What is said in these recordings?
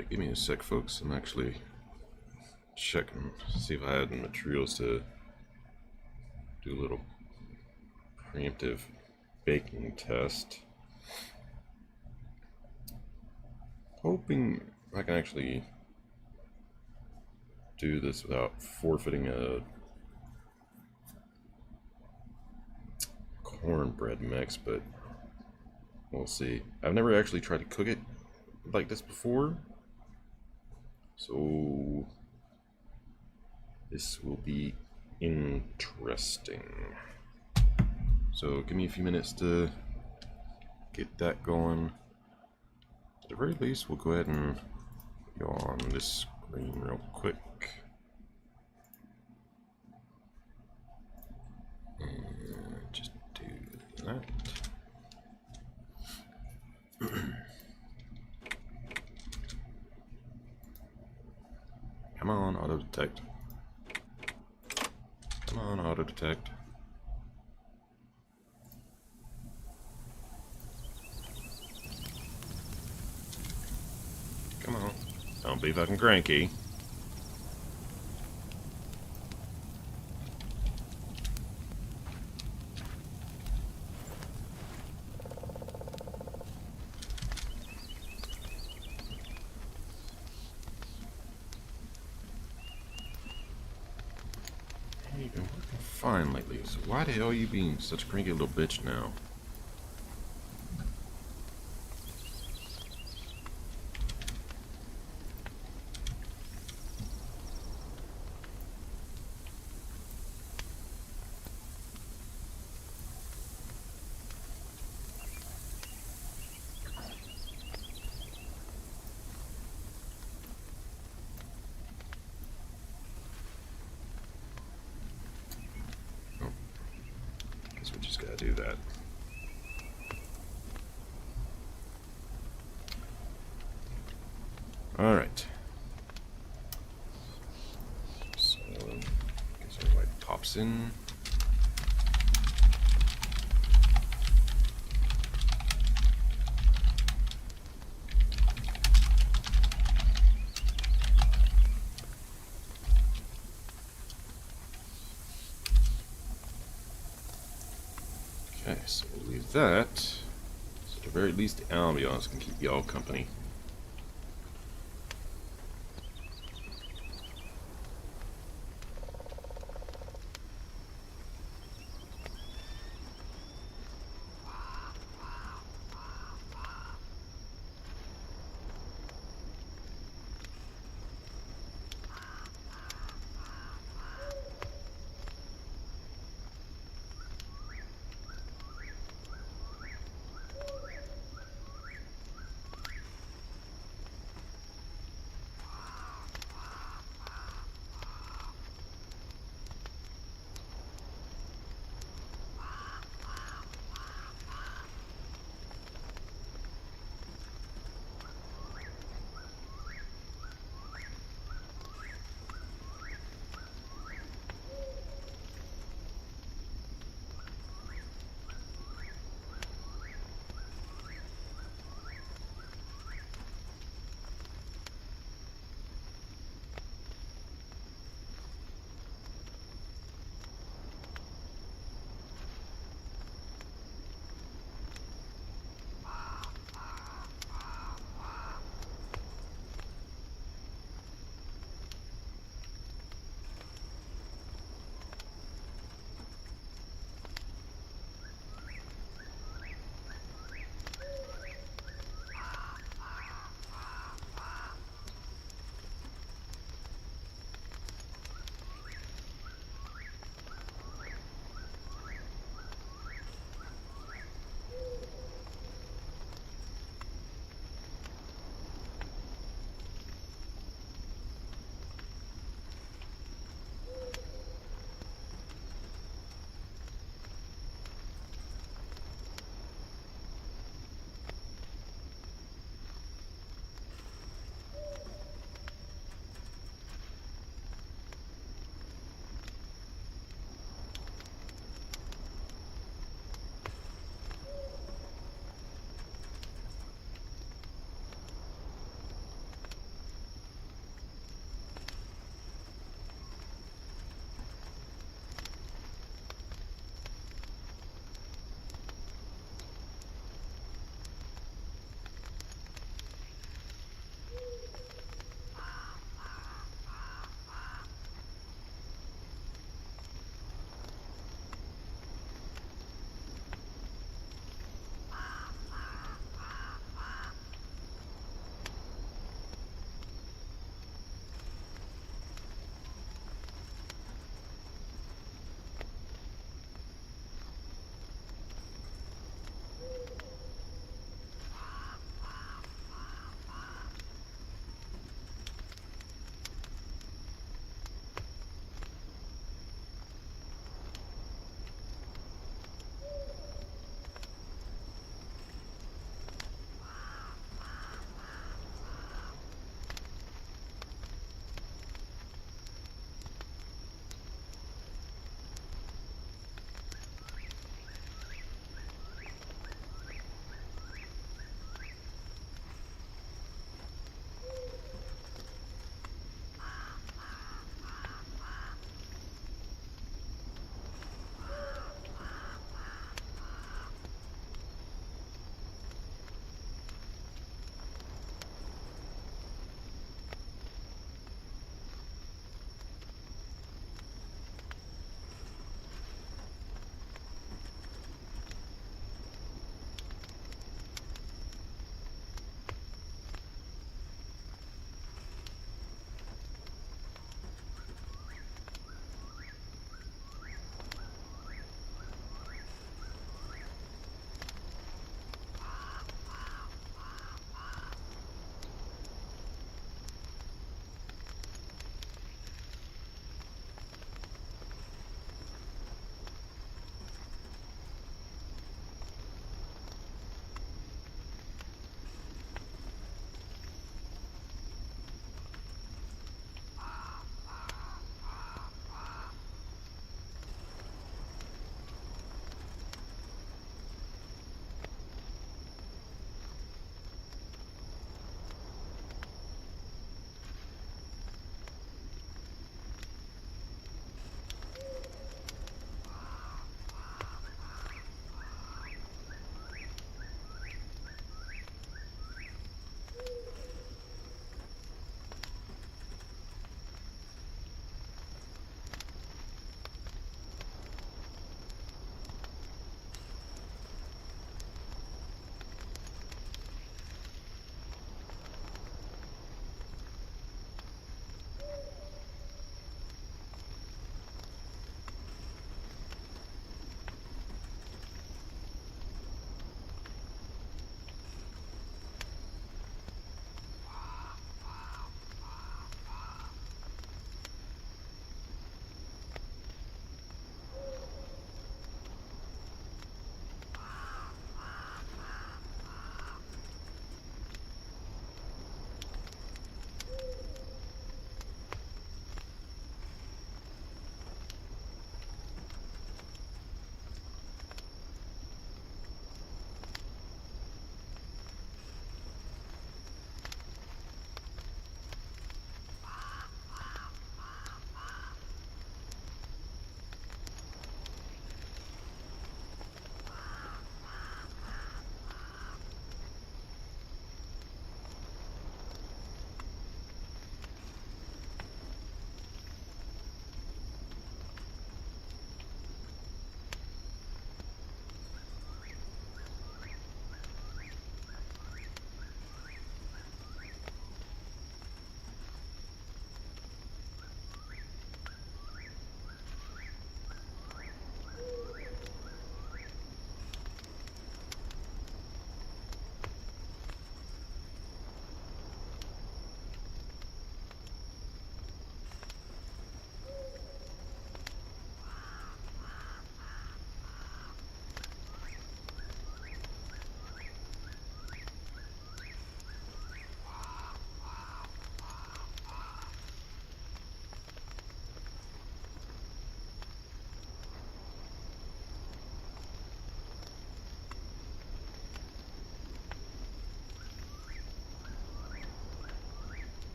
Alright, give me a sec, folks. I'm actually checking to see if I had the materials to do a little preemptive baking test. Hoping I can actually do this without forfeiting a cornbread mix, but we'll see. I've never actually tried to cook it like this before, so this will be interesting. So give me a few minutes to get that going. At the very least, we'll go ahead and go on this screen real quick. And just do that. Come on, auto detect. Come on, auto detect. Come on. Don't be fucking cranky. Hey, you've been working fine lately, so why the hell are you being such a cranky little bitch now? Guess we just gotta do that. Alright. So, guess everybody pops in. Okay, so we'll leave that. So at the very least, the ambiance can keep y'all company.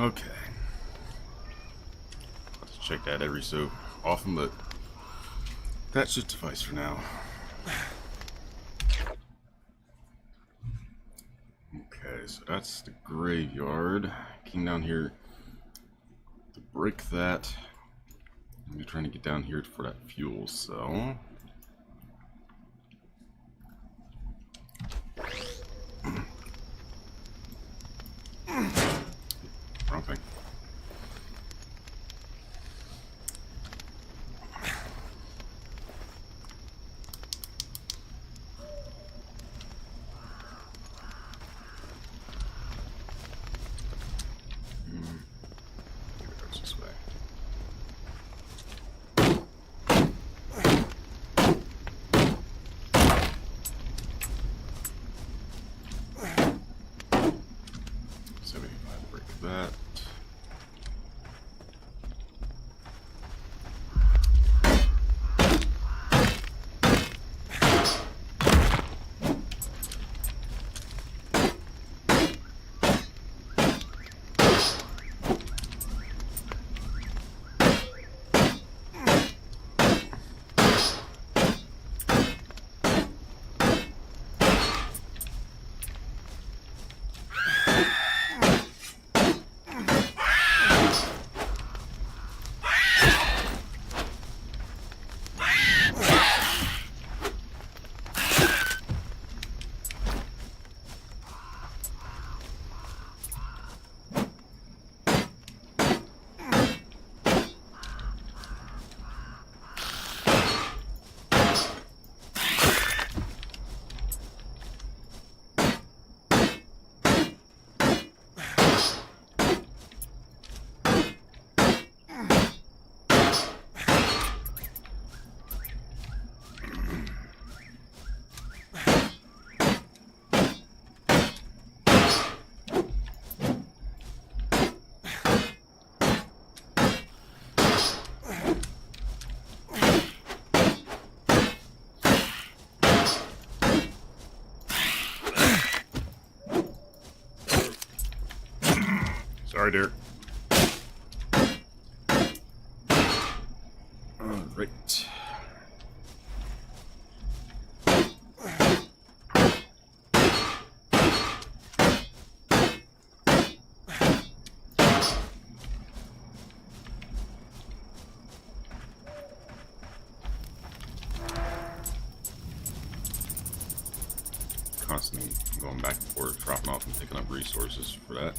Okay. Let's check that every so often, but that should suffice for now. Okay, so that's the graveyard. Came down here to break that. I'm trying to get down here for that fuel cell. Wrong thing. Maybe it goes this way. Break that. Sorry, dear. All right. Constantly going back and forth, dropping off and picking up resources for that.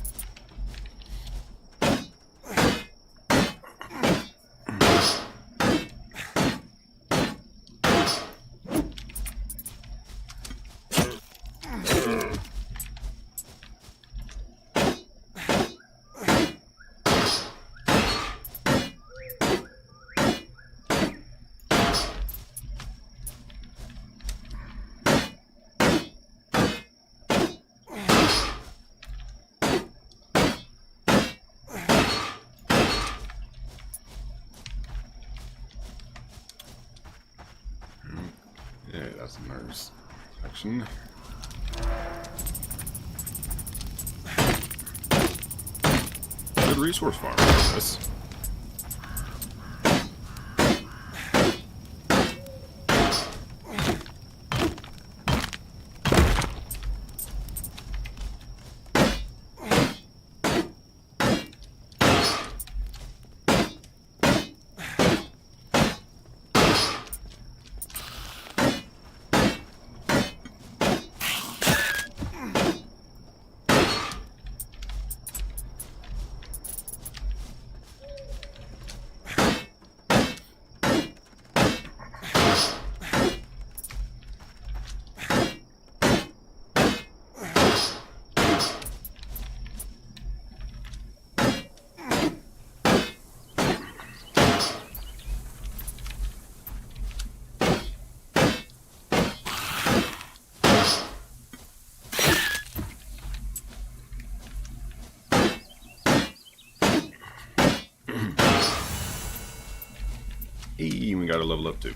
Yeah, that's the nurse section. Good resource farm, I guess. Hey, we got to level up too.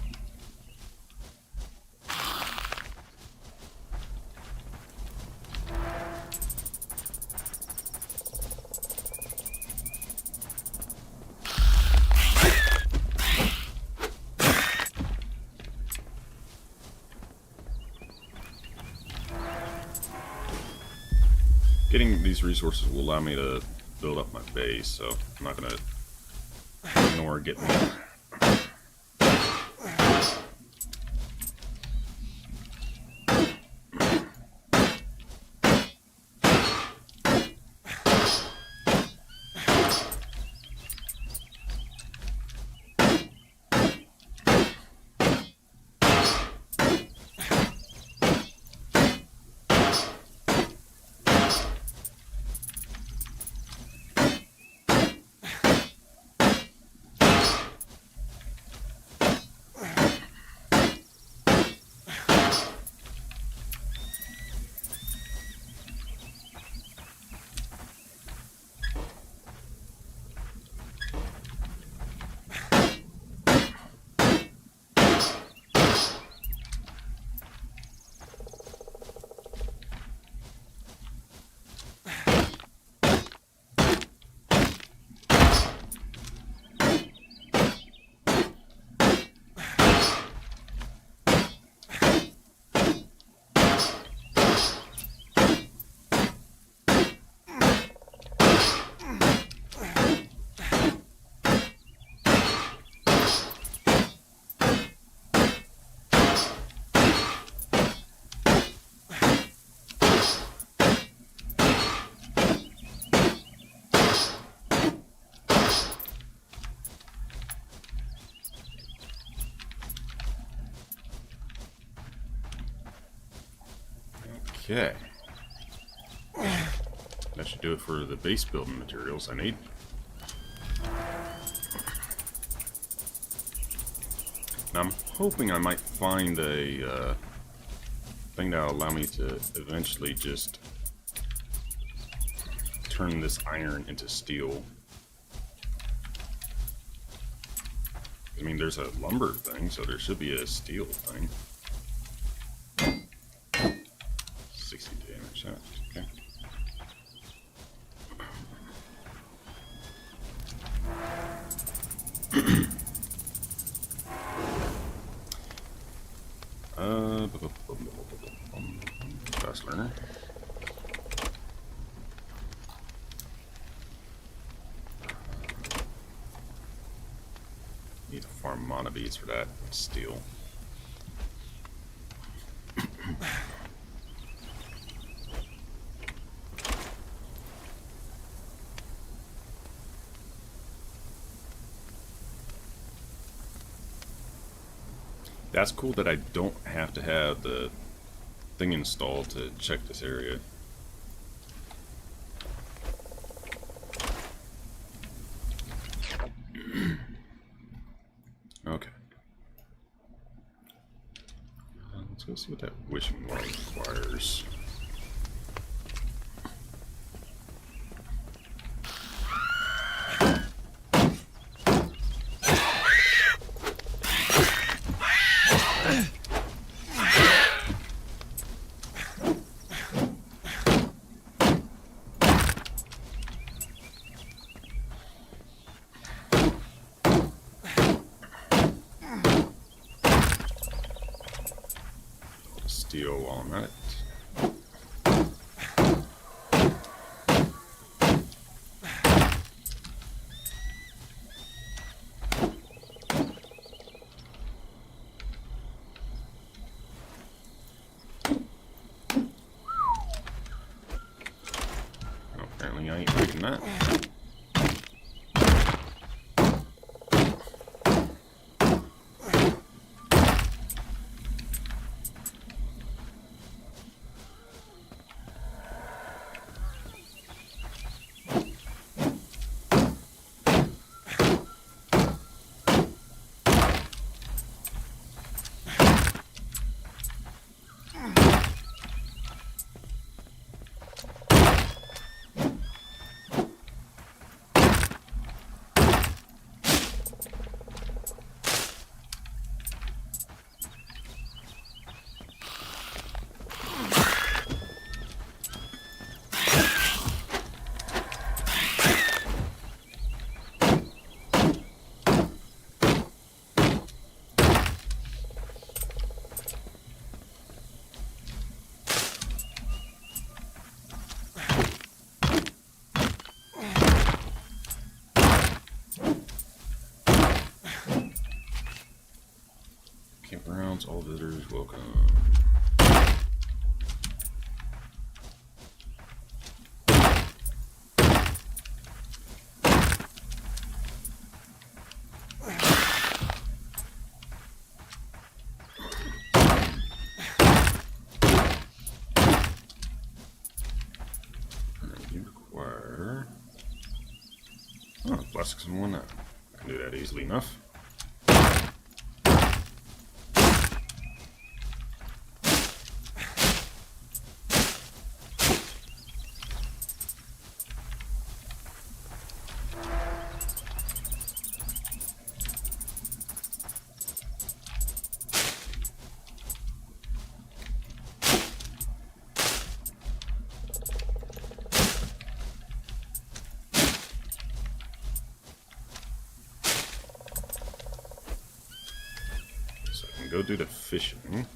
these resources will allow me to build up my base, so I'm not going to ignore getting them. Okay. That should do it for the base building materials I need. Now I'm hoping I might find a thing that'll allow me to eventually just turn this iron into steel. I mean, there's a lumber thing, so there should be a steel thing. 60 damage, okay. Fast learner. Need to farm mana beads for that. Steel. That's cool that I don't have to have the thing installed to check this area. Okay. Let's go see what that wishing well requires. Steel while I'm at it. Oh, apparently I ain't breaking that. Once all visitors welcome. Plastics and one. I can do that easily enough. Go do the fishing.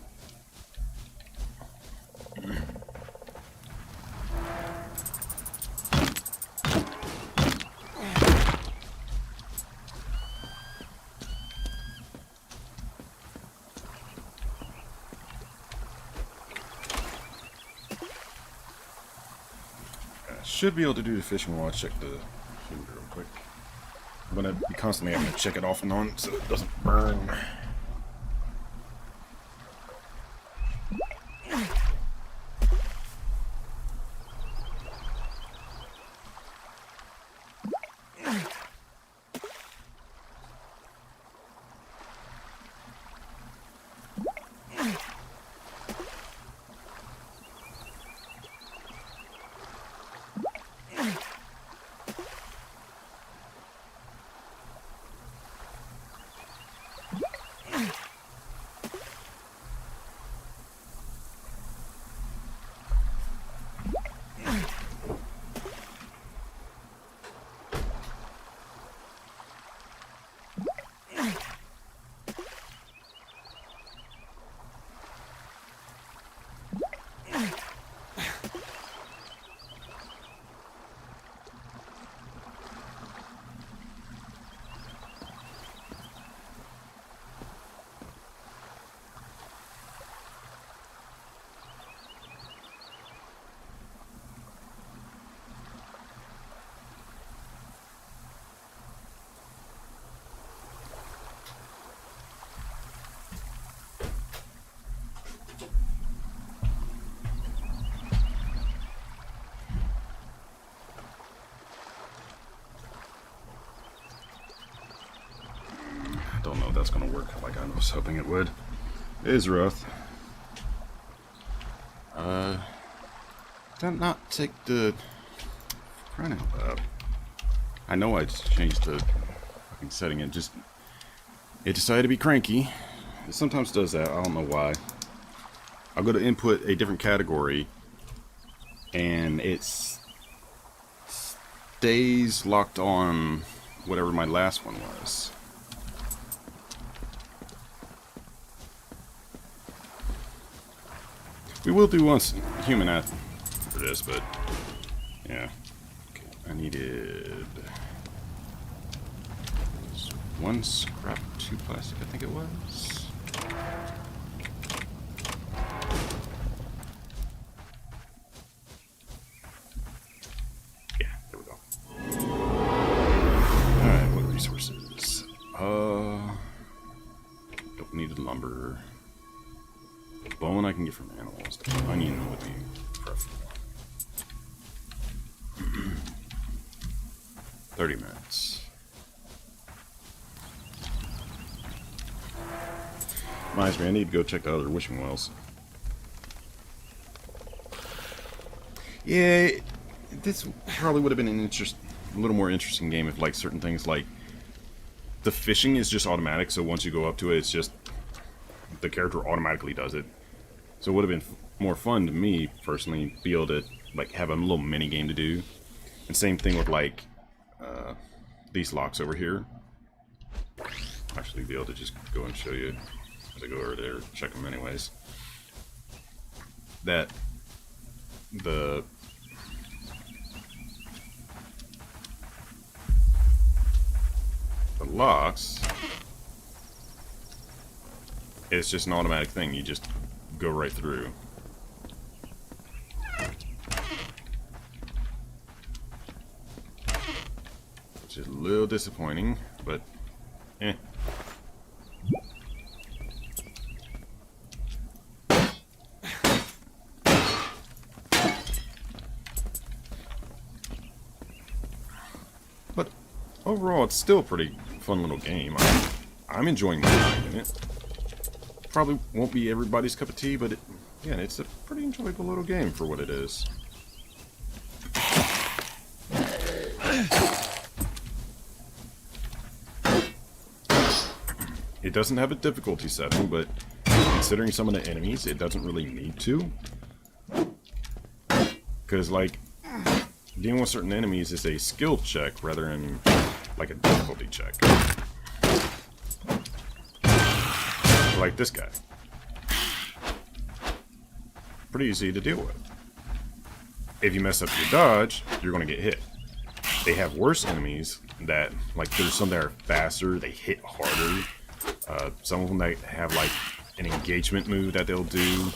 I should be able to do the fishing while I check the food real quick. I'm gonna be constantly having to check it off and on so it doesn't burn. Don't know if that's gonna work like I was hoping it would. It is rough. Did not take the crying out loud. I know I just changed the fucking setting. It decided to be cranky. It sometimes does that. I don't know why. I'll go to input a different category, and it stays locked on whatever my last one was. We will do once human after this, but yeah. Okay, I needed one scrap, 2 plastic, I think it was. Yeah, there we go. Alright, what resources? Don't need lumber. Bone I can get from animals. Onion would be preferable. 30 minutes. Reminds me, I need to go check the other wishing wells. Yeah, this probably would have been a little more interesting game if, like, certain things like the fishing is just automatic. So once you go up to it, it's just the character automatically does it. So it would have been more fun to me personally, be able to like have a little mini game to do. And same thing with like these locks over here. Actually, be able to just go and show you as I go over there, check them anyways. That the locks, It's just an automatic thing. You just go right through. Which is a little disappointing, but eh. But overall, it's still a pretty fun little game. I'm enjoying my time in it. Probably won't be everybody's cup of tea, but yeah, it's a pretty enjoyable little game for what it is. It doesn't have a difficulty setting, but considering some of the enemies, it doesn't really need to. Because, like, dealing with certain enemies is a skill check rather than, like, a difficulty check. Like this guy. Pretty easy to deal with. If you mess up your dodge, you're going to get hit. They have worse enemies that, like, there's some that are faster, they hit harder. Some of them that have, like, an engagement move that they'll do.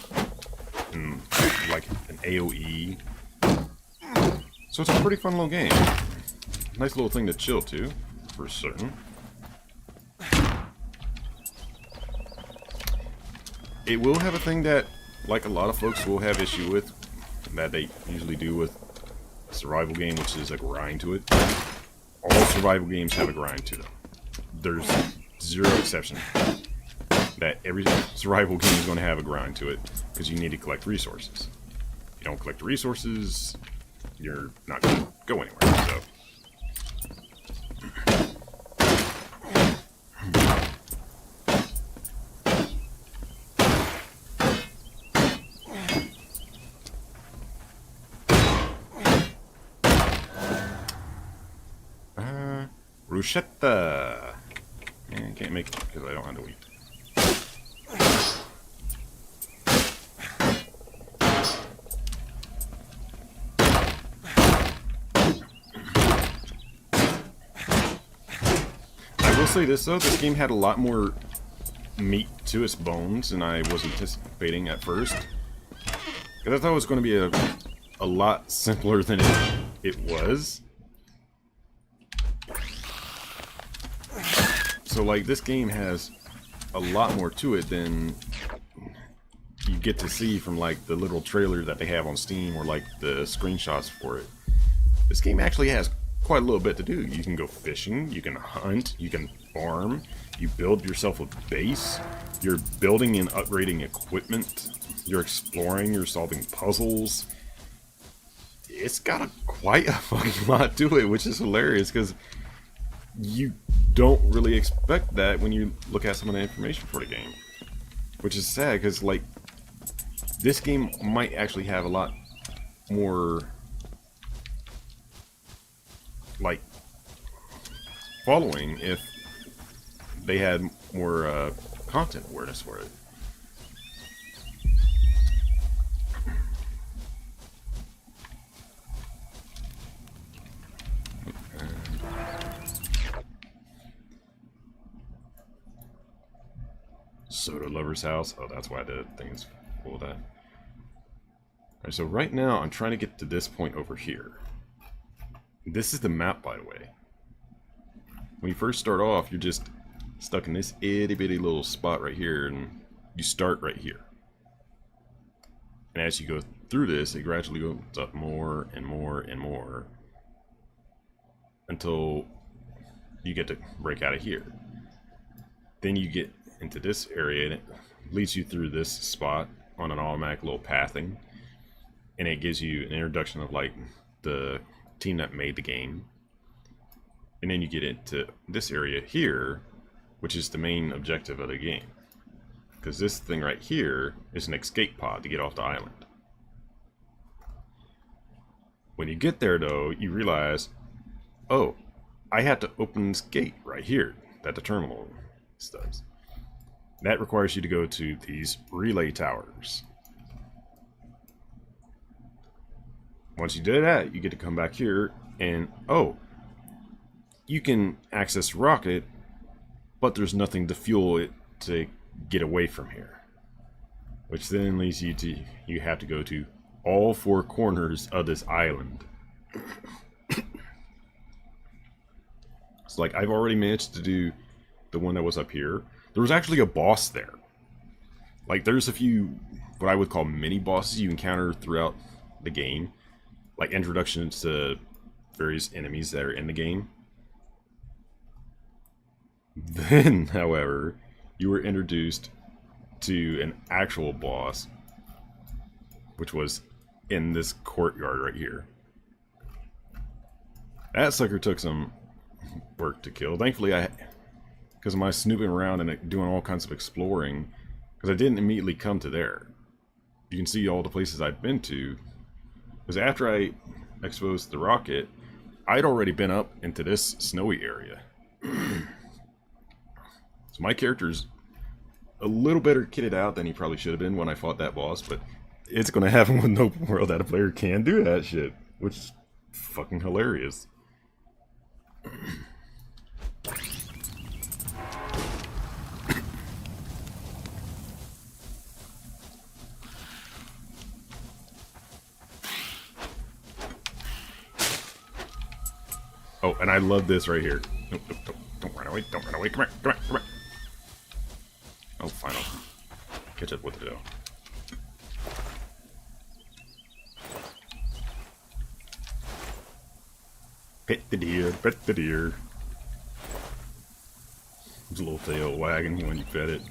And, like, an AoE. So it's a pretty fun little game. Nice little thing to chill to, for certain. It will have a thing that, like a lot of folks will have issue with, that they usually do with a survival game, which is a grind to it. All survival games have a grind to them. There's zero exception that every survival game is going to have a grind to it, because you need to collect resources. If you don't collect the resources, you're not going to go anywhere, so... Bruschetta. I can't make it because I don't have the wheat. I will say this though, this game had a lot more meat to its bones than I was anticipating at first. Because I thought it was going to be a lot simpler than it was. So, like, this game has a lot more to it than you get to see from, like, the little trailer that they have on Steam or, like, the screenshots for it. This game actually has quite a little bit to do. You can go fishing, you can hunt, you can farm, you build yourself a base, you're building and upgrading equipment, you're exploring, you're solving puzzles. It's got quite a fucking lot to it, which is hilarious, because you don't really expect that when you look at some of the information for the game. Which is sad, because, like, this game might actually have a lot more, like, following if they had more content awareness for it. Soda Lover's House. Oh, that's why the thing is full of that. Alright, so right now I'm trying to get to this point over here. This is the map, by the way. When you first start off, you're just stuck in this itty bitty little spot right here, and you start right here. And as you go through this, it gradually goes up more and more and more until you get to break out of here. Then you get into this area, and it leads you through this spot on an automatic little pathing, and it gives you an introduction of, like, the team that made the game. And then you get into this area here, which is the main objective of the game, because this thing right here is an escape pod to get off the island. When you get there though, you realize, oh, I have to open this gate right here that the terminal does. That requires you to go to these relay towers. Once you do that, you get to come back here and, oh, you can access the rocket, but there's nothing to fuel it to get away from here. Which then leads you to, you have to go to all four corners of this island. So like, I've already managed to do the one that was up here. There was actually a boss there. Like, there's a few, what I would call mini bosses you encounter throughout the game. Like, introductions to various enemies that are in the game. Then, however, you were introduced to an actual boss, which was in this courtyard right here. That sucker took some work to kill. Thankfully, because of my snooping around and doing all kinds of exploring, because I didn't immediately come to there. You can see all the places I've been to, because after I exposed the rocket, I'd already been up into this snowy area. So my character's a little better kitted out than he probably should have been when I fought that boss, but it's going to happen with no world that a player can do that shit, which is fucking hilarious. Oh, and I love this right here. Nope, nope, nope. Don't run away, don't run away. Come here, come here, come here. Oh, fine, I'll catch up with it though. Pet the deer, pet the deer. There's a little tail wagging when you pet it.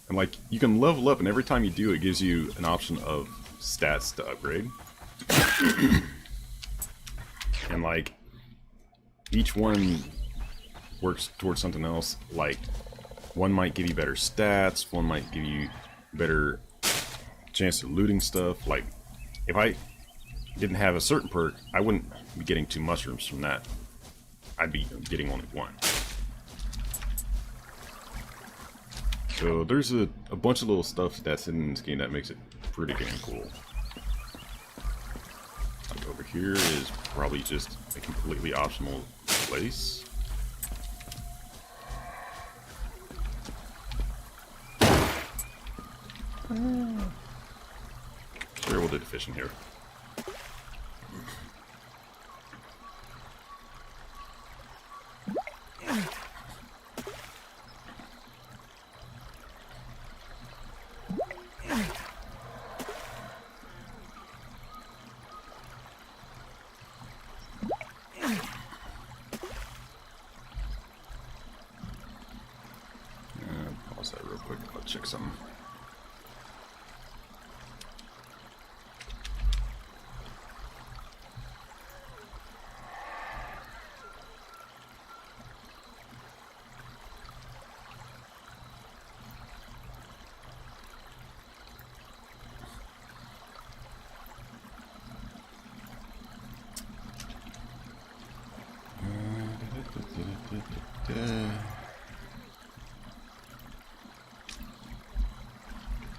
And like, you can level up, and every time you do, it gives you an option of stats to upgrade. And like, each one works towards something else. Like, one might give you better stats, one might give you better chance of looting stuff. Like, if I didn't have a certain perk, I wouldn't be getting 2 mushrooms from that. I'd be getting only 1. So there's a bunch of little stuff that's in this game that makes it pretty damn cool. Like over here is probably just a completely optional place. Sure, we'll do the fishing here. Pause that real quick. I'll check something.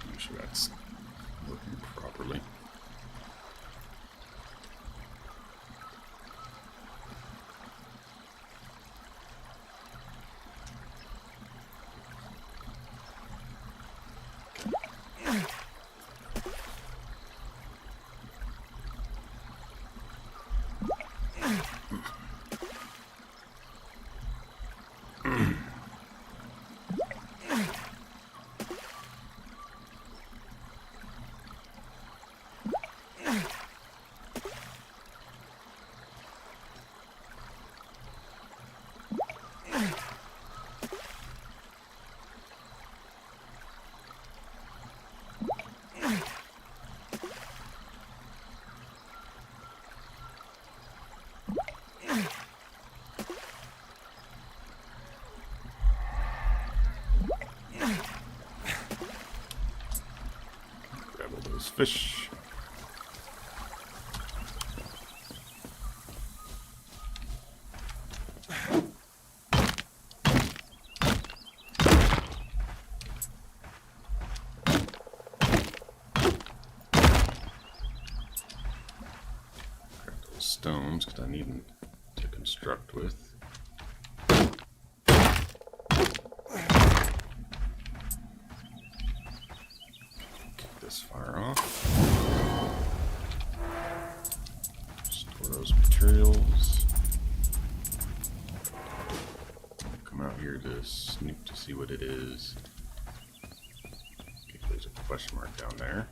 Make sure that's working properly. Grab all those fish. Grab those stones because I need them to construct with. here to snoop to see what it is. Okay, there's a question mark down there.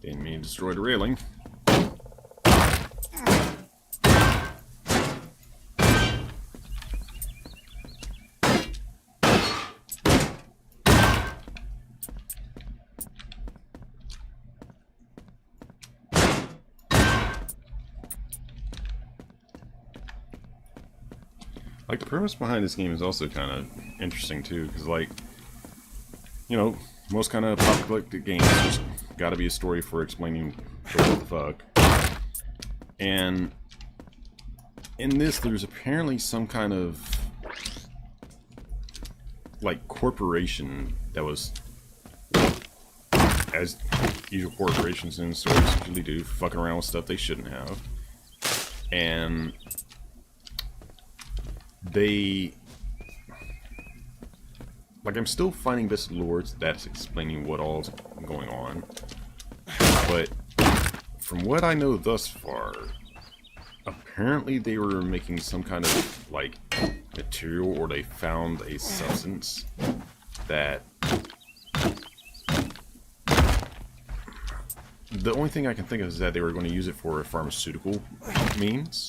Didn't mean to destroy the railing. Like, the premise behind this game is also kind of interesting too, because, like, you know, most kind of apocalyptic games, there's got to be a story for explaining what the fuck. And in this, there's apparently some kind of, like, corporation that was, as usual corporations in stories usually do, fucking around with stuff they shouldn't have. And they, like, I'm still finding bits of lore that's explaining what all's going on, but from what I know thus far, apparently they were making some kind of, like, material, or they found a substance that, the only thing I can think of is that they were going to use it for a pharmaceutical means,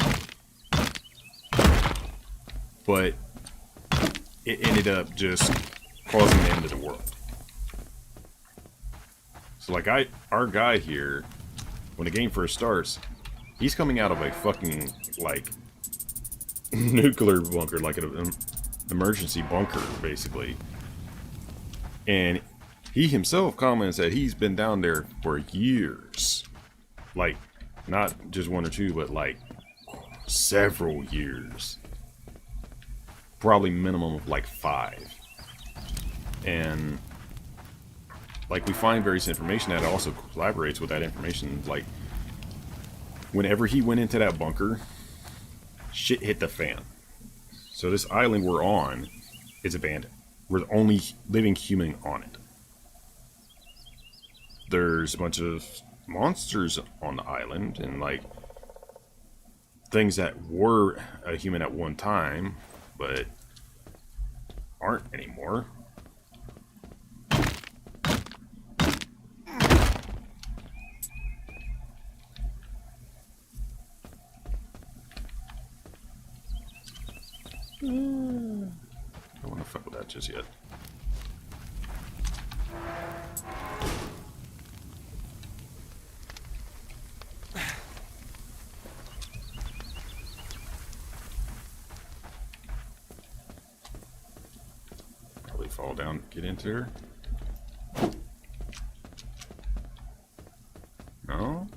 but it ended up just causing the end of the world. So, like, our guy here, when the game first starts, he's coming out of a fucking, like, nuclear bunker, like an emergency bunker, basically. And he himself comments that he's been down there for years. Like, not just 1 or 2, but, like, several years. Probably minimum of, like, 5. And, like, we find various information that also collaborates with that information. Like, whenever he went into that bunker, shit hit the fan. So this island we're on is abandoned. We're the only living human on it. There's a bunch of monsters on the island, and, like, things that were a human at one time, but aren't anymore. I don't want to fuck with that just yet. Probably fall down, get into her. No?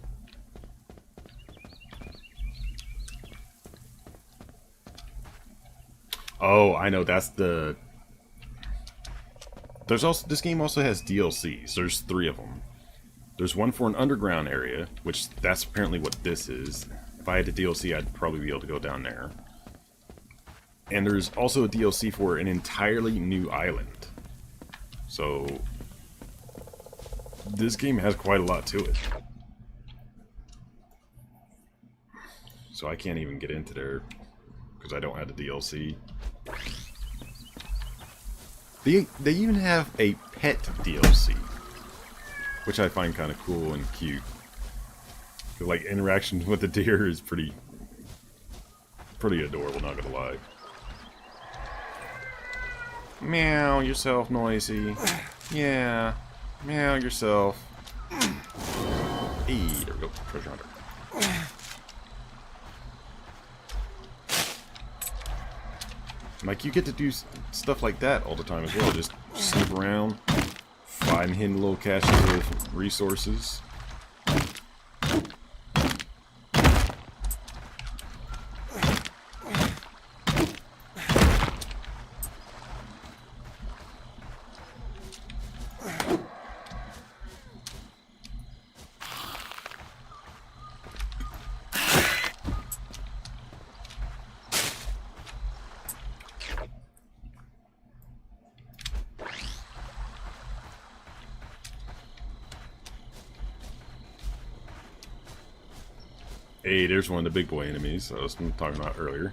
Oh, I know, that's the... There's also, this game also has DLCs. There's 3 of them. There's one for an underground area, which that's apparently what this is. If I had a DLC, I'd probably be able to go down there. And there's also a DLC for an entirely new island. So this game has quite a lot to it. So I can't even get into there because I don't have the DLC. They even have a pet DLC, which I find kind of cool and cute. Like, interaction with the deer is pretty adorable, not gonna lie. Meow yourself, noisy. Yeah, meow yourself. Hey, there we go, treasure hunter. Like, you get to do stuff like that all the time as well. Just snoop around, find hidden little caches of resources. Hey, there's one of the big boy enemies I was talking about earlier.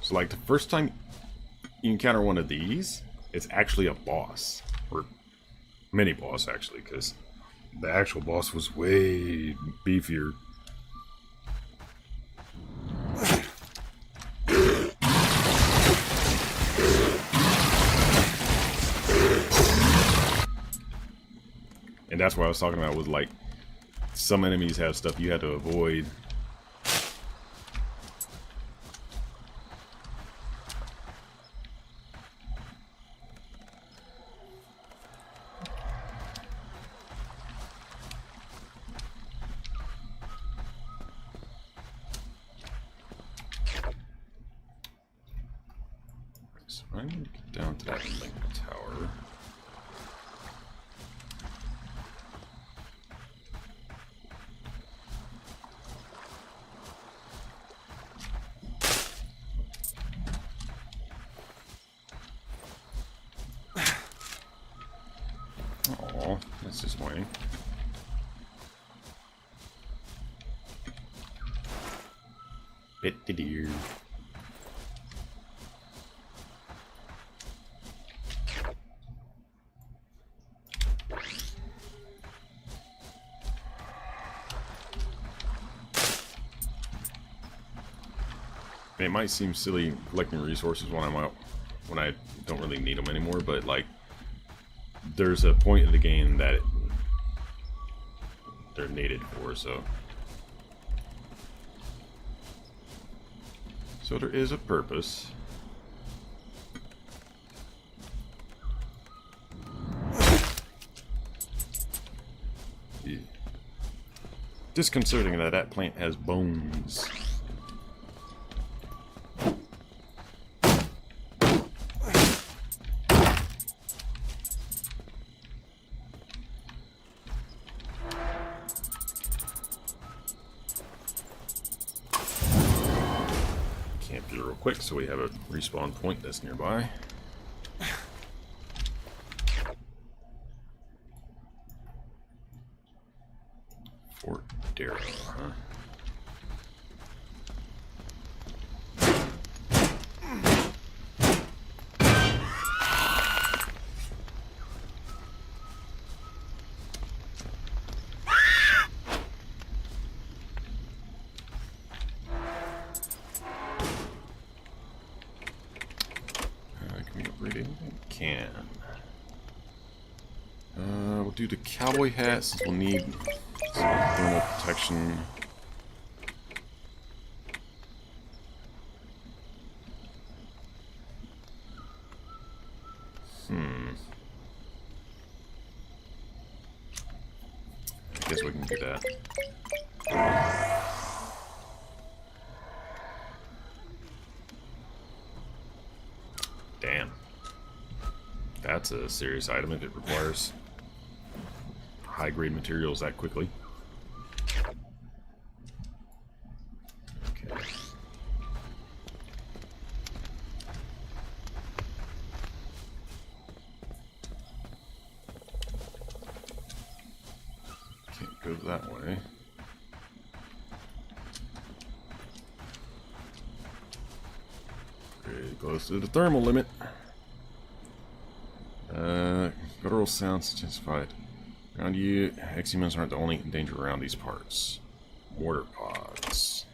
So like the first time you encounter one of these, it's actually a boss. Or mini boss actually, because the actual boss was way beefier. And that's what I was talking about with like some enemies have stuff you had to avoid. So I need to get down to that link tower. Oh, that's disappointing. Bit the deer. It might seem silly collecting resources when I'm out, when I don't really need them anymore, but like, there's a point in the game that they're needed for, so there is a purpose. Yeah. Disconcerting that that plant has bones. Camp here real quick so we have a respawn point that's nearby. Fort Darrow, huh? Can. We'll do the cowboy hat since we'll need some thermal protection. I guess we can do that. Damn. That's a serious item if it requires high-grade materials that quickly. Okay. Can't go that way. Pretty close to the thermal limit. Guttural sounds intensified. Around you, Exhumans aren't the only danger around these parts. Mortar pods.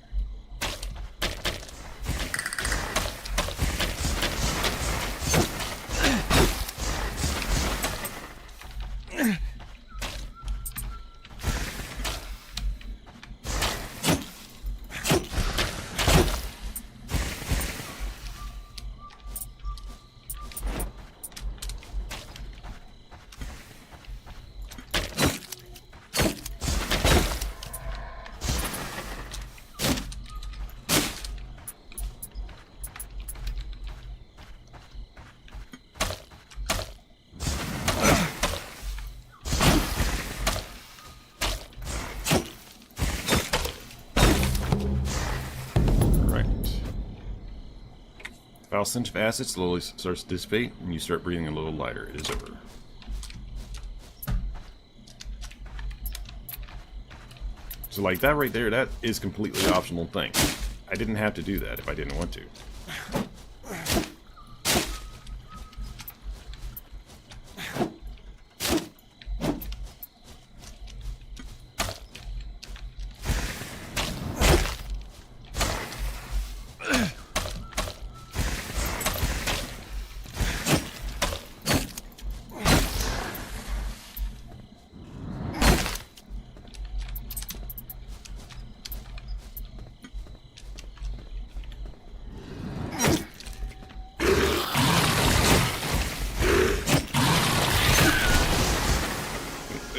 Foul stench of acid slowly starts to dissipate, and you start breathing a little lighter. It is over. So like that right there, that is completely optional thing. I didn't have to do that if I didn't want to.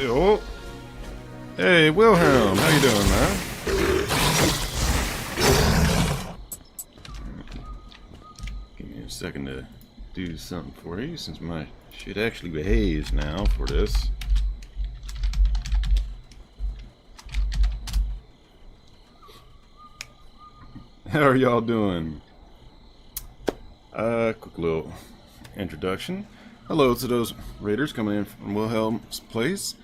Oh, hey Wilhelm, how you doing, man? Give me a second to do something for you, since my shit actually behaves now for this. How are y'all doing? Quick little introduction. Hello to those raiders coming in from Wilhelm's place.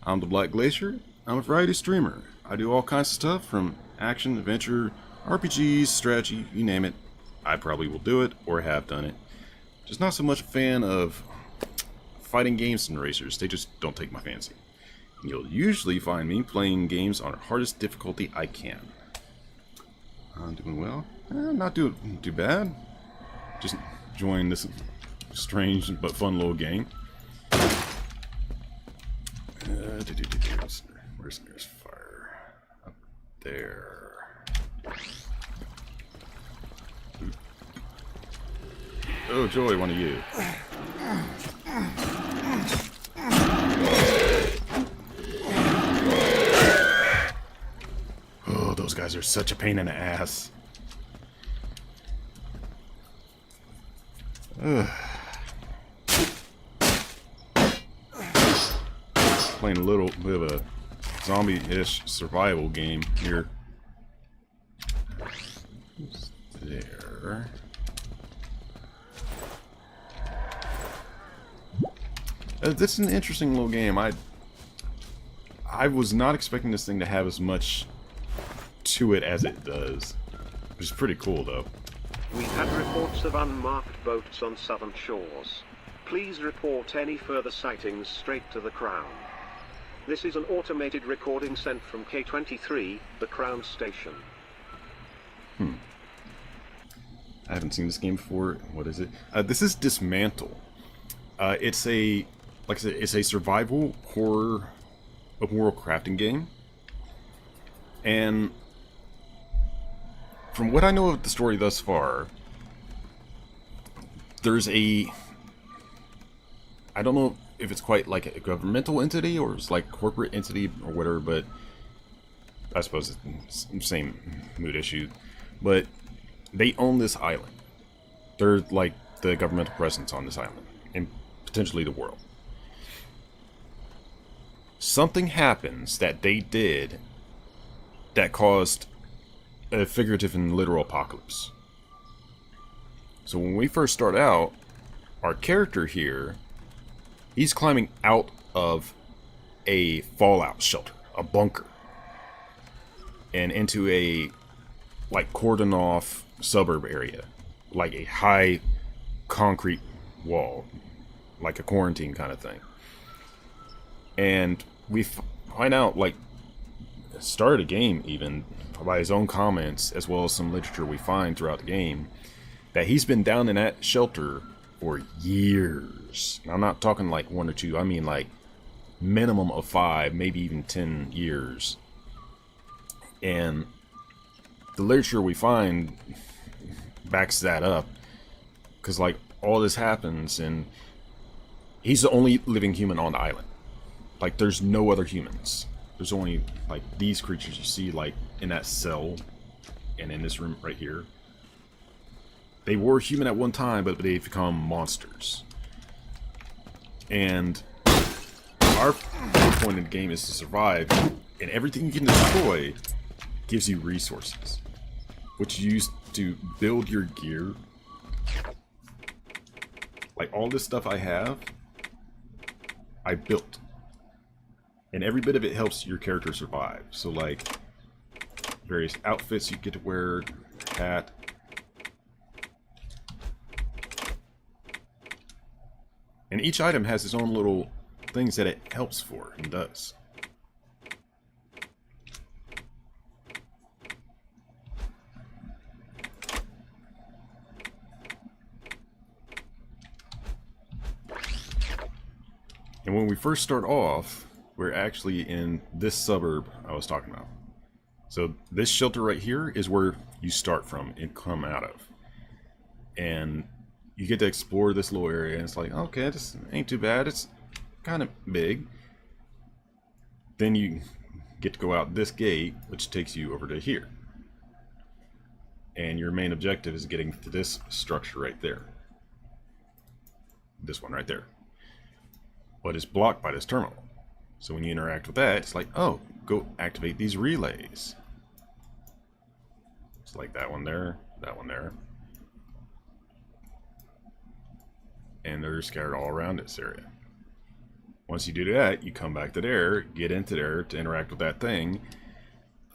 I'm the Black Glacier. I'm a variety streamer. I do all kinds of stuff from action, adventure, RPGs, strategy, you name it. I probably will do it or have done it. Just not so much a fan of fighting games and racers. They just don't take my fancy. And you'll usually find me playing games on the hardest difficulty I can. I'm doing well. Not doing too bad. Just enjoying this strange but fun little game. Where's there's fire? Up there. Oh, Joy, one of you. Oh, those guys are such a pain in the ass. Ugh. Playing a little bit of a zombie-ish survival game here. There. This is an interesting little game. I was not expecting this thing to have as much to it as it does. Which is pretty cool, though. We had reports of unmarked boats on southern shores. Please report any further sightings straight to the Crown. This is an automated recording sent from K23, the Crown Station. I haven't seen this game before. What is it? This is Dysmantle. It's a, like I said, it's a survival horror open world crafting game. And from what I know of the story thus far, there's a, I don't know if it's quite like a governmental entity or it's like corporate entity or whatever, but I suppose it's the same mood issue. But they own this island. They're like the governmental presence on this island and potentially the world. Something happens that they did that caused a figurative and literal apocalypse. So when we first start out, our character here, he's climbing out of a fallout shelter, a bunker, and into a like cordon off suburb area, like a high concrete wall, like a quarantine kind of thing. And we find out, like, start a game even by his own comments, as well as some literature we find throughout the game, that he's been down in that shelter for years. Now, I'm not talking like 1 or 2, I mean like minimum of 5, maybe even 10 years. And the literature we find backs that up, because like all this happens and he's the only living human on the island. Like there's no other humans. There's only like these creatures you see like in that cell and in this room right here. They were human at one time, but they've become monsters. And our point in the game is to survive, and everything you can destroy gives you resources, which you use to build your gear. Like all this stuff I have, I built. And every bit of it helps your character survive. So like, various outfits you get to wear, hat. And each item has its own little things that it helps for and does. And when we first start off, we're actually in this suburb I was talking about. So this shelter right here is where you start from and come out of. And you get to explore this little area, and it's like, okay, this ain't too bad. It's kind of big. Then you get to go out this gate, which takes you over to here. And your main objective is getting to this structure right there. This one right there. But it's blocked by this terminal. So when you interact with that, it's like, oh, go activate these relays. It's like that one there, that one there. And they're scattered all around this area. Once you do that, you come back to there, get into there to interact with that thing,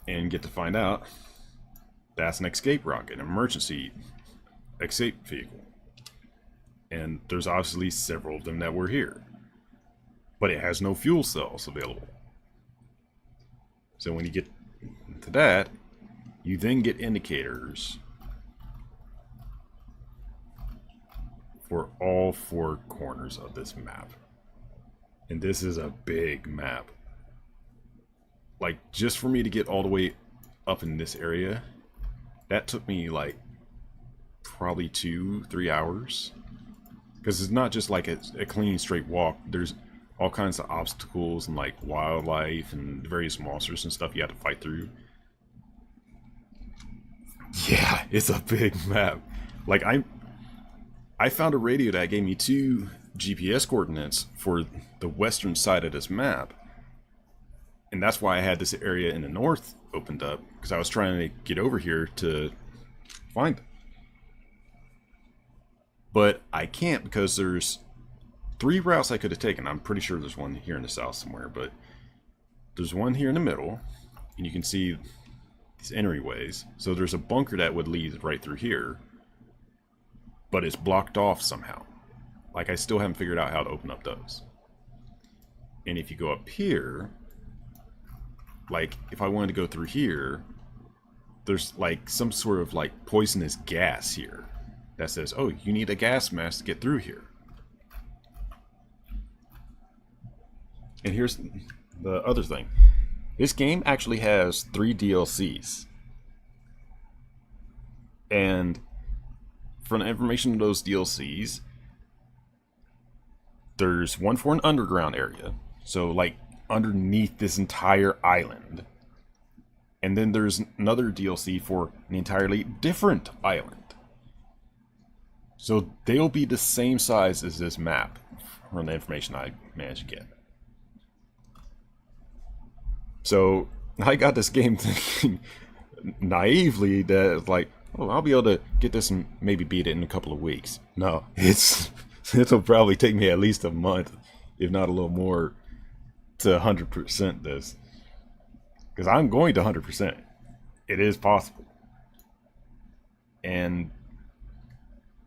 and get to find out that's an escape rocket, an emergency escape vehicle. And there's obviously several of them that were here. But it has no fuel cells available. So when you get to that, you then get indicators for all four corners of this map. And this is a big map. Like, just for me to get all the way up in this area, that took me like probably 2-3 hours. Because it's not just like a clean straight walk. There's all kinds of obstacles and like wildlife and various monsters and stuff you have to fight through. Yeah, it's a big map. Like, I found a radio that gave me 2 GPS coordinates for the western side of this map. And that's why I had this area in the north opened up, because I was trying to get over here to find them. But I can't, because there's 3 routes I could have taken. I'm pretty sure there's one here in the south somewhere, but there's one here in the middle, and you can see these entryways. So there's a bunker that would lead right through here, but it's blocked off somehow. Like, I still haven't figured out how to open up those. And if you go up here, like, if I wanted to go through here, there's like some sort of like poisonous gas here that says, oh, you need a gas mask to get through here. And here's the other thing. This game actually has 3 DLCs. And from the information of those DLCs, there's one for an underground area. So like underneath this entire island. And then there's another DLC for an entirely different island. So they'll be the same size as this map from the information I managed to get. So I got this game thinking naively that like, oh, I'll be able to get this and maybe beat it in a couple of weeks. No, it'll probably take me at least a month, if not a little more, to 100% this. Because I'm going to 100%. It is possible. And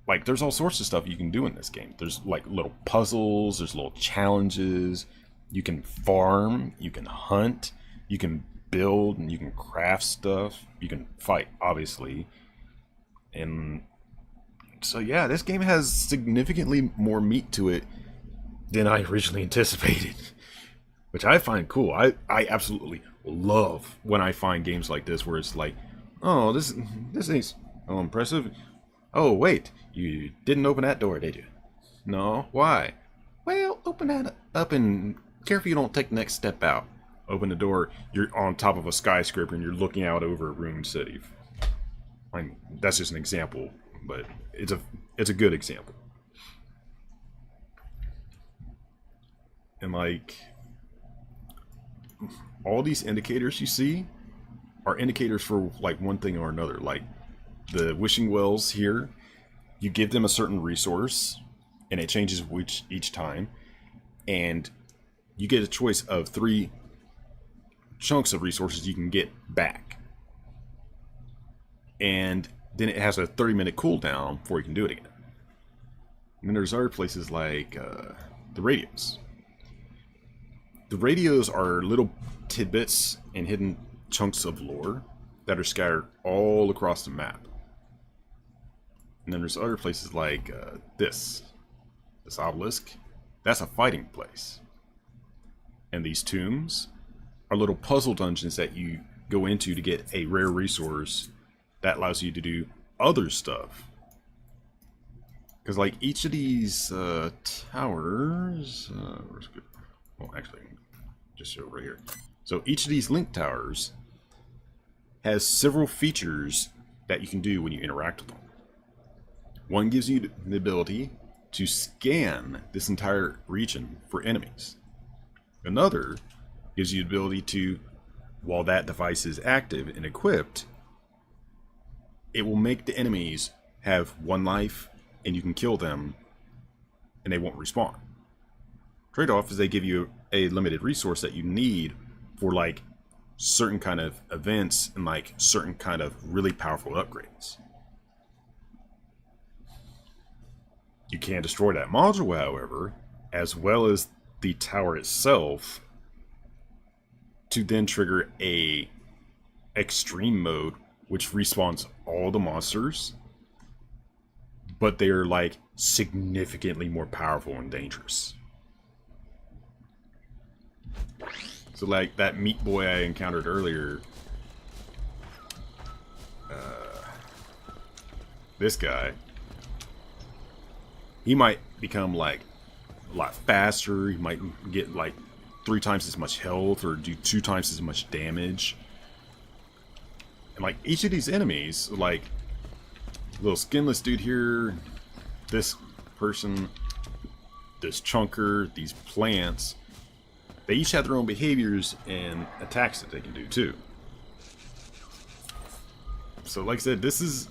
like, there's all sorts of stuff you can do in this game. There's like little puzzles, there's little challenges. You can farm, you can hunt, you can build, and you can craft stuff. You can fight, obviously. And so yeah, this game has significantly more meat to it than I originally anticipated. Which I find cool. I absolutely love when I find games like this where it's like, oh, this ain't so impressive. Oh, wait, you didn't open that door, did you? No, why? Well, open that up and careful you don't take the next step out. Open the door, you're on top of a skyscraper and you're looking out over a ruined city. I mean, that's just an example, but it's a good example. And like, all these indicators you see are indicators for like one thing or another. Like the wishing wells here, you give them a certain resource and it changes each time, and you get a choice of 3 chunks of resources you can get back. and then it has a 30-minute cooldown before you can do it again. And then there's other places like the radios. The radios are little tidbits and hidden chunks of lore that are scattered all across the map. And then there's other places like this obelisk. That's a fighting place. And these tombs are little puzzle dungeons that you go into to get a rare resource that allows you to do other stuff. Because like each of these towers, where's good? Well, actually, just over here. So each of these link towers has several features that you can do when you interact with them. One gives you the ability to scan this entire region for enemies. Another gives you the ability to, while that device is active and equipped, it will make the enemies have 1 life and you can kill them and they won't respawn. Trade-off is they give you a limited resource that you need for like certain kind of events and like certain kind of really powerful upgrades. You can destroy that module, however, as well as the tower itself, to then trigger a extreme mode which respawns all the monsters, but they are like significantly more powerful and dangerous. So like that meat boy I encountered earlier, this guy, he might become like a lot faster. He might get like 3 times as much health or do 2 times as much damage. And like each of these enemies, like little skinless dude here, this person, this chunker, these plants, they each have their own behaviors and attacks that they can do too. So like I said, this is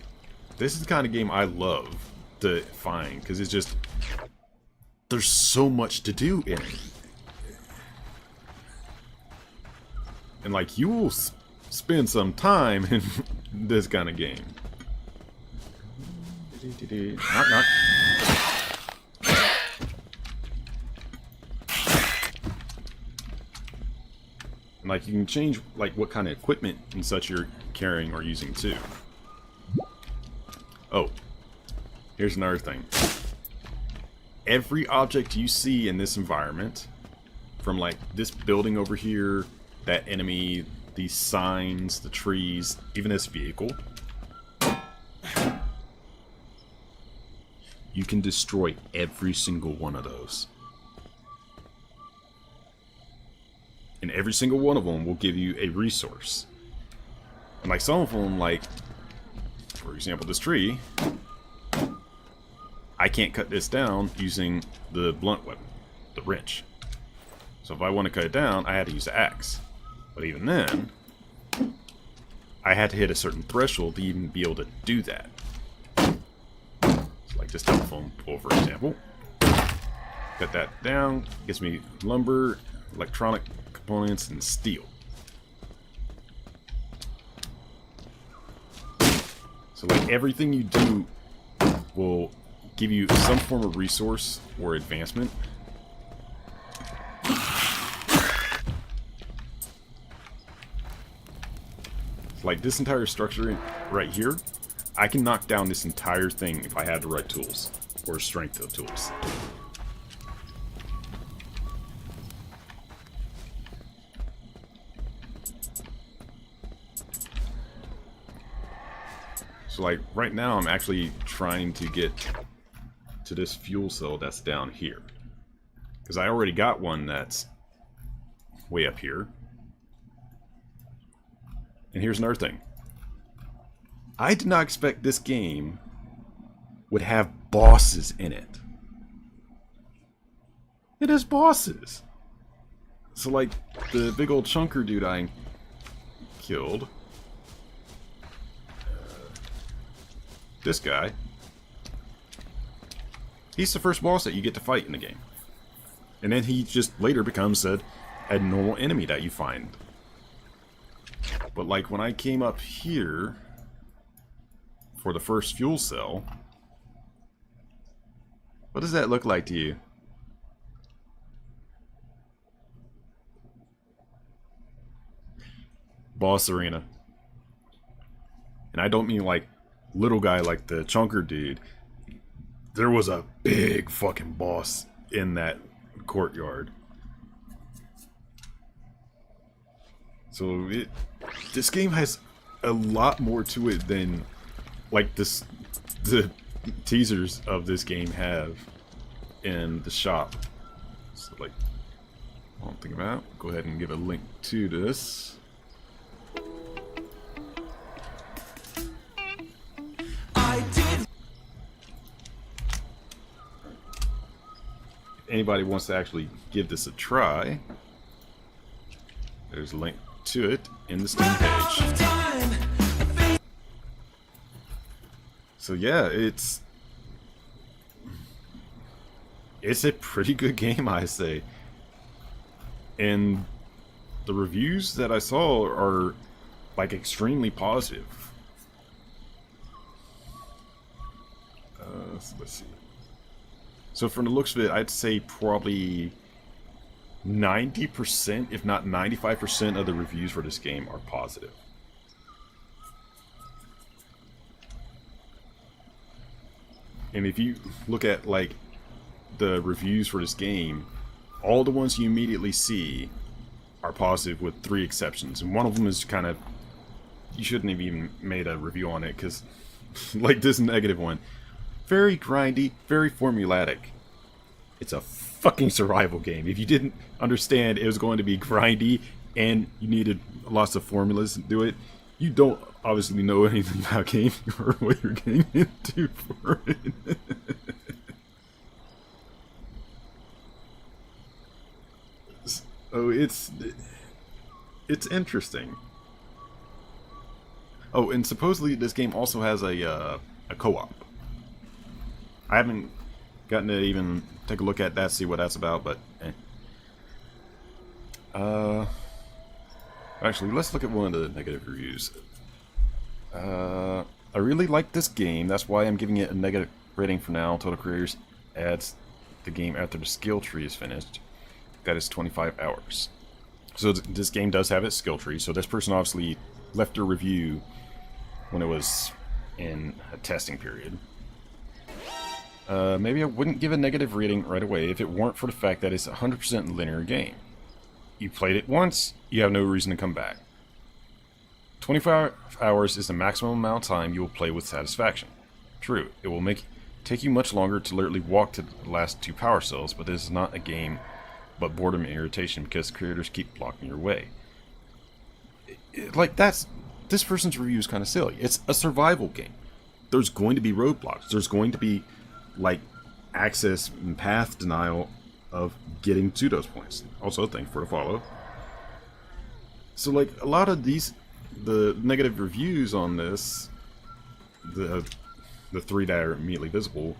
the kind of game I love to find, because it's just, there's so much to do in it. And like, you will spend some time in this kind of game. Knock, knock. And like, you can change like what kind of equipment and such you're carrying or using too. Oh, here's another thing. Every object you see in this environment, from like this building over here, that enemy, these signs, the trees, even this vehicle, you can destroy every single one of those. And every single one of them will give you a resource. And like some of them, like, for example, this tree, I can't cut this down using the blunt weapon, the wrench. So if I want to cut it down, I had to use the axe. But even then, I had to hit a certain threshold to even be able to do that. So like this telephone pole, for example. Cut that down, gives me lumber, electronic components, and steel. So like everything you do will give you some form of resource or advancement. Like this entire structure right here, I can knock down this entire thing if I had the right tools, or strength of tools. So like right now I'm actually trying to get to this fuel cell that's down here, because I already got one that's way up here. And here's another thing. I did not expect this game would have bosses in it. It has bosses. So like the big old chunker dude I killed. This guy. He's the first boss that you get to fight in the game. And then he just later becomes a normal enemy that you find. But like when I came up here, for the first fuel cell. What does that look like to you? Boss arena. And I don't mean like little guy like the chunker dude. There was a big fucking boss in that courtyard. So this game has a lot more to it than like the teasers of this game have in the shop. So like, one thing about, go ahead and give a link to this. Anybody wants to actually give this a try, there's a link to it in the Steam page. So yeah, it's a pretty good game, I say. And the reviews that I saw are like extremely positive. So let's see. So from the looks of it, I'd say probably 90%, if not 95% of the reviews for this game are positive. And if you look at like the reviews for this game, all the ones you immediately see are positive with 3 exceptions. And one of them is kind of, you shouldn't have even made a review on it, because like this negative one, very grindy, very formulaic. It's a fucking survival game. If you didn't understand it was going to be grindy and you needed lots of formulas to do it, you don't obviously know anything about gaming or what you're getting into for it. Oh, it's interesting. Oh, and supposedly this game also has a co-op. I haven't gotten to even take a look at that, see what that's about, but actually, let's look at one of the negative reviews. I really like this game, that's why I'm giving it a negative rating for now. Total Creators adds the game after the skill tree is finished. That is 25 hours. So this game does have its skill tree, so this person obviously left a review when it was in a testing period. Maybe I wouldn't give a negative rating right away if it weren't for the fact that it's a 100% linear game. You played it once, you have no reason to come back. 25 hours is the maximum amount of time you will play with satisfaction. True, it will take you much longer to literally walk to the last 2 power cells, but this is not a game but boredom and irritation because creators keep blocking your way. This person's review is kind of silly. It's a survival game. There's going to be roadblocks. There's going to be like access and path denial of getting to those points. Also, thanks for the follow. So like a lot of the negative reviews on this, the 3 that are immediately visible,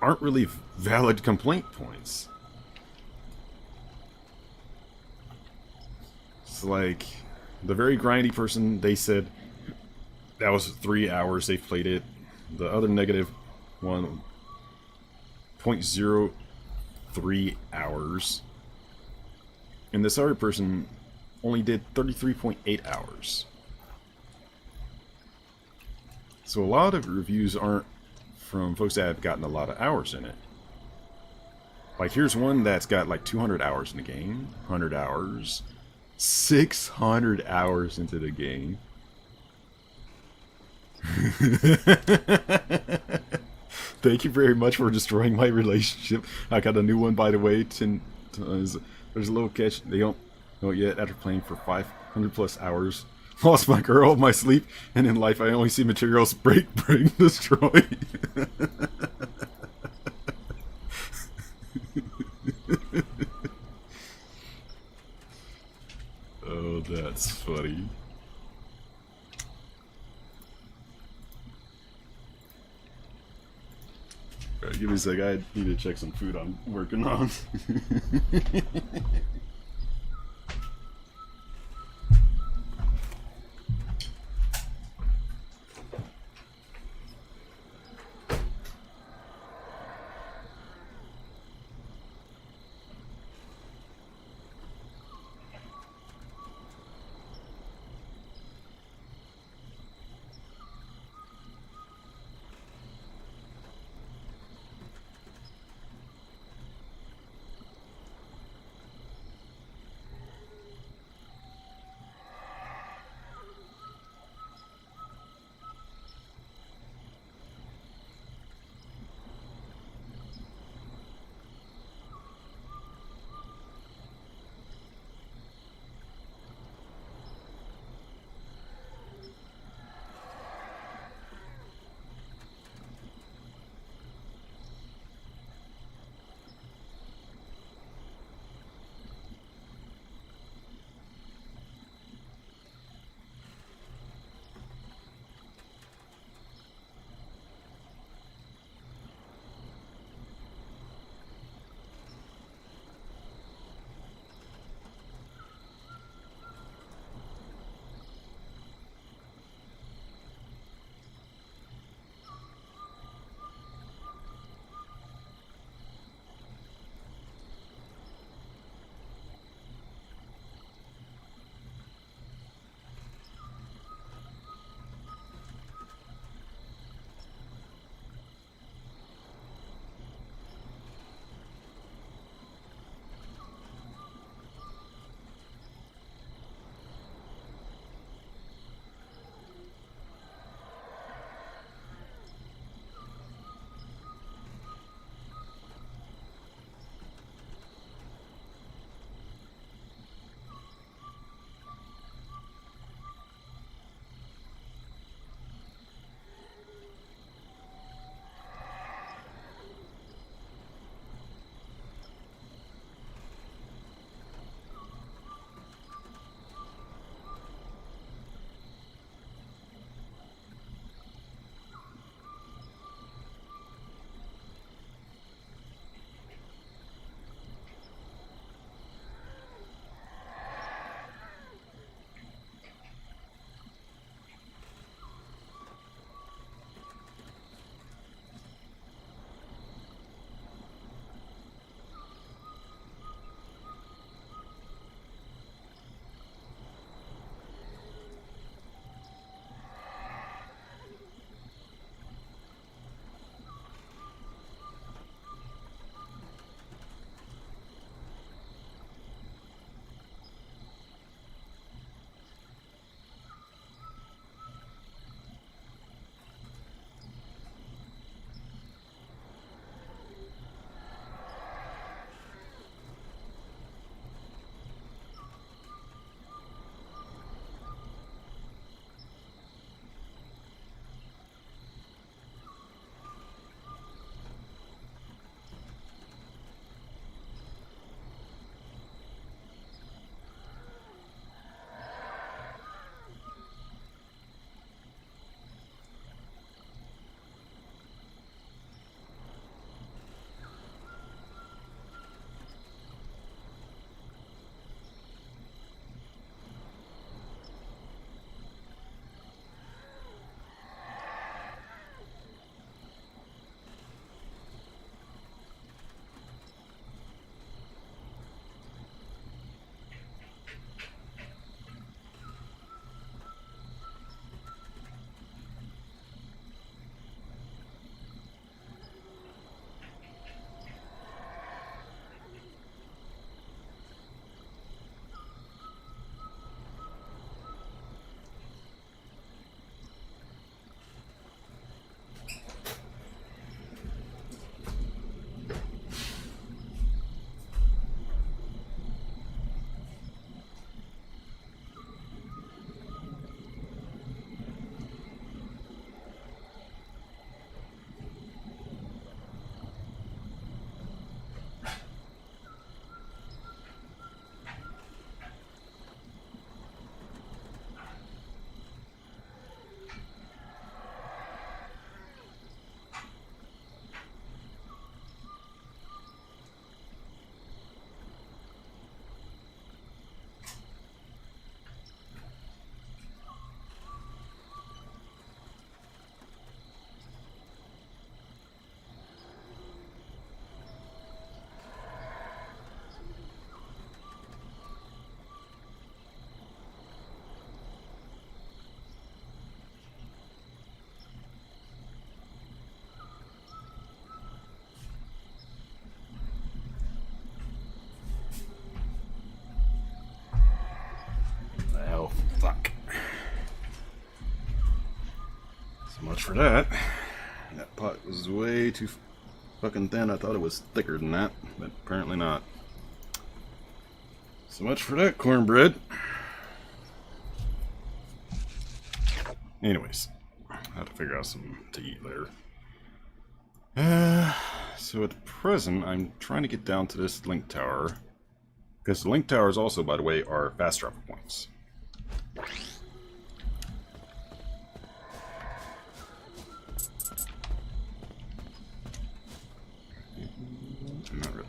aren't really valid complaint points. It's like the very grindy person, they said that was 3 hours they've played it. The other negative one, 0.03 hours. And this other person only did 33.8 hours. So a lot of reviews aren't from folks that have gotten a lot of hours in it. Like here's one that's got like 200 hours in the game, 100 hours, 600 hours into the game. Thank you very much for destroying my relationship. I got a new one, by the way. There's a little catch. They don't know it yet. After playing for 500 plus hours, lost my girl, my sleep, and in life I only see materials break, destroy. Oh, that's funny. Alright, give me a sec. I need to check some food I'm working on. So much for that. That pot was way too fucking thin. I thought it was thicker than that, but apparently not. So much for that cornbread. Anyways, I have to figure out something to eat later. So at present, I'm trying to get down to this link tower. Because the link towers also, by the way, are fast travel points. Not really.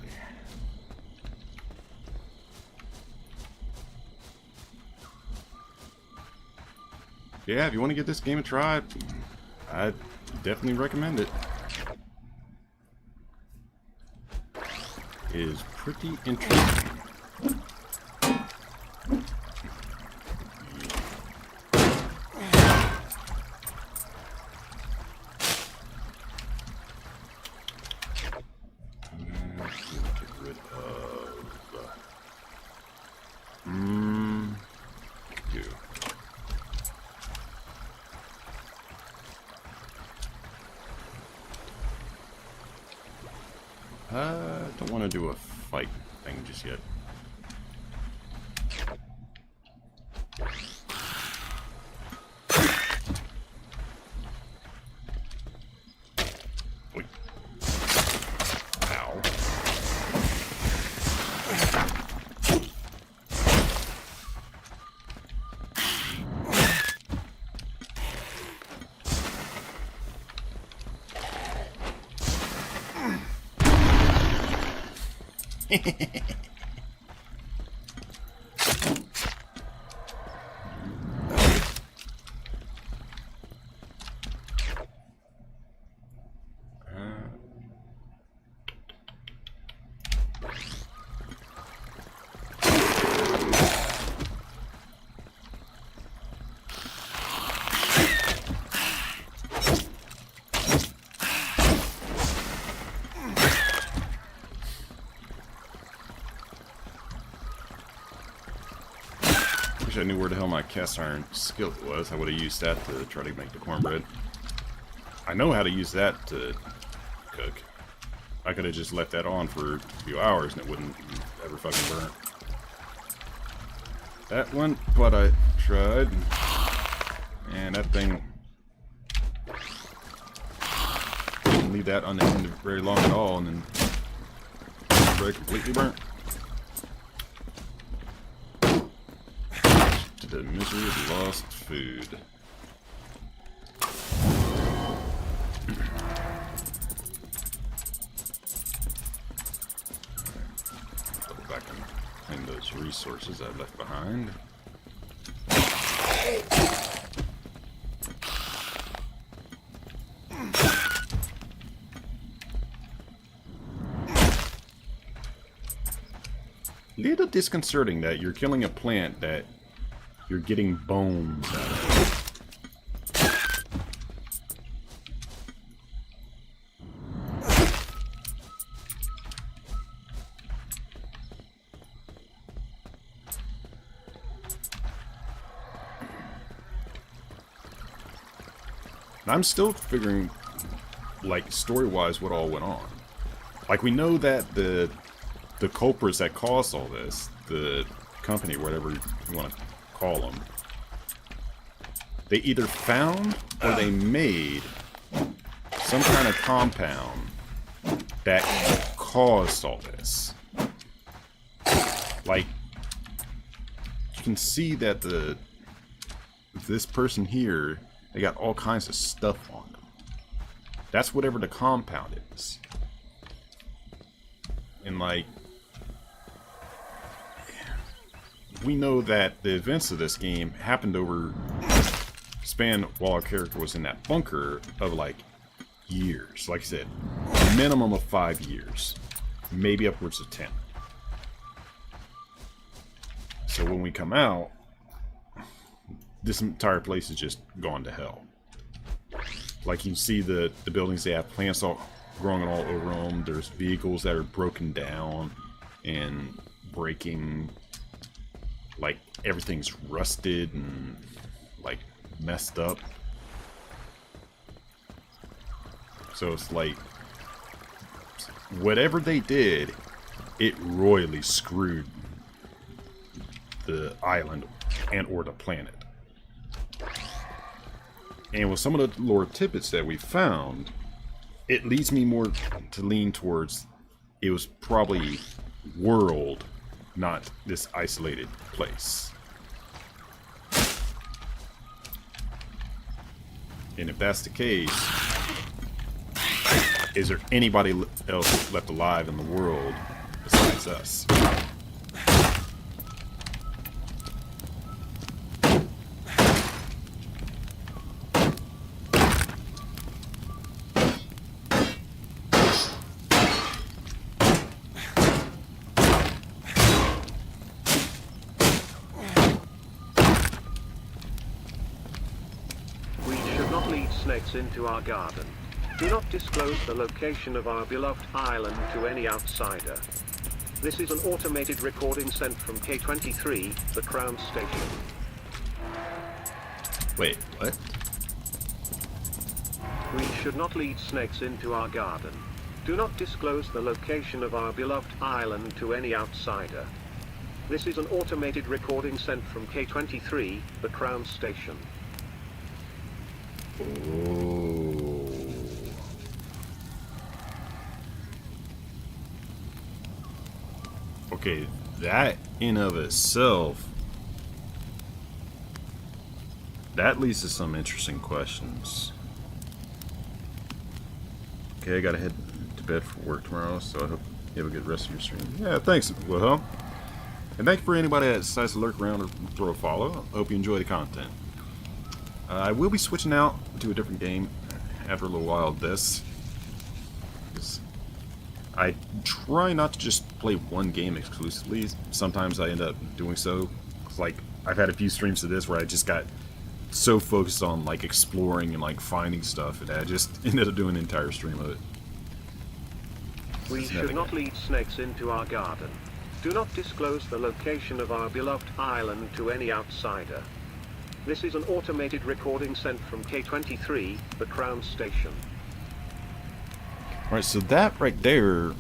Yeah, if you want to get this game a try, I'd definitely recommend it. It is pretty interesting. Don't want to do a fight thing just yet. Wait. Ow. Wish I knew where the hell my cast iron skillet was. I would have used that to try to make the cornbread. I know how to use that to cook. I could have just left that on for a few hours and it wouldn't ever fucking burn. That one, but I tried. And that thing didn't leave that unattended very long at all, and then cornbread completely burnt. The misery of lost food. Go back and claim those resources I've left behind. Little disconcerting that you're killing a plant that you're getting bones out of it. I'm still figuring, like, story-wise what all went on. Like, we know that the culprits that caused all this, the company, whatever you want to call them, they either found or they made some kind of compound that caused all this. Like, you can see that this person here, they got all kinds of stuff on them. That's whatever the compound is. And like, we know that the events of this game happened over span while our character was in that bunker of like years. Like I said, a minimum of 5 years, maybe upwards of 10. So when we come out, this entire place is just gone to hell. Like, you see the buildings, they have plants all growing all over them. There's vehicles that are broken down and breaking. Like, everything's rusted and like messed up. So it's like, whatever they did, it royally screwed the island and or the planet. And with some of the lore tidbits that we found, it leads me more to lean towards it was probably world, not this isolated place. And if that's the case, is there anybody else left alive in the world besides us? Snakes into our garden. Do not disclose the location of our beloved island to any outsider. This is an automated recording sent from K23, the Crown Station. Wait, what? We should not lead snakes into our garden. Do not disclose the location of our beloved island to any outsider. This is an automated recording sent from K23, the Crown Station. Oh. Okay, that in of itself, that leads to some interesting questions. Okay, I gotta head to bed for work tomorrow, so I hope you have a good rest of your stream. Yeah, thanks, Wilhelm. And thank you for anybody that decides to lurk around or throw a follow. I hope you enjoy the content. I will be switching out to a different game after a little while of this. I try not to just play one game exclusively. Sometimes I end up doing so. It's like, I've had a few streams of this where I just got so focused on like exploring and like finding stuff that I just ended up doing an entire stream of it. We should not lead snakes into our garden. Do not disclose the location of our beloved island to any outsider. This is an automated recording sent from K23, the Crown Station. Alright, so that right there,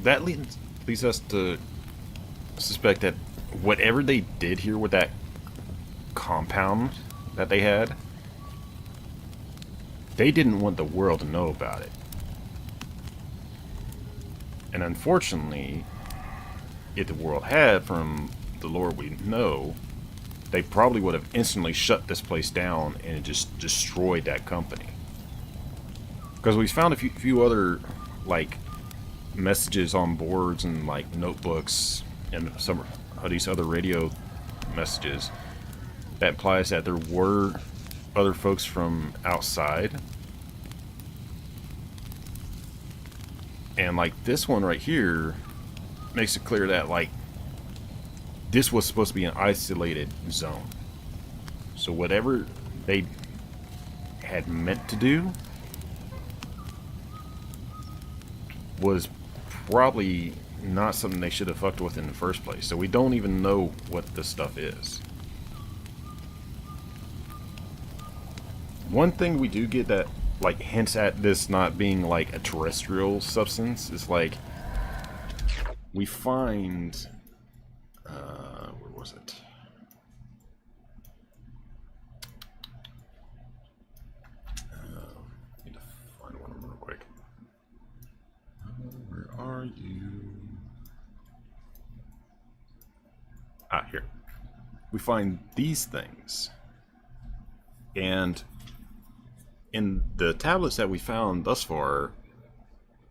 that leads us to suspect that whatever they did here with that compound that they had, they didn't want the world to know about it. And unfortunately, if the world had, from the lore we know, they probably would have instantly shut this place down and just destroyed that company. Because we found a few other like messages on boards and like notebooks and some of these other radio messages that implies that there were other folks from outside. And like this one right here makes it clear that like this was supposed to be an isolated zone. So whatever they had meant to do was probably not something they should have fucked with in the first place. So we don't even know what this stuff is. One thing we do get that like hints at this not being like a terrestrial substance is like we find where was it? Need to find one real quick. Where are you? Ah, here. We find these things. And in the tablets that we found thus far,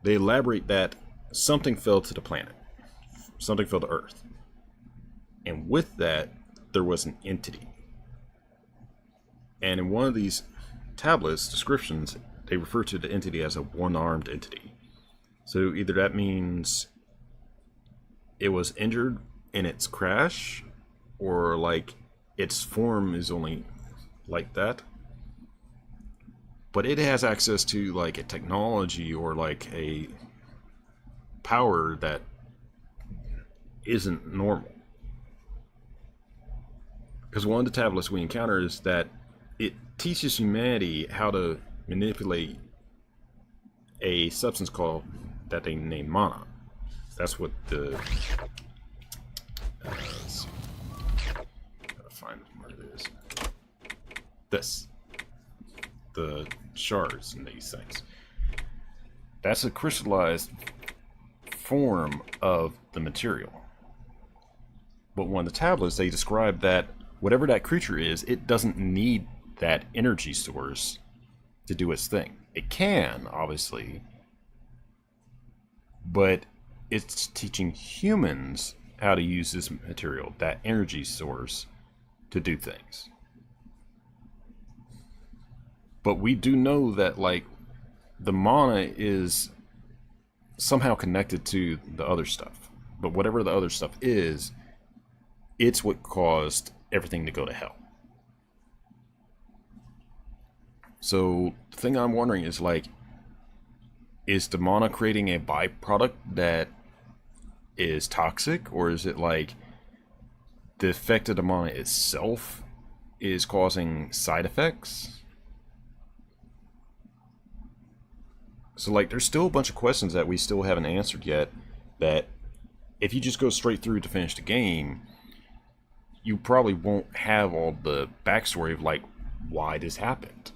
they elaborate that something fell to the planet. Something fell to Earth. And with that, there was an entity. And in one of these tablets descriptions, they refer to the entity as a one-armed entity. So either that means it was injured in its crash, or like its form is only like that. But it has access to like a technology or like a power that isn't normal. Because one of the tablets we encounter is that it teaches humanity how to manipulate a substance called that they name mana. That's what the let's see. Gotta find where it is. This, the shards in these things. That's a crystallized form of the material. But one of the tablets, they describe that whatever that creature is, it doesn't need that energy source to do its thing. It can, obviously, but it's teaching humans how to use this material, that energy source, to do things. But we do know that, like, the mana is somehow connected to the other stuff. But whatever the other stuff is, it's what caused everything to go to hell. So the thing I'm wondering is, like, is the mana creating a byproduct that is toxic, or is it like the effect of the mana itself is causing side effects? So, like, there's still a bunch of questions that we still haven't answered yet, that if you just go straight through to finish the game, you probably won't have all the backstory of, like, why this happened.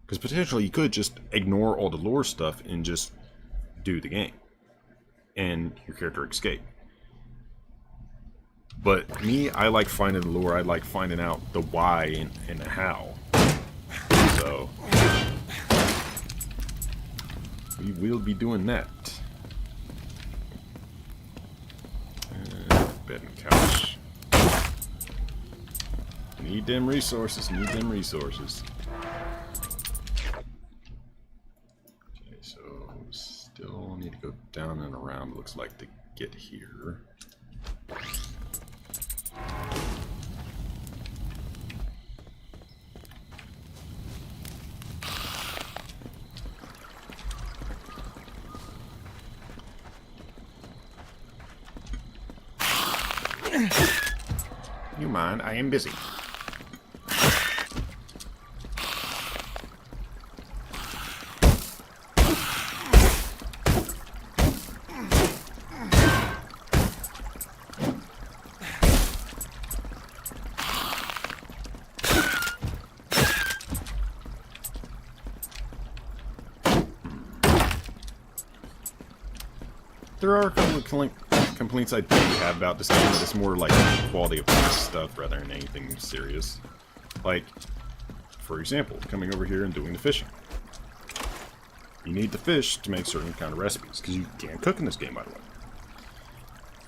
Because potentially you could just ignore all the lore stuff and just do the game, and your character escape. But me, I like finding the lore. I like finding out the why and the how. So we will be doing that. Bed and couch. Need them resources. Need them resources. Okay, so still need to go down and around. Looks like to get here. You mind? I am busy. There are a couple of complaints I do have about this game, but it's more like quality of life stuff rather than anything serious. Like, for example, coming over here and doing the fishing. You need the fish to make certain kind of recipes, because you can't cook in this game, by the way.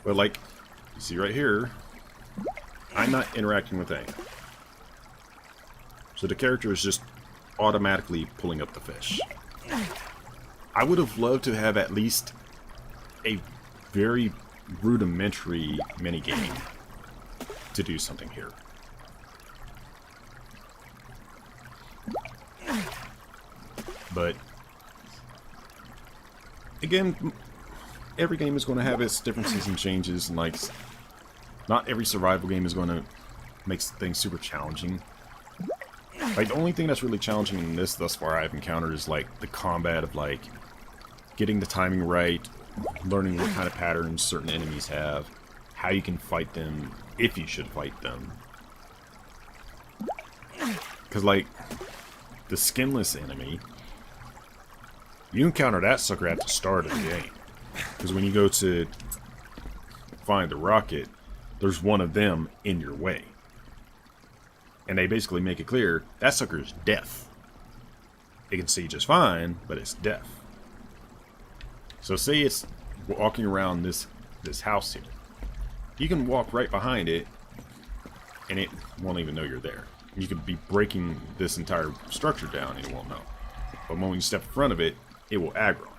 But like, you see right here, I'm not interacting with anything. So the character is just automatically pulling up the fish. I would have loved to have at least a very rudimentary minigame to do something here. But again, every game is going to have its differences and changes, and like, not every survival game is going to make things super challenging. Like, the only thing that's really challenging in this thus far I've encountered is like the combat of like getting the timing right, learning what kind of patterns certain enemies have, how you can fight them, if you should fight them. Because, like, the skinless enemy, you encounter that sucker at the start of the game. Because when you go to find the rocket, there's one of them in your way. And they basically make it clear, that sucker is death. It can see just fine, but it's death. So say it's walking around this house here. You can walk right behind it, and it won't even know you're there. You could be breaking this entire structure down, and it won't know. But when you step in front of it, it will aggro.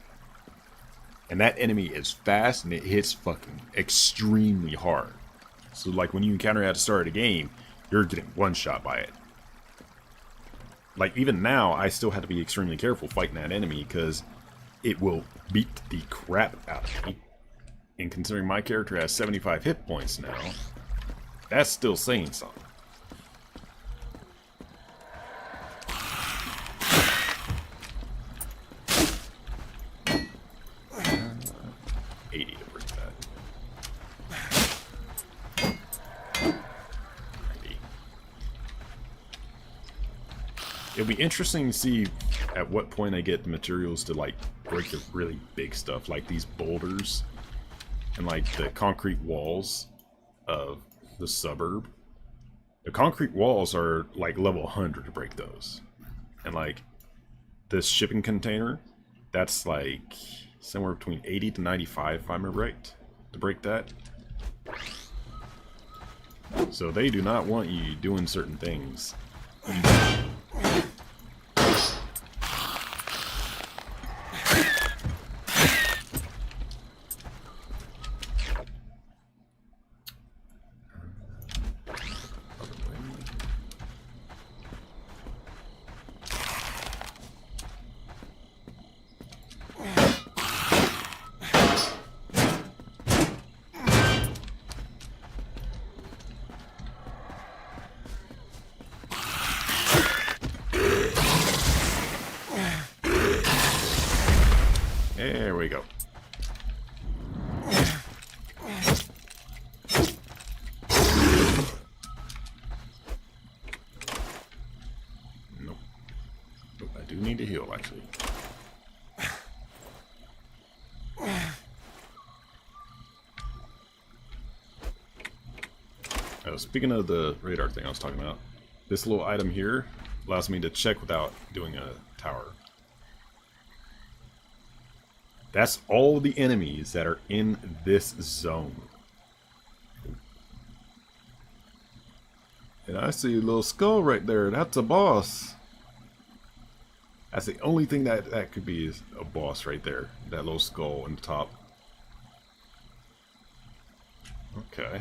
And that enemy is fast, and it hits fucking extremely hard. So like when you encounter it at the start of the game, you're getting one shot by it. Like even now, I still have to be extremely careful fighting that enemy, because it will beat the crap out of me. And considering my character has 75 hit points now, that's still saying something. it'll be interesting to see at what point I get the materials to like break the really big stuff, like these boulders and like the concrete walls of the suburb. The concrete walls are like level 100 to break those, and like this shipping container, that's like somewhere between 80 to 95 if I remember right to break that. So they do not want you doing certain things. There we go. Nope. Nope, I do need to heal, actually. Speaking of the radar thing I was talking about, this little item here allows me to check without doing a tower. That's all the enemies that are in this zone. And I see a little skull right there. That's a boss. That's the only thing that could be is a boss right there. That little skull in the top. Okay.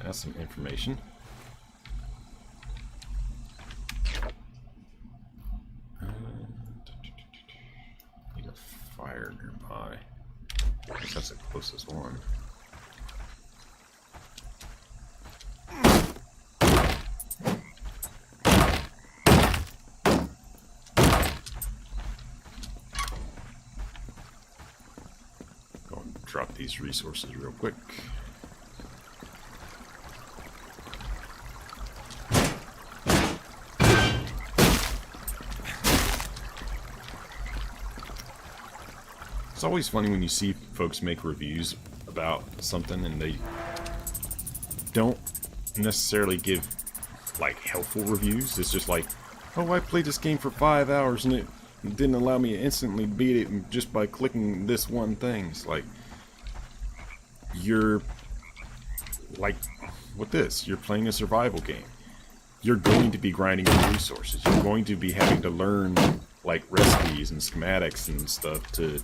That's some information. Need a fire nearby. I guess that's the closest one. Go and drop these resources real quick. It's always funny when you see folks make reviews about something and they don't necessarily give like helpful reviews. It's just like, oh, I played this game for 5 hours and it didn't allow me to instantly beat it just by clicking this one thing. It's like, you're like, with this, you're playing a survival game. You're going to be grinding your resources. You're going to be having to learn like recipes and schematics and stuff to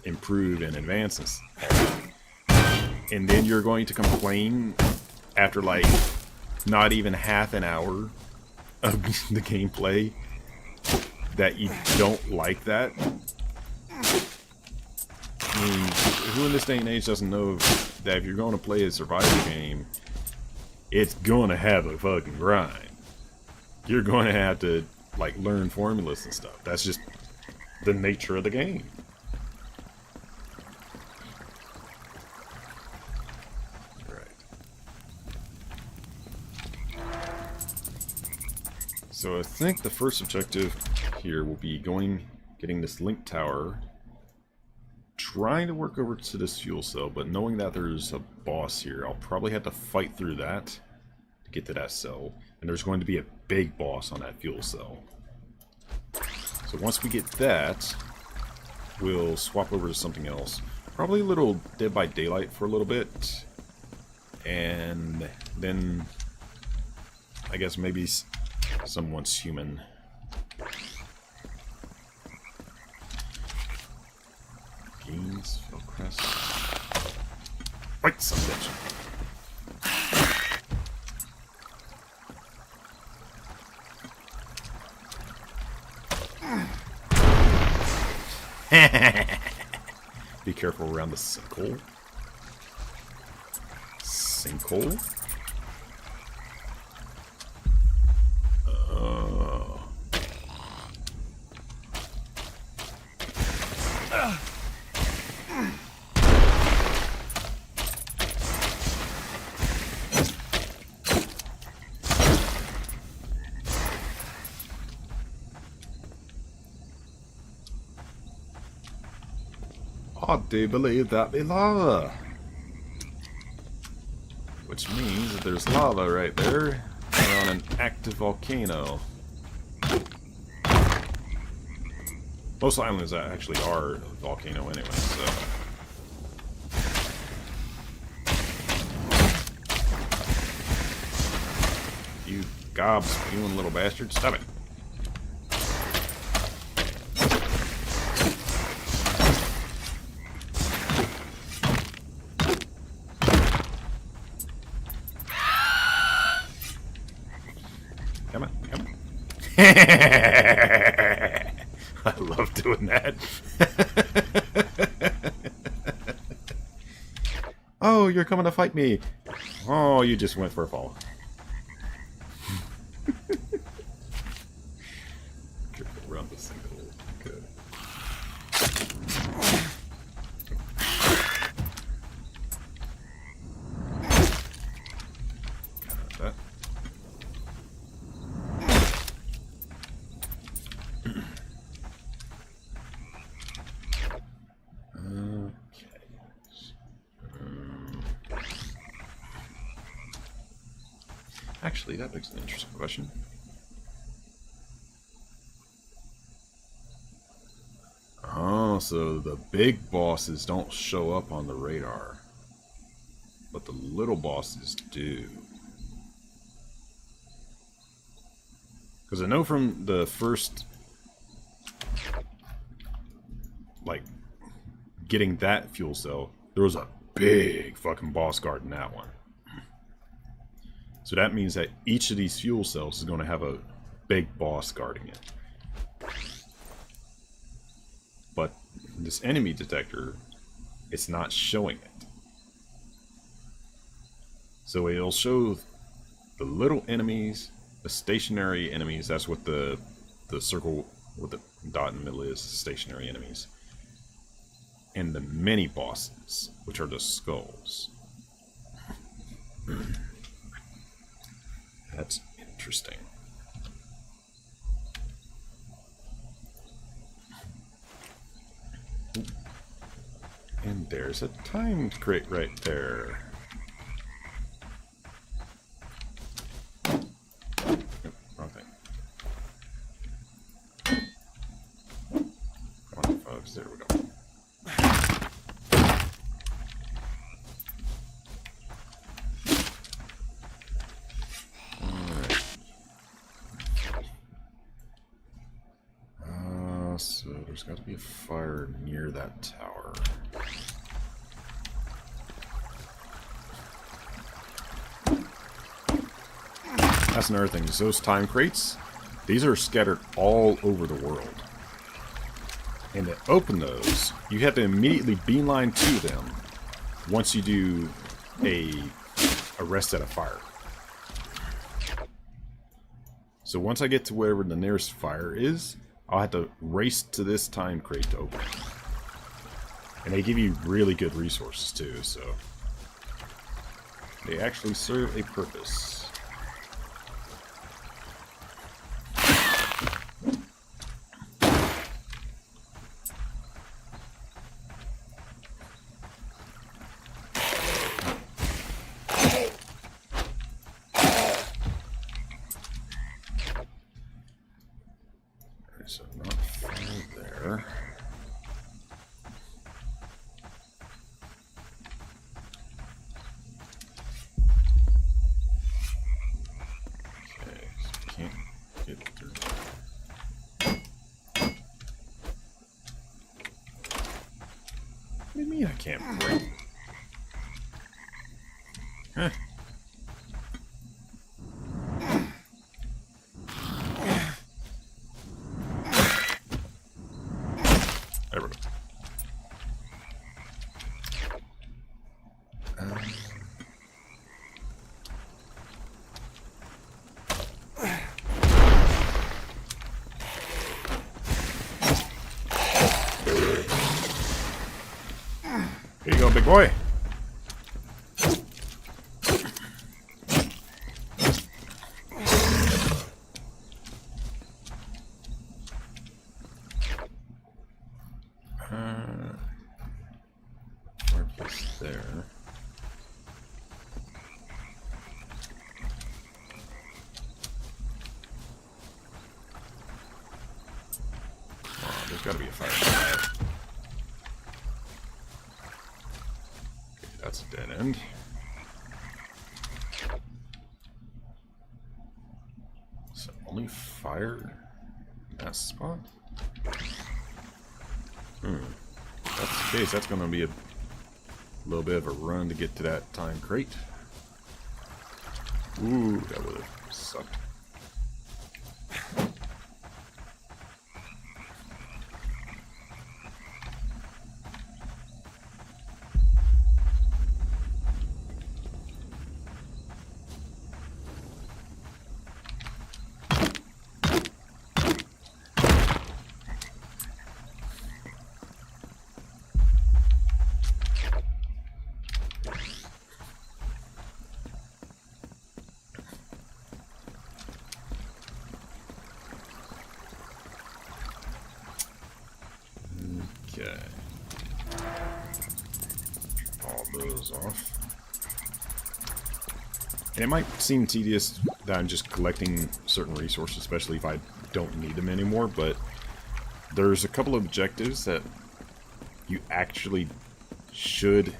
improve and advance, and then you're going to complain after like not even half an hour of the gameplay that you don't like that. I mean, who in this day and age doesn't know that if you're going to play a survival game, it's going to have a fucking grind. You're going to have to like learn formulas and stuff. That's just the nature of the game. So I think the first objective here will be getting this link tower, trying to work over to this fuel cell, but knowing that there's a boss here, I'll probably have to fight through that to get to that cell. And there's going to be a big boss on that fuel cell. So once we get that, we'll swap over to something else. Probably a little Dead by Daylight for a little bit. And then I guess maybe some Once Human. Games, Philcrest. Fight some bitch. Be careful around the sinkhole. Sinkhole? I do believe that be lava. Which means that there's lava right there on an active volcano. Most islands actually are a volcano anyway, so... You gob-spewing little bastard, stop it. Come on, come on. I love doing that. Oh, you're coming to fight me. Oh, you just went for a fall. Run this thing a little good. Got that. Actually, that begs an interesting question. Oh, so the big bosses don't show up on the radar, but the little bosses do. Because I know from the first, like, getting that fuel cell, there was a big fucking boss guard in that one. So that means that each of these fuel cells is going to have a big boss guarding it. But this enemy detector, it's not showing it. So it'll show the little enemies, the stationary enemies, that's what the circle with the dot in the middle is, stationary enemies. And the mini bosses, which are the skulls. That's interesting. And there's a timed crate right there. Nope, wrong thing. Come on, folks. There we go. So there's got to be a fire near that tower. That's another thing, is those time crates, these are scattered all over the world. And to open those, you have to immediately beeline to them once you do a rest at a fire. So once I get to wherever the nearest fire is, I'll have to race to this time crate to open it. And they give you really good resources too, so they actually serve a purpose. So not far there. Okay, so we can't get through. What do you mean I can't break? Huh. There we go. Here you go, big boy. there. Oh, there's got to be a fire. Okay, that's a dead end. So only fire in that spot? If that's the case, that's going to be a little bit of a run to get to that time crate. Ooh, that would have sucked. Okay. All those off. And it might seem tedious that I'm just collecting certain resources, especially if I don't need them anymore, but there's a couple of objectives that you actually should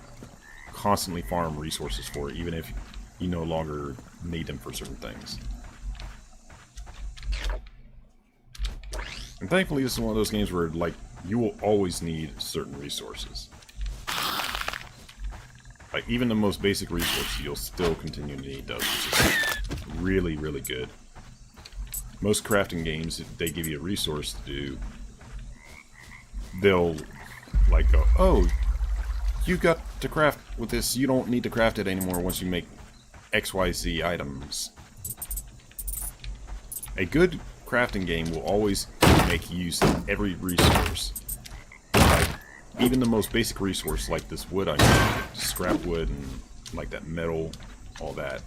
constantly farm resources for, even if you no longer need them for certain things. And thankfully, this is one of those games where, like, you will always need certain resources. Like, even the most basic resources, you'll still continue to need those, which is really, really good. Most crafting games, if they give you a resource to do, they'll, like, go, oh, you got to craft with this, you don't need to craft it anymore once you make XYZ items. A good crafting game will always make use of every resource. Like, even the most basic resource, like this wood I made, scrap wood and like that metal, all that,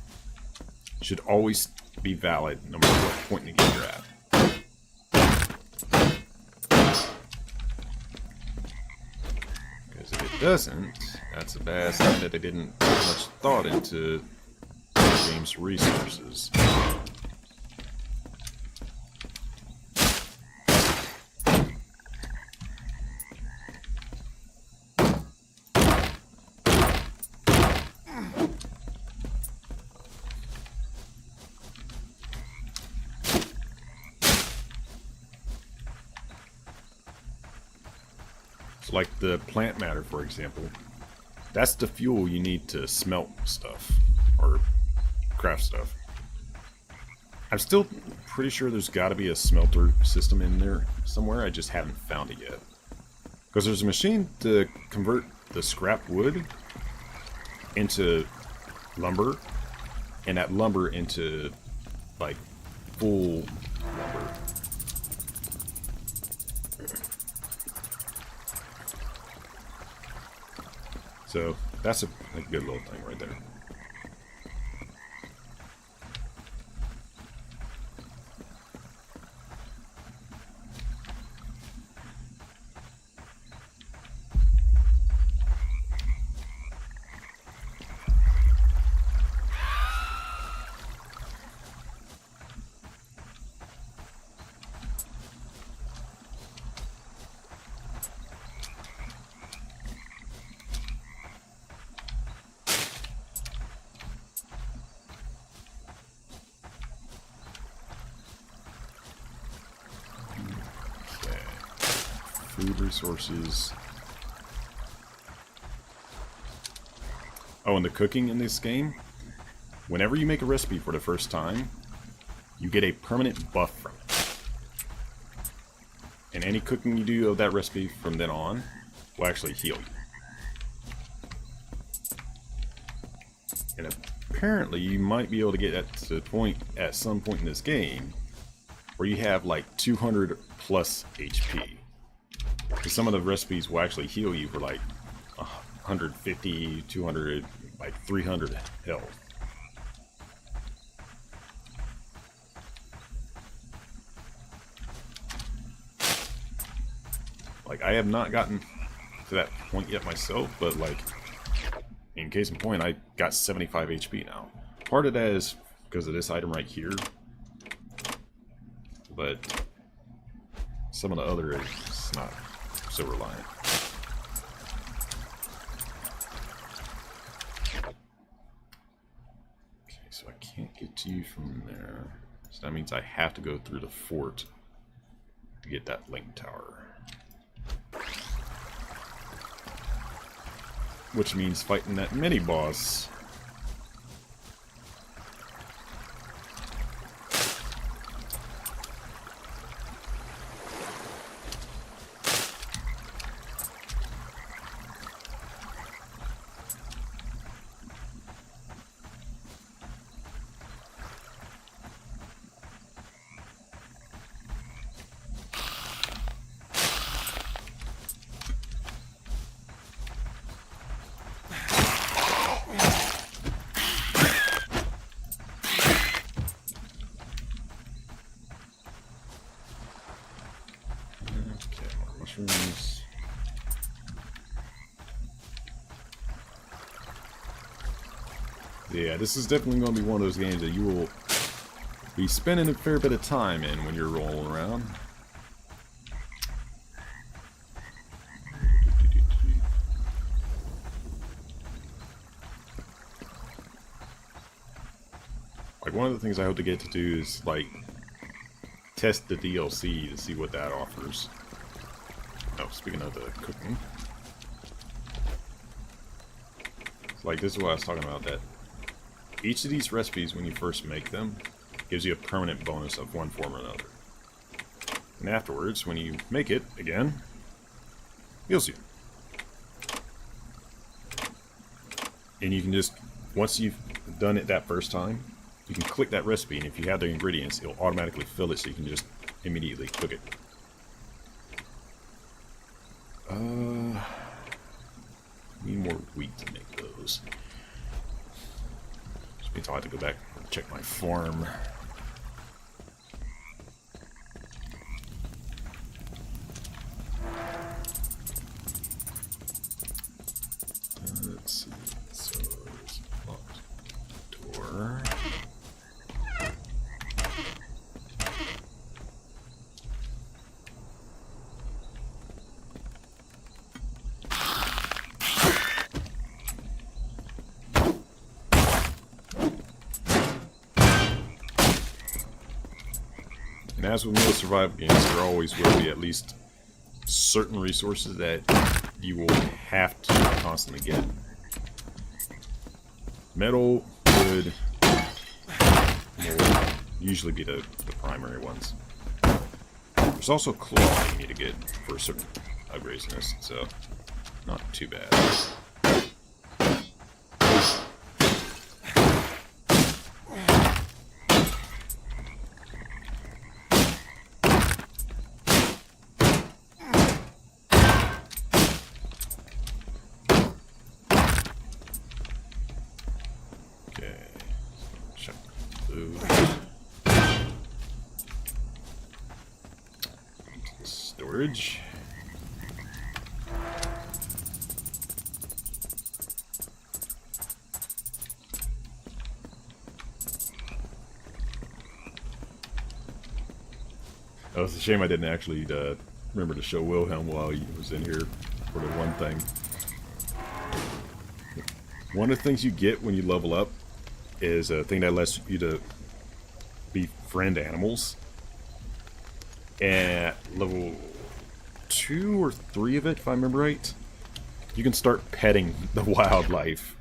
should always be valid no matter what point in the game you're at. Because if it doesn't, that's a bad sign that they didn't put much thought into the game's resources. Like the plant matter, for example, that's the fuel you need to smelt stuff or craft stuff. I'm still pretty sure there's got to be a smelter system in there somewhere. I just haven't found it yet. Because there's a machine to convert the scrap wood into lumber, and that lumber into like full lumber. So that's a good little thing right there. Food resources. Oh, and the cooking in this game, whenever you make a recipe for the first time, you get a permanent buff from it. And any cooking you do of that recipe from then on will actually heal you. And apparently you might be able to get that to the point at some point in this game where you have like 200 plus HP. Because some of the recipes will actually heal you for like 150, 200, like 300 health. Like, I have not gotten to that point yet myself, but like, And case in point, I got 75 HP now. Part of that is because of this item right here. But some of the other is not so reliant. Okay, so I can't get to you from there. So that means I have to go through the fort to get that link tower. Which means fighting that mini-boss. Mushrooms. Yeah, this is definitely going to be one of those games that you will be spending a fair bit of time in when you're rolling around. Like, one of the things I hope to get to do is, like, test the DLC to see what that offers. Oh, speaking of the cooking. Like, this is what I was talking about, that each of these recipes, when you first make them, gives you a permanent bonus of one form or another. And afterwards, when you make it again, heals you. And you can just, once you've done it that first time, you can click that recipe, and if you have the ingredients, it'll automatically fill it so you can just immediately cook it. Need more wheat to make those. Which means I'll have to go back and check my farm. Let's see. So there's a locked door. And as with most survival games, there always will be at least certain resources that you will have to constantly get. Metal would usually be the primary ones. There's also cloth you need to get for certain upgrades in this, so not too bad. Storage. Oh, it's a shame I didn't actually remember to show Wilhelm while he was in here for the one thing. One of the things you get when you level up is a thing that lets you to befriend animals. At level 2 or 3 of it, if I remember right, you can start petting the wildlife.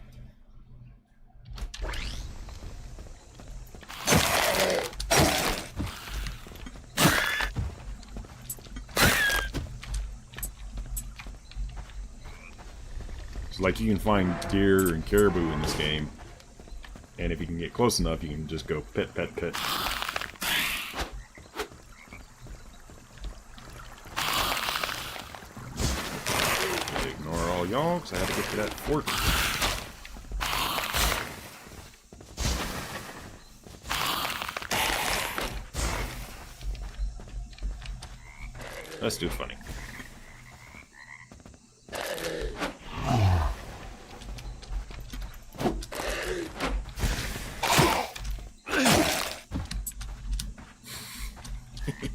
So, like, you can find deer and caribou in this game, and if you can get close enough, you can just go pet, pet, pet. Y'all, because I had to get to that fort. Let's do funny. Okay.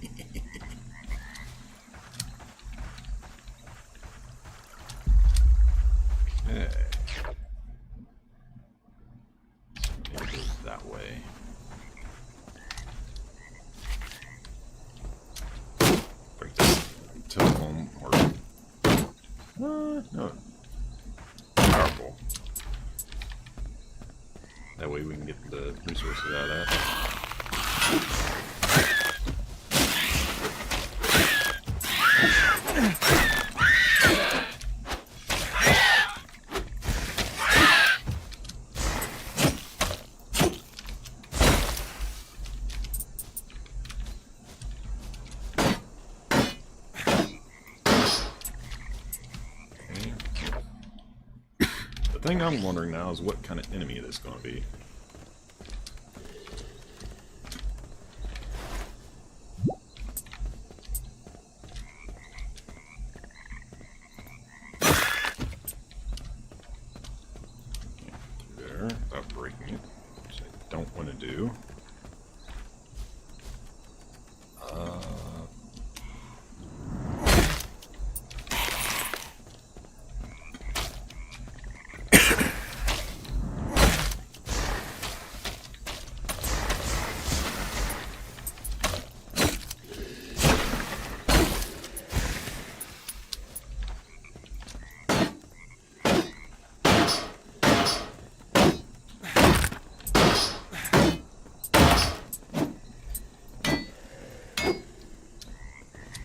So maybe it goes that way. Break this telephone or no. Powerful. That way we can get the resources out of that. The thing I'm wondering now is what kind of enemy it is going to be. There, without breaking it, which I don't want to do.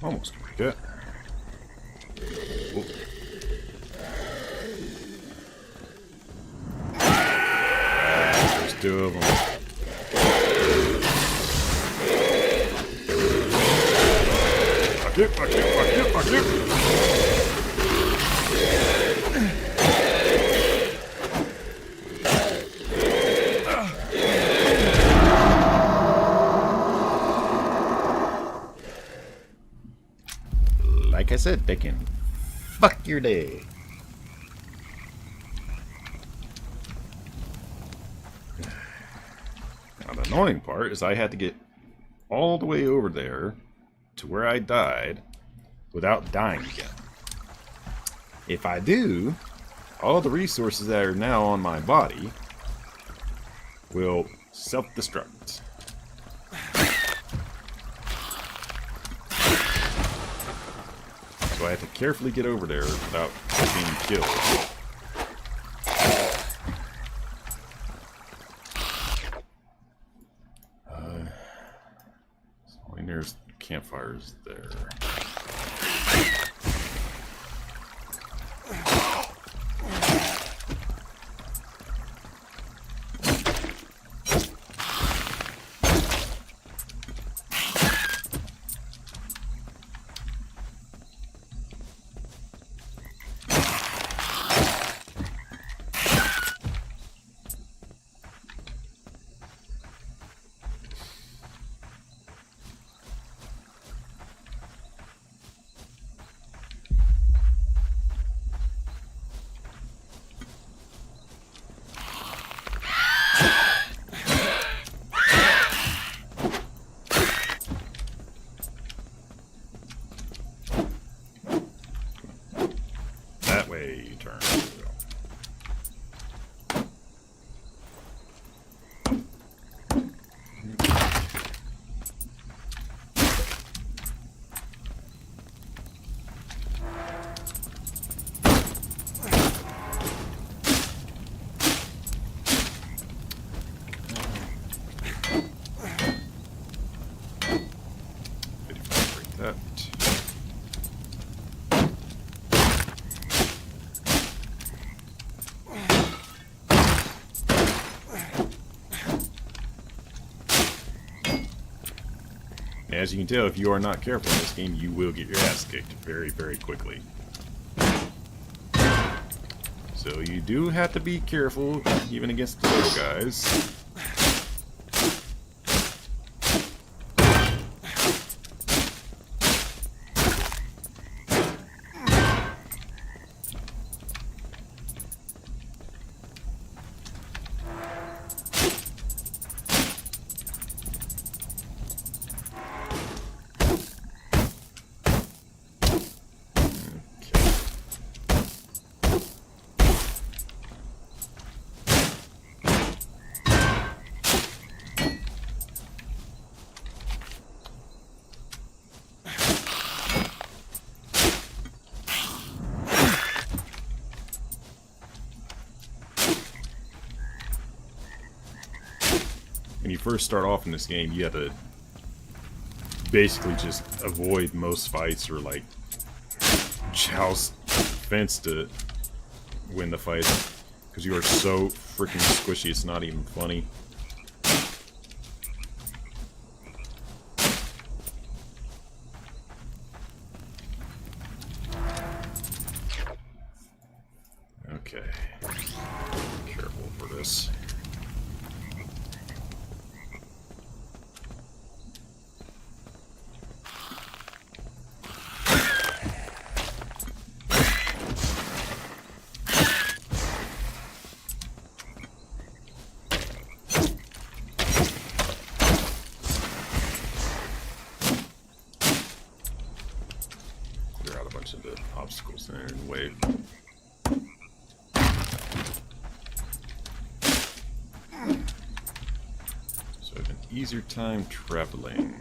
Almost complete it. Whoa. There's two of them. Fuck it, fuck it, fuck it, fuck it. Like I said, they can fuck your day. Now, the annoying part is I had to get all the way over there to where I died without dying again. If I do, all the resources that are now on my body will self-destruct. So I have to carefully get over there without being killed. So I mean, there's campfires there. That way you turn. Break that. As you can tell, if you are not careful in this game, you will get your ass kicked very, very quickly. So you do have to be careful, even against the little guys. you first start off in this game, you have to basically just avoid most fights or like joust fence to win the fight, because you are so freaking squishy, it's not even funny. Okay. Careful for this. Clear out a bunch of the obstacles in there and wave. So I have an easier time traveling.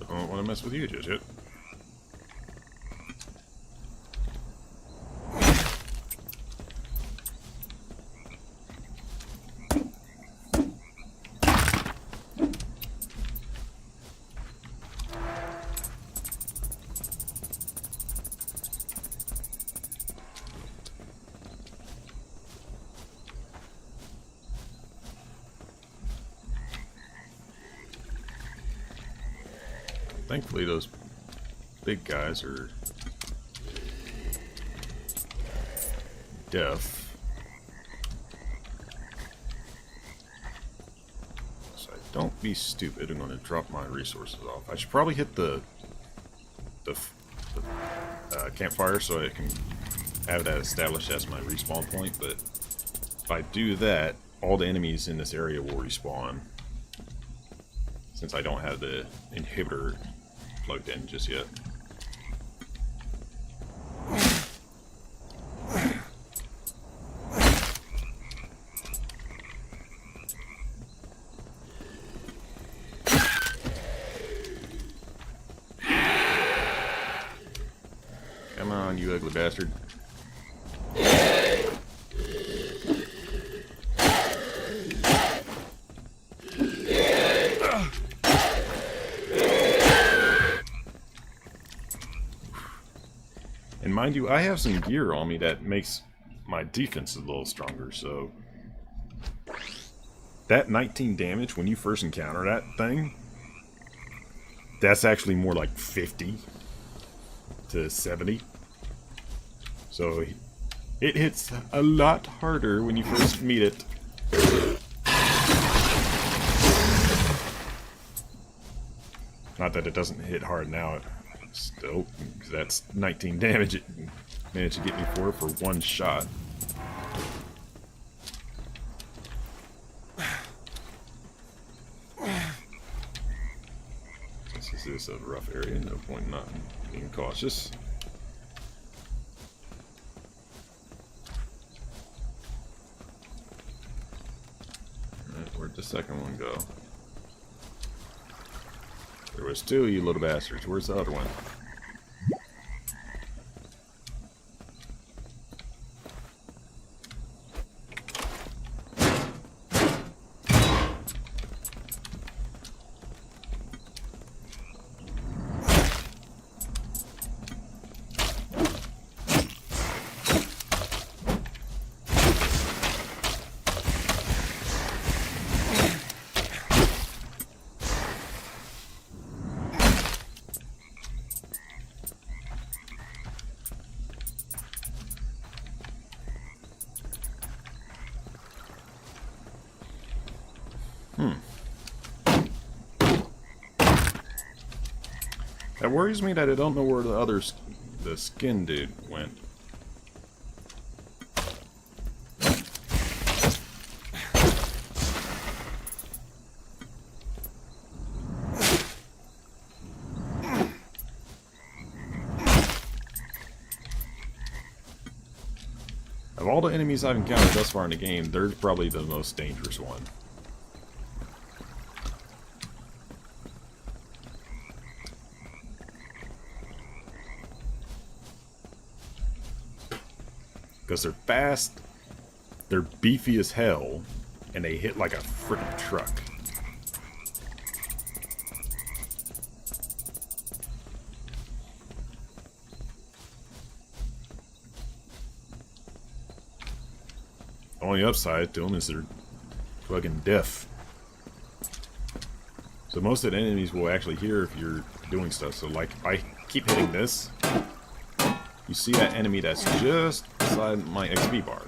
I don't want to mess with you just yet. Thankfully, those big guys are deaf. So don't be stupid. I'm going to drop my resources off. I should probably hit the campfire so I can have that established as my respawn point. But if I do that, all the enemies in this area will respawn, since I don't have the inhibitor plugged in just yet. Come on, you ugly bastard. And mind you, I have some gear on me that makes my defense a little stronger, so that 19 damage when you first encounter that thing, that's actually more like 50 to 70. So it hits a lot harder when you first meet it. Not that it doesn't hit hard now. Still, because that's 19 damage it managed to get me for one shot. This is a rough area, no point not being cautious. Alright, where'd the second one go? There was two, you little bastards. Where's the other one? That worries me that I don't know where the skin dude went. all the enemies I've encountered thus far in the game, they're probably the most dangerous one. Because they're fast, they're beefy as hell, and they hit like a freaking truck. Only upside to them is they're fucking deaf. So most of the enemies will actually hear if you're doing stuff. So like if I keep hitting this, you see that enemy that's just beside my XP bar.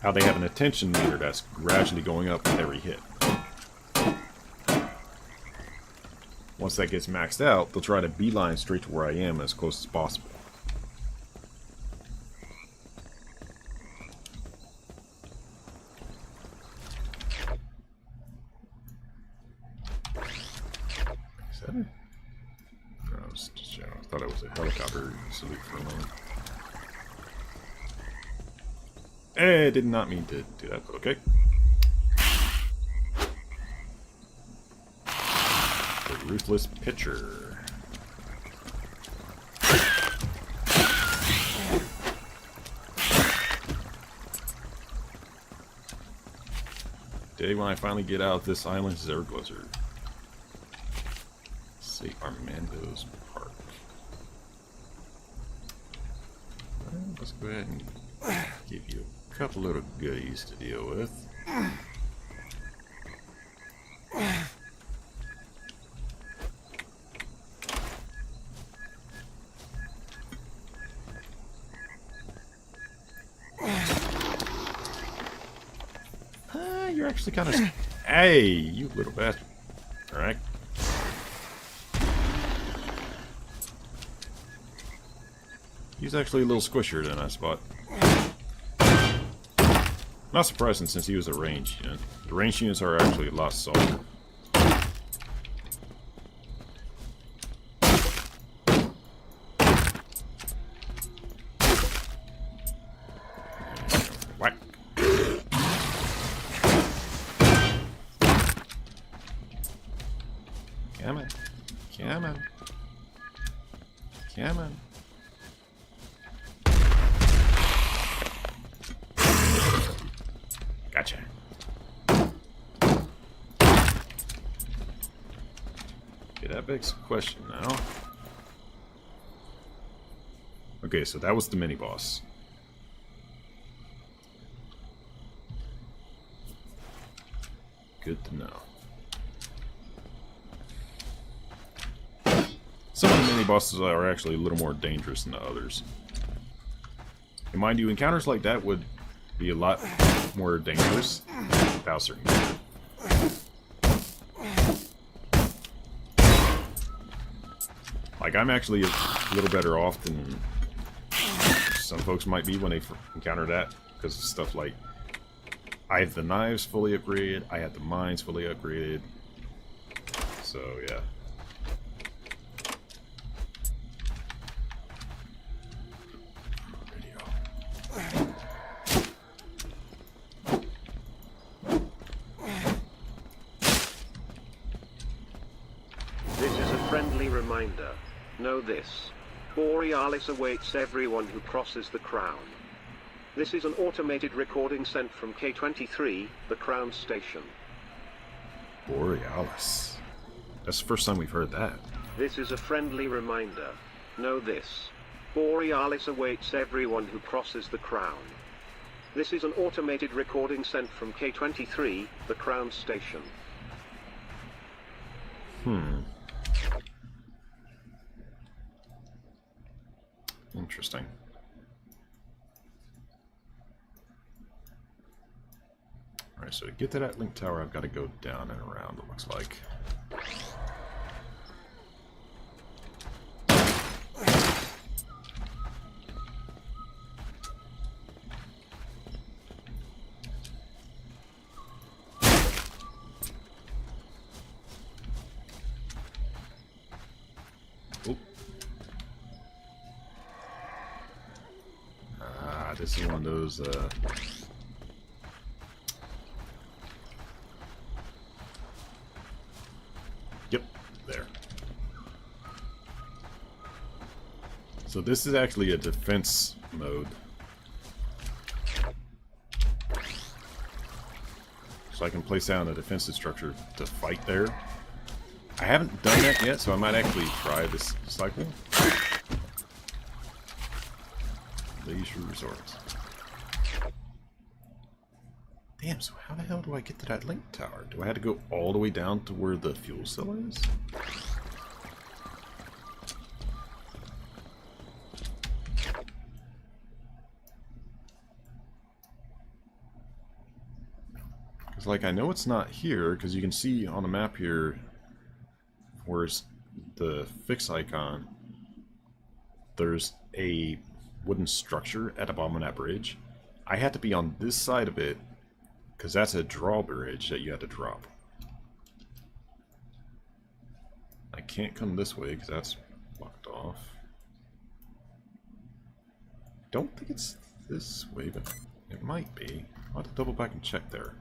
How they have an attention meter that's gradually going up with every hit. Once that gets maxed out, they'll try to beeline straight to where I am as close as possible. Is that it? I thought it was a helicopter salute for a moment. I did not mean to do that, but okay. The Ruthless Pitcher. Day when I finally get out of this island's air blizzard. Say Armando's Park. Well, let's go ahead and give you a couple little goodies to deal with. You're actually kind of... Hey, you little bastard. Alright. He's actually a little squishier than I thought. Not surprising since he was a ranged unit. The ranged units are actually a lot softer. Whack. Come on. Come on. Come on. Gotcha. Okay, that begs a question now. Okay, so that was the mini-boss. Good to know. Some of the mini-bosses are actually a little more dangerous than the others. And mind you, encounters like that would be a lot more dangerous without certain gear. Like, I'm actually a little better off than some folks might be when they encounter that, because of stuff like I have the knives fully upgraded, I have the mines fully upgraded, so yeah. Reminder. Know this. Borealis awaits everyone who crosses the Crown. This is an automated recording sent from K23, the Crown Station. Borealis. That's the first time we've heard that. This is a friendly reminder. Know this. Borealis awaits everyone who crosses the Crown. This is an automated recording sent from K23, the Crown Station. Interesting. Alright, so to get to that link tower, I've got to go down and around, it looks like. This is one of those, Yep, there. So this is actually a defense mode. So I can place down a defensive structure to fight there. I haven't done that yet, so I might actually try this cycle. Leisure resorts. Damn, so how the hell do I get to that link tower? Do I have to go all the way down to where the fuel cell is? Because, like, I know it's not here, because you can see on the map here where's the fix icon. There's a wooden structure at the bottom of that bridge. I had to be on this side of it because that's a drawbridge that you have to drop. I can't come this way because that's blocked off. Don't think it's this way, but it might be. I'll have to double back and check there.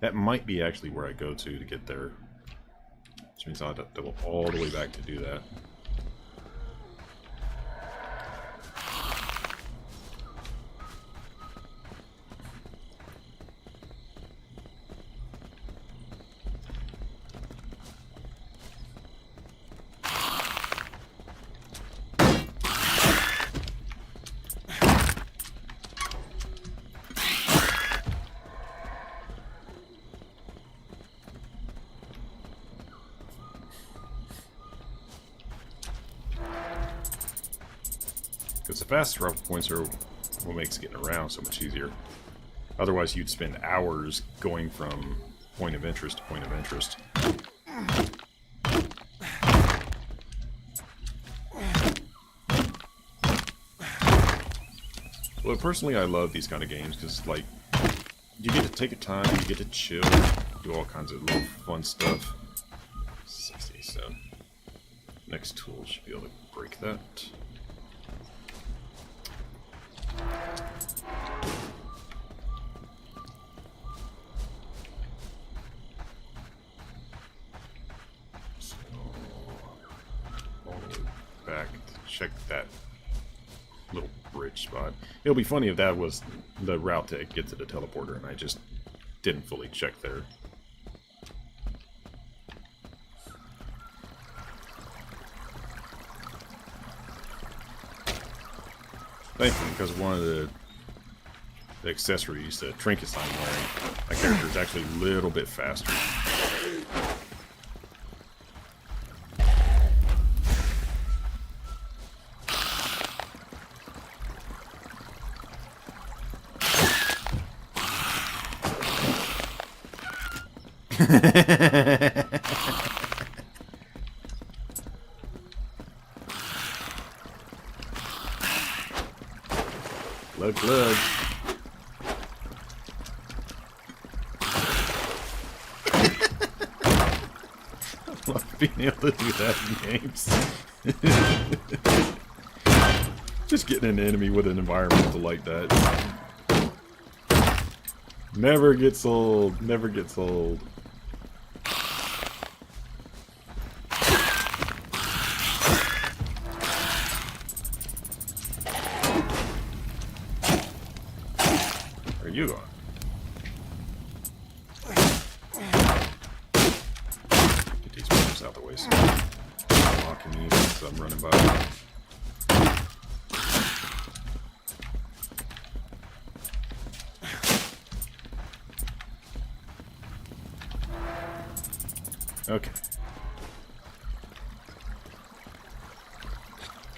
That might be actually where I go to get there. Which means I'll have to double all the way back to do that. Because the fast travel points are what makes getting around so much easier. Otherwise, you'd spend hours going from point of interest to point of interest. Well, personally, I love these kind of games because, like, you get to take a time, you get to chill, do all kinds of little fun stuff. 60, so next tool should be able to break that. Check that little bridge spot. It'll be funny if that was the route to get to the teleporter and I just didn't fully check there. Thankfully, because one of the accessories, the trinkets I'm wearing, my character is actually a little bit faster. Look. I love being able to do that in games. Just getting an enemy with an environmental like that. Never gets old. Never gets old. Where are you going? Get these monsters out of the way so I'm blocking these as I'm running by. Okay.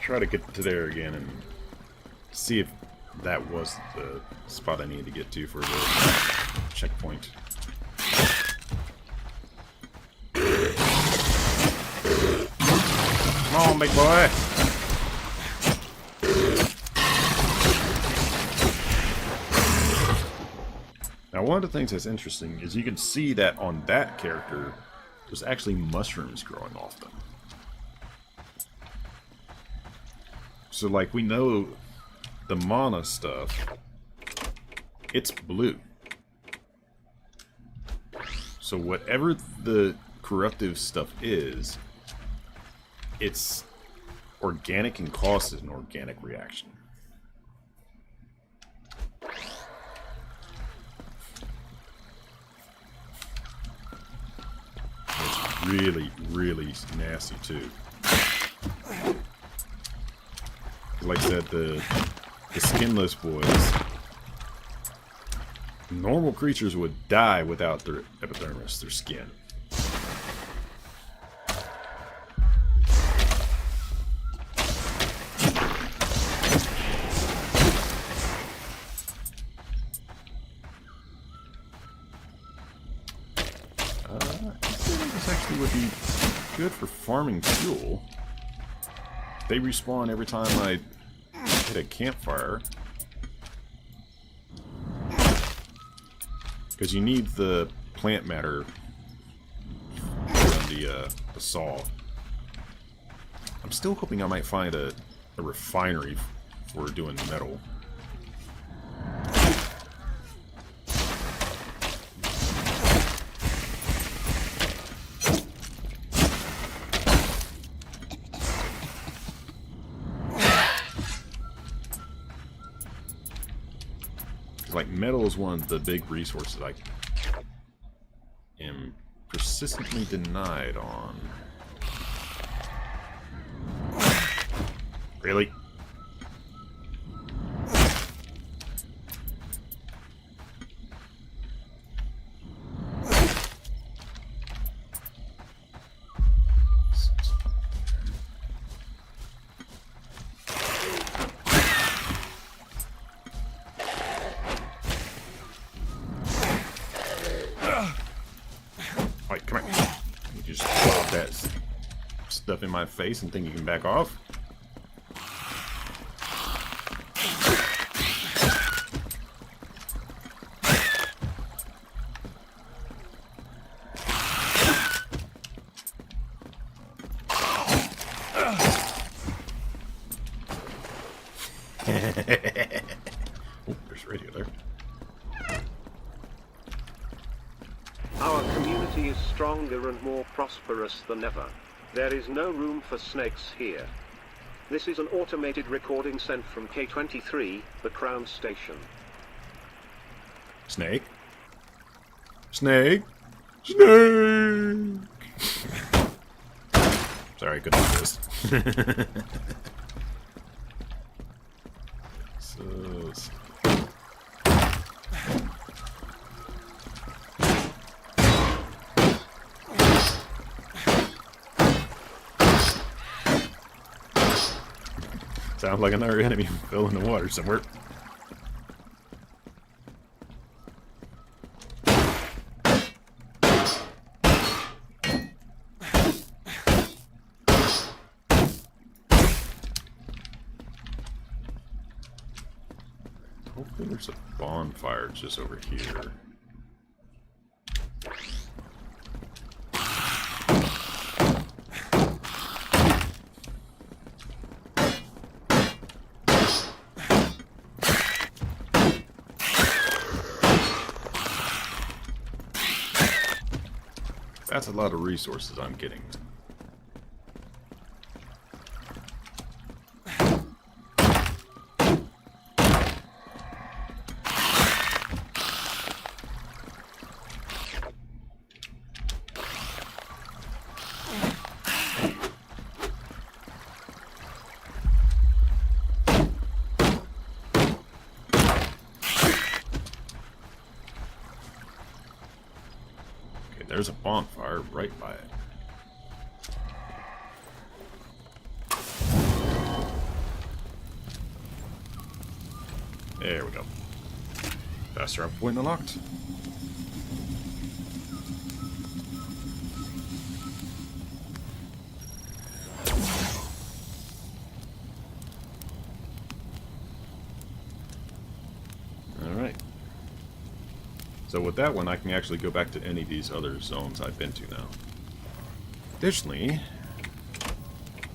Try to get to there again and see if that was the spot I needed to get to for the checkpoint. Come on, big boy! Now, one of the things that's interesting is you can see that on that character, there's actually mushrooms growing off them. So, like, we know the mana stuff, it's blue. So whatever the corruptive stuff is, it's organic and causes an organic reaction. It's really, really nasty too. Like I said, the skinless boys, normal creatures would die without their epidermis, their skin. This actually would be good for farming fuel. They respawn every time I hit a campfire. Because you need the plant matter from the saw. I'm still hoping I might find a refinery for doing metal. Like, metal is one of the big resources I am persistently denied on. Really? Alright, come here. You just drop that stuff in my face and think you can back off? Oh, there's radio there. Our community is stronger and more prosperous than ever. There is no room for snakes here. This is an automated recording sent from K23, the Crown Station. Snake? Snake? Snake! Sorry, I couldn't do this. Sounds like another enemy fell in the water somewhere. Hopefully there's a bonfire just over here. That's a lot of resources I'm getting. There's a bonfire right by it. There we go. Faster up point unlocked. Alright. So with that one, I can actually go back to any of these other zones I've been to now. Additionally,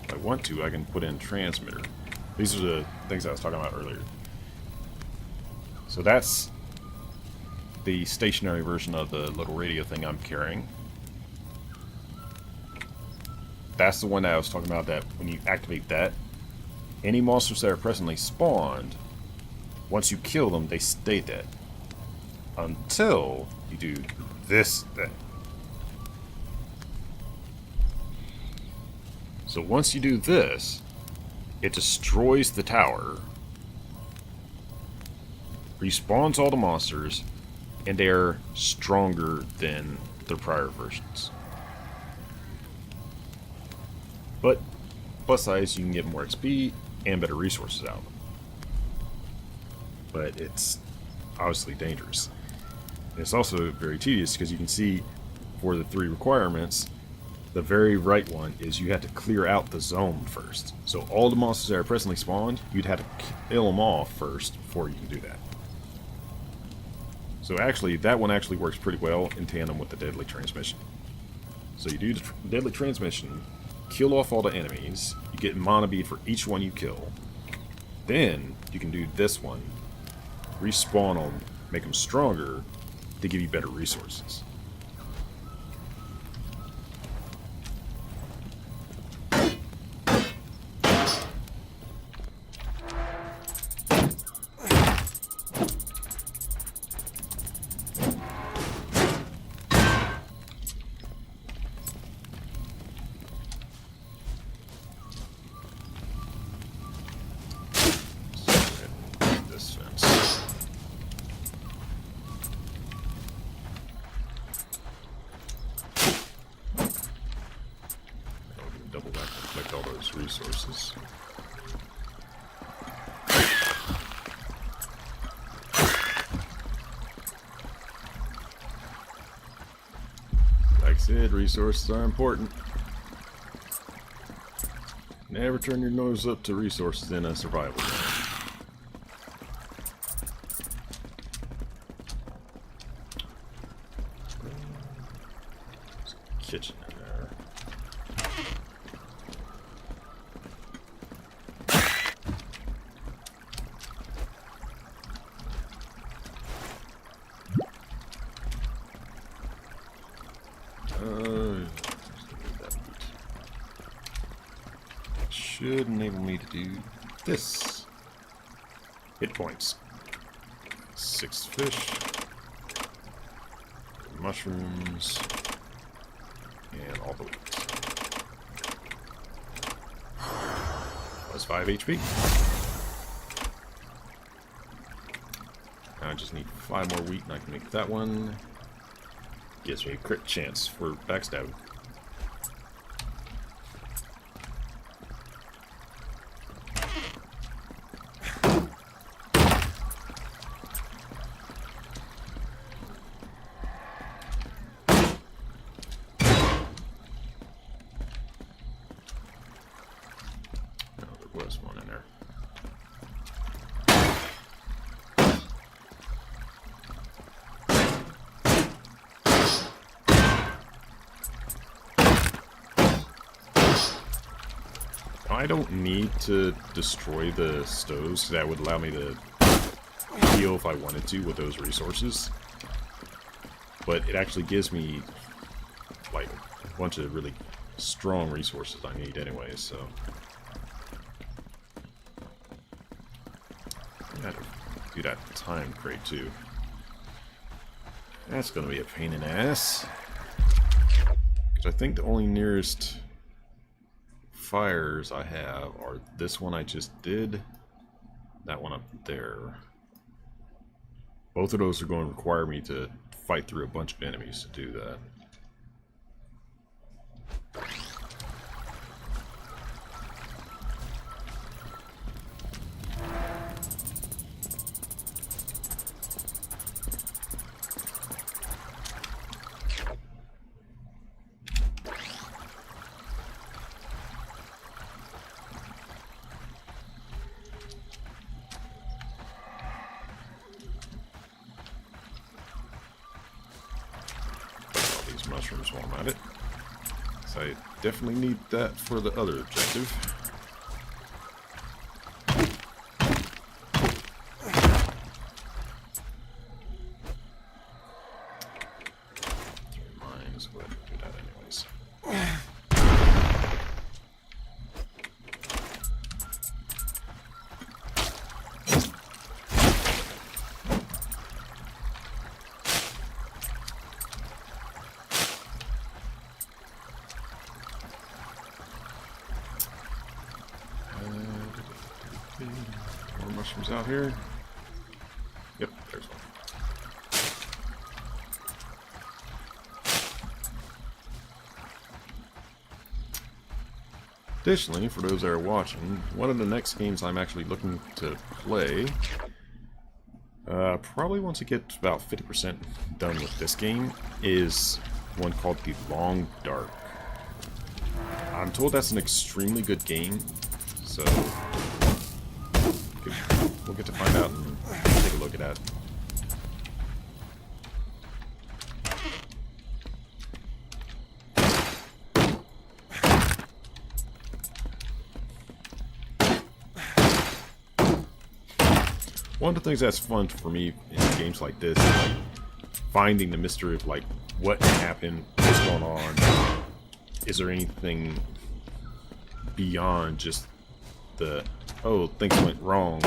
if I want to, I can put in transmitter. These are the things I was talking about earlier. So that's the stationary version of the little radio thing I'm carrying. That's the one that I was talking about, that when you activate that, any monsters that are presently spawned, once you kill them, they stay dead. Until you do this thing. So once you do this, it destroys the tower, respawns all the monsters, and they're stronger than the prior versions. But plus size, you can get more XP and better resources out of them. But it's obviously dangerous. And it's also very tedious because you can see for the 3 requirements, the very right one is you have to clear out the zone first. So all the monsters that are presently spawned, you'd have to kill them off first before you can do that. So actually, that one actually works pretty well in tandem with the deadly transmission. So you do the deadly transmission, kill off all the enemies, you get mana bead for each one you kill. Then you can do this one, respawn them, make them stronger to give you better resources. Double back and collect all those resources. Like I said, resources are important. Never turn your nose up to resources in a survival game. Kitchen in there. Should enable me to do this. Hit points. 6 fish. Mushrooms. And all the wheat. Plus 5 HP. Now I just need 5 more wheat and I can make that one. Gives me a crit chance for backstabbing. Was one in there. I don't need to destroy the stoves. That would allow me to heal if I wanted to with those resources. But it actually gives me like a bunch of really strong resources I need anyway, so I gotta do that time crate too. That's gonna be a pain in the ass. Because I think the only nearest fires I have are this one I just did, that one up there. Both of those are going to require me to fight through a bunch of enemies to do that. mushrooms while I'm at it. So I definitely need that for the other objective. Mines, we'll have to do that anyways. More mushrooms out here. Yep, there's one. Additionally, for those that are watching, one of the next games I'm actually looking to play, probably once I get to about 50% done with this game, is one called The Long Dark. I'm told that's an extremely good game, so we'll get to find out and take a look at that. One of the things that's fun for me in games like this is like finding the mystery of like what happened, what's going on, is there anything beyond just the, oh, things went wrong.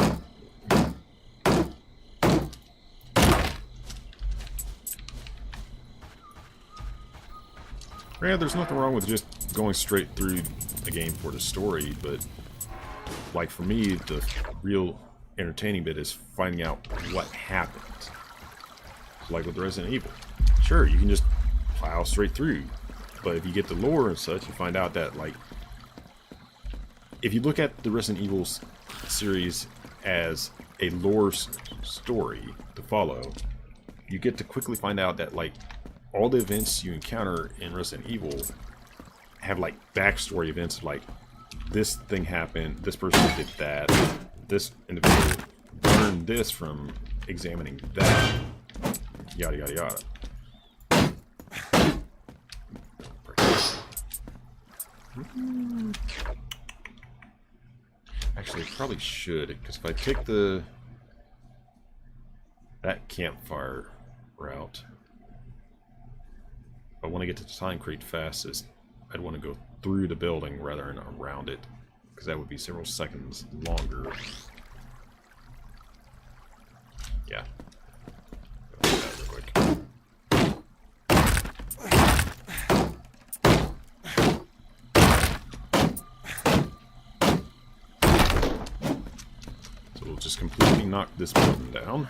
Yeah, there's nothing wrong with just going straight through the game for the story, but like for me, the real entertaining bit is finding out what happened. So like with Resident Evil, sure, you can just plow straight through, but if you get the lore and such, you find out that like if you look at the Resident Evil series as a lore story to follow, you get to quickly find out that like all the events you encounter in Resident Evil have like backstory events, like this thing happened, this person did that, this individual learned this from examining that, yada yada yada. Actually, I probably should, because if I take that campfire route, if I want to get to the time crate fastest, I'd want to go through the building rather than around it, because that would be several seconds longer. Yeah. Go do that real quick. So we'll just completely knock this building down.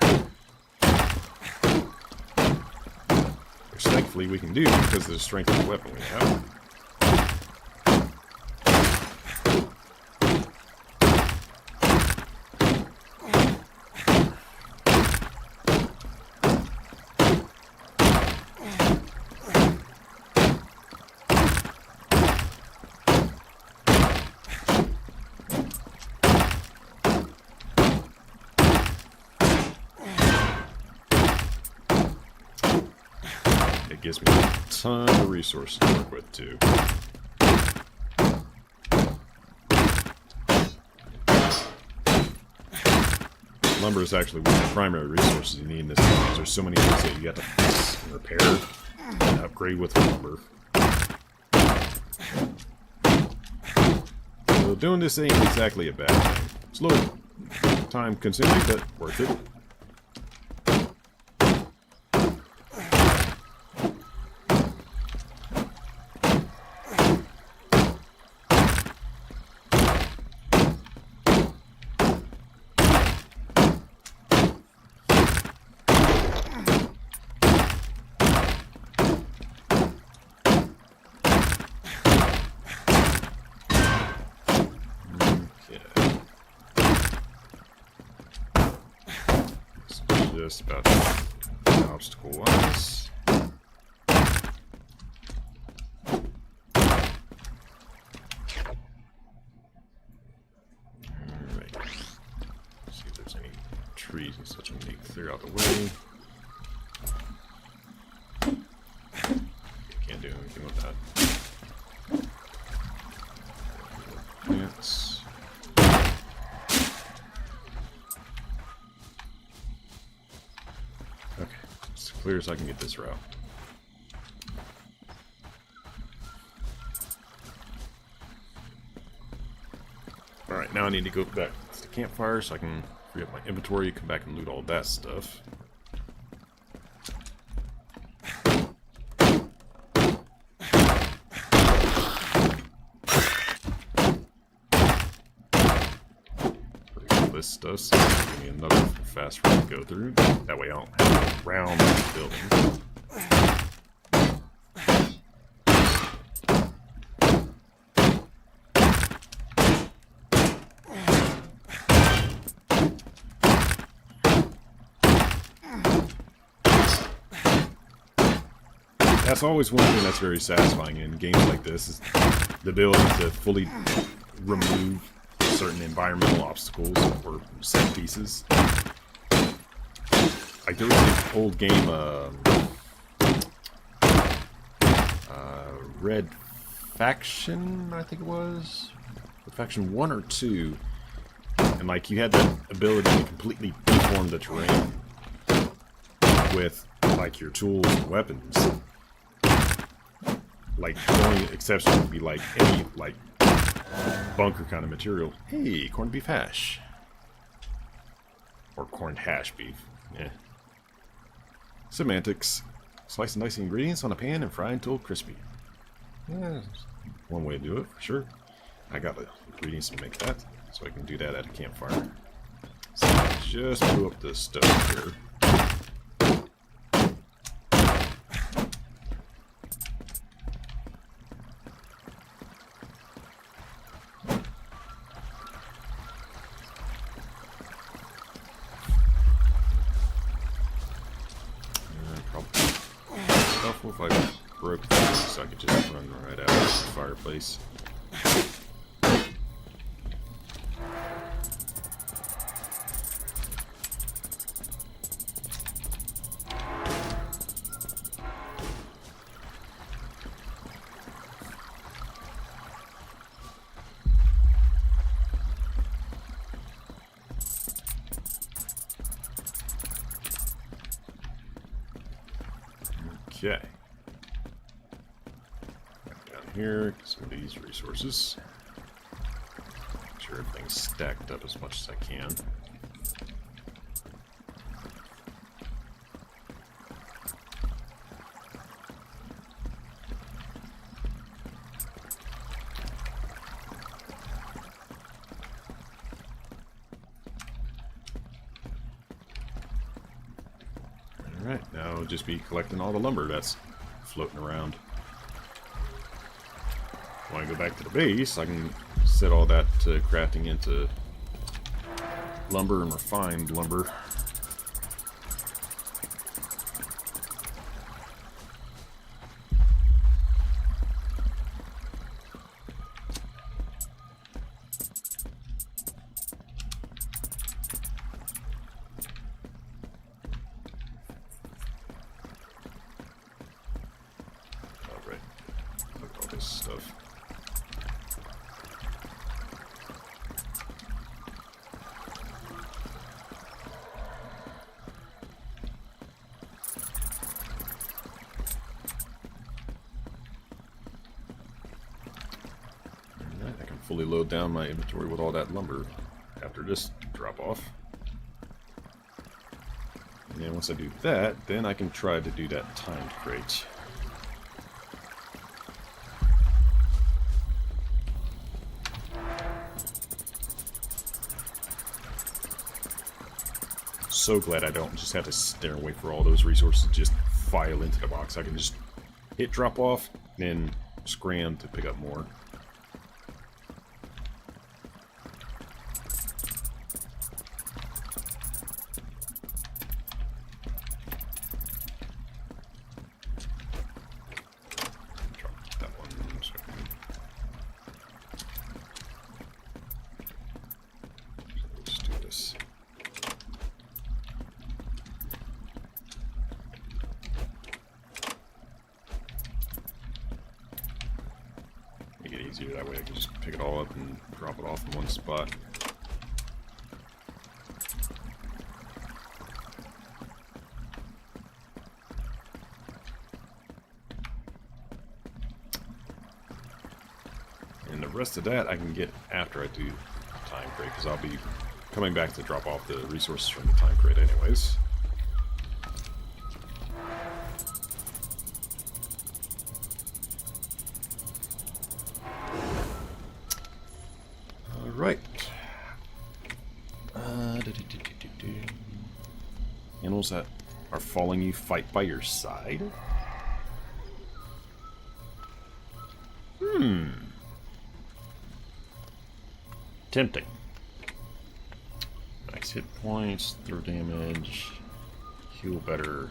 Which thankfully we can do because of the strength of the weapon we have. It gives me a ton of resources to work with, too. Lumber is actually one of the primary resources you need in this game, because there's so many things that you got to fix and repair and upgrade with lumber. So doing this ain't exactly a bad thing. It's a little time consuming, but worth it. Just about obstacle wise. Alright. See if there's any trees and such we need to clear out the way. Again, can't do anything with that. Plants. Okay, it's clear as I can get this route. Alright, now I need to go back to the campfire so I can free up my inventory, come back and loot all that stuff. This stuff, so give me another fast route to go through. That way I don't have to round the building. That's always one thing that's very satisfying in games like this, is the ability to fully remove certain environmental obstacles or set pieces. Like there was an old game, Red Faction, I think it was, Faction 1 or 2, and like you had the ability to completely deform the terrain with like your tools and weapons. Like the only exception would be like any like bunker kind of material. Hey, corned beef hash. Or corned hash beef. Yeah. Semantics. Slice and dice the ingredients on a pan and fry until crispy. Yeah, one way to do it, for sure. I got the ingredients to make that, so I can do that at a campfire. So just blew up the stove here. If I broke this, so I could just run right out of the fireplace. Okay. Down here, get some of these resources. Make sure everything's stacked up as much as I can. Alright, now I'll just be collecting all the lumber that's floating around. When I go back to the base, I can set all that crafting into lumber and refined lumber. Stuff. Alright, I can fully load down my inventory with all that lumber after this drop off. And then once I do that, then I can try to do that timed crate. So glad I don't just have to sit there and wait for all those resources to just file into the box. I can just hit drop off, then scram to pick up more. Drop that one. So let's do this. easier. That way I can just pick it all up and drop it off in one spot. And the rest of that I can get after I do time crate, because I'll be coming back to drop off the resources from the time crate anyways. Alright. Animals that are following you fight by your side? Tempting. Max hit points, throw damage, heal better.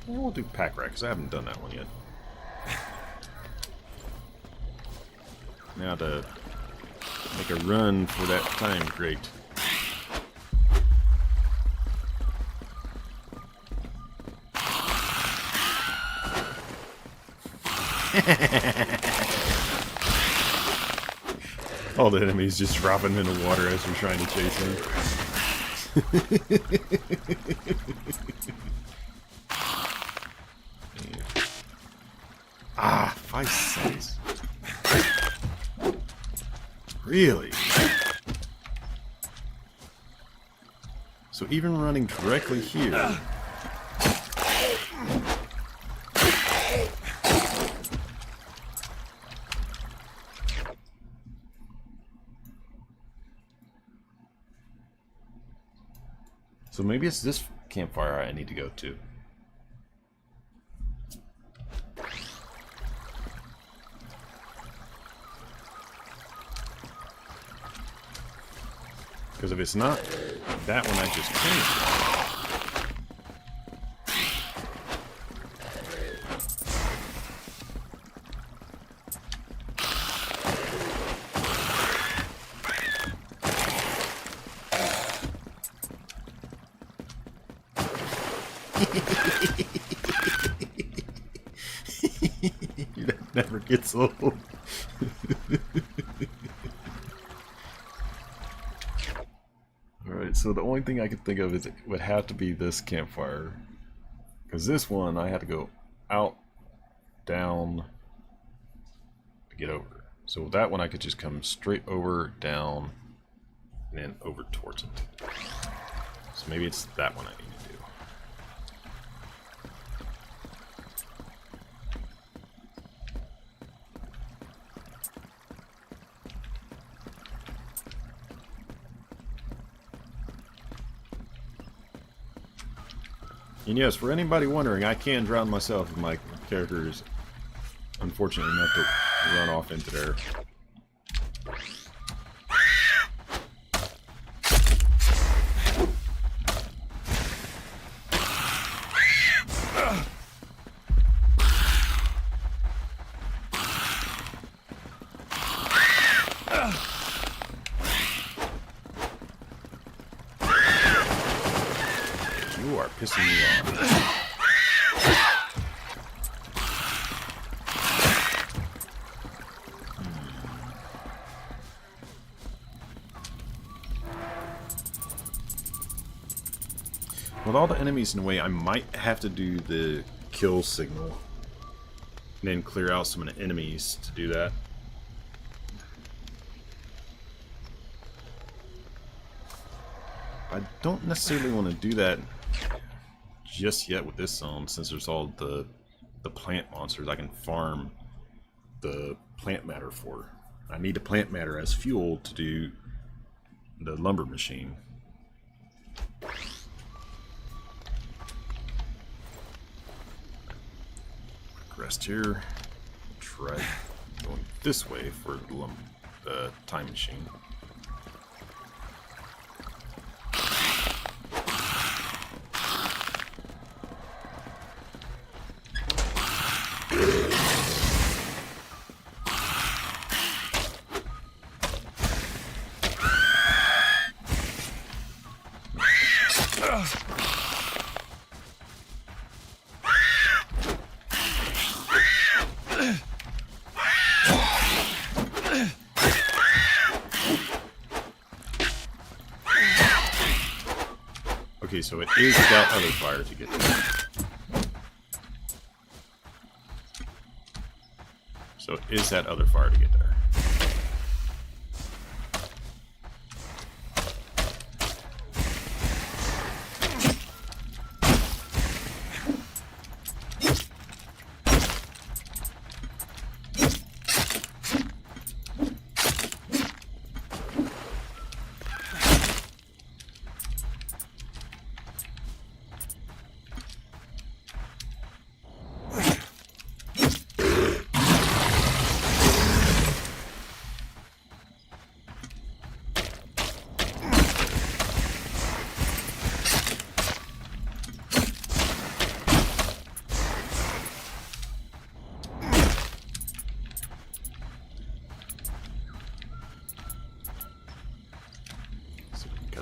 We'll do pack rat, because I haven't done that one yet. Now to make a run for that time crate. All the enemies just dropping in the water as we're trying to chase them. Ah, 5 seconds. Really? So even running directly here. So maybe it's this campfire I need to go to. Because if it's not that one I just came That never gets old. Alright, so the only thing I could think of is it would have to be this campfire. Because this one I had to go out, down to get over. So that one I could just come straight over, down, and then over towards it. So maybe it's that one I need to do. And yes, for anybody wondering, I can drown myself if my character is unfortunate enough to run off into there. You are pissing me off. With all the enemies in the way, I might have to do the kill signal. And then clear out some of the enemies to do that. I don't necessarily want to do that just yet with this zone, since there's all the plant monsters I can farm the plant matter for. I need the plant matter as fuel to do the lumber machine. Rest here. Try going this way for the time machine. Okay, so it is that other fire to get there. So it is that other fire to get there.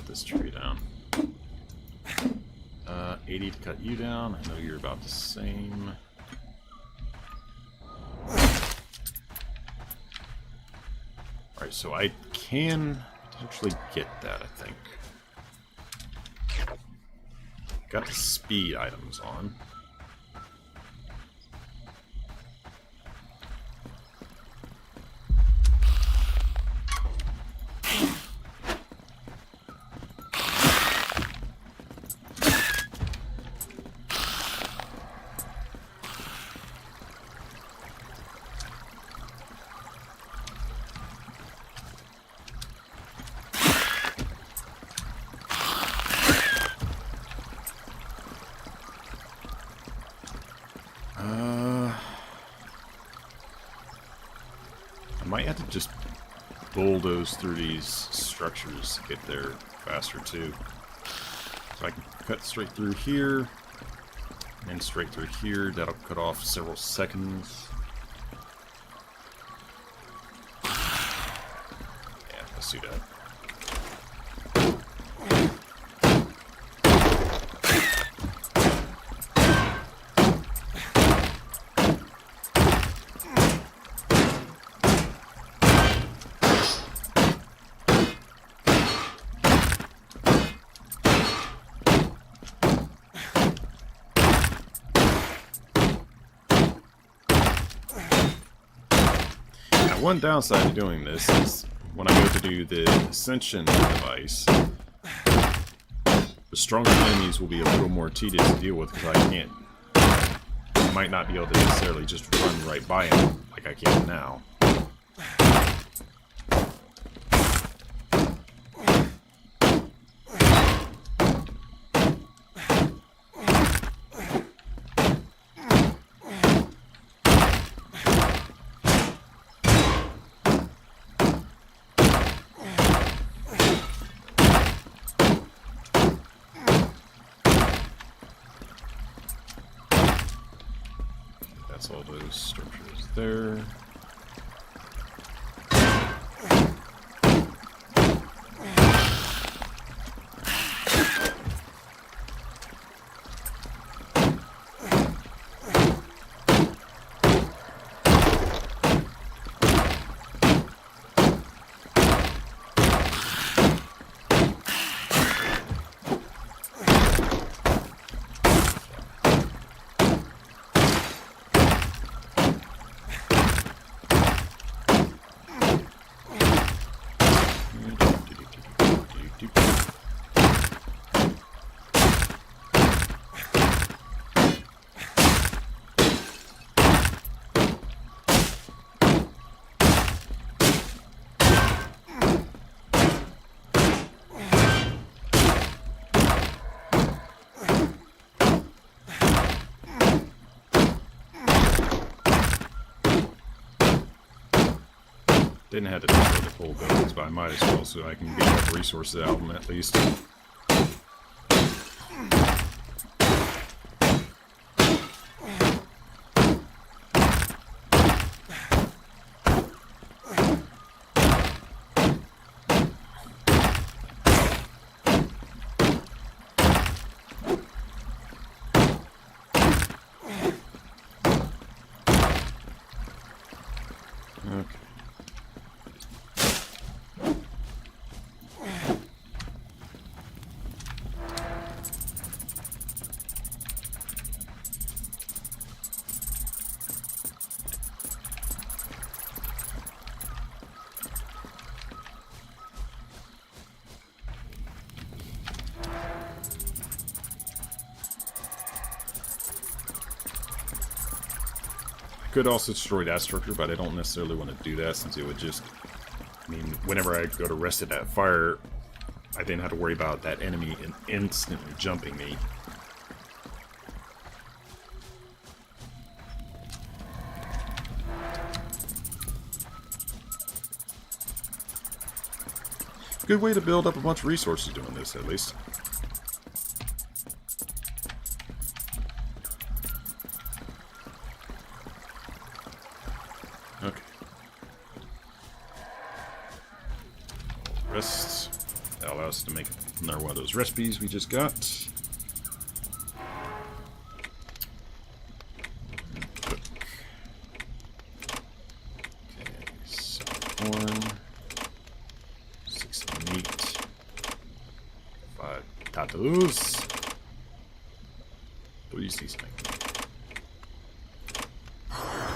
This tree down. 80 to cut you down. I know you're about the same. Alright, so I can potentially get that, I think. Got the speed items on. I might have to just bulldoze through these structures to get there faster too. So I can cut straight through here, and straight through here. That'll cut off several seconds. Yeah, let's do that. One downside to doing this is when I go to do the Ascension device, the stronger enemies will be a little more tedious to deal with because I might not be able to necessarily just run right by them like I can now. That's all those structures there. Didn't have to destroy the full buildings, but I might as well so I can get enough resources out of them at least. Okay. Could also destroy that structure, but I don't necessarily want to do that since it would just... I mean, whenever I go to rest at that fire, I then have to worry about that enemy instantly jumping me. Good way to build up a bunch of resources doing this, at least. Okay. Rests. That allows us to make another one of those recipes we just got. Okay, so corn. 6 meat. 5 potatoes. 3 seasoning.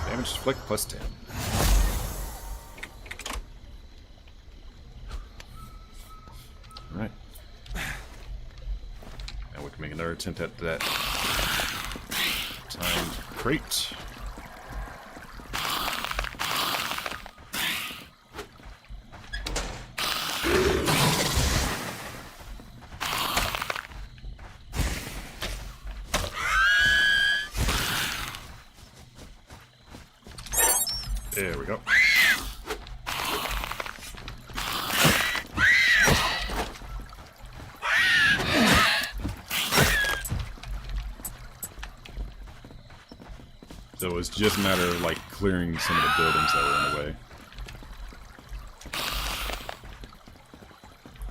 Damage deflect plus 10. Alright. Now we can make another attempt at that timed crate. There we go. So it's just a matter of like clearing some of the buildings that were in the way.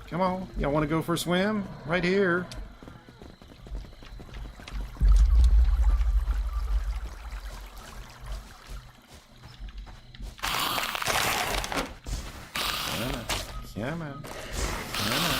Come on, y'all want to go for a swim? Right here. Come on. Come on.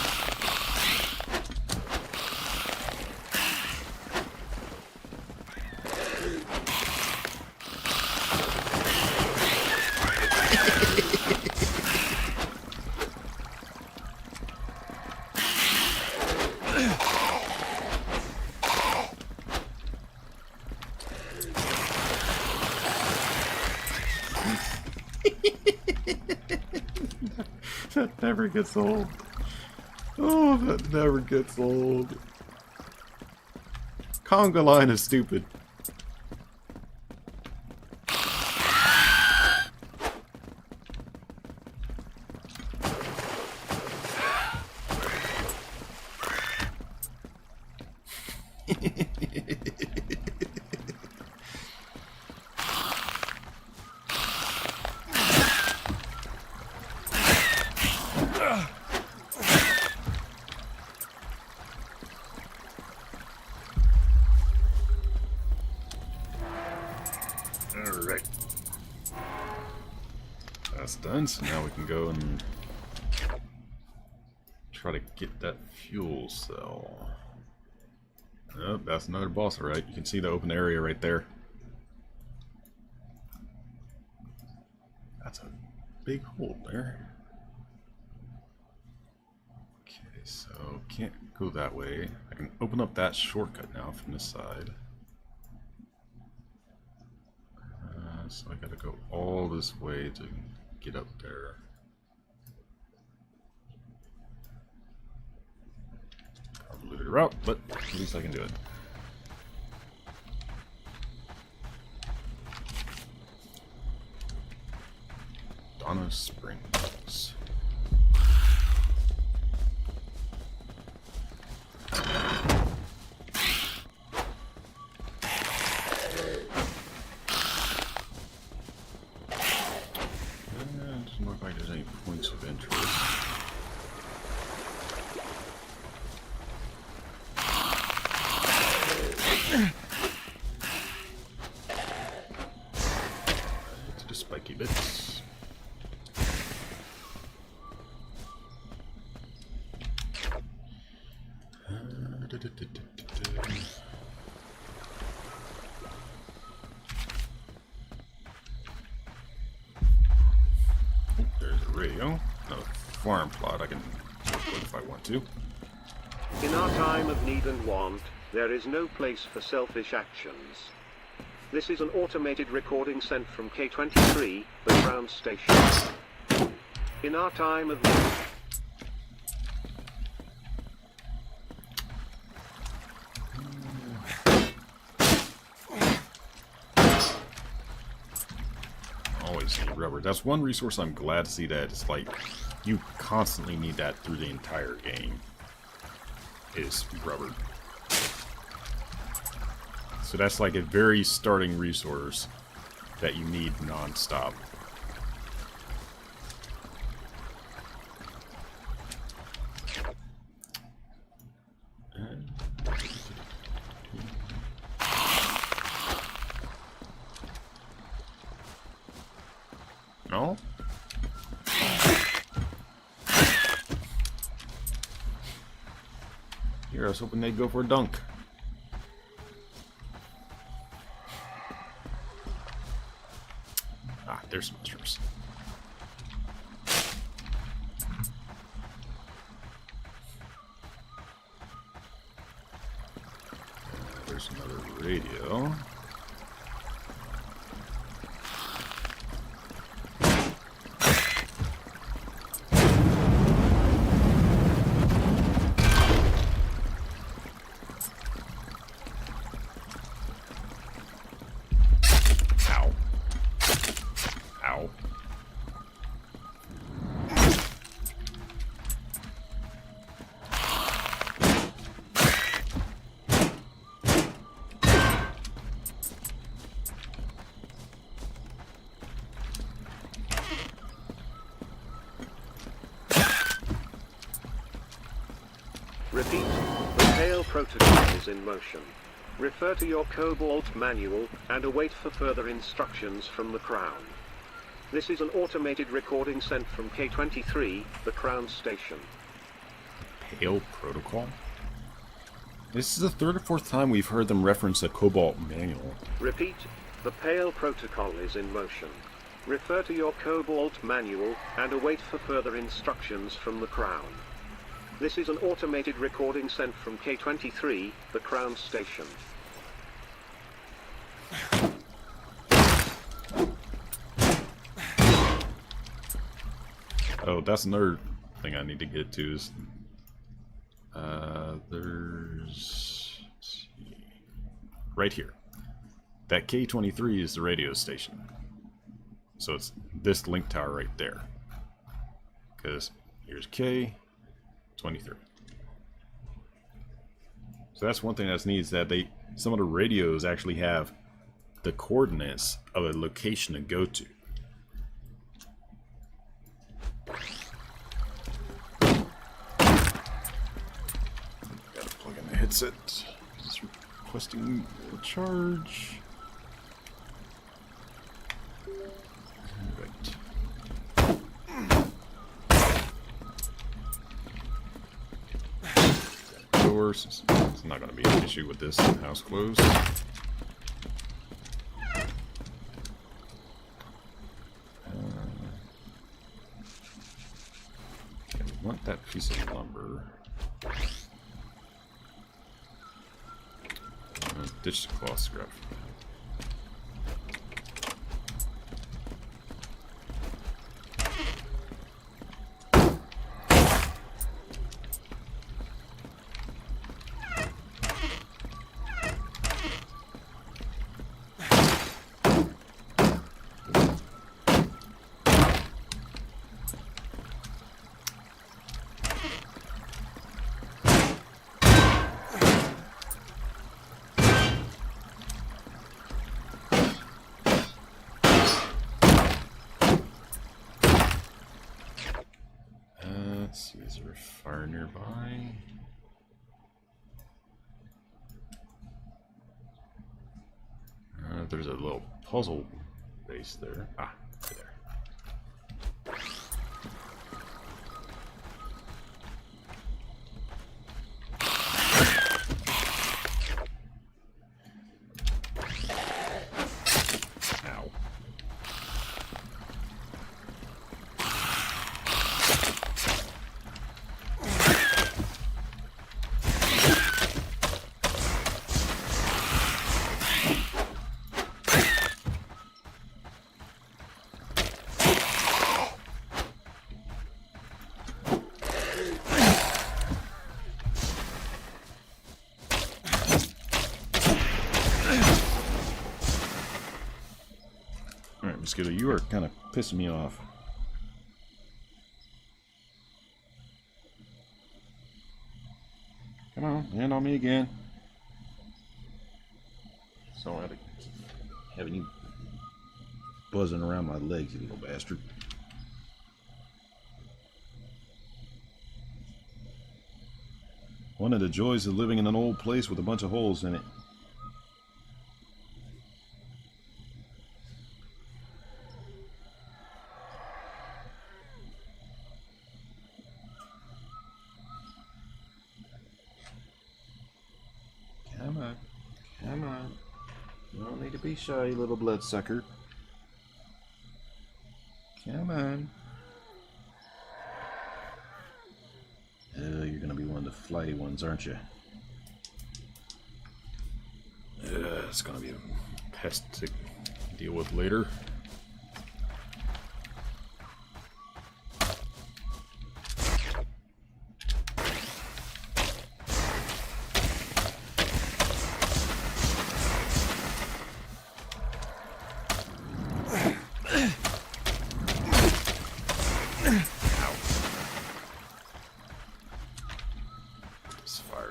That never gets old. Oh, that never gets old. Conga line is stupid. Alright. That's done, so now we can go and try to get that fuel cell. Oh, that's another boss, alright. You can see the open area right there. That's a big hole there. Okay, so can't go that way. I can open up that shortcut now from this side. So I gotta go all this way to get up there. Convoluted route, but at least I can do it. Donna Springs. Doesn't look like there's any points of interest. To the spiky bits. There's a radio. Another farm plot I can put if I want to. In our time of need and want, there is no place for selfish actions. This is an automated recording sent from K23, the ground station. In our time of need. Always need rubber. That's one resource I'm glad to see that it's like you constantly need that through the entire game. Is rubber. So that's like a very starting resource that you need non-stop. No? Here, I was hoping they'd go for a dunk. Ah, there's some mushrooms. There's another radio. Repeat, the Pale protocol is in motion. Refer to your Cobalt manual and await for further instructions from the Crown. This is an automated recording sent from K23, the Crown station. Pale protocol? This is the third or fourth time we've heard them reference a Cobalt manual. Repeat, the Pale protocol is in motion. Refer to your Cobalt manual and await for further instructions from the Crown. This is an automated recording sent from K23, the Crown station. Oh, that's another thing I need to get to is there's, let's see, right here. That K23 is the radio station. So it's this link tower right there. Because here's K23. So that's one thing that's neat is that some of the radios actually have the coordinates of a location to go to. Gotta plug in the headset. It's requesting a charge. Right. Doors. It's not going to be an issue with this house closed. Okay, we want that piece of lumber. Ditch the cloth scrap. Let's see, is there a fire nearby? There's a little puzzle base there. Ah, right there. Ow. mosquito, you are kind of pissing me off. Come on, land on me again. So I have to keep having you buzzing around my legs, you little bastard. One of the joys of living in an old place with a bunch of holes in it. Come on. Come on. You don't need to be shy, you little bloodsucker. Come on. Oh, you're gonna be one of the flighty ones, aren't you? It's gonna be a pest to deal with later.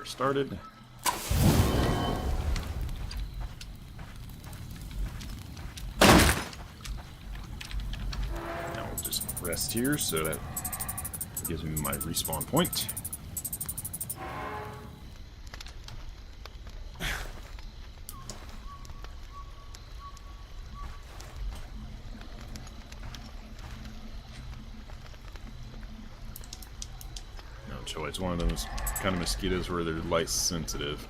Started. Now we'll just rest here so that gives me my respawn point. No choice. It's one of those kind of mosquitoes where they're light sensitive.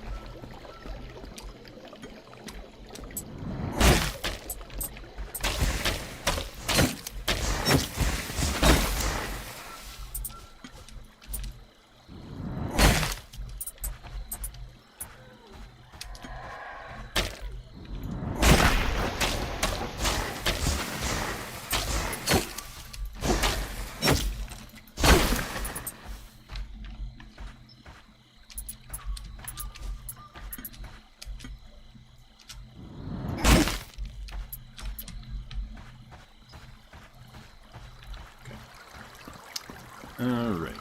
Alright.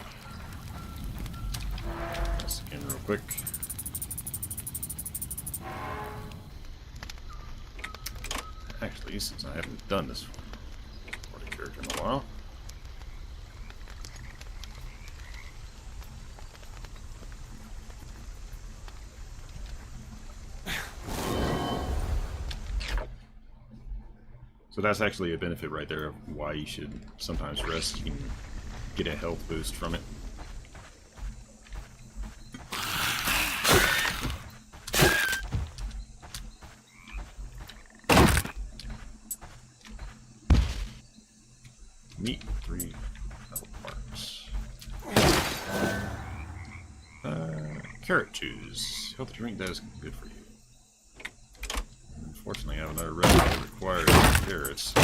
This again real quick. Actually, since I haven't done this for the character in a while. So that's actually a benefit right there of why you should sometimes rest. You can get a health boost from it. Meat, 3 metal parts. Carrot juice. Health drink, that is good for you. Unfortunately, I have another recipe that requires carrots.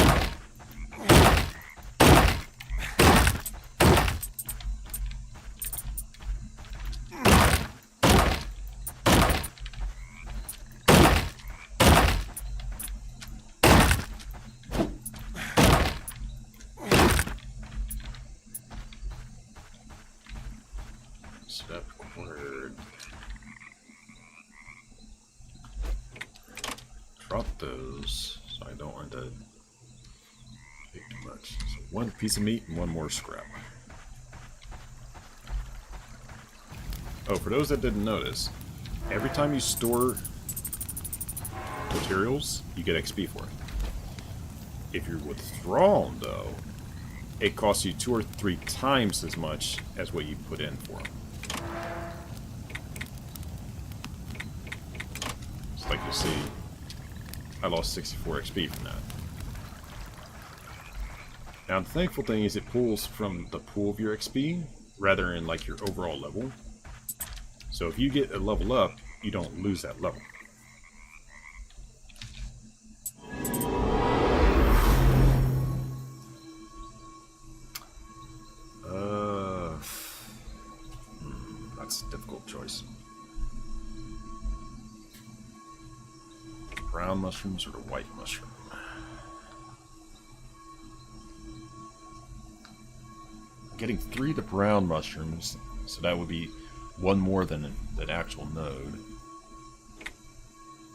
Step required. Drop those so I don't want to take too much. So 1 piece of meat and 1 more scrap. Oh, for those that didn't notice, every time you store materials, you get XP for it. If you're withdrawn, though, it costs you 2 or 3 times as much as what you put in for them. So like you see, I lost 64 XP from that. Now the thankful thing is it pulls from the pool of your XP, rather than like your overall level. So if you get a level up, you don't lose that level. That's a difficult choice. Brown mushrooms or the white mushroom? getting 3 of the brown mushrooms, so that would be 1 more than an actual node.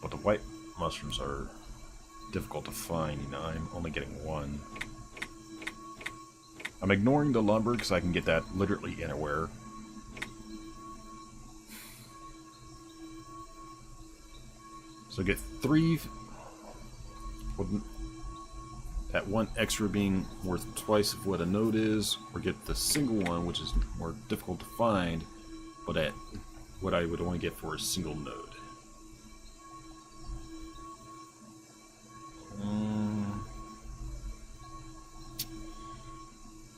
But the white mushrooms are difficult to find, you know, I'm only getting 1. I'm ignoring the lumber because I can get that literally anywhere. So get 3, with that 1 extra being worth twice of what a node is, or get the single one, which is more difficult to find, but at what I would only get for a single node.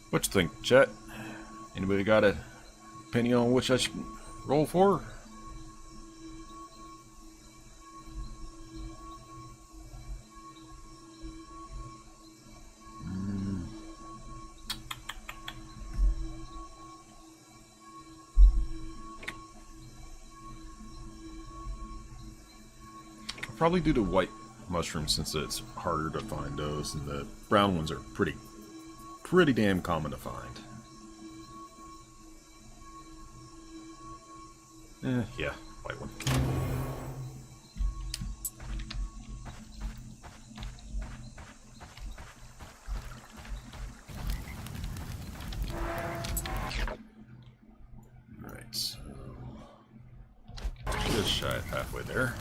What you think, chat? Anybody got a opinion on which I should roll for? I'll probably do the white mushroom since it's harder to find those, and the brown ones are pretty damn common to find. Yeah, white one. Alright, so just shy of halfway there.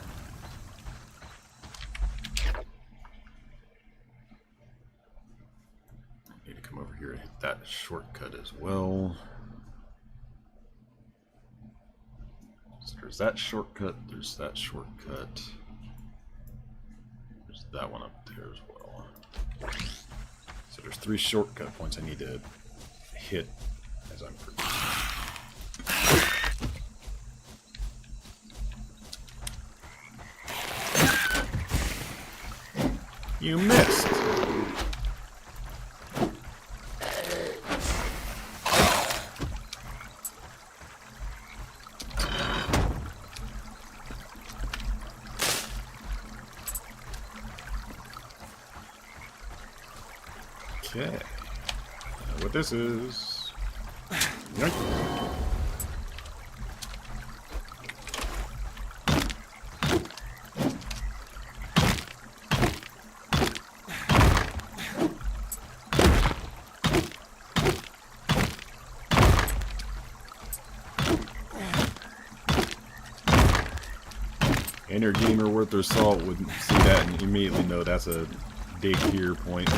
Over here and hit that shortcut as well. So there's that shortcut, there's that shortcut. There's that one up there as well. So there's 3 shortcut points I need to hit as I'm progressing. You missed! Okay, what this is. Yoink. Any gamer worth their salt would see that and immediately know that's a dig here point.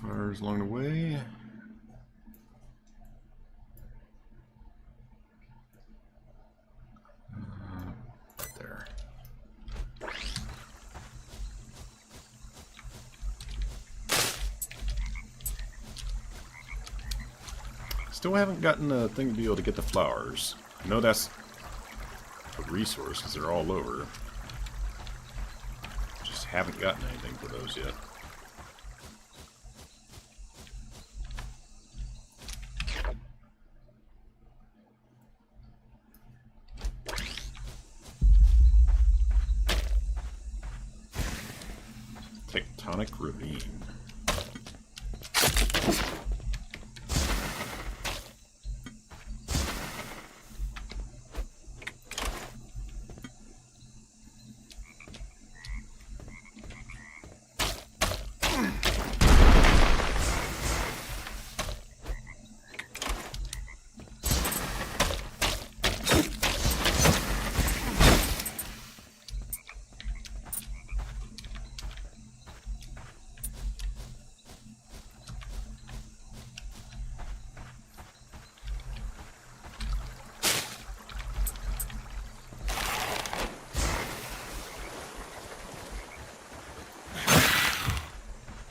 Fires along the way. There. Still haven't gotten a thing to be able to get the flowers. I know that's a resource because they're all over. Just haven't gotten anything for those yet. Tectonic Ravine.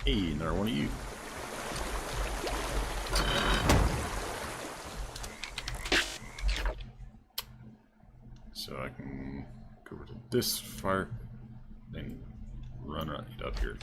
Hey, another one of you. So I can go over to this fire, then run right up here.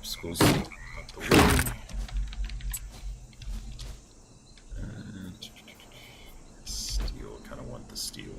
obstacles out the way. And steel, kind of want the steel.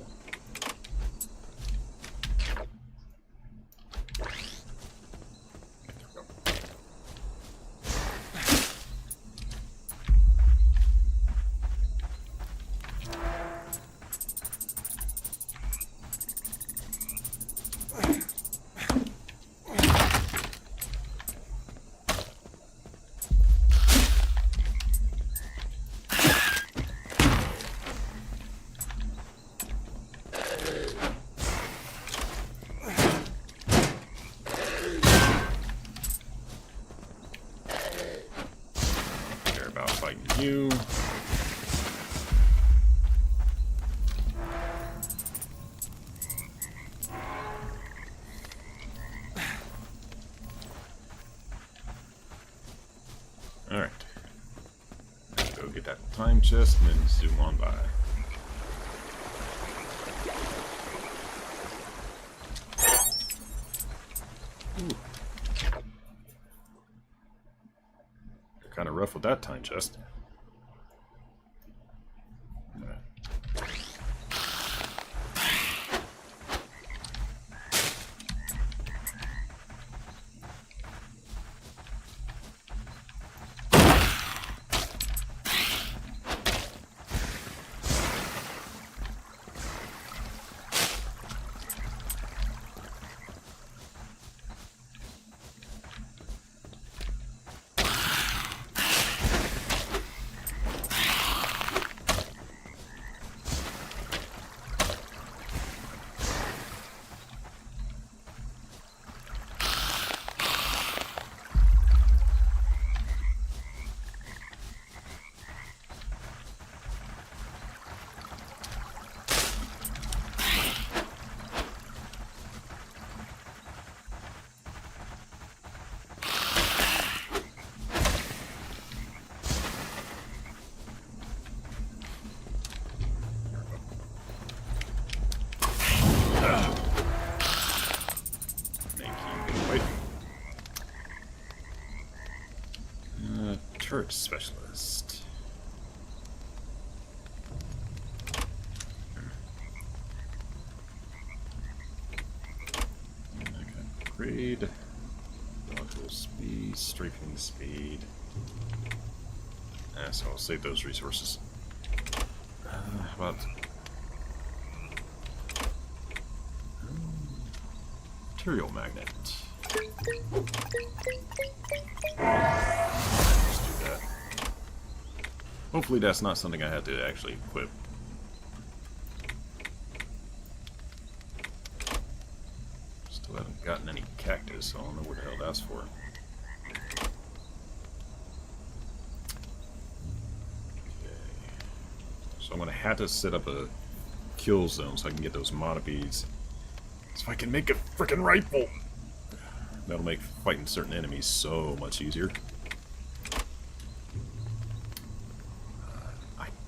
You. Alright. Go get that time chest and then zoom on by. Ooh. Kind of rough with that time chest. Turret specialist. Upgrade. Module speed, strafing speed. So I'll save those resources. How about material magnet? Hopefully that's not something I have to actually equip. Still haven't gotten any cactus, so I don't know what the hell that's for. Okay. So I'm gonna have to set up a kill zone so I can get those mana beads. So I can make a frickin' rifle! That'll make fighting certain enemies so much easier.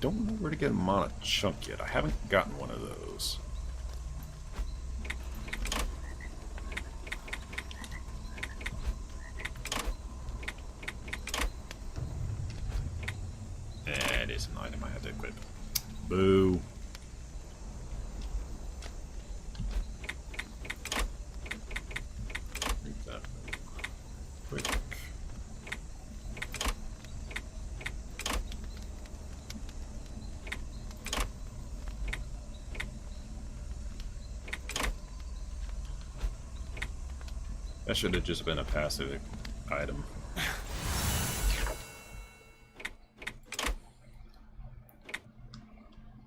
Don't know where to get a mana chunk yet. I haven't gotten one of those. That is an item I have to equip. Boo. Read that quick. That should have just been a passive item.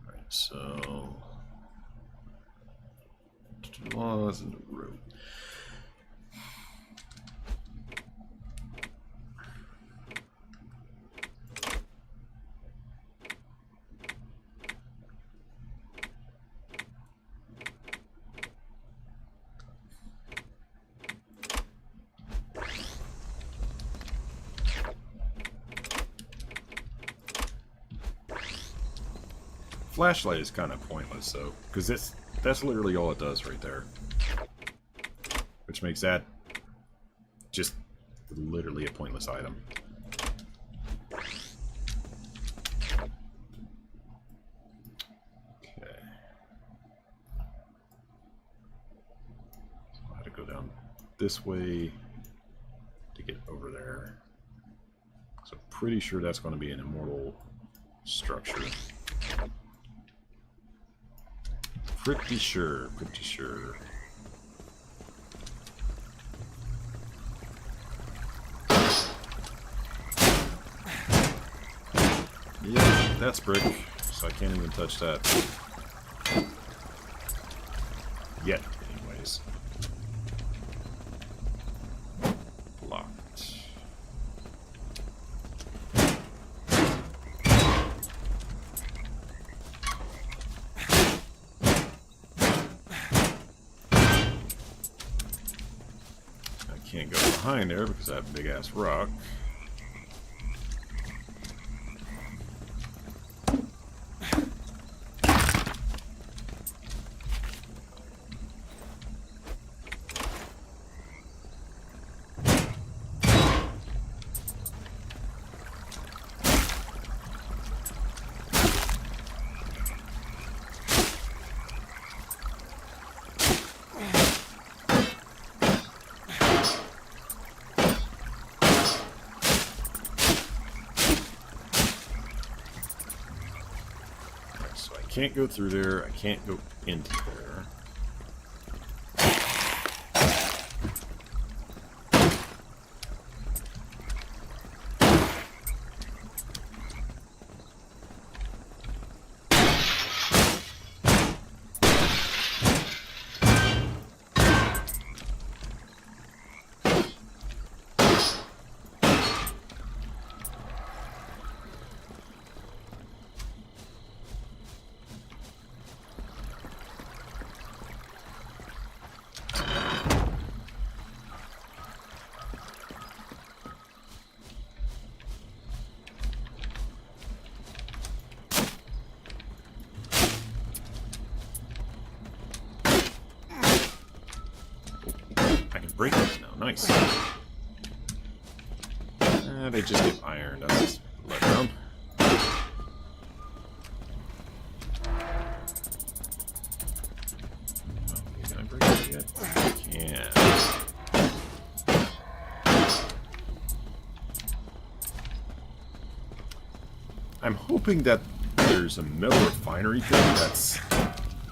Alright, so... 2 laws and a rope. Flashlight is kind of pointless though, because that's literally all it does right there. Which makes that just literally a pointless item. Okay. So I had to go down this way to get over there. So I'm pretty sure that's going to be an immortal structure. Pretty sure, pretty sure. Yeah, that's brick, so I can't even touch that. Yet, anyways. Locked. I can't go behind there because I have a big ass rock. Can't go through there. I can't go into there. Break these now. Nice. They just get ironed. I'll just let down. Can I break it yet? I can. I'm hoping that there's a metal refinery thing that's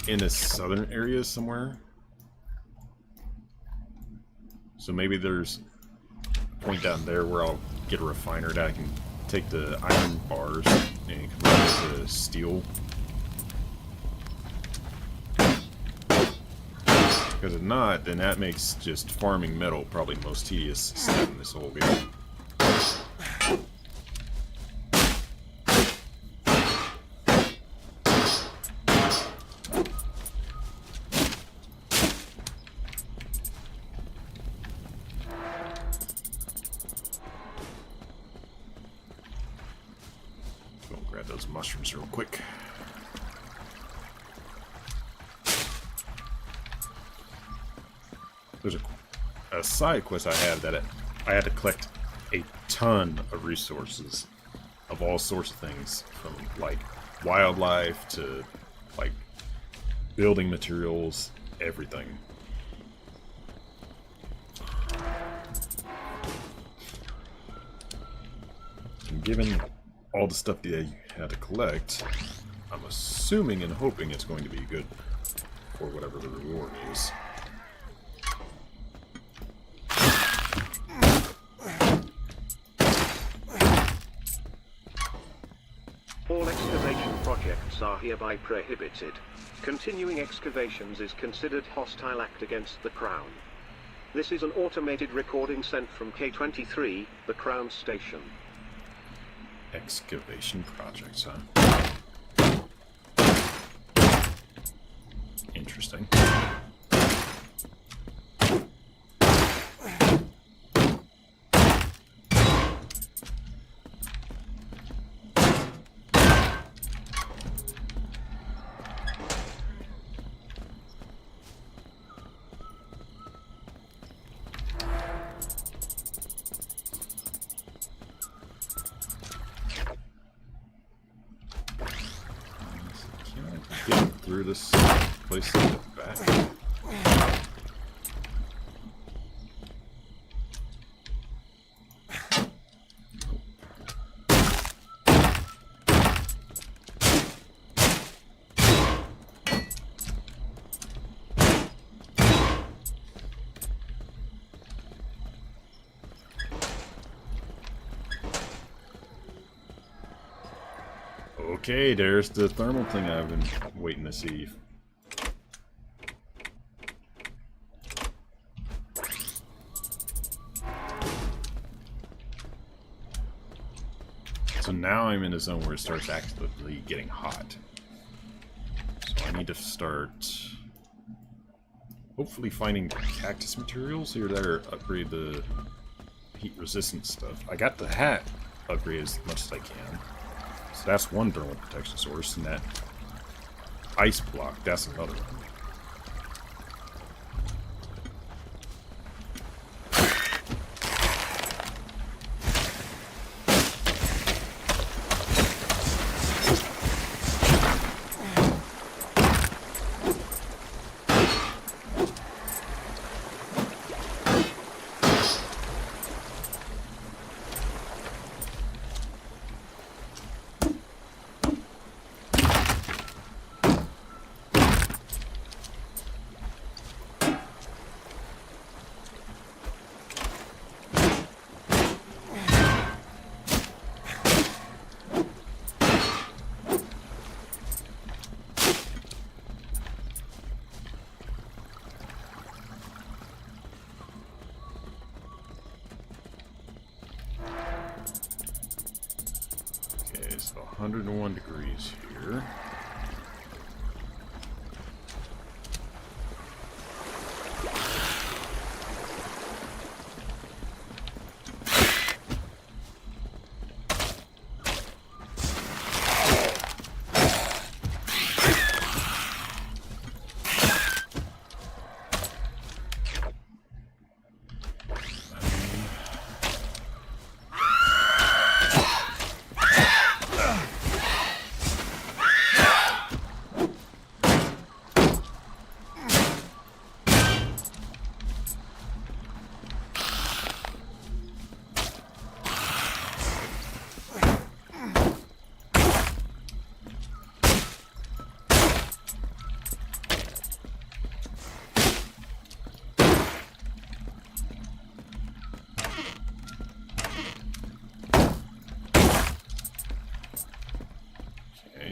in the southern area somewhere. So maybe there's a point down there where I'll get a refiner that I can take the iron bars and convert it to steel. Because if not, then that makes just farming metal probably the most tedious step in this whole game. Those mushrooms real quick. There's a side quest I have that I had to collect a ton of resources of all sorts of things, from like wildlife to like building materials, everything. And given all the stuff that you had to collect, I'm assuming and hoping it's going to be good for whatever the reward is. All excavation projects are hereby prohibited. Continuing excavations is considered hostile act against the Crown. This is an automated recording sent from K23, the Crown Station. Excavation projects, huh? Interesting. this place in the back. Okay, there's the thermal thing I've been waiting to see. So now I'm in a zone where it starts actively getting hot. So I need to start hopefully finding cactus materials here that are upgrade the heat resistant stuff. I got the hat upgrade as much as I can. So that's one thermal protection source, and that ice block, that's another one. So 101 degrees here.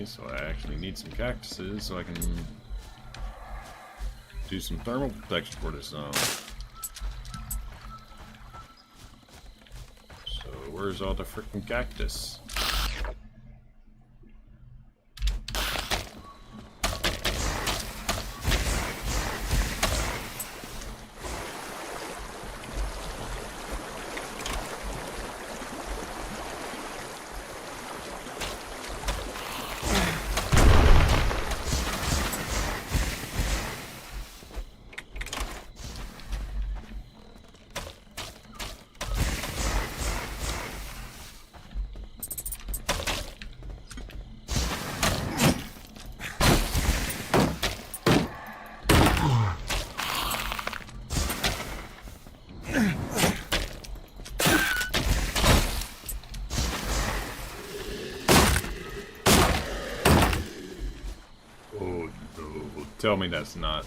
So I actually need some cactuses so I can do some thermal protection for this zone. So where's all the frickin' cactus? Tell me that's not.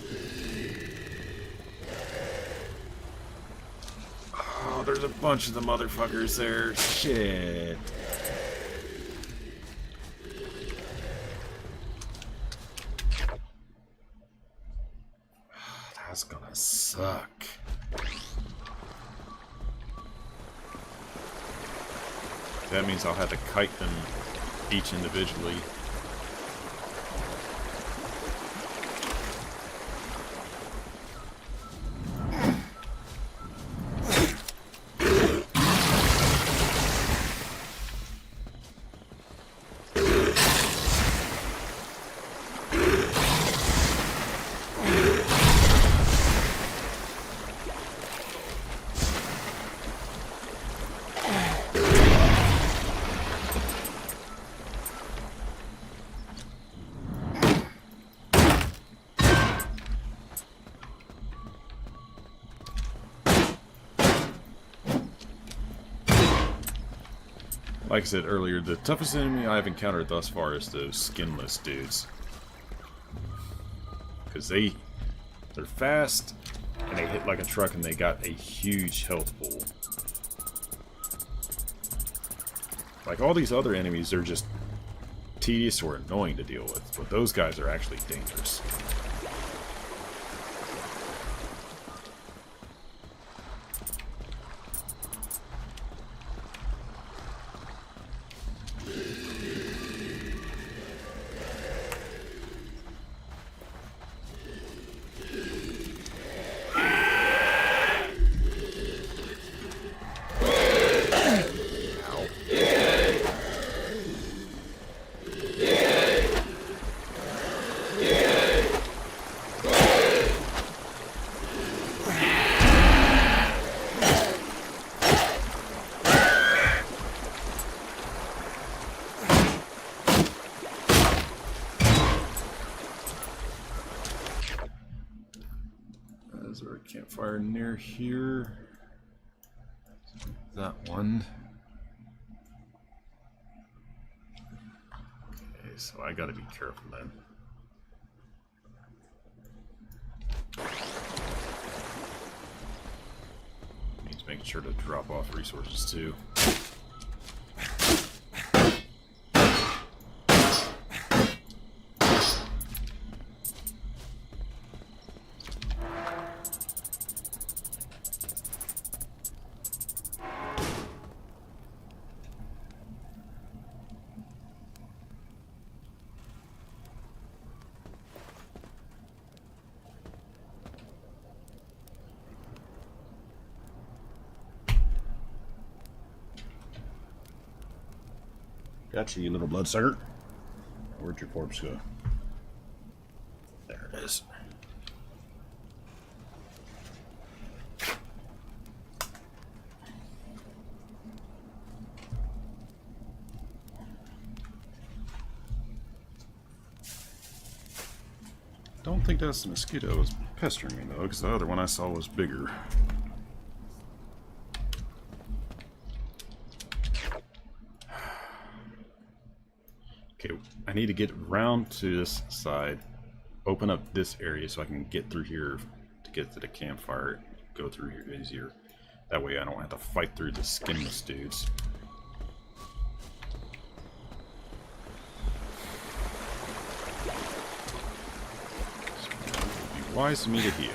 Oh, there's a bunch of the motherfuckers there. Shit. That's gonna suck. That means I'll have to kite them each individually. Like I said earlier, the toughest enemy I've encountered thus far is those skinless dudes. Because they're fast, and they hit like a truck, and they got a huge health pool. Like all these other enemies, they're just tedious or annoying to deal with, but those guys are actually dangerous. Is there a campfire near here? That one. Okay, so I gotta be careful then. Means making sure to drop off resources too. Gotcha, you little bloodsucker. Where'd your corpse go? There it is. Don't think that's the mosquito that was pestering me though, because the other one I saw was bigger. Okay, I need to get around to this side, open up this area so I can get through here to get to the campfire, go through here easier. That way I don't have to fight through the skinless dudes. So it would be wise for me to heal.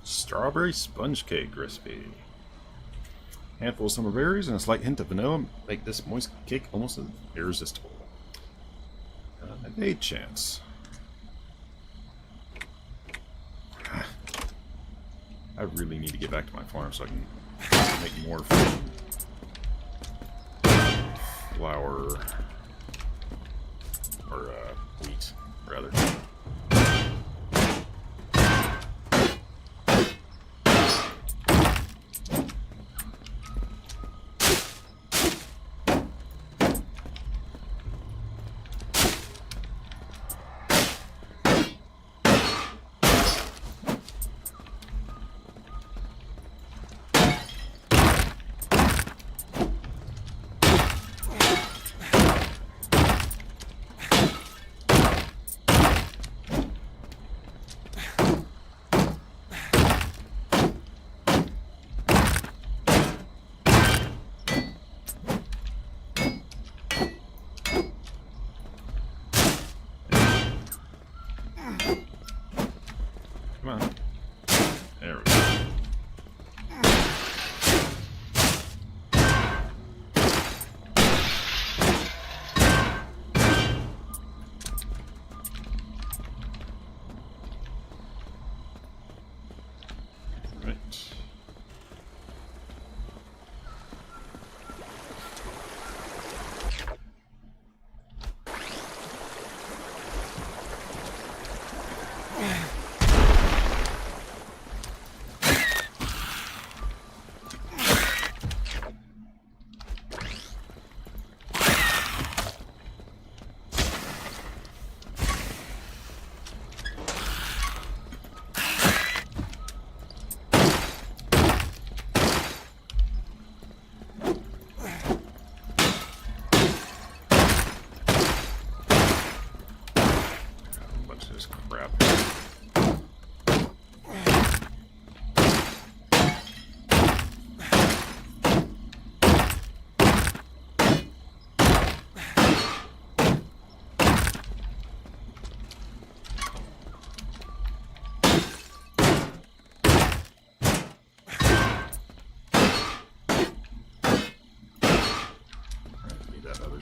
Strawberry sponge cake recipe. Handful of summer berries and a slight hint of vanilla make this moist cake almost irresistible. A chance. I really need to get back to my farm so I can make more food. Flour. Or wheat, rather.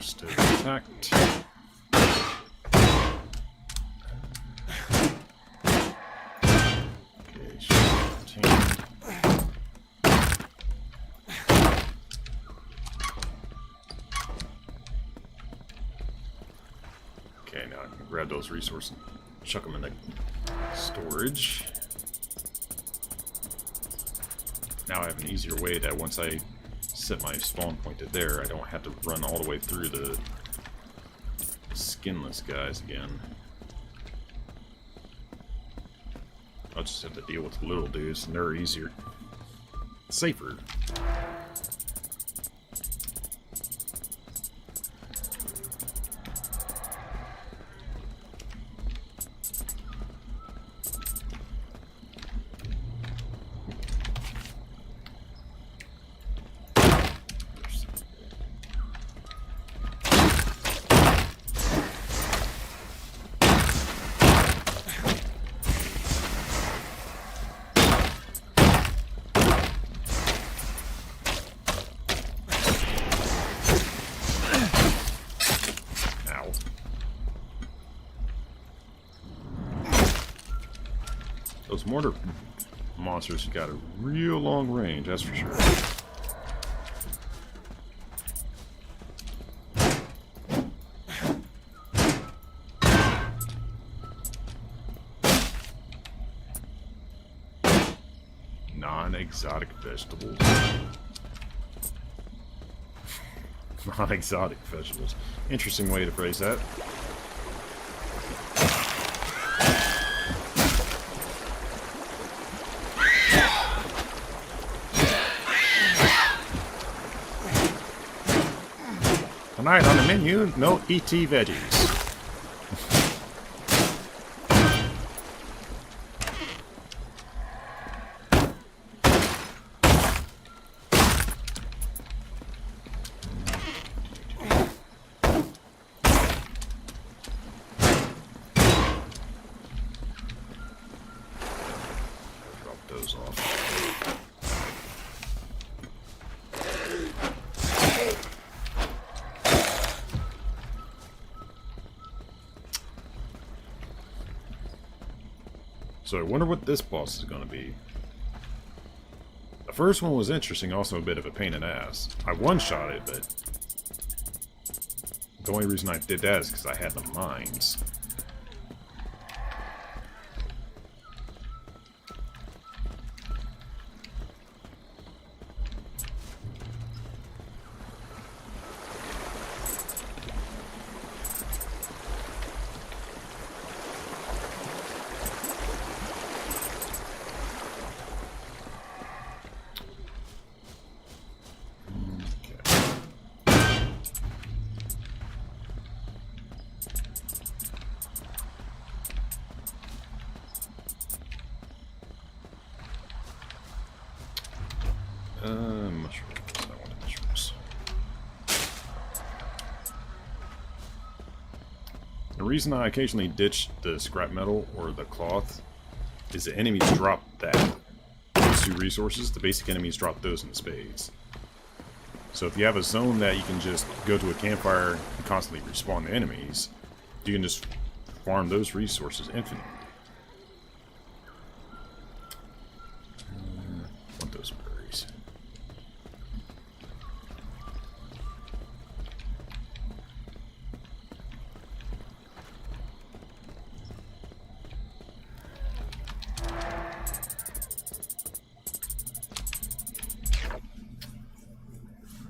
still intact. Okay, shield 15. Okay, now I can grab those resources and chuck them in the storage. Now I have an easier way that once I set my spawn point to there, I don't have to run all the way through the skinless guys again. I'll just have to deal with the little dudes, and they're easier. Safer. Those mortar monsters got a real long range, that's for sure. Non-exotic vegetables. Non-exotic vegetables. Interesting way to phrase that. Tonight on the menu, no ET veggies. Drop those off. So I wonder what this boss is going to be. The first one was interesting, also a bit of a pain in the ass. I one-shot it, but the only reason I did that is because I had the mines. Mushrooms. I wanted mushrooms. The reason I occasionally ditch the scrap metal or the cloth is the enemies drop those two resources. The basic enemies drop those in spades. So if you have a zone that you can just go to a campfire and constantly respawn the enemies, you can just farm those resources infinitely. Want those berries.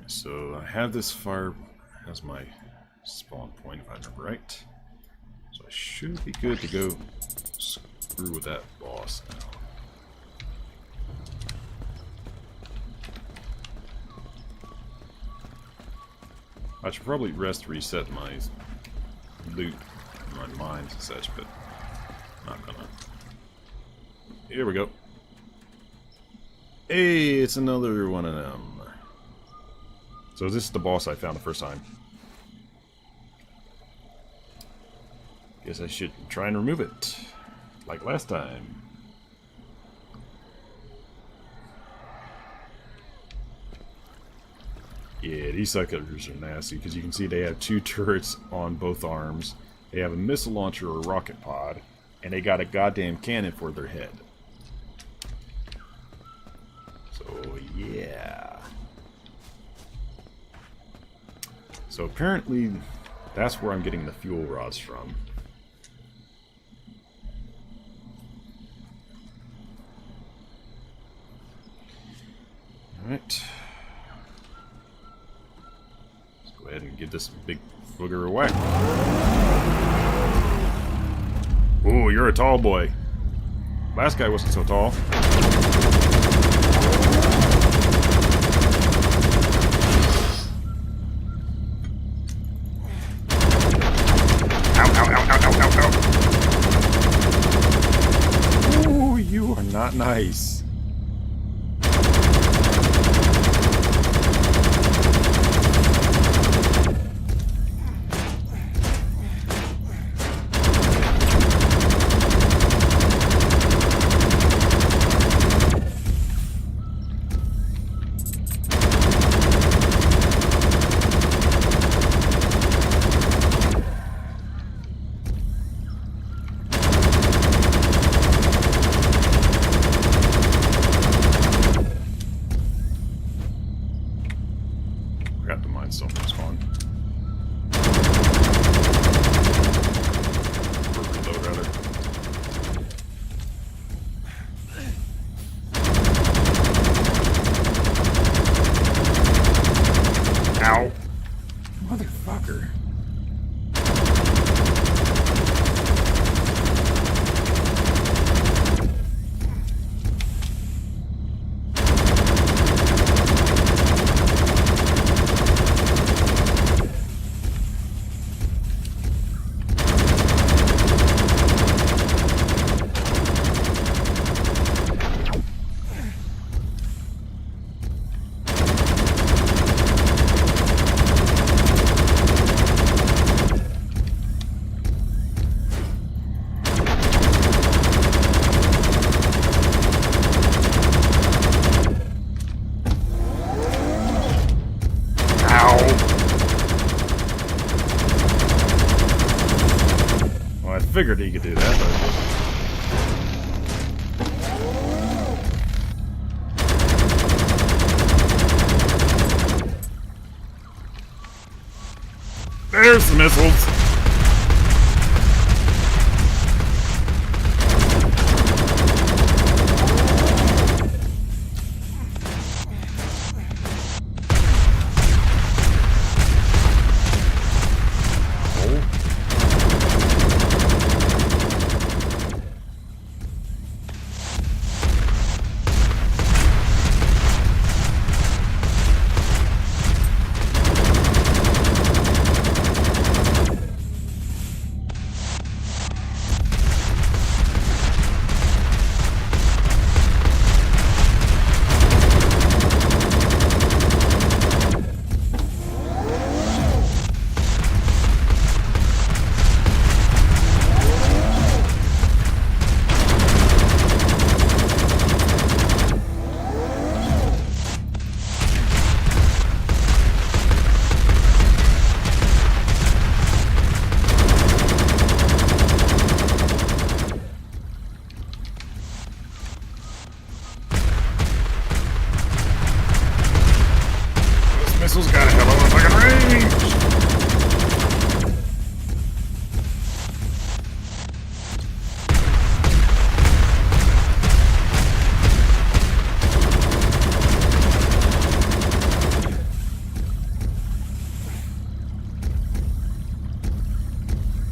So I have this fire as my spawn point, if I remember right. So I should be good to go screw with that boss now. I should probably reset my loot, my mines and such, but I'm not gonna. Here we go. Hey, it's another one of them. So this is the boss I found the first time. Guess I should try and remove it, like last time. Yeah, these suckers are nasty because you can see they have 2 turrets on both arms. They have a missile launcher or rocket pod, and they got a goddamn cannon for their head. So, yeah. So apparently, that's where I'm getting the fuel rods from. Alright. Let's go ahead and give this big booger a whack. Ooh, you're a tall boy. Last guy wasn't so tall. Ow, ow, ow, ow, ow, ow, ow. Ooh, you are not nice. Forgot the mine still spawn. Or reload, rather. Ow! Motherfucker. I figured he could do that, but... There's the missiles! Missile's got a hell of a fucking range!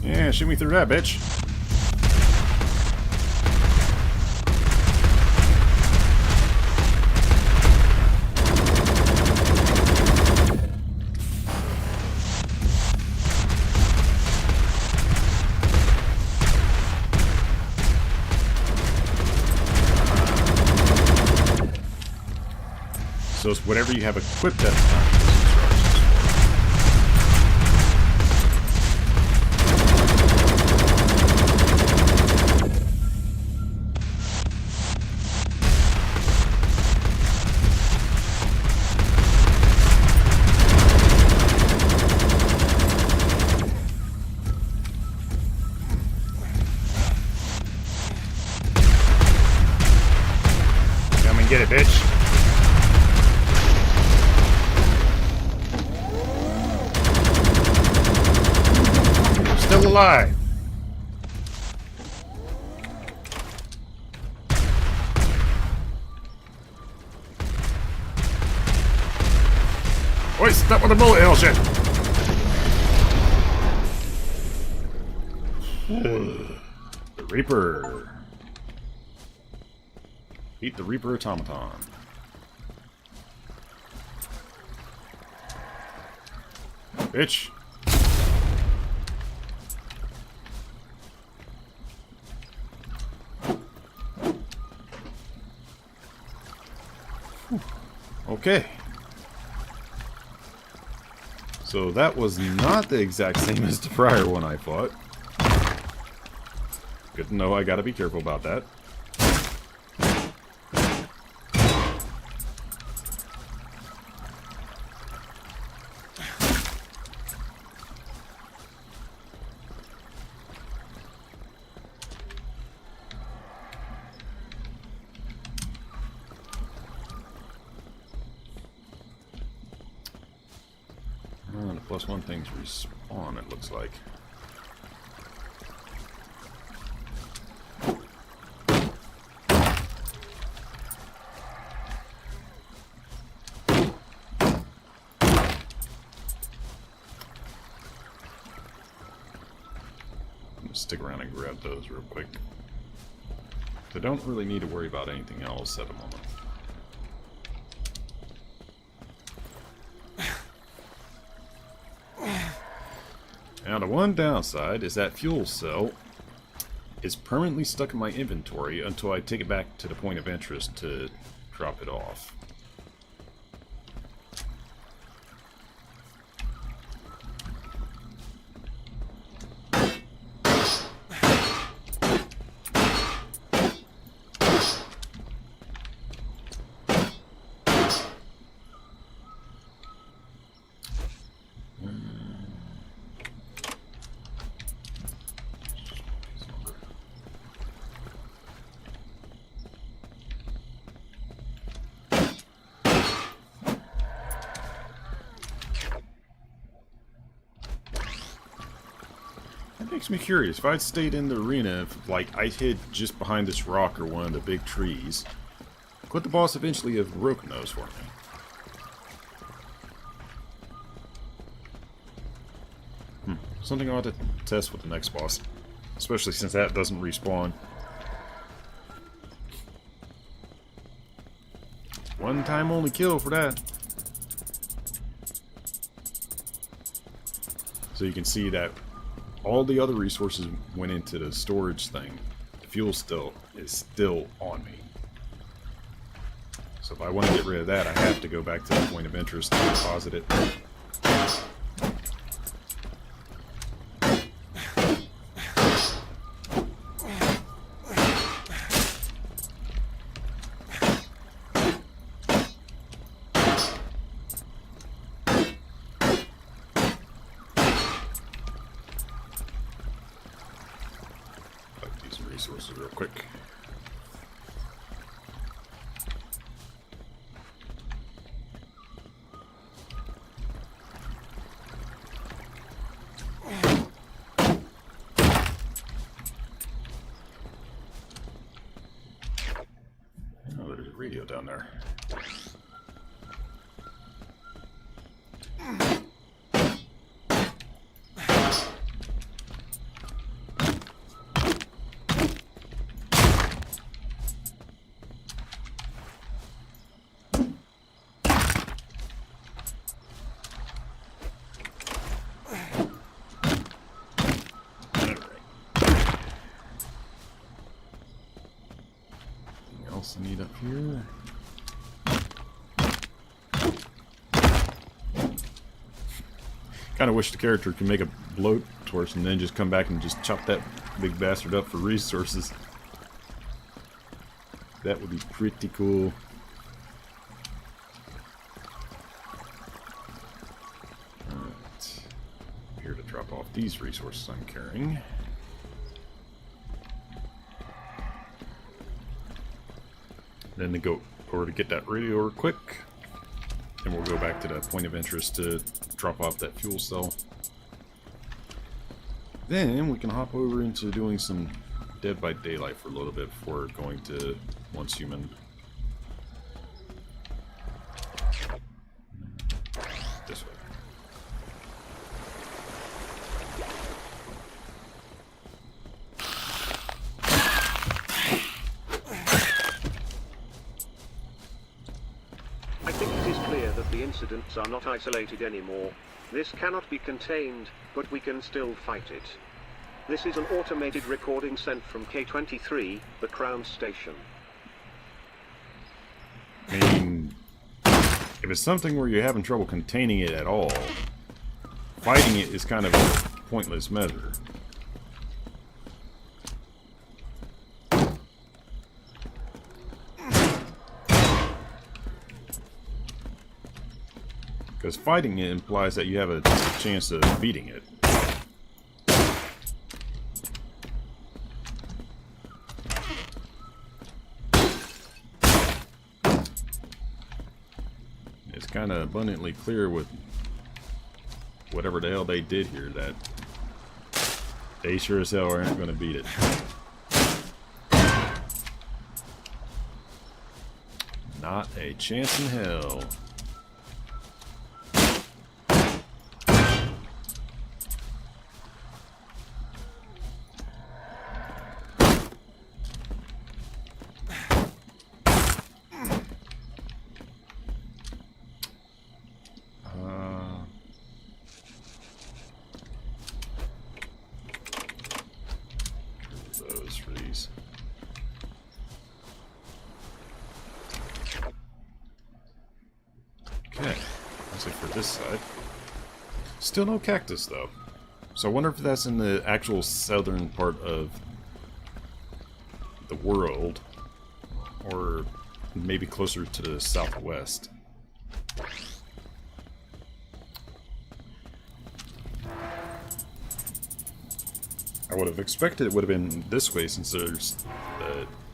Yeah, shoot me through that, bitch. So it's whatever you have equipped at the time. alive! Wait, stop with the bullet hell shit! The Reaper. Beat the Reaper automaton. Bitch. Okay. So that was not the exact same as the prior one I fought. Good to know, I gotta be careful about that. The +1 things respawn, it looks like. Stick around and grab those real quick. I don't really need to worry about anything else at the moment. Now the one downside is that fuel cell is permanently stuck in my inventory until I take it back to the point of interest to drop it off. Makes me curious. If I'd stayed in the arena, if, like, I hid just behind this rock or one of the big trees, could the boss eventually have broken those for me? Something I ought to test with the next boss. Especially since that doesn't respawn. One time only kill for that. So you can see that all the other resources went into the storage thing. The fuel is still on me. So if I want to get rid of that, I have to go back to the point of interest and deposit it. Resources real quick. Oh, there's a radio down there. Else I need up here? Kind of wish the character could make a blowtorch and then just come back and just chop that big bastard up for resources. That would be pretty cool. Alright. Here to drop off these resources I'm carrying. Then to go over to get that radio real quick. And we'll go back to that point of interest to drop off that fuel cell. Then we can hop over into doing some Dead by Daylight for a little bit before going to Once Human. This way. I think it is clear that the incidents are not isolated anymore. This cannot be contained, but we can still fight it. This is an automated recording sent from K23, the Crown Station. I mean, if it's something where you're having trouble containing it at all, fighting it is kind of a pointless measure. Because fighting it implies that you have a chance of beating it. It's kind of abundantly clear with whatever the hell they did here that they sure as hell aren't going to beat it. Not a chance in hell. Those for these. Okay, that's it for this side. Still no cactus though. So I wonder if that's in the actual southern part of the world, or maybe closer to the southwest. I would have expected it would have been this way since there's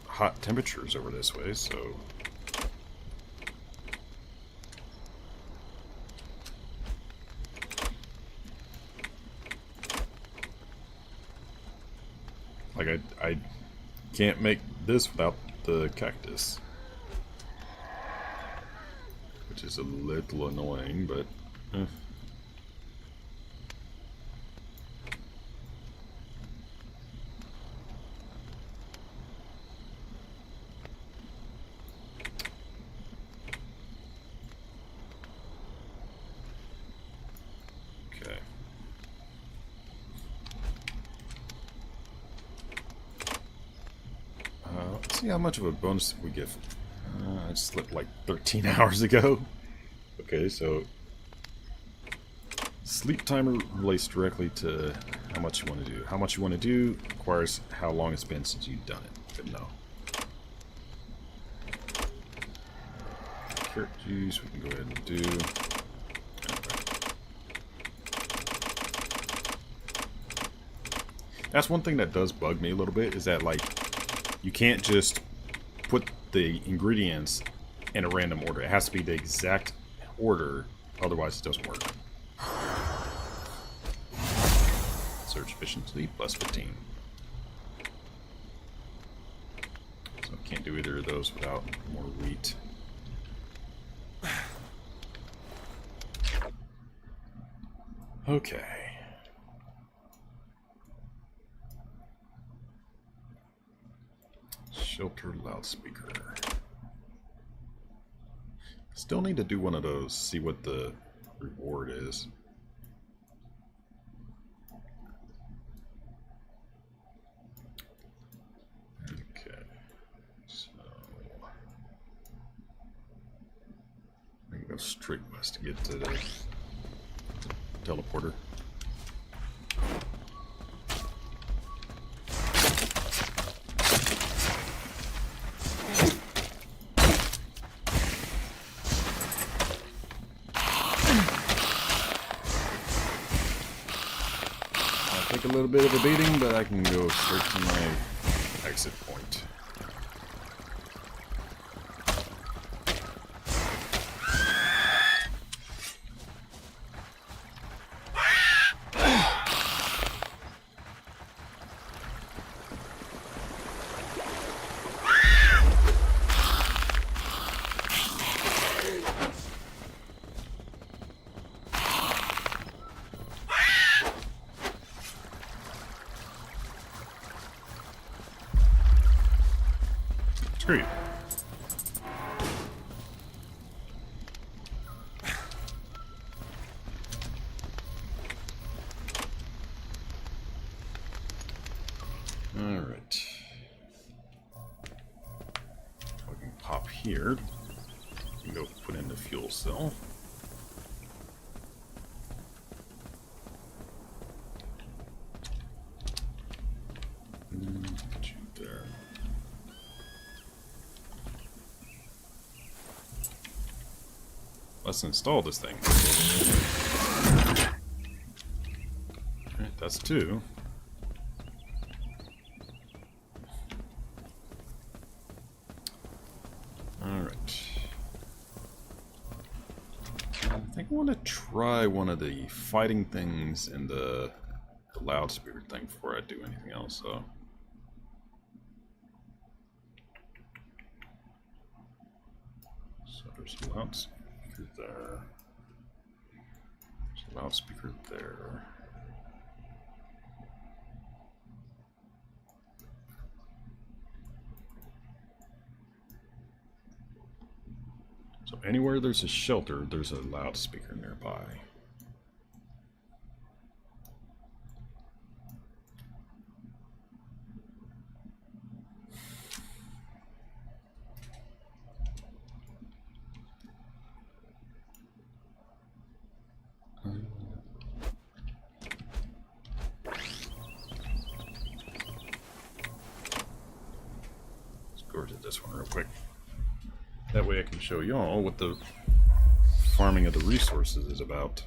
hot temperatures over this way, so... Like, I can't make this without the cactus. Which is a little annoying, but... Okay. Let's see how much of a bonus we get. I slept like 13 hours ago. Okay, so sleep timer relates directly to how much you want to do. How much you want to do requires how long it's been since you've done it. Good to know. Carrot juice, we can go ahead and do. That's one thing that does bug me a little bit, is that, like, you can't just put the ingredients in a random order. It has to be the exact order, otherwise it doesn't work. Search efficiency plus 15. So I can't do either of those without more wheat. Okay. Shelter loudspeaker. Still need to do one of those, see what the reward is. Okay. So I can go straight west to get to the teleporter. Take a little bit of a beating, but I can go straight to my exit point. Great. Alright. We can pop here. We can go put in the fuel cell. Put you there. Let's install this thing. Alright, that's 2. Alright. I think I want to try one of the fighting things and the loudspeaker thing before I do anything else, so. So there's a loudspeaker there. There's a loudspeaker there. So anywhere there's a shelter, there's a loudspeaker nearby. Let's go to this one real quick. That way I can show y'all what the farming of the resources is about.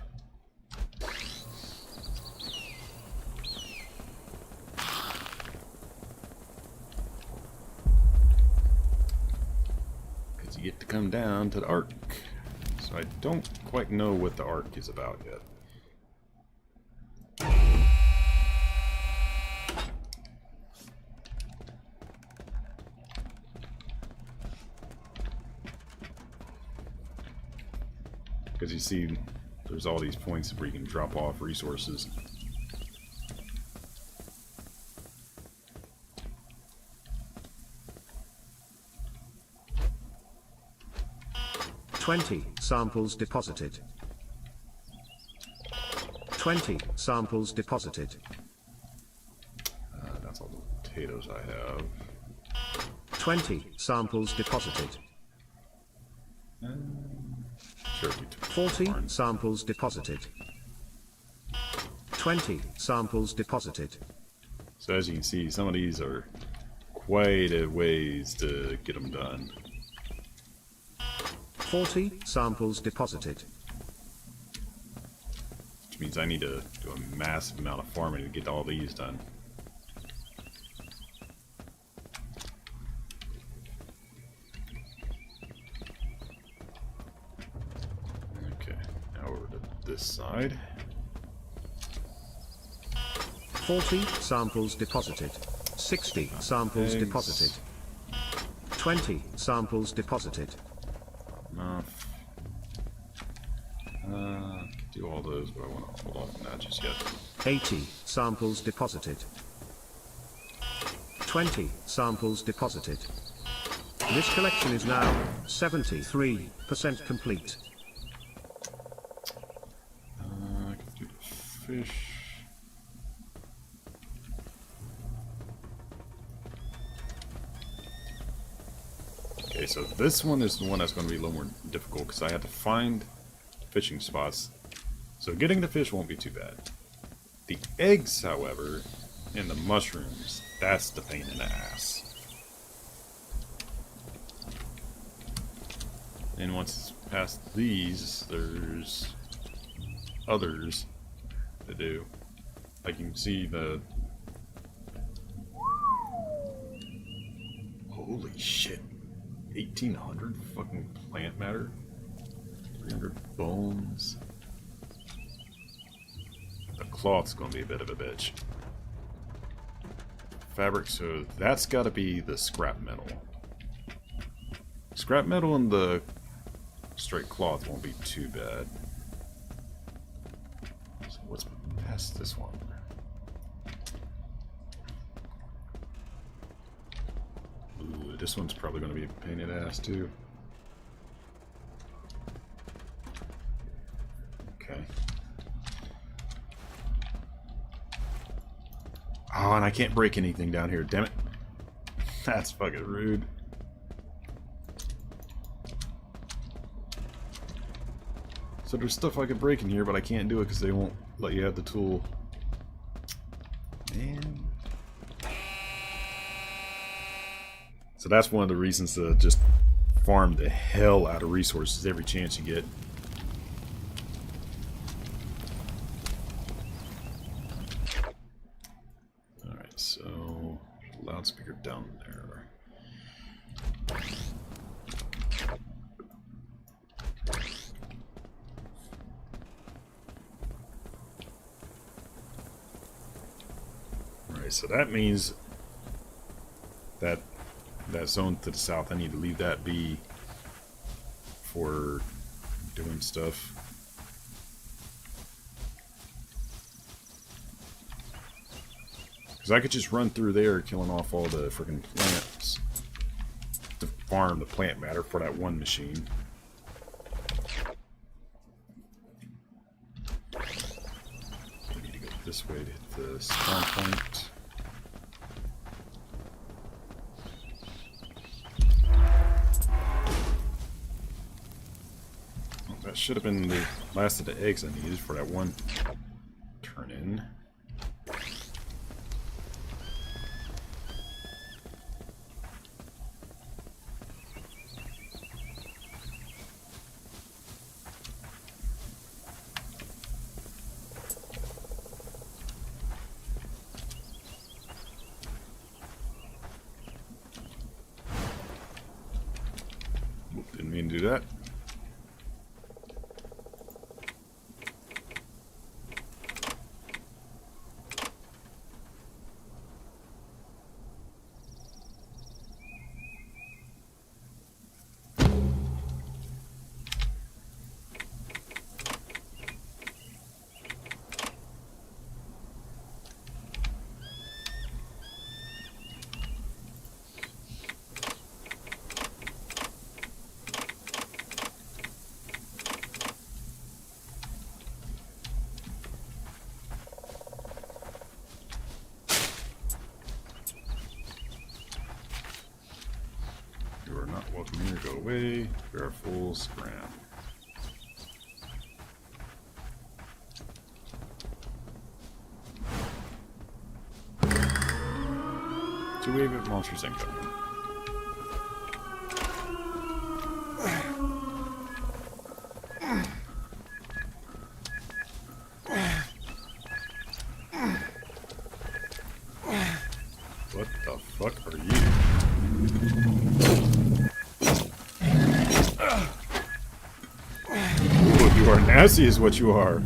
Because you get to come down to the Ark. So I don't quite know what the Ark is about yet. Because you see, there's all these points where you can drop off resources. "20 samples deposited. 20 samples deposited. That's all the potatoes I have. 20 samples deposited. Turkey 40 samples deposited. 20 samples deposited. So as you can see, some of these are quite a ways to get them done. 40 samples deposited. Which means I need to do a massive amount of farming to get all these done. Okay, now over to this side. 40 samples deposited. 60 samples Eggs. deposited. 20 samples deposited. Enough. Do all those, but I want to hold off on that just yet. 80 samples deposited. 20 samples deposited. This collection is now 73% complete. I can do the fish. Okay, so this one is the one that's going to be a little more difficult because I had to find fishing spots. So getting the fish won't be too bad. The eggs, however, and the mushrooms, that's the pain in the ass. And once it's past these, there's others to do. Like you can see the... Holy shit. 1,800 fucking plant matter. 300 bones. The cloth's gonna be a bit of a bitch. Fabric, so that's gotta be the scrap metal. Scrap metal and the straight cloth won't be too bad. So what's past this one? Ooh, but this one's probably going to be a pain in the ass too. Okay. Oh, and I can't break anything down here, damn it. That's fucking rude. So there's stuff I could break in here, but I can't do it because they won't let you have the tool. Man. So that's one of the reasons to just farm the hell out of resources every chance you get. Alright, so loudspeaker down there. Alright, so that means that zone to the south, I need to leave that be for doing stuff. Because I could just run through there killing off all the freaking plants to farm the plant matter for that one machine. I need to go this way to hit the spawn point. Well, that should have been the last of the eggs I needed for that one turn in. Didn't mean to do that. You are not welcome here. Go away. We are full scram. Two-wave monsters incoming. What the fuck are you? Ooh, you are nasty is what you are.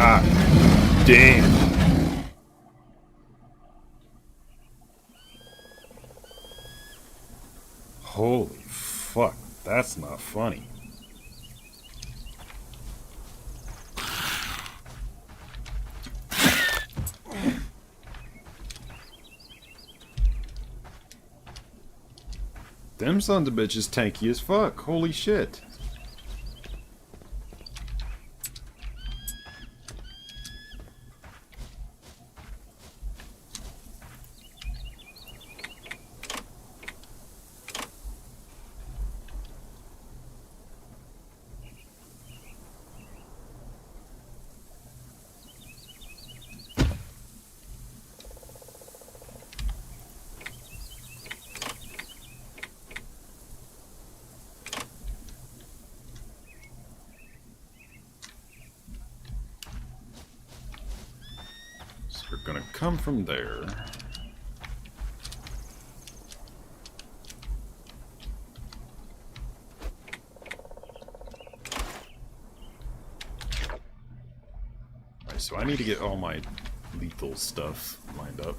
God damn. Holy fuck, that's not funny. Them sons of bitches tanky as fuck, holy shit. gonna come from there. Alright, so I need to get all my lethal stuff lined up.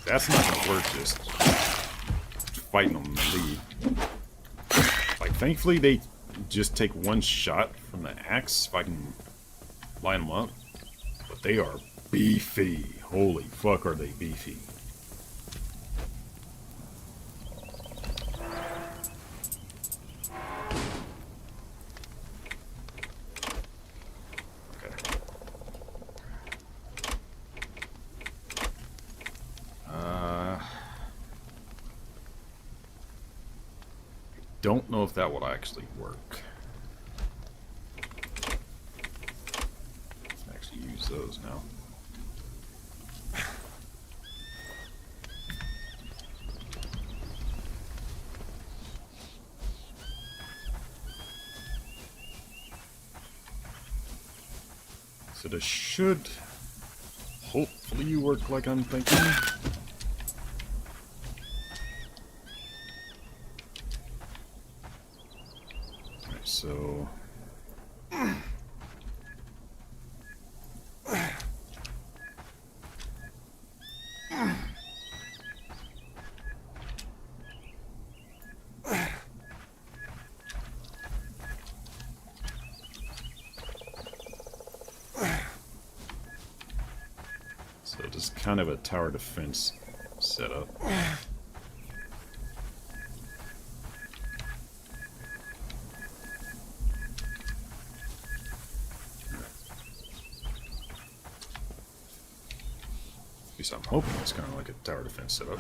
That's not gonna work just fighting them in the lead. Like, thankfully they just take one shot from the axe if I can line them up. But they are beefy. Holy fuck, are they beefy. Don't know if that will actually work. Let's actually use those now. So this should hopefully work like I'm thinking. So just kind of a tower defense setup. At least I'm hoping it's kind of like a tower defense setup.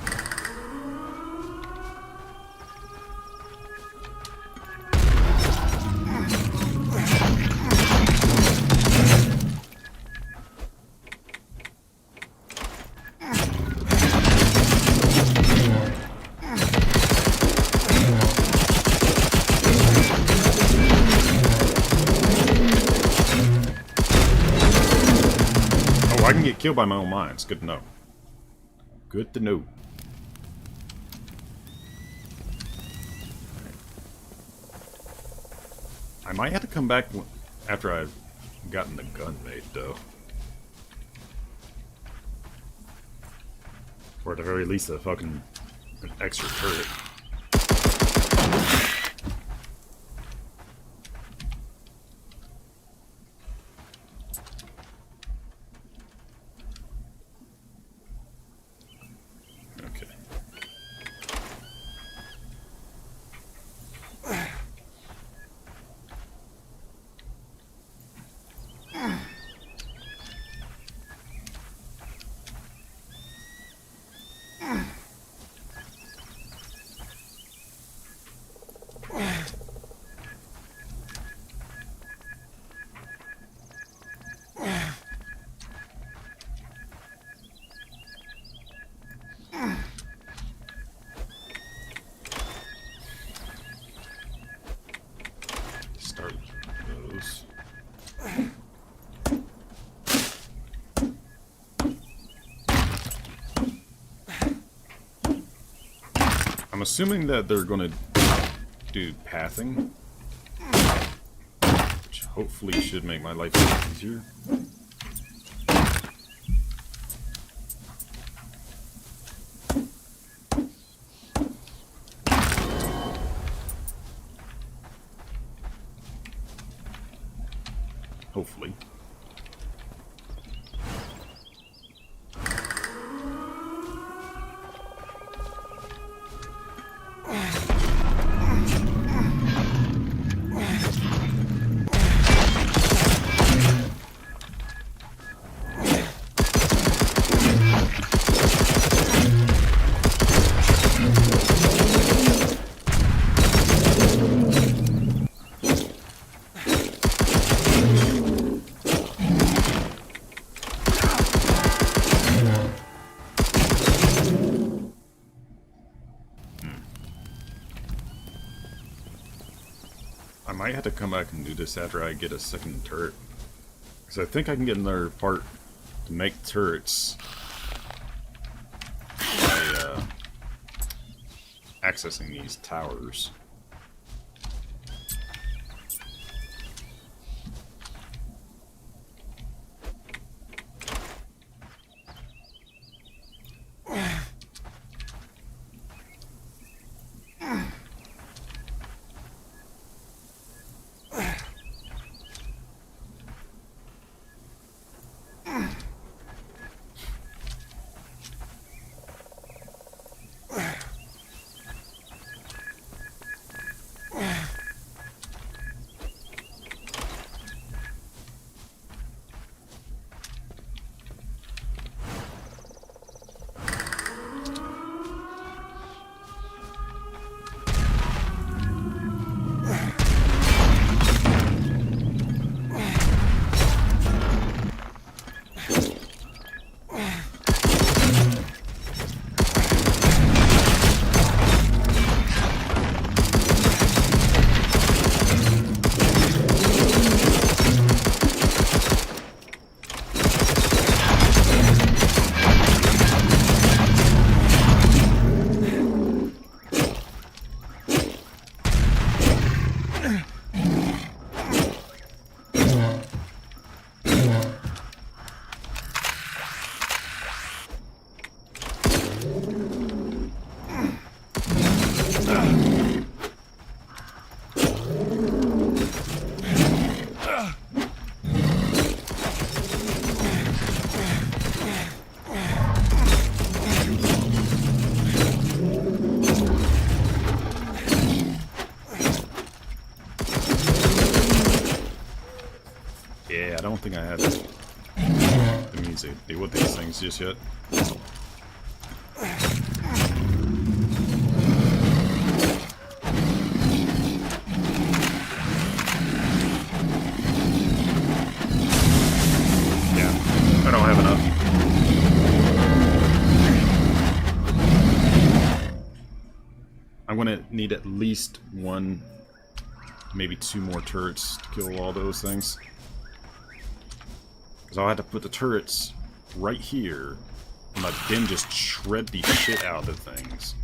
I can get killed by my own mines. Good to know. Good to know. I might have to come back after I've gotten the gun made, though. Or at the very least, a fucking extra turret. Start those. I'm assuming that they're going to do pathing, which hopefully should make my life a bit easier. Hopefully. I might have to come back and do this after I get a second turret. Because I think I can get another part to to make turrets by accessing these towers. Yeah, I don't think I have the music to deal with these things just yet. Yeah, I don't have enough. I'm gonna need at least one, maybe two more turrets to kill all those things. Because I'll have to put the turrets right here, and let them just shred the shit out of the things.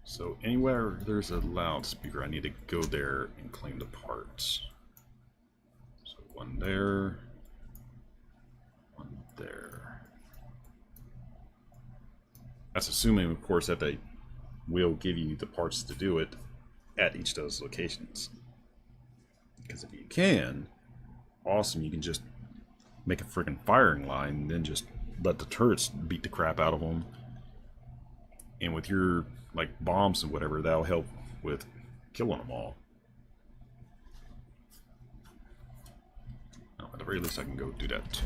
So anywhere there's a loudspeaker, I need to go there and claim the parts. So one there, one there. That's assuming, of course, that they will give you the parts to do it at each of those locations. Because if you can, awesome, you can just make a freaking firing line and then just let the turrets beat the crap out of them. And with your like bombs and whatever, that'll help with killing them all. At the very least, I can go do that too.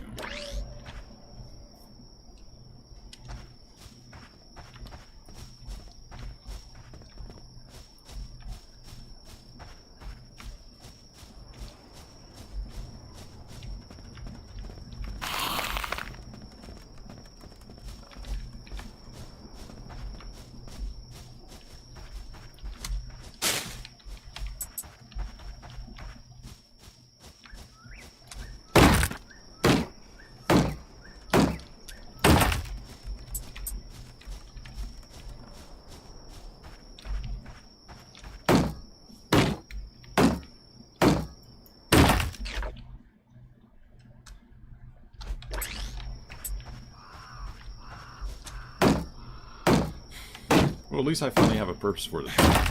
Well, at least I finally have a purpose for the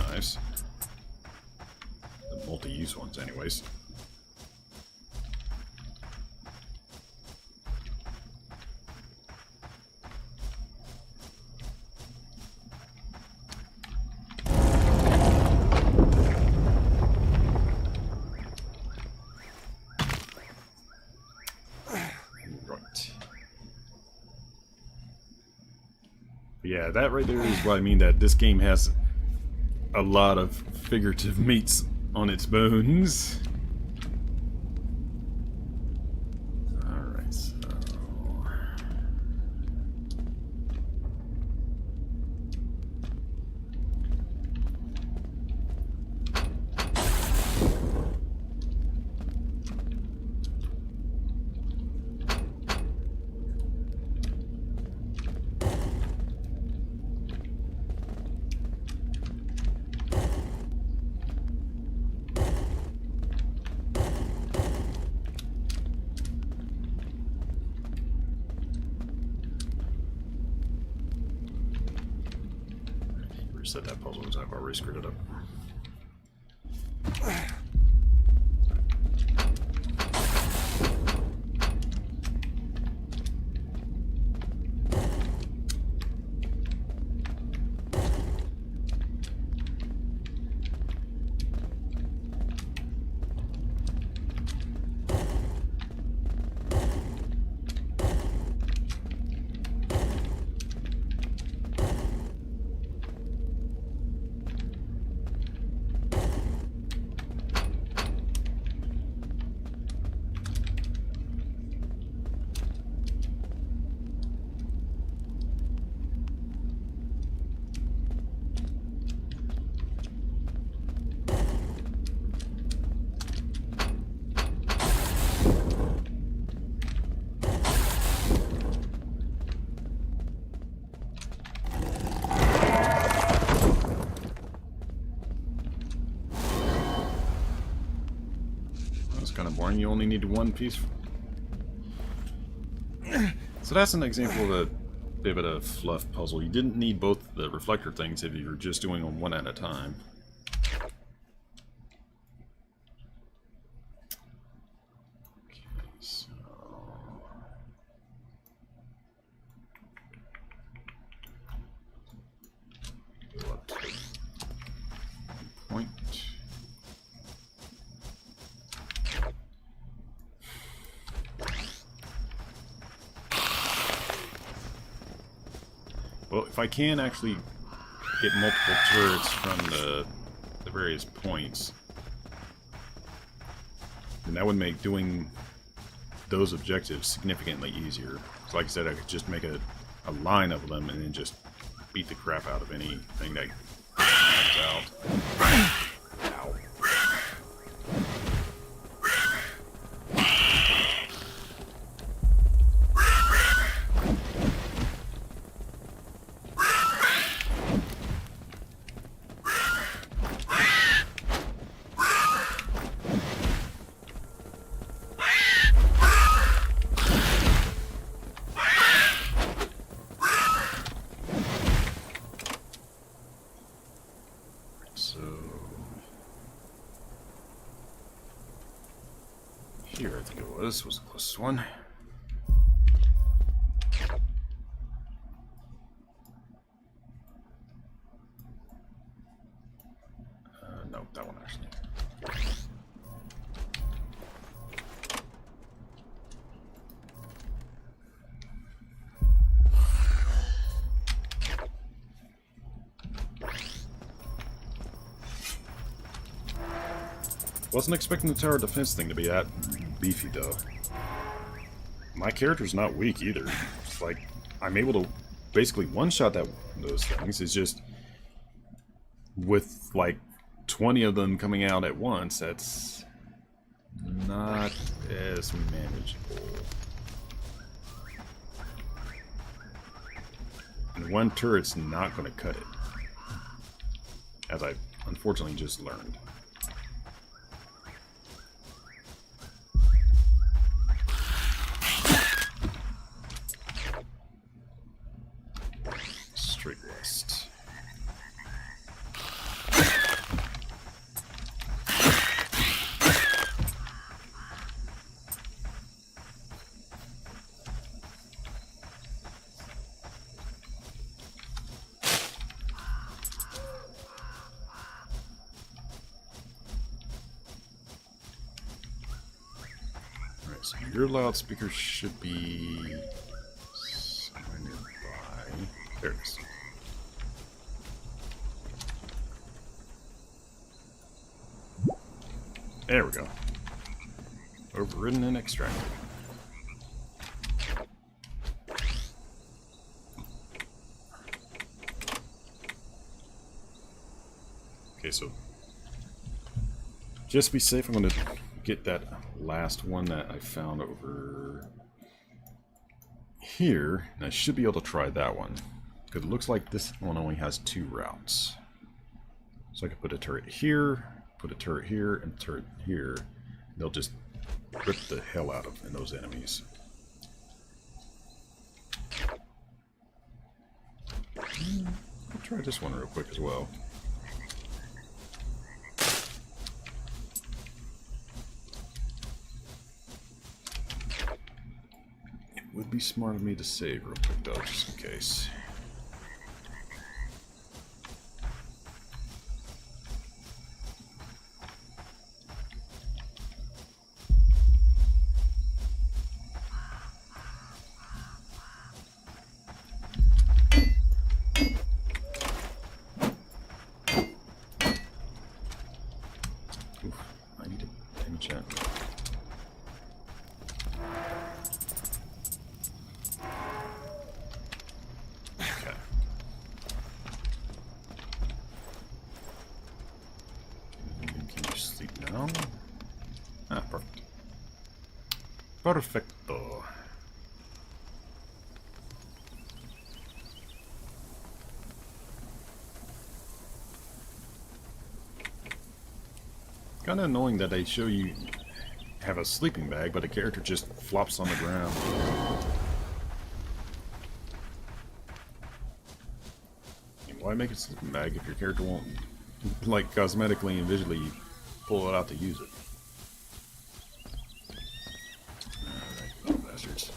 knives. The multi-use ones, anyways. Yeah, that right there is what I mean, that this game has a lot of figurative meats on its bones. Alright, so... said that puzzle because I've already screwed it up. Kind of boring. You only need one piece. So that's an example of a bit of a fluff puzzle. You didn't need both the reflector things if you were just doing them one at a time. Okay, so go up to point. Well, if I can actually get multiple turrets from the various points, then that would make doing those objectives significantly easier. So like I said, I could just make a line of them and then just beat the crap out of anything that comes out. Ow. Here, I think it was the closest one. No, that one actually. Wasn't expecting the tower defense thing to be that beefy, though. My character's not weak either. It's like, I'm able to basically one-shot those things. It's just, with like 20 of them coming out at once, that's not as manageable. And one turret's not going to cut it, as I unfortunately just learned. Straight west. Alright, so your loudspeaker should be somewhere nearby. There it is. There we go. Overridden and extracted. Okay, so just to be safe, I'm going to get that last one that I found over here, and I should be able to try that one, because it looks like this one only has 2 routes. So I could put a turret here, put a turret here, and a turret here. They'll just rip the hell out of those enemies. try this one real quick as well. It would be smart of me to save real quick though, just in case. I need to enchant. Okay. Can you sleep now? Ah, perfect. Perfecto. Kind of annoying that they show you have a sleeping bag, but the character just flops on the ground. I mean, why make a sleeping bag if your character won't, like, cosmetically and visually pull it out to use it? Alright, little bastards.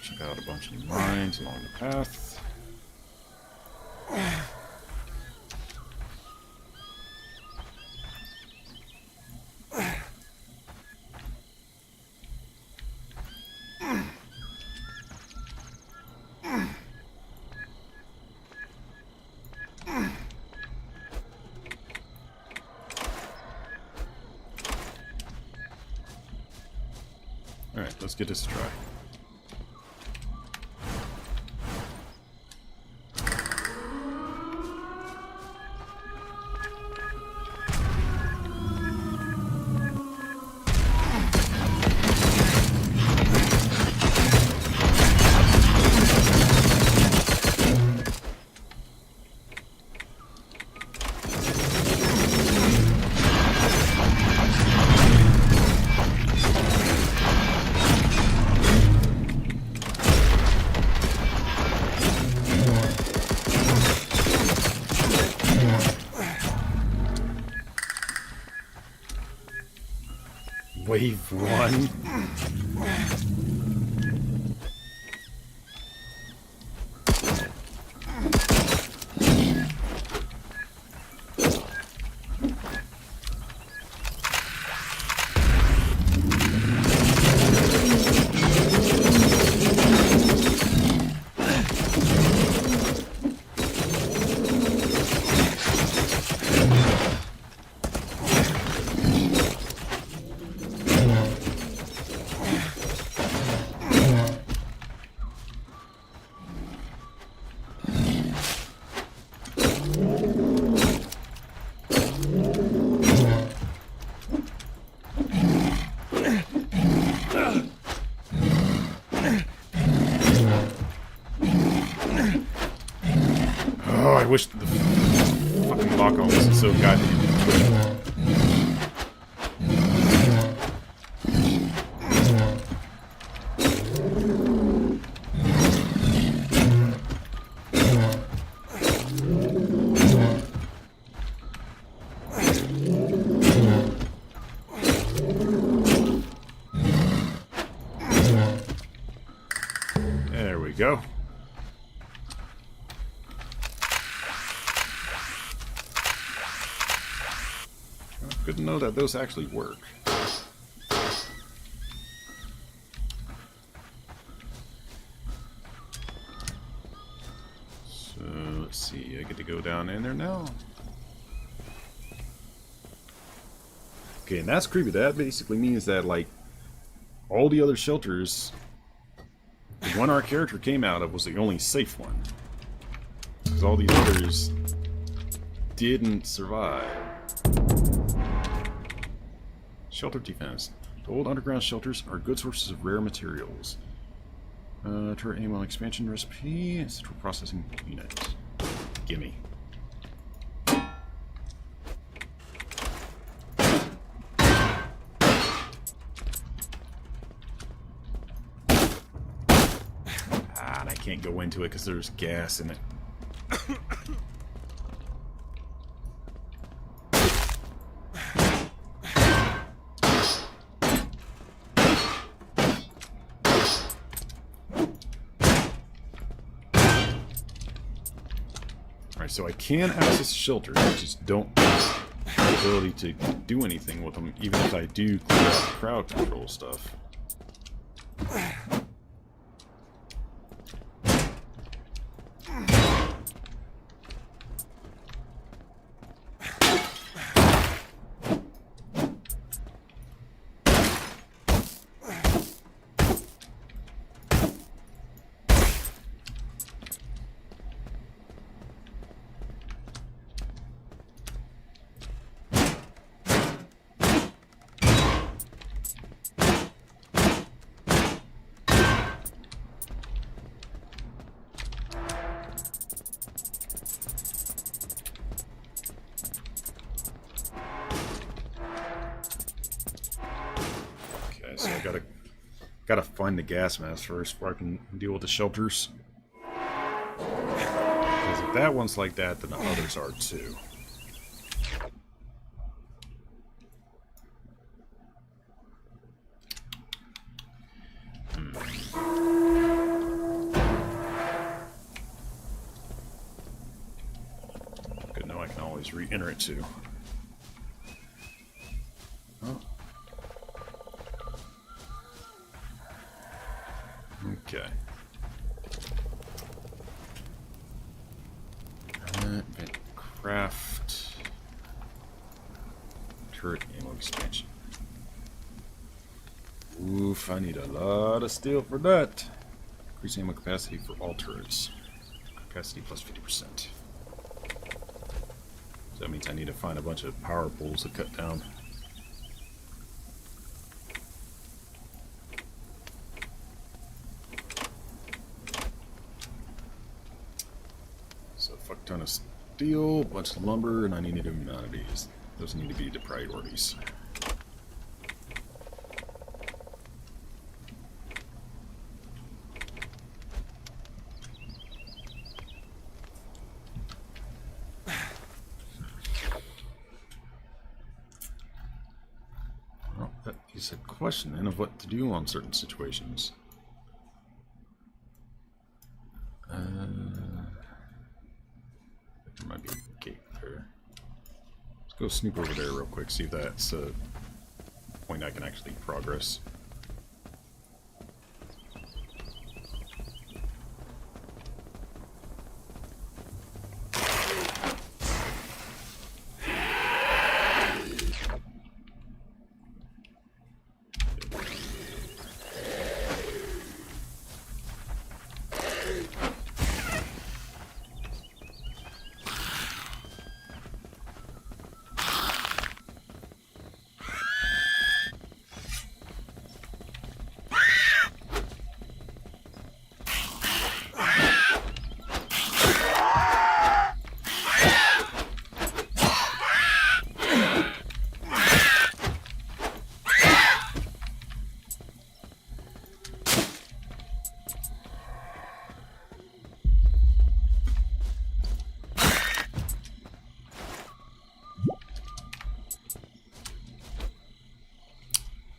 Check out a bunch of mines along the path. Alright, let's get this a try. Wave 1. I wish the fucking lock on wasn't so goddamn quick. There we go. Good to know that those actually work. So let's see, I get to go down in there now. Okay, and that's creepy. That basically means that, like, all the other shelters, the one our character came out of was the only safe one. Because all these others didn't survive. Shelter defense. The old underground shelters are good sources of rare materials. Turret aim on expansion recipe. Central processing unit. Gimme. And I can't go into it because there's gas in it. Alright, so I can access the shelters, I just don't have the ability to do anything with them, even if I do clear out the crowd control stuff. So I gotta find the gas mask first before I can deal with the shelters. Because if that one's like that, then the others are too. Good to know I can always re-enter it too. Oh. Okay. Craft. Turret ammo expansion. Oof, I need a lot of steel for that. Increase ammo capacity for all turrets. Capacity plus 50%. So that means I need to find a bunch of power poles to cut down. Fuck ton of steel, bunch of lumber, and I need a amount of these. Those need to be the priorities. Well, that is a question then of what to do on certain situations. There might be a gate there. Let's go snoop over there real quick, see if that's a point I can actually progress.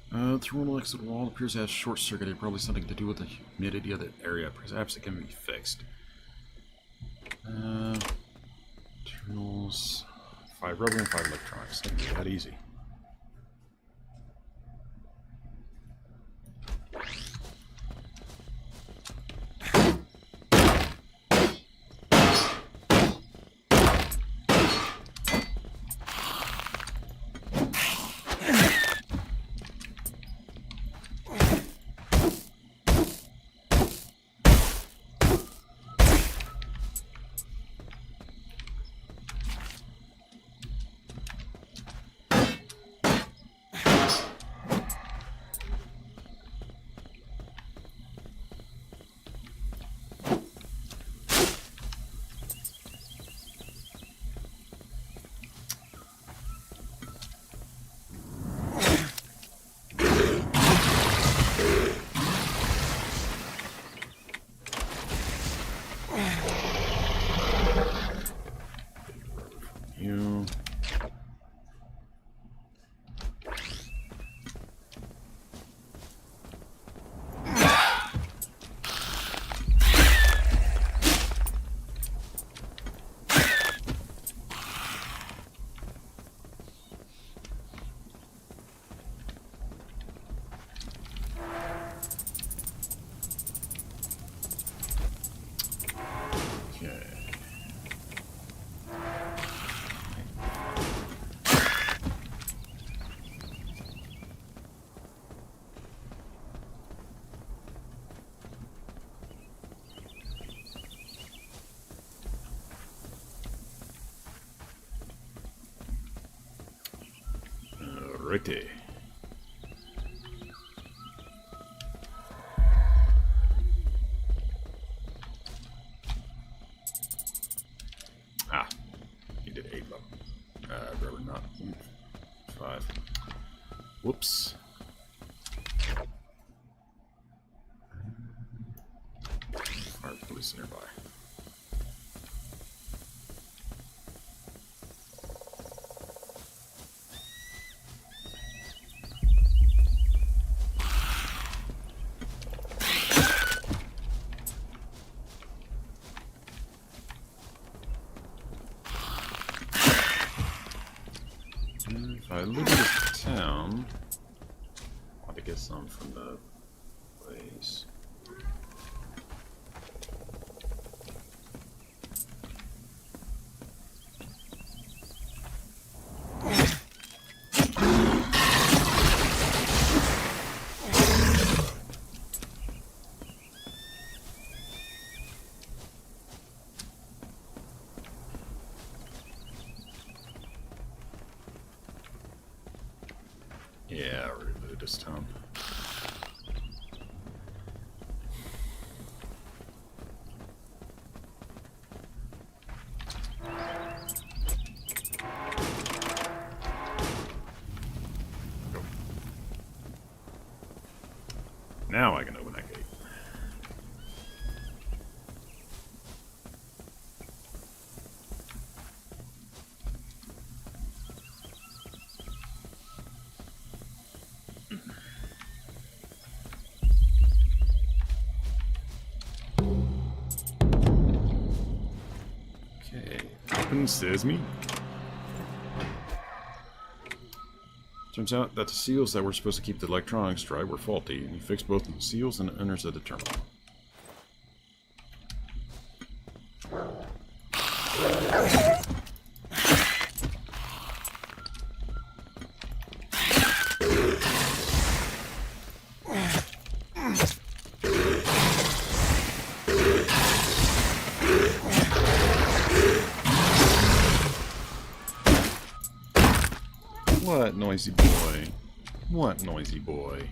The terminal exit wall appears to have short-circuited, probably something to do with the humidity of the area. Perhaps it can be fixed. Tools, 5 rubber and 5 electronics. It's not that easy. Righty. Ah, he did 8 level. Rubber not 5. Whoops. Alright, police nearby. If I look at the town, I ought to get some from the place. Yeah, reload this time. Go. Now I can open that gate. Open sesame. Turns out that the seals that were supposed to keep the electronics dry were faulty, and you fixed both the seals and it enters the terminal. What noisy boy? What noisy boy?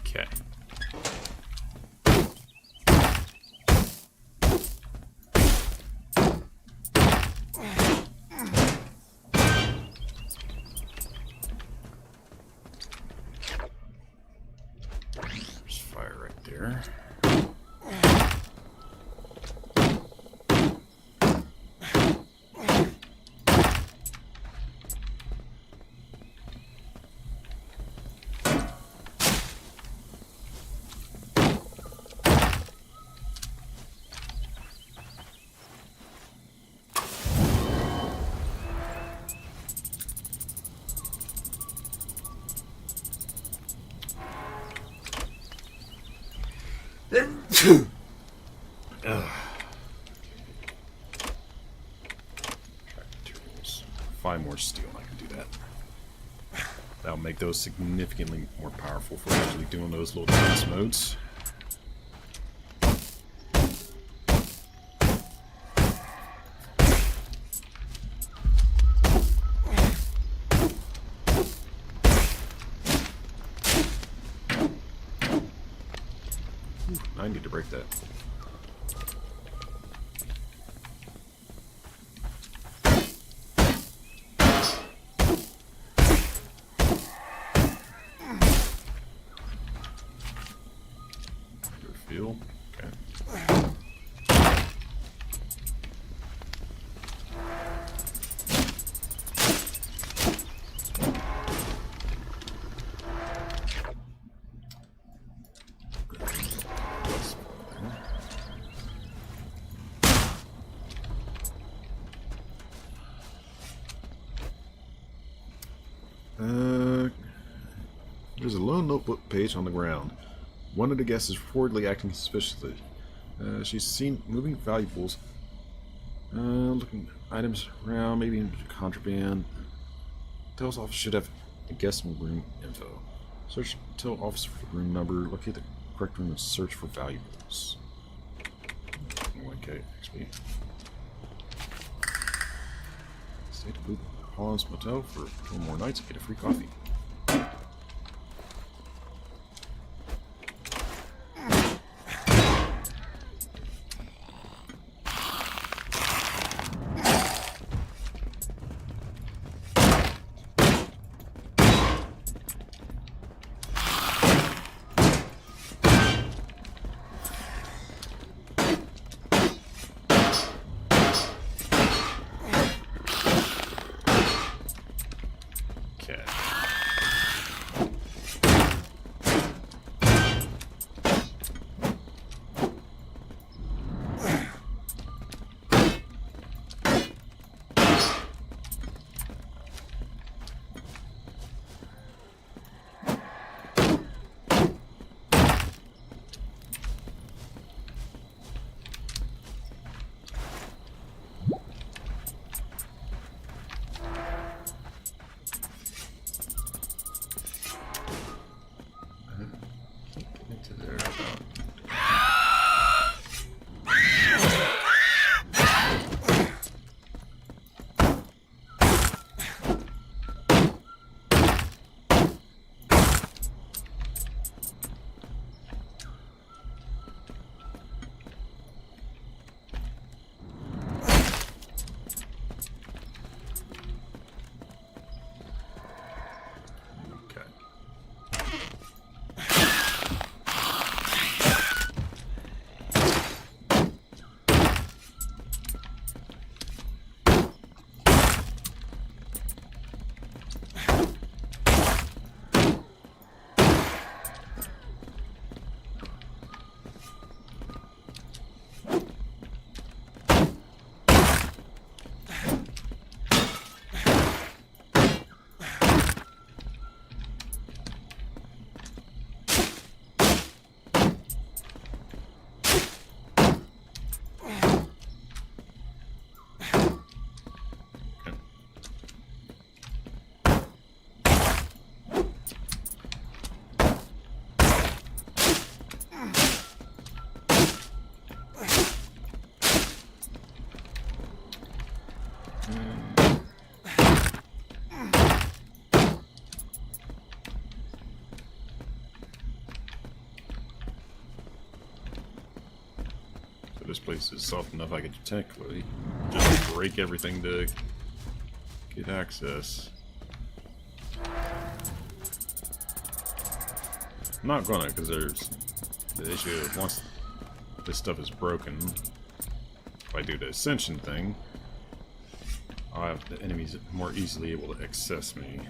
Okay. There's fire right there. Materials. 5 more steel, and I can do that. That'll make those significantly more powerful for actually doing those little dance modes. I need to break that. Feel okay. There's a lone notebook page on the ground. One of the guests is reportedly acting suspiciously. She's seen moving valuables. Looking items around, maybe contraband. Hotel's office should have a guest room info. Search hotel office for room number. Locate the correct room and search for valuables. Okay, XP. Stay to Blue Holland's Motel for 4 more nights and get a free coffee. This place is soft enough I could technically just break everything to get access. I'm not gonna, because there's the issue of once this stuff is broken, if I do the ascension thing, I'll have the enemies more easily able to access me.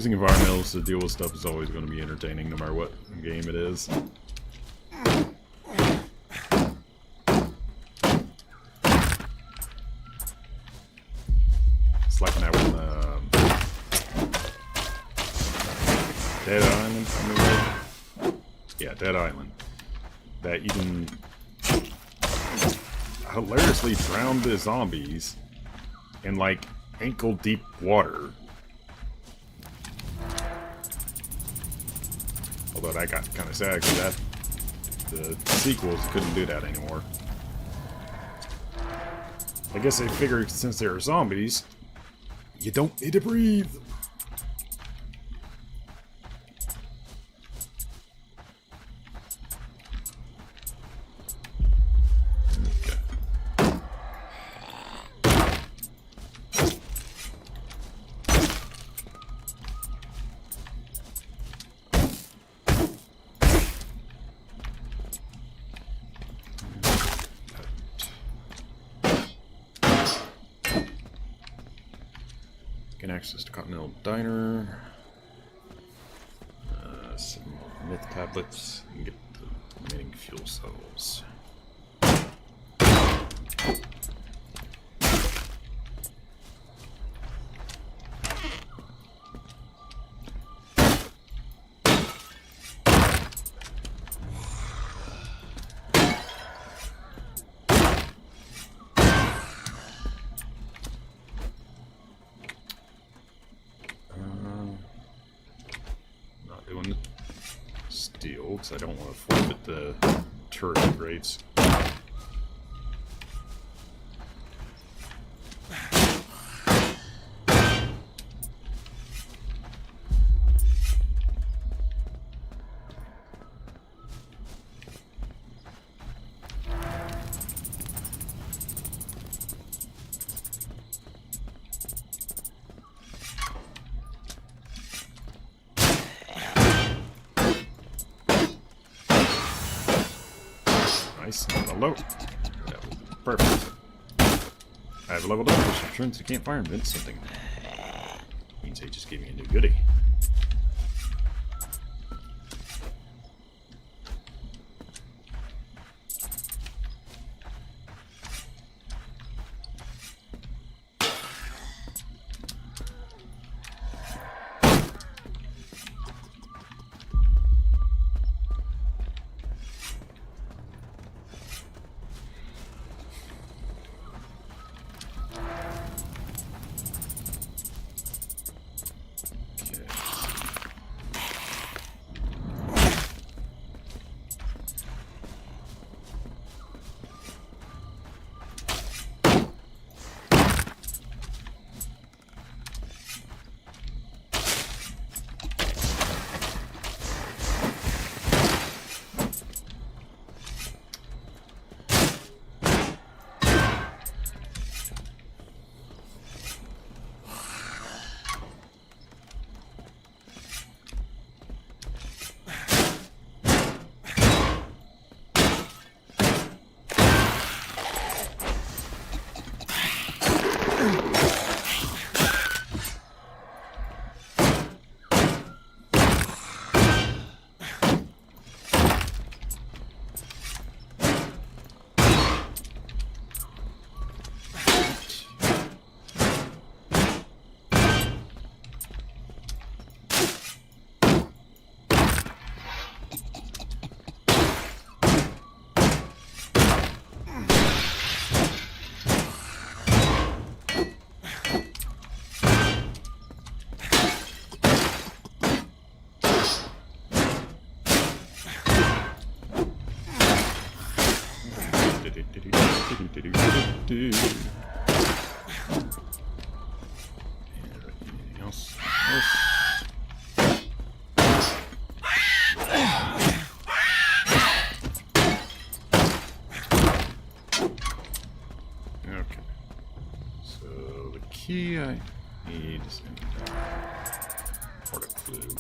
Using environmentals to deal with stuff is always going to be entertaining, no matter what game it is. It's like when that one, Dead Island, I mean, yeah, Dead Island. That you can hilariously drown the zombies in like ankle-deep water. Although that got kind of sad because the sequels couldn't do that anymore. I guess they figured since they're zombies, you don't need to breathe. Gain access to Continental Diner. Some myth tablets. And get the remaining fuel cells. Steel, because I don't want to forfeit the turret upgrades. Nice. Hello. That was perfect. I have leveled up, which returns to campfire and invent something. Means they just gave me a new goodie. Anything else? Okay. So the key I need is in part of clue.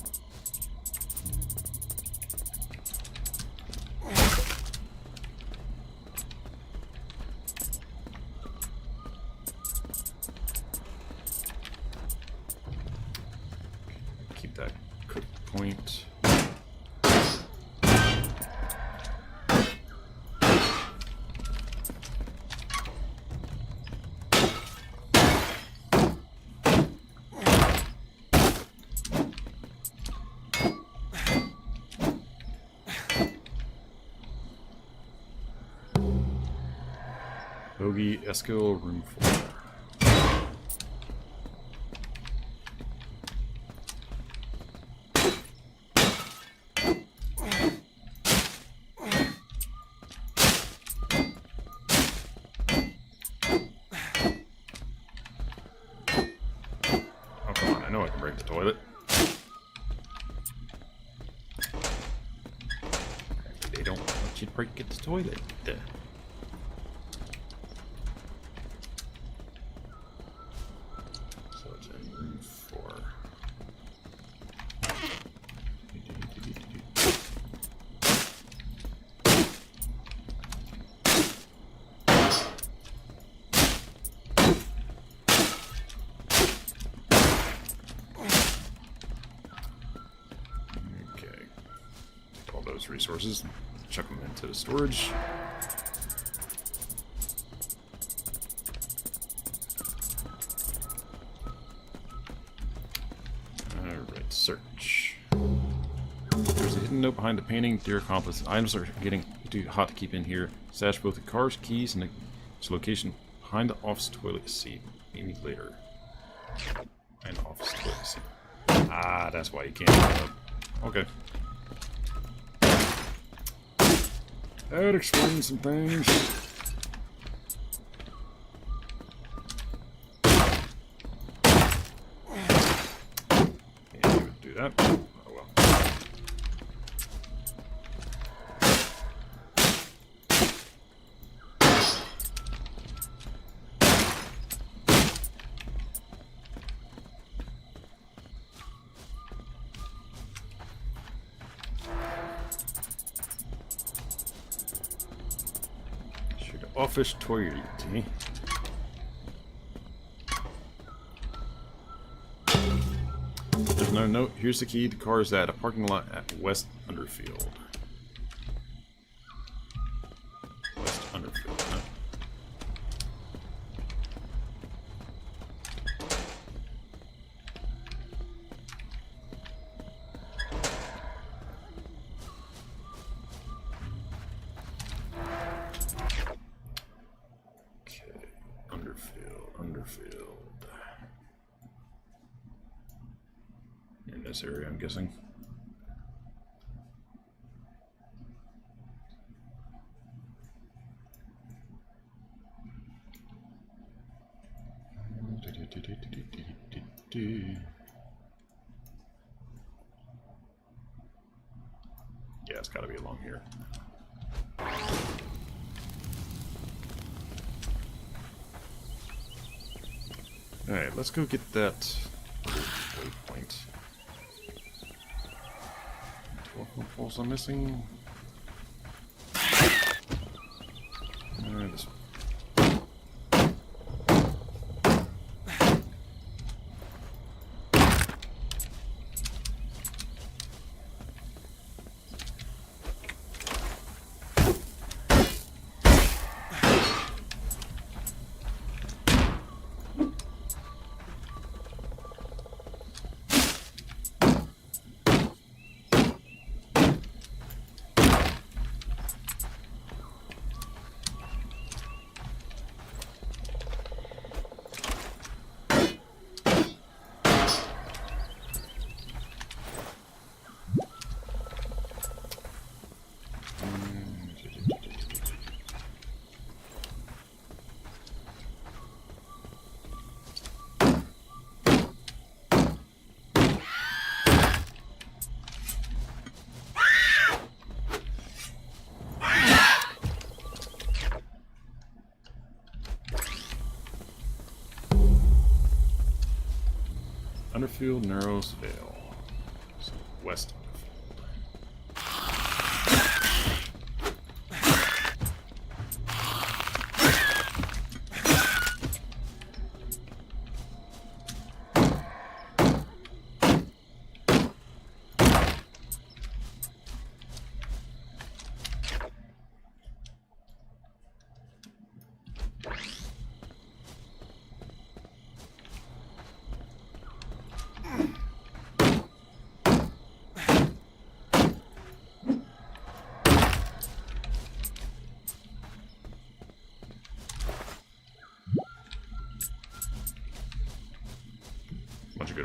Bogey, Eskil, room 4. Oh, come on, I know I can break the toilet. They don't want you to break the toilet. So it's in room 4. Okay. Take all those resources, chuck them into the storage. Alright, search. There's a hidden note behind the painting. Dear accomplice, items are getting too hot to keep in here. Stash both the car's keys and its location behind the office toilet seat. Meet me later. Behind the office toilet seat. Ah, that's why you can't open it up. Okay. That explains some things. Yeah, you would do that. Oh well. Office toilet. There's no note. Here's the key. The car is at a parking lot at West Underfield. West Underfield, huh? Underfield. In this area, I'm guessing. Yeah, it's gotta be along here. Alright, let's go get that waypoint. 12 footballs I'm missing. This one. Underfield, Narrows, Vale. So West Underfield.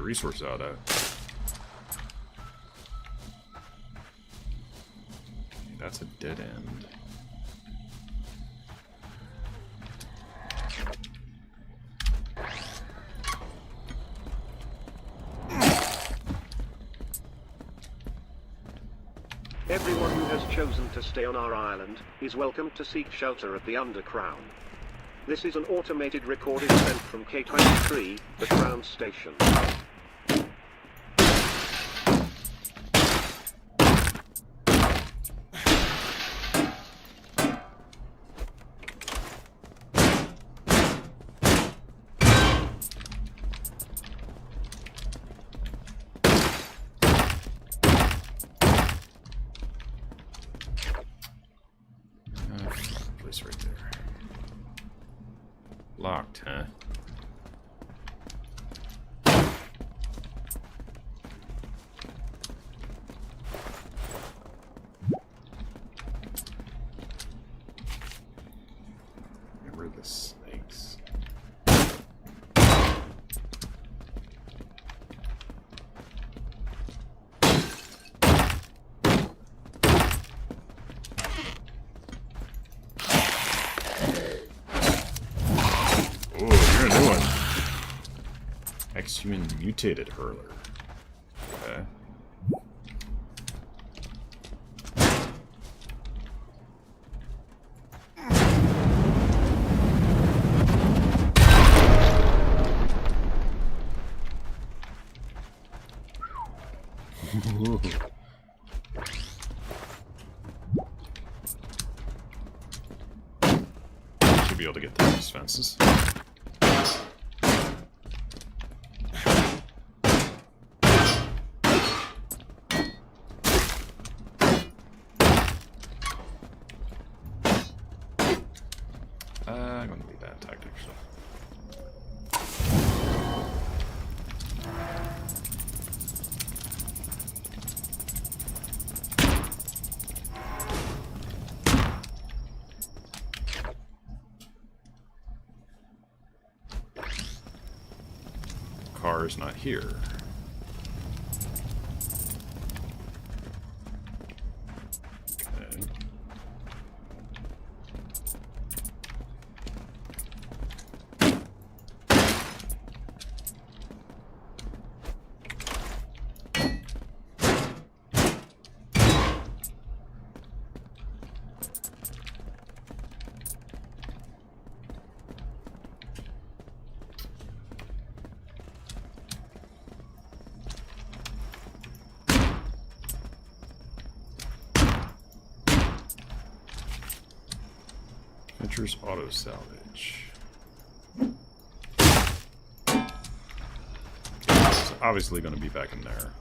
resource out of that. That's a dead end. Everyone who has chosen to stay on our island is welcome to seek shelter at the Undercrown. This is an automated recording sent from K23, the Crown Station. Place right there. Locked, huh? Get rid of the snakes. You're a new one. Ex-human mutated hurler. Okay. Should be able to get through these fences. I'm gonna leave that intact, actually. Car is not here. Okay. Adventures Auto Salvage. It's obviously going to be back in there.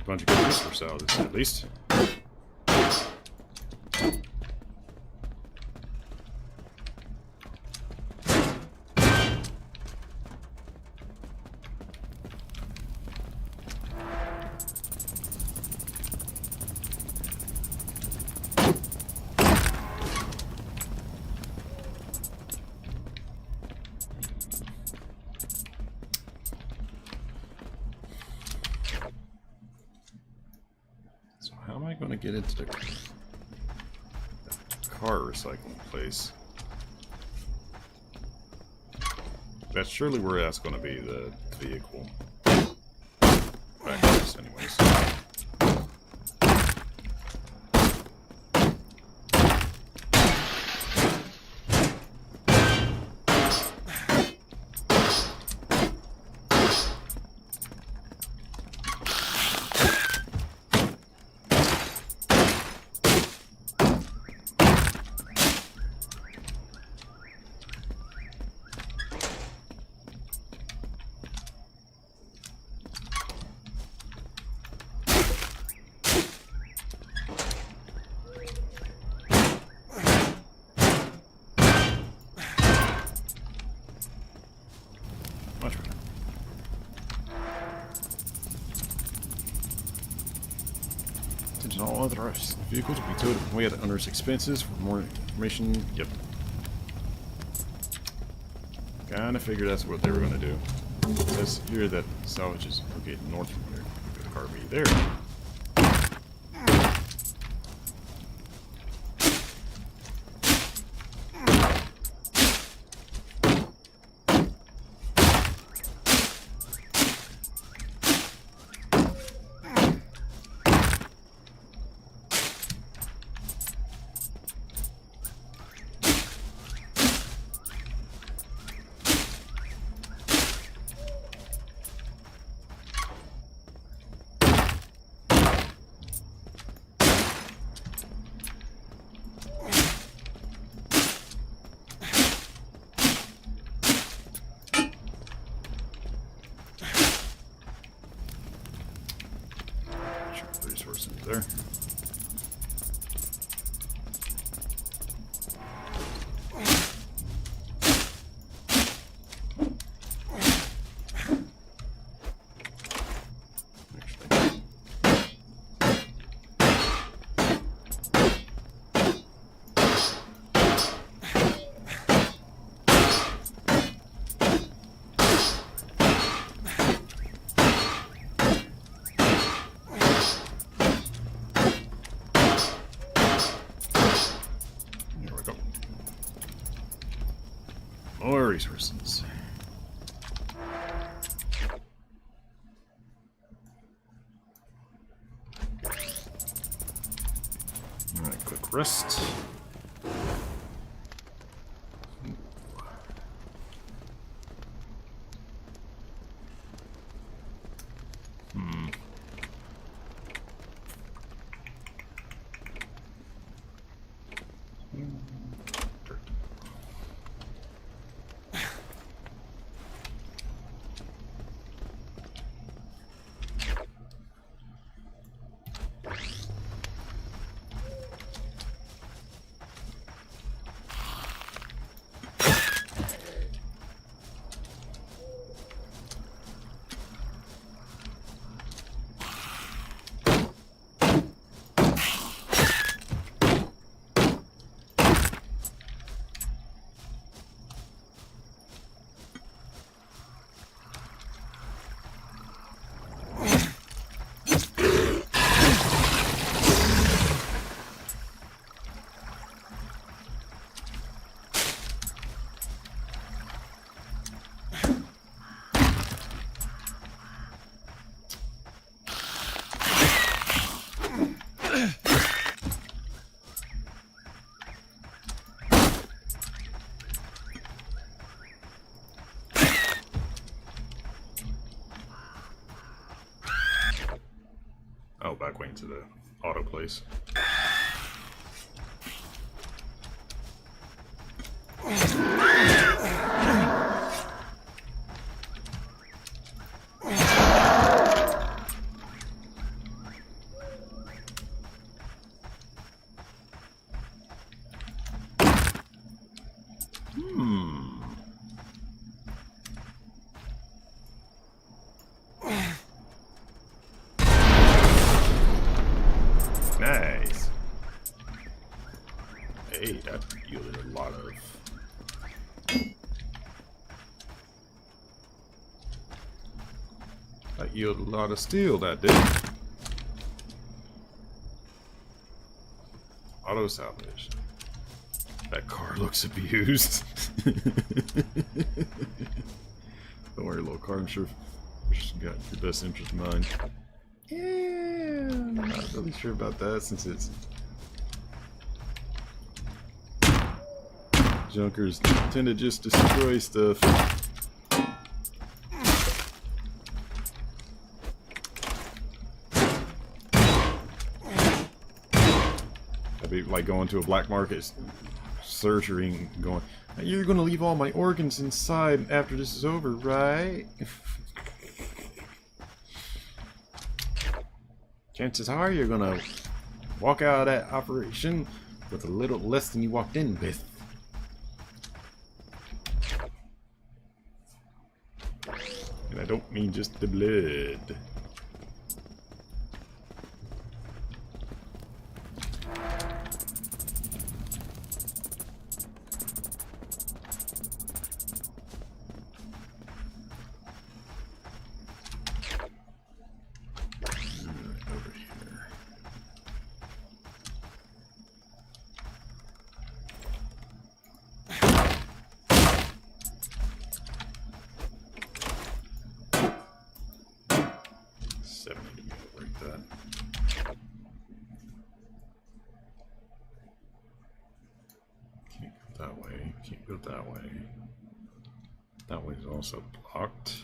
Bunch of good resource out of this, at least. How am I going to get into the car recycling place? That's surely where that's going to be, the vehicle. Back to this anyways. salvage and all other vehicles will be towed away at the owner's expenses. For more information, yep. Kinda figured that's what they were gonna do. It says here that salvage is located north from here. Could the car be there? Resources there. More resources. Alright, quick rest. Oh, back way into the auto place. Nice. Hey, that yielded a lot of... That yielded a lot of steel, that did. Auto salvage. That car looks abused. Don't worry, little car, I'm sure you got your best interest in mind. Yeah, I'm not really sure about that since it's... Junkers tend to just destroy stuff. I'd be like going to a black market surgery and going, "You're gonna leave all my organs inside after this is over, right?" Chances are you're gonna walk out of that operation with a little less than you walked in with. And I don't mean just the blood. 70 to be able to break that. Can't go that way. Can't go that way. That way is also blocked.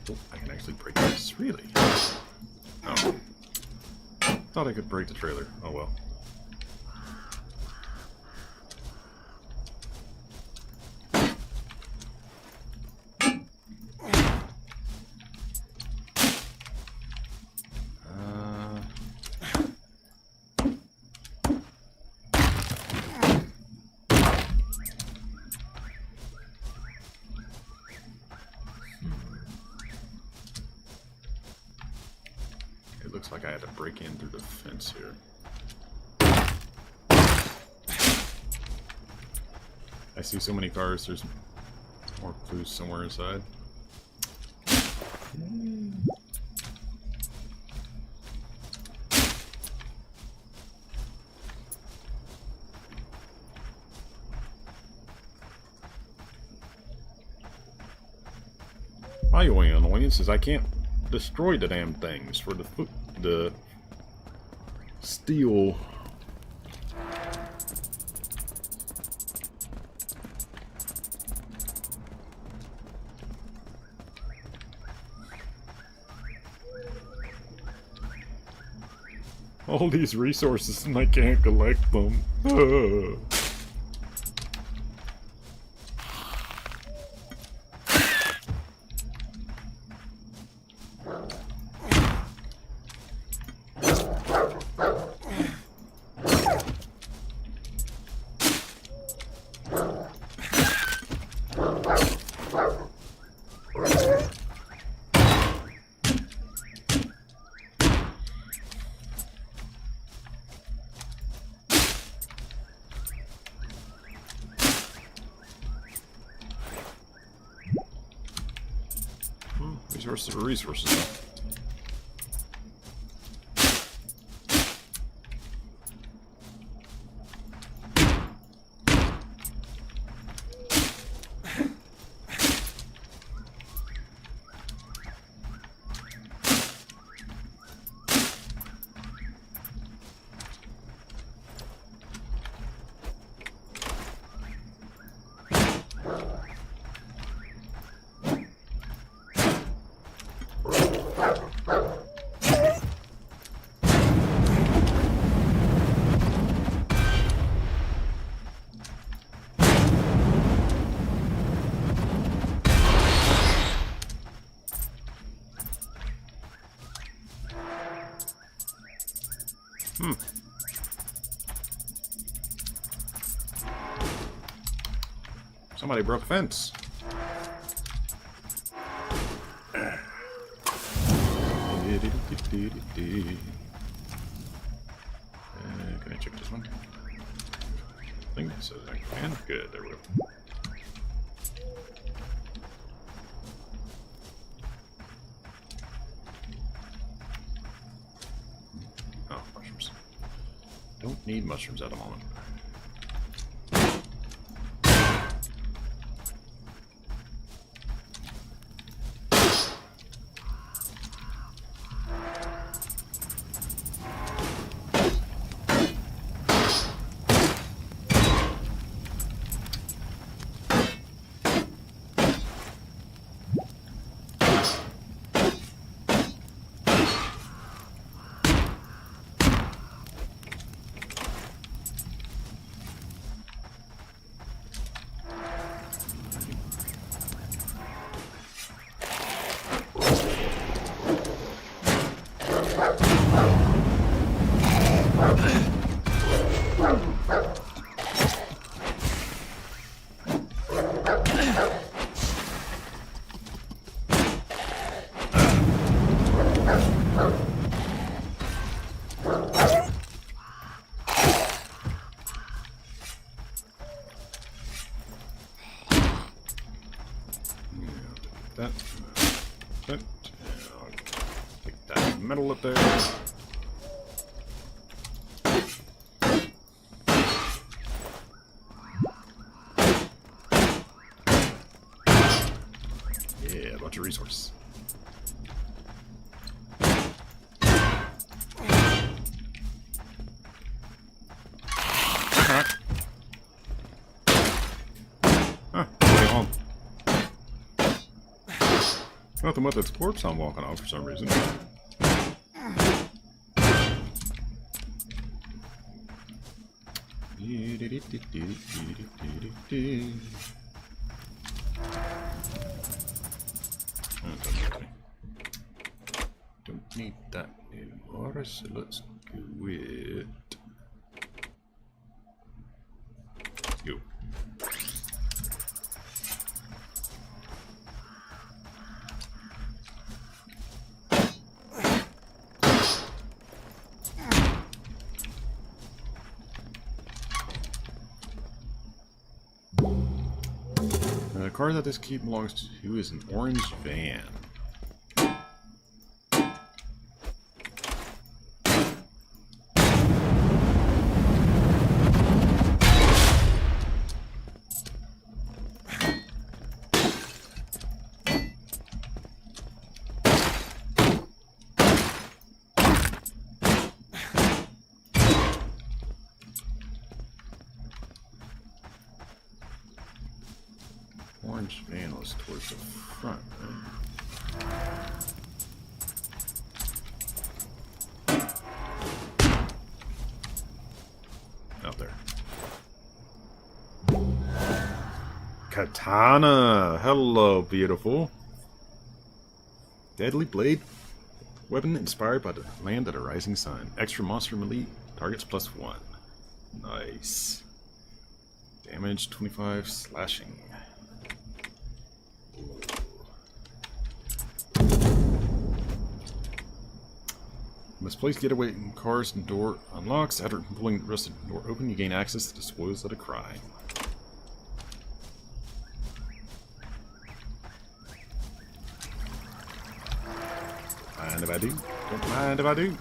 Oh, I can actually break this. Really? Oh. Thought I could break the trailer. Oh well. Looks like I had to break in through the fence here. I see so many cars, there's more clues somewhere inside. My only annoyance is I can't destroy the damn things for the steel. All these resources and I can't collect them. Resources are resources. Somebody broke a fence. Can I check this one? I think it says I can. Good, there we go. Oh, mushrooms. Don't need mushrooms at the moment. That. Take that metal up there. Capture resource. Huh, way home. Nothing but that corpse I'm walking on for some reason. Don't need that anymore, so let's go with you. The car that this key belongs to is an orange van. Orange van was towards the front, right? Out there. Katana! Hello, beautiful. Deadly blade. Weapon inspired by the land of the rising sun. Extra monster melee. Targets +1. Nice. Damage 25, slashing. Misplaced getaway in cars and door unlocks. After pulling the rest of the door open, you gain access to the spoils of the crime. Mind if I do? Don't mind if I do.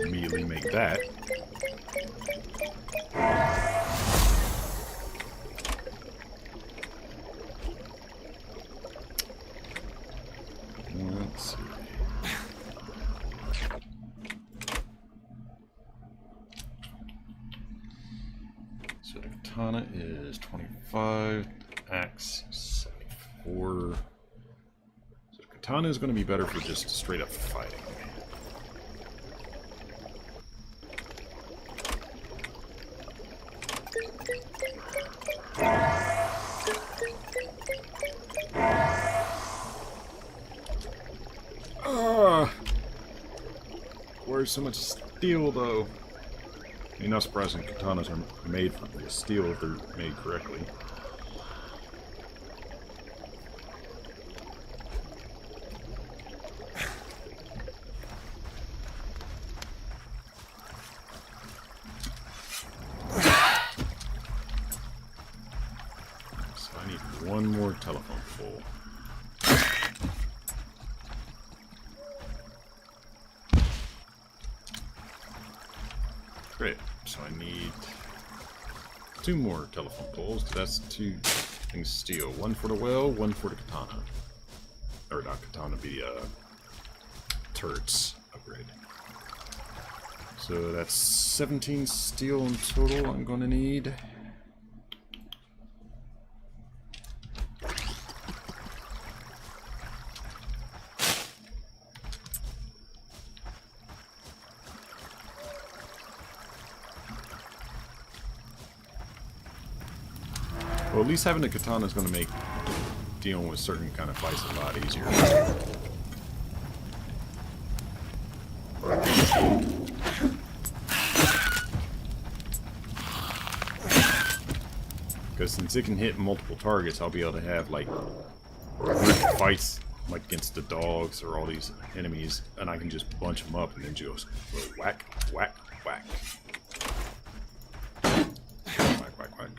Immediately make that. Let's see. So the katana is 25, axe 74. So the katana is going to be better for just straight up fighting. Where's so much steel, though? I mean, not surprising katanas are made from steel if they're made correctly. So I need one more telephone pole. Great, so I need 2 more telephone poles, because that's 2 things steel. 1 for the well, 1 for the katana. Or not katana, be turrets upgrade. So that's 17 steel in total I'm going to need. Well, at least having a katana is going to make dealing with certain kind of fights a lot easier. Because since it can hit multiple targets, I'll be able to have like fights like against the dogs or all these enemies, and I can just bunch them up and then just go whack, whack, whack. Whack, whack, whack.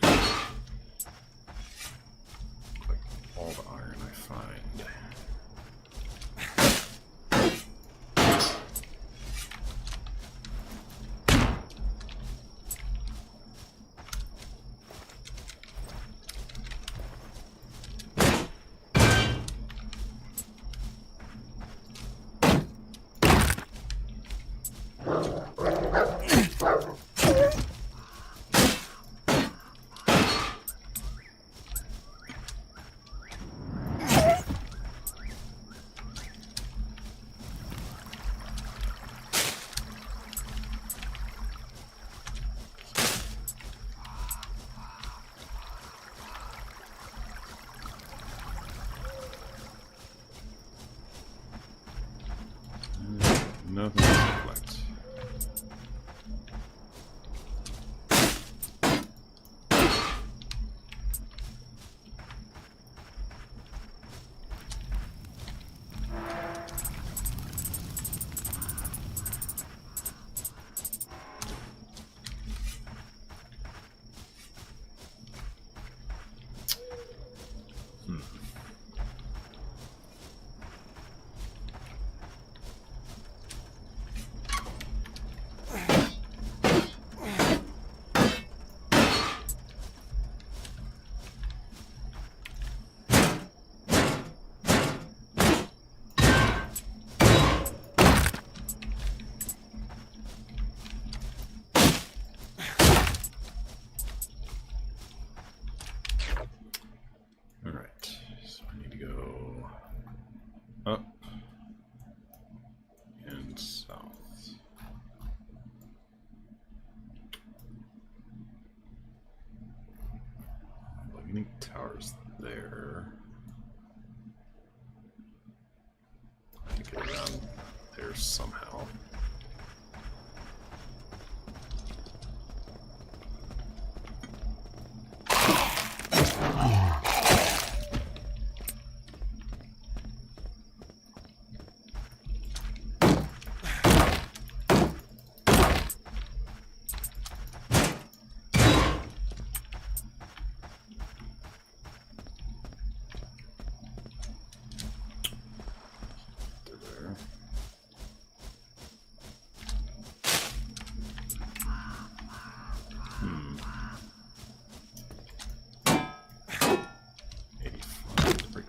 All the iron I find. Nothing to deflect. Alright, so I need to go up and south. Like any towers there. I can get around there somehow.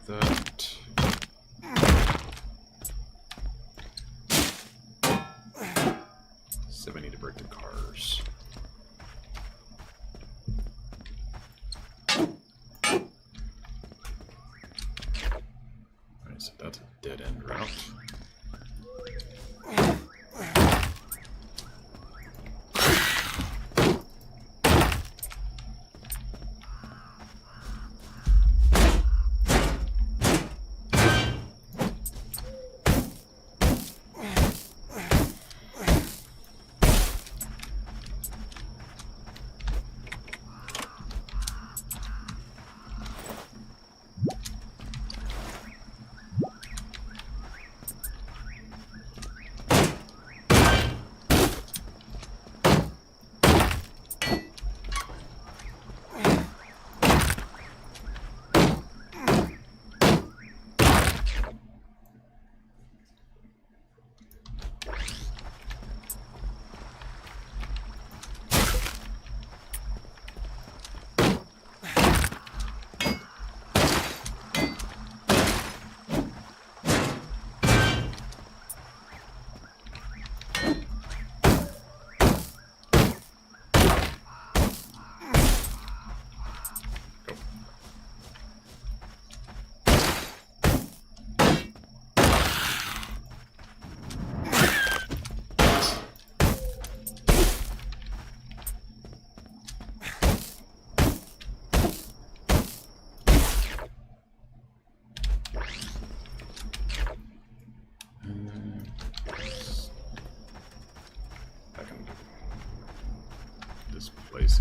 That. So we need to break the cars. Alright, so that's a dead end route.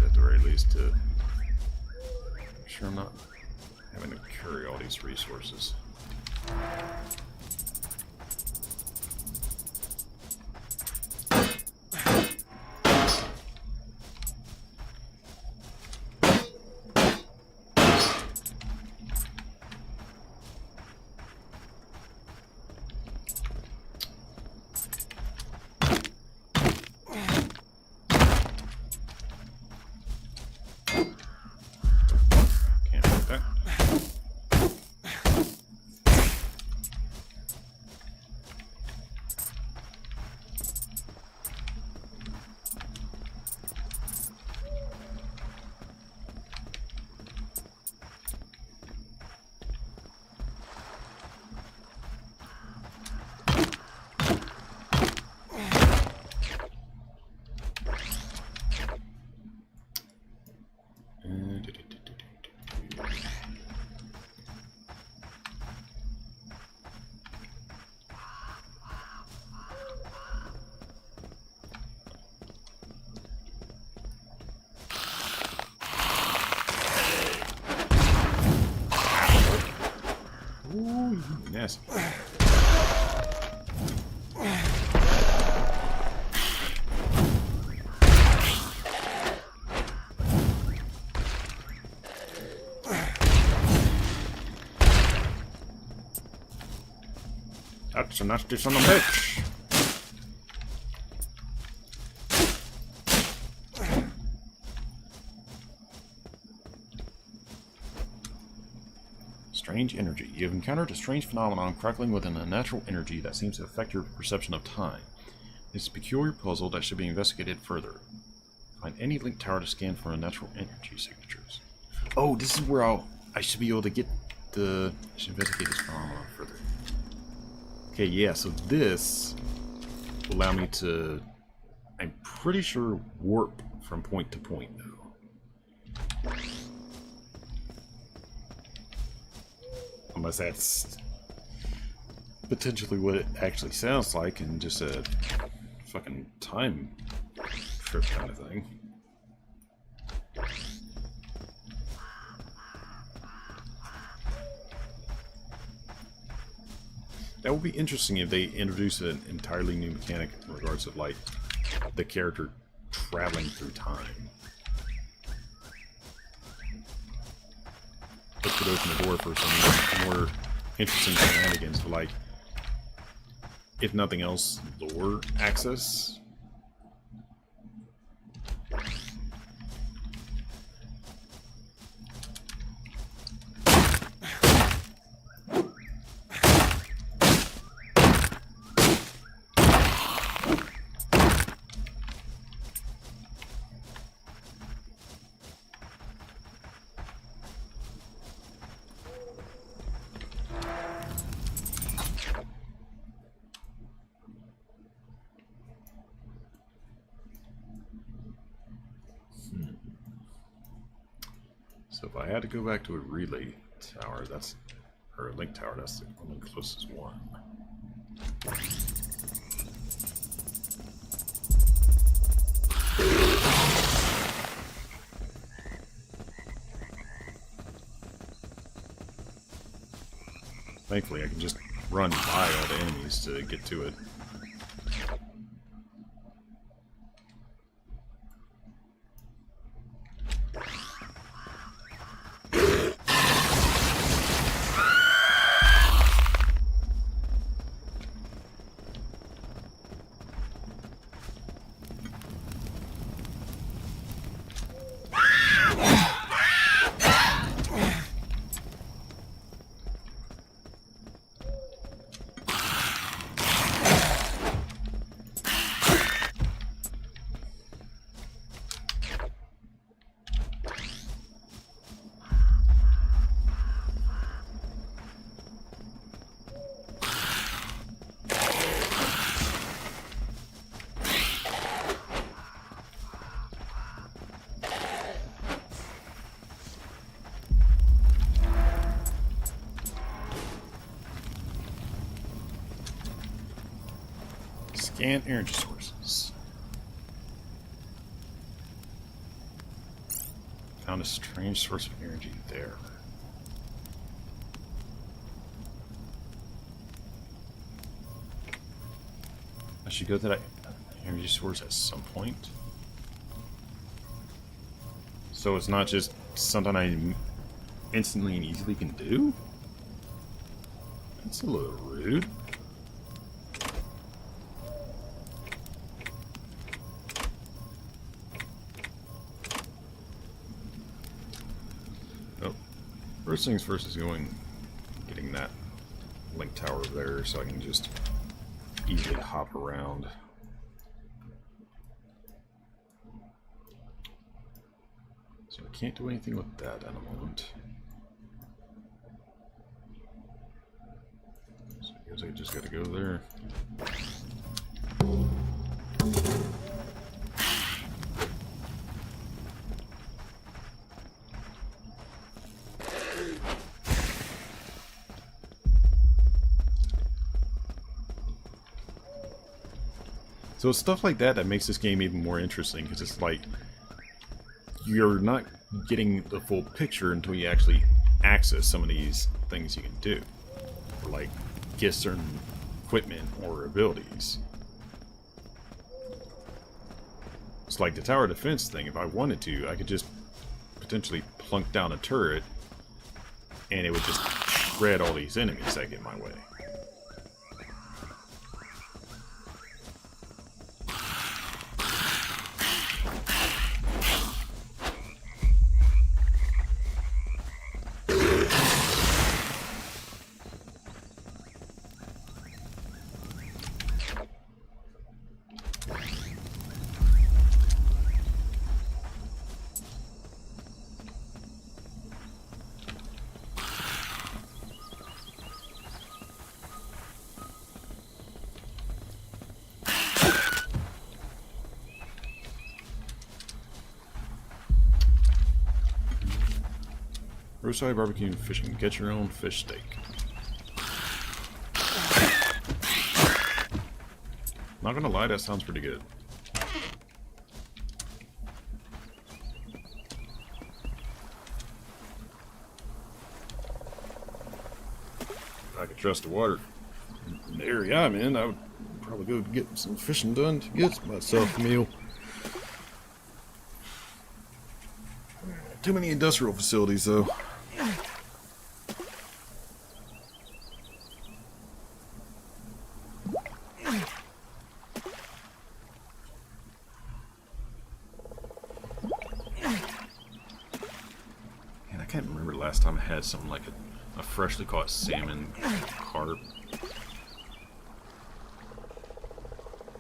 At the very least to make sure I'm not having to carry all these resources. nasty. That's a nasty son of a bitch. Strange energy. You have encountered a strange phenomenon crackling within a natural energy that seems to affect your perception of time. It's a peculiar puzzle that should be investigated further. Find any link tower to scan for natural energy signatures. Oh, this is where I should be able to get the... I should investigate this phenomenon further. Okay, yeah, so this will allow me to... I'm pretty sure warp from point to point, though. Unless that's potentially what it actually sounds like and just a fucking time trip kind of thing. That would be interesting if they introduce an entirely new mechanic in regards to, like, the character traveling through time. That could open the door for some more interesting shenanigans, but, like, if nothing else, lore access. So if I had to go back to a relay tower, or a link tower, that's the only closest one. Thankfully, I can just run by all the enemies to get to it. Scan energy sources. Found a strange source of energy there. I should go to that energy source at some point. So it's not just something I instantly and easily can do? That's a little rude. First things first is getting that link tower there so I can just easily hop around. So I can't do anything with that at the moment. So I guess I just gotta go there. So it's stuff like that that makes this game even more interesting, because it's like you're not getting the full picture until you actually access some of these things you can do. Like get certain equipment or abilities. It's like the tower defense thing. If I wanted to, I could just potentially plunk down a turret and it would just shred all these enemies that get in my way. Roadside barbecue and fishing. Get your own fish steak. Not gonna lie, that sounds pretty good. If I could trust the water in the area I'm in, I would probably go get some fishing done to get myself a meal. Too many industrial facilities, though. Man, I can't remember the last time I had something like a freshly caught salmon, carp,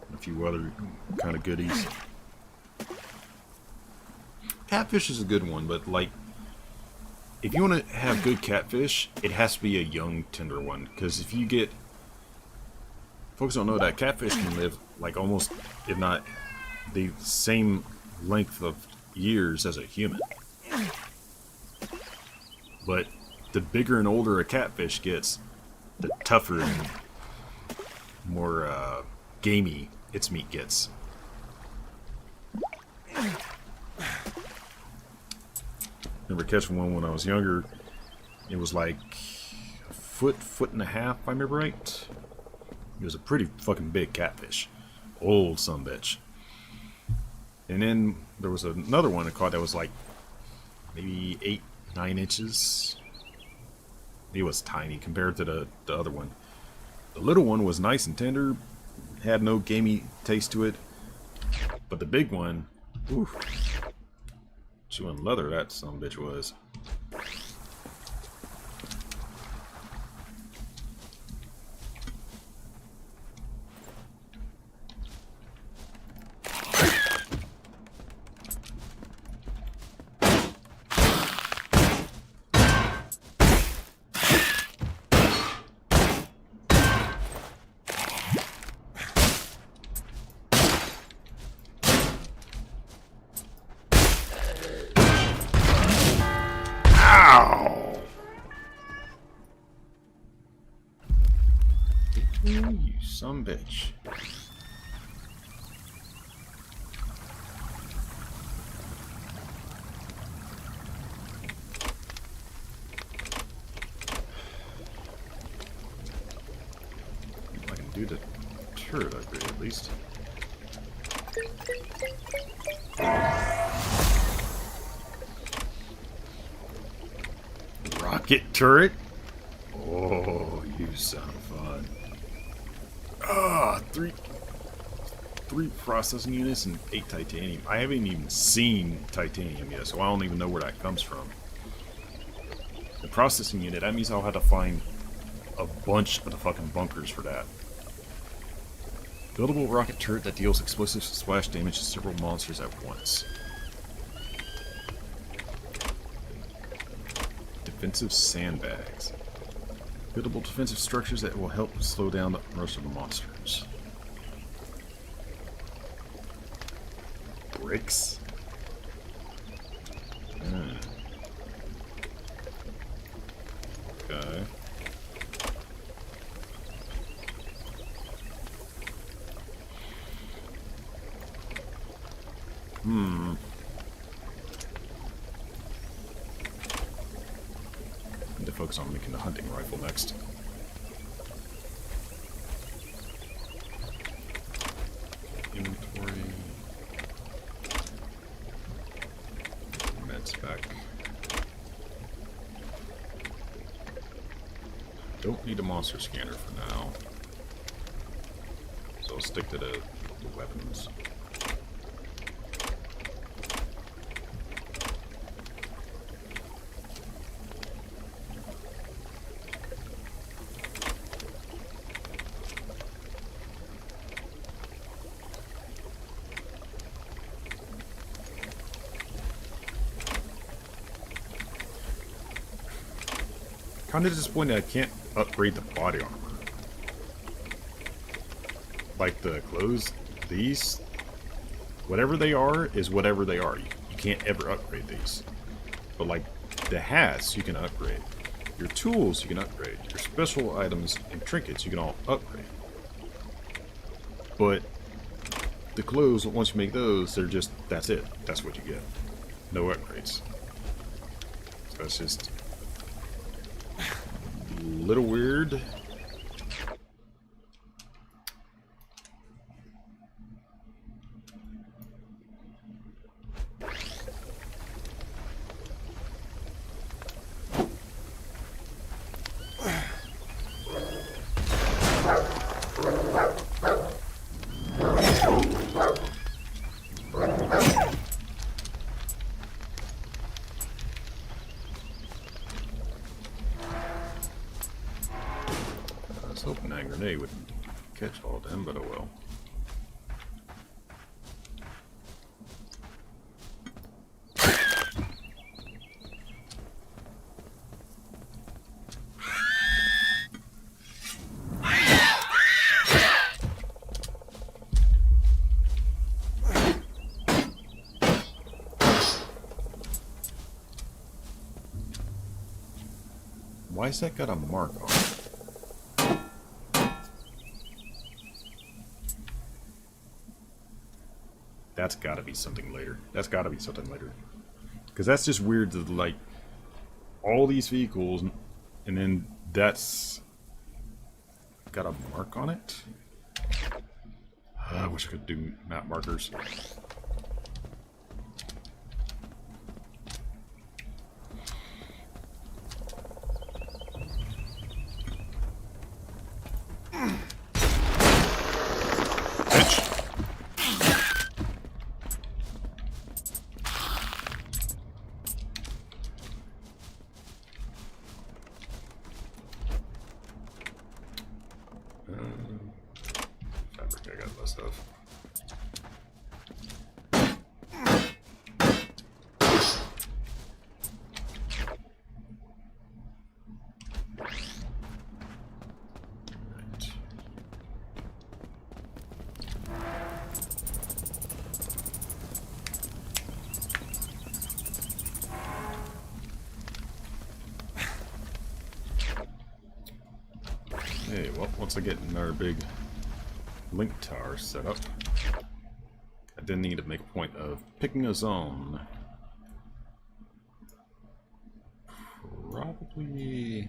and a few other kind of goodies. Catfish is a good one, but like, if you want to have good catfish, it has to be a young, tender one. Because if you get, folks don't know that catfish can live like almost, if not the same length of years as a human. But the bigger and older a catfish gets, the tougher and more gamey its meat gets. Remember catching one when I was younger. It was like a foot and a half, if I remember right. It was a pretty fucking big catfish. Old sumbitch. And then there was another one I caught that was like maybe 8-9 inches. It was tiny compared to the other one. The little one was nice and tender, had no gamey taste to it. But the big one, oof. Chewing leather, that sumbitch was. You sumbitch. I can do the turret upgrade at least. Rocket turret? Oh, you son of fun. Three processing units and 8 titanium. I haven't even seen titanium yet, so I don't even know where that comes from. The processing unit, that means I'll have to find a bunch of the fucking bunkers for that. Buildable rocket turret that deals explosive splash damage to several monsters at once. Defensive sandbags. Buildable defensive structures that will help slow down the most of the monsters. Bricks. Okay. Need to focus on making the hunting rifle next. don't need a monster scanner for now. So I'll stick to the weapons. Kind of disappointed I can't upgrade the body armor. Like the clothes, these, whatever they are is whatever they are. You can't ever upgrade these. But like the hats, you can upgrade. Your tools, you can upgrade. Your special items and trinkets, you can all upgrade. But the clothes, once you make those, they're just, that's it. That's what you get. No upgrades. So that's just a little weird. I was hoping that grenade would catch all of them, but oh well. Why's that got a mark on it? That's gotta be something later. That's gotta be something later. Because that's just weird to, like, all these vehicles, and then that's got a mark on it? I wish I could do map markers. Fabric, I got less of. Hey, well, once I get our big link tower set up, I then need to make a point of picking a zone. Probably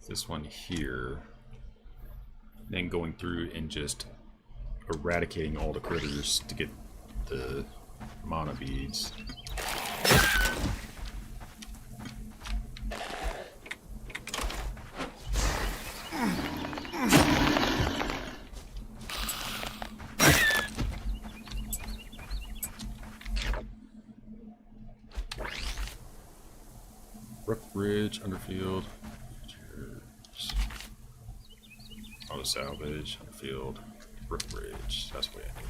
this one here. Then going through and just eradicating all the critters to get the mana beads. Bridge, underfield, cheers. Auto salvage, underfield, brick bridge. That's what I need.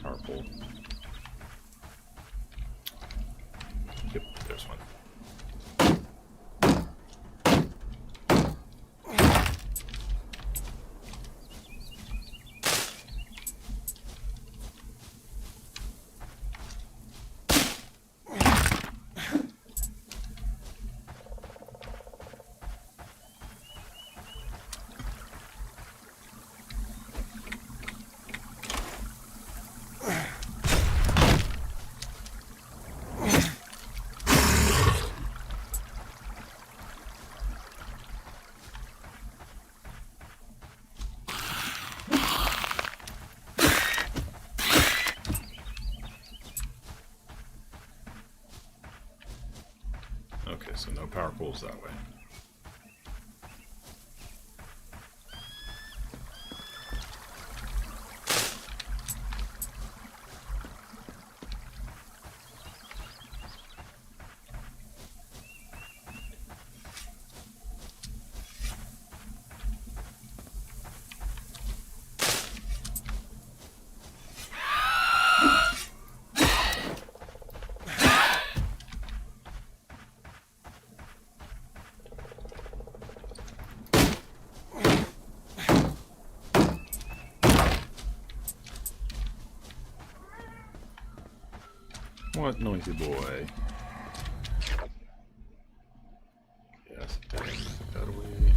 Powerful. Yep, there's one. no power pulls that way. What noisy boy? Yes, that away.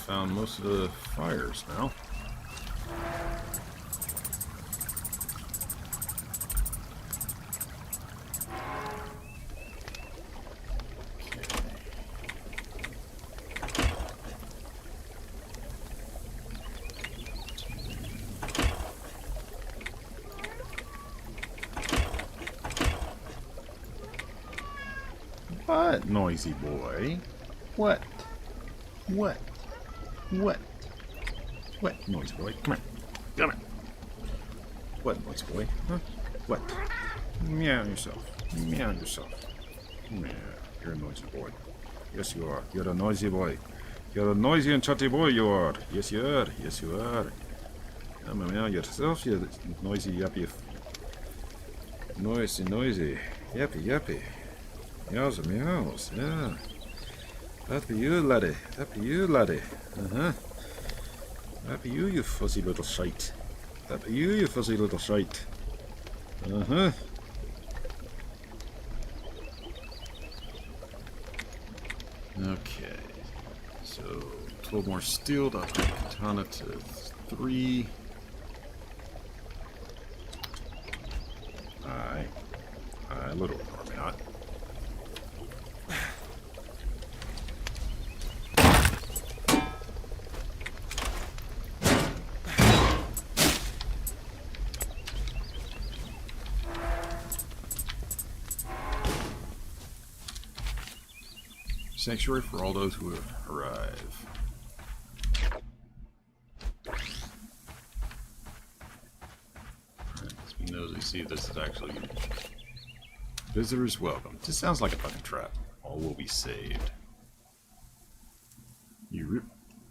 Found most of the fires now. What, noisy boy? What? What? What? What, noisy boy? Come here. Come here. What, noisy boy? Huh? What? Meow yourself. Meow yourself. Yeah, you're a noisy boy. Yes, you are. You're a noisy boy. You're a noisy and chatty boy, you are. Yes, you are. Yes, you are. Meow yourself, you noisy yappy. Noisy, noisy. Yappy, yappy. Meows and meows. Yeah. That be you, laddie. That be you, laddie. Uh-huh. That be you, you fuzzy little shite. That be you, you fuzzy little shite. Uh-huh. Okay. So, 12 more steel to upgrade katana to 3. Aye. Aye, little army not. Sanctuary for all those who arrive. Let's be nosy, see if this is actually visitors welcome. This sounds like a fucking trap. All will be saved. You rip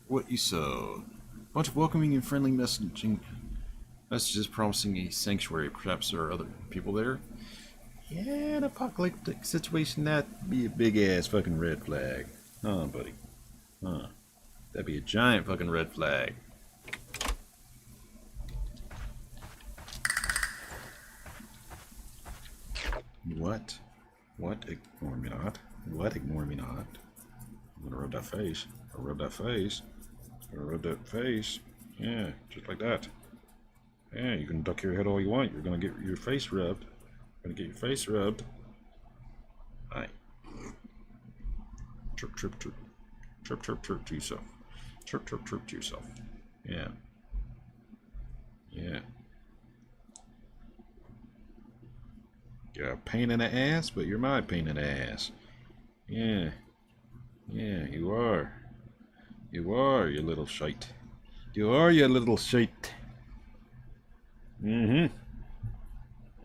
what you sow. Bunch of welcoming and friendly messages promising a sanctuary. Perhaps there are other people there. Yeah, an apocalyptic situation, that'd be a big ass fucking red flag. Huh, buddy? Huh. That'd be a giant fucking red flag. What? What? Ignore me not. What? Ignore me not. I'm gonna rub that face. I'll rub that face. I'll rub that face. Yeah, just like that. Yeah, you can duck your head all you want. You're gonna get your face rubbed. Gonna get your face rubbed. Aye. Chirp, chirp, chirp. Chirp, chirp, chirp to yourself. Chirp, chirp, chirp to yourself. Yeah. Yeah. You're a pain in the ass, but you're my pain in the ass. Yeah. Yeah, you are. You are, you little shite. You are, you little shite. Mm-hmm.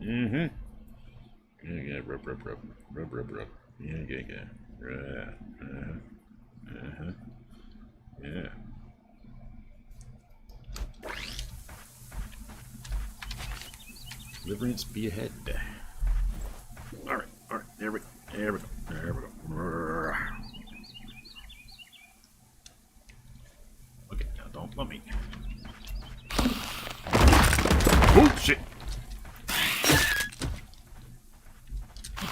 Mm-hmm. Yeah, rub, rub, rub. Rub, rub, rub. Yeah, yeah, yeah. Right. Uh-huh. Uh-huh. Yeah. Deliverance be ahead. Alright, alright. There we go. There we go. There we go. Okay, now don't let me. shit.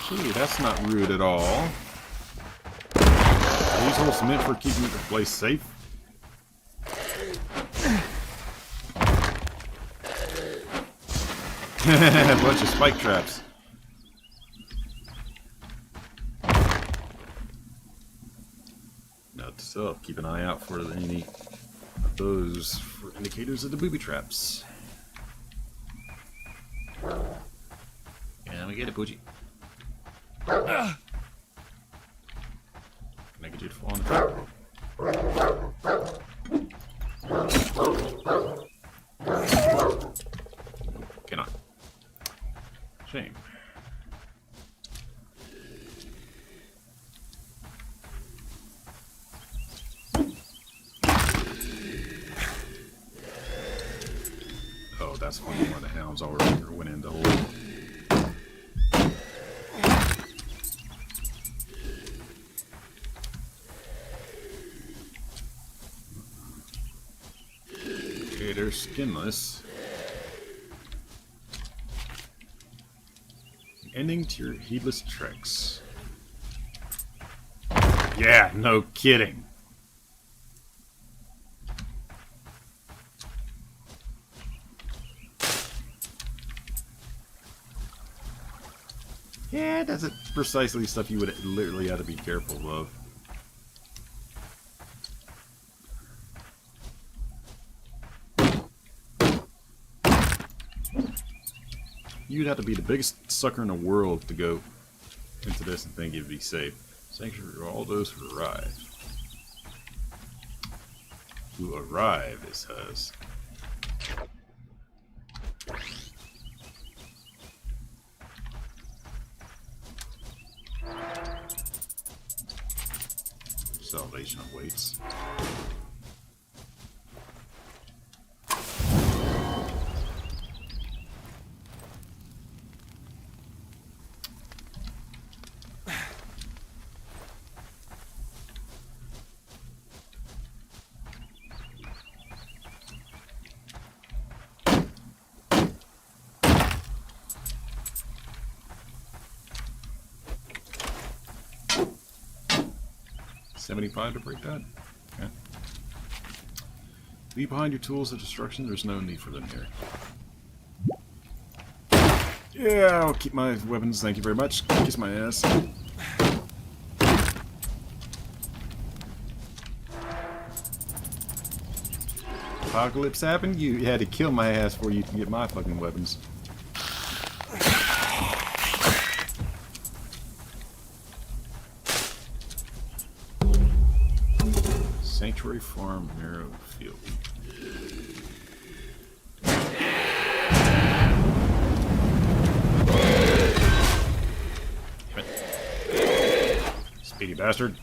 Gee, that's not rude at all. Are these holes meant for keeping the place safe? A bunch of spike traps. Note to self, keep an eye out for any of those for indicators of the booby traps. Yeah, we get it, Poochie. Can I get you to fall on the trap? Cannot. Shame. Oh, that's when one of the hounds already went in the hole. Okay, they're skinless. Ending to your heedless tricks. Yeah, no kidding. Yeah, that's precisely stuff you would literally have to be careful of. You'd have to be the biggest sucker in the world to go into this and think you'd be safe. Sanctuary for all those who arrive. Who arrive, it says. Salvation awaits. $75 to break that? Okay. Leave behind your tools of destruction. There's no need for them here. Yeah, I'll keep my weapons. Thank you very much. Kiss my ass. Apocalypse happened? You had to kill my ass before you can get my fucking weapons. Sanctuary Farm, Narrow Field. Speedy bastard.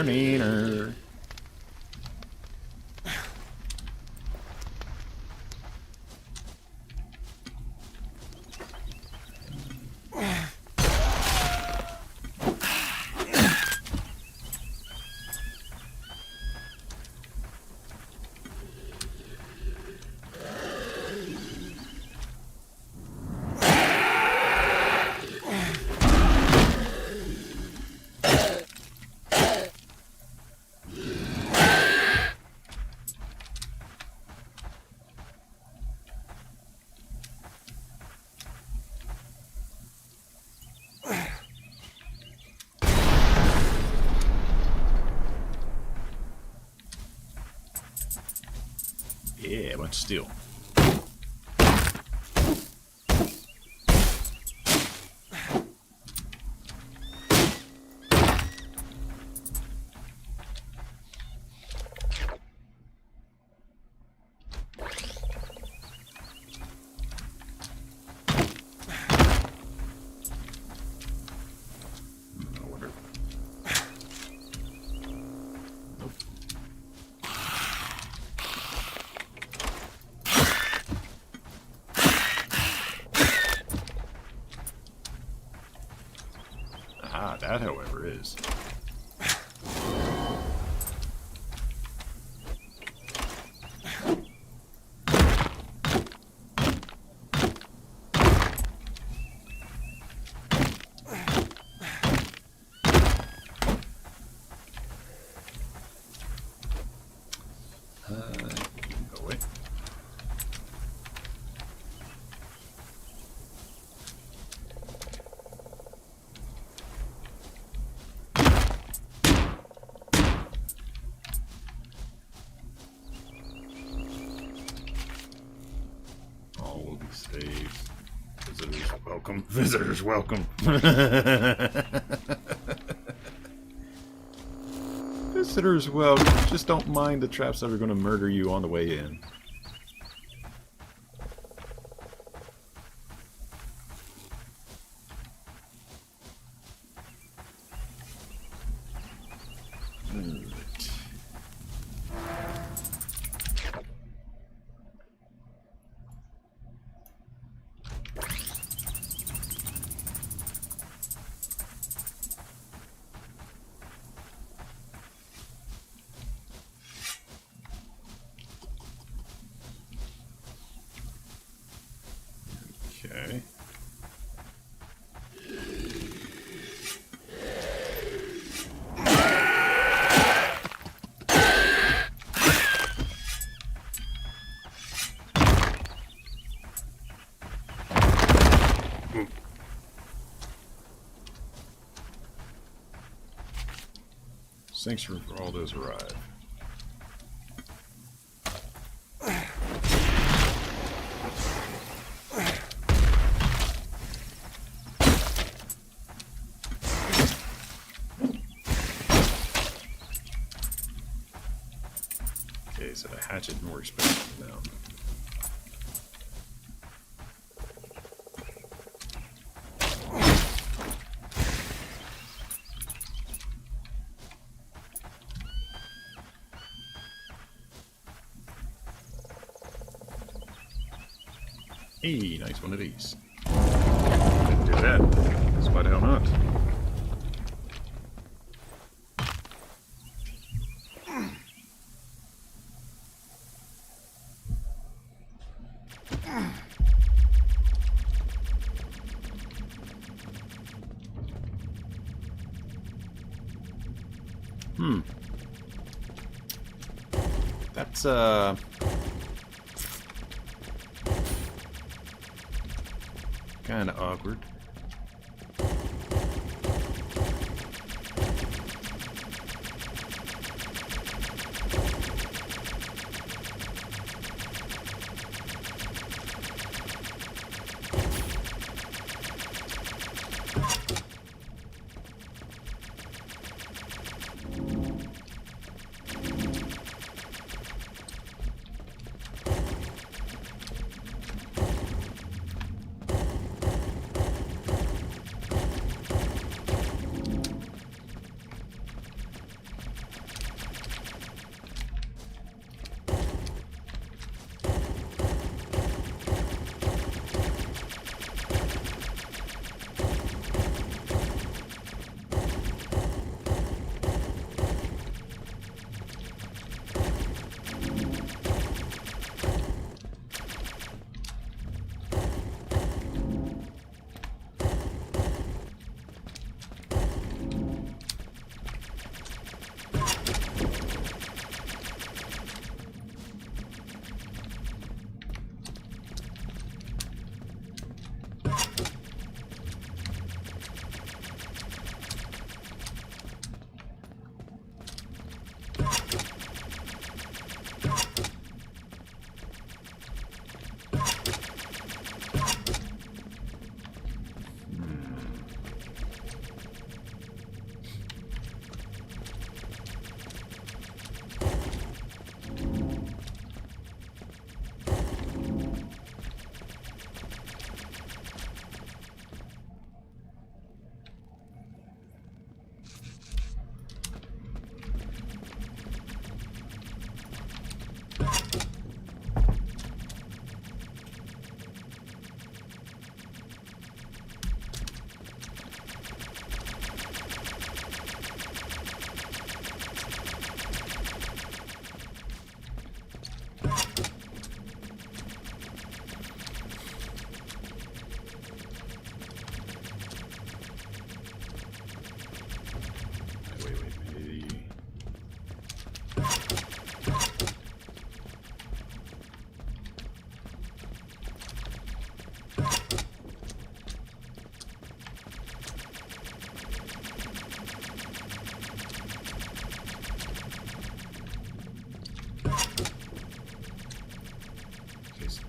Neener. Yeah, a bunch of steel. I wonder. Nope. Ah, that, however, is. Go away. All will be saved. Visitors welcome. Visitors welcome. Visitors welcome. Just don't mind the traps that are going to murder you on the way in. Okay. Sanctuary for all those arrive. Okay, so the hatchet more expensive now. Hey, nice one of these. Didn't do that. Despite how not. That's kind of awkward.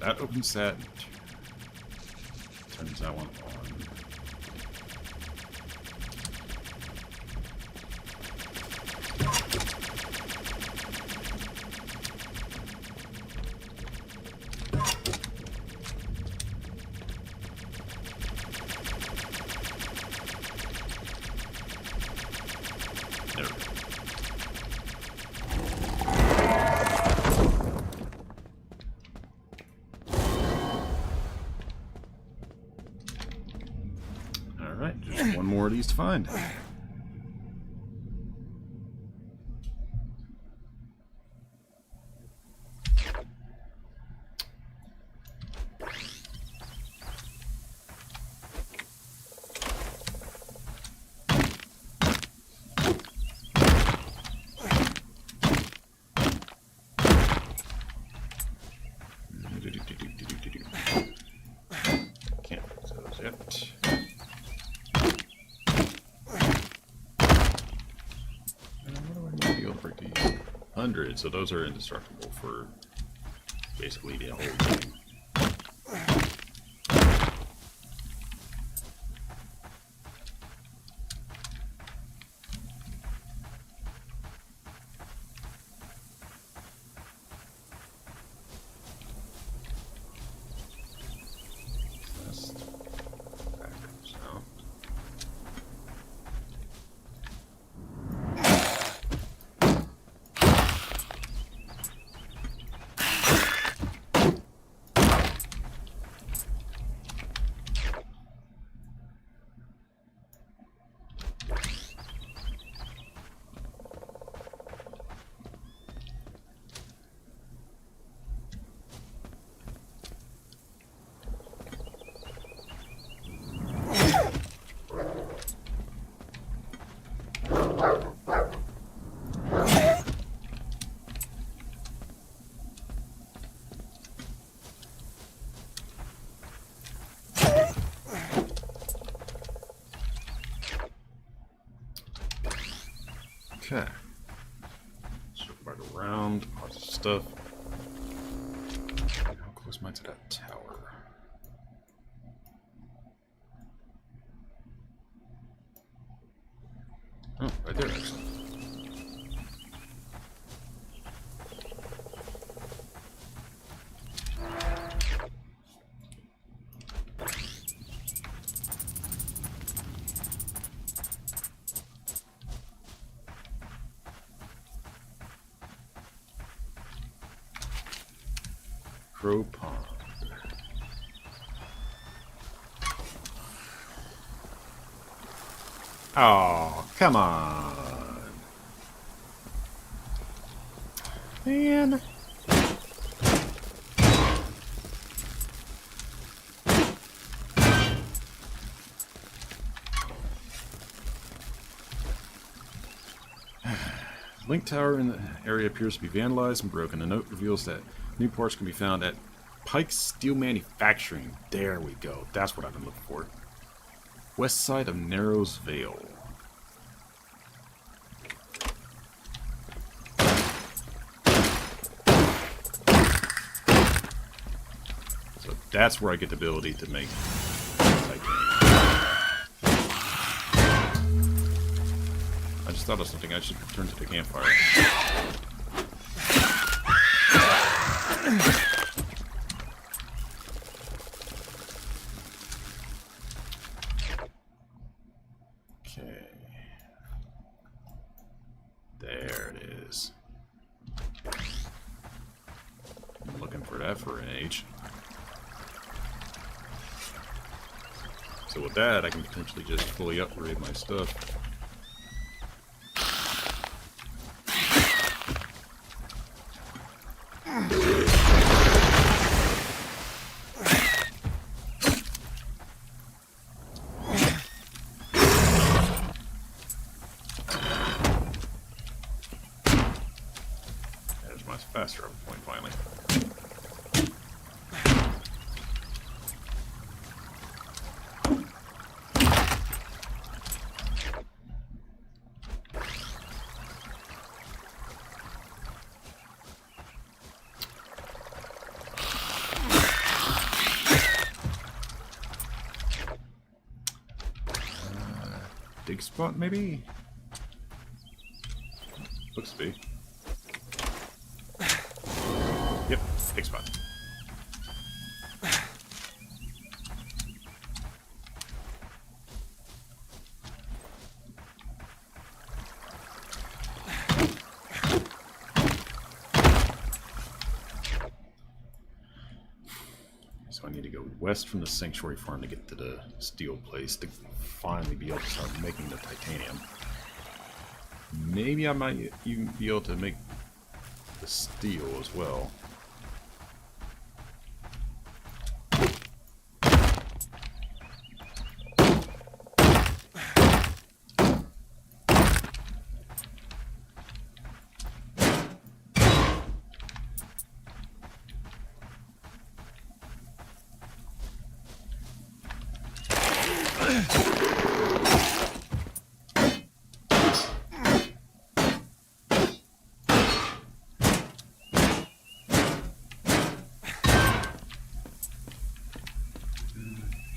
that opens that. Turns that one on. There we go. Alright, just one more of these to find. Can't fix those yet. What do I need to be able to break these? 100, so those are indestructible for basically the whole thing. Okay. Circle back around, lots of stuff. How close am I to that tower? Oh, right there, actually. Crow Pond. Oh, come on. Man. Link tower in the area appears to be vandalized and broken. A note reveals that new parts can be found at Pike's Steel Manufacturing. There we go. That's what I've been looking for. West side of Narrows Vale. So that's where I get the ability to make titanium. I just thought of something. I should return to the campfire. Okay. There it is. I'm looking for that for an age. So with that, I can potentially just fully upgrade my stuff. Faster up point finally. dig spot, maybe? Looks to be. Yep, dig spot. So I need to go west from the sanctuary farm to get to the steel place to finally be able to start making the titanium. Maybe I might even be able to make the steel as well.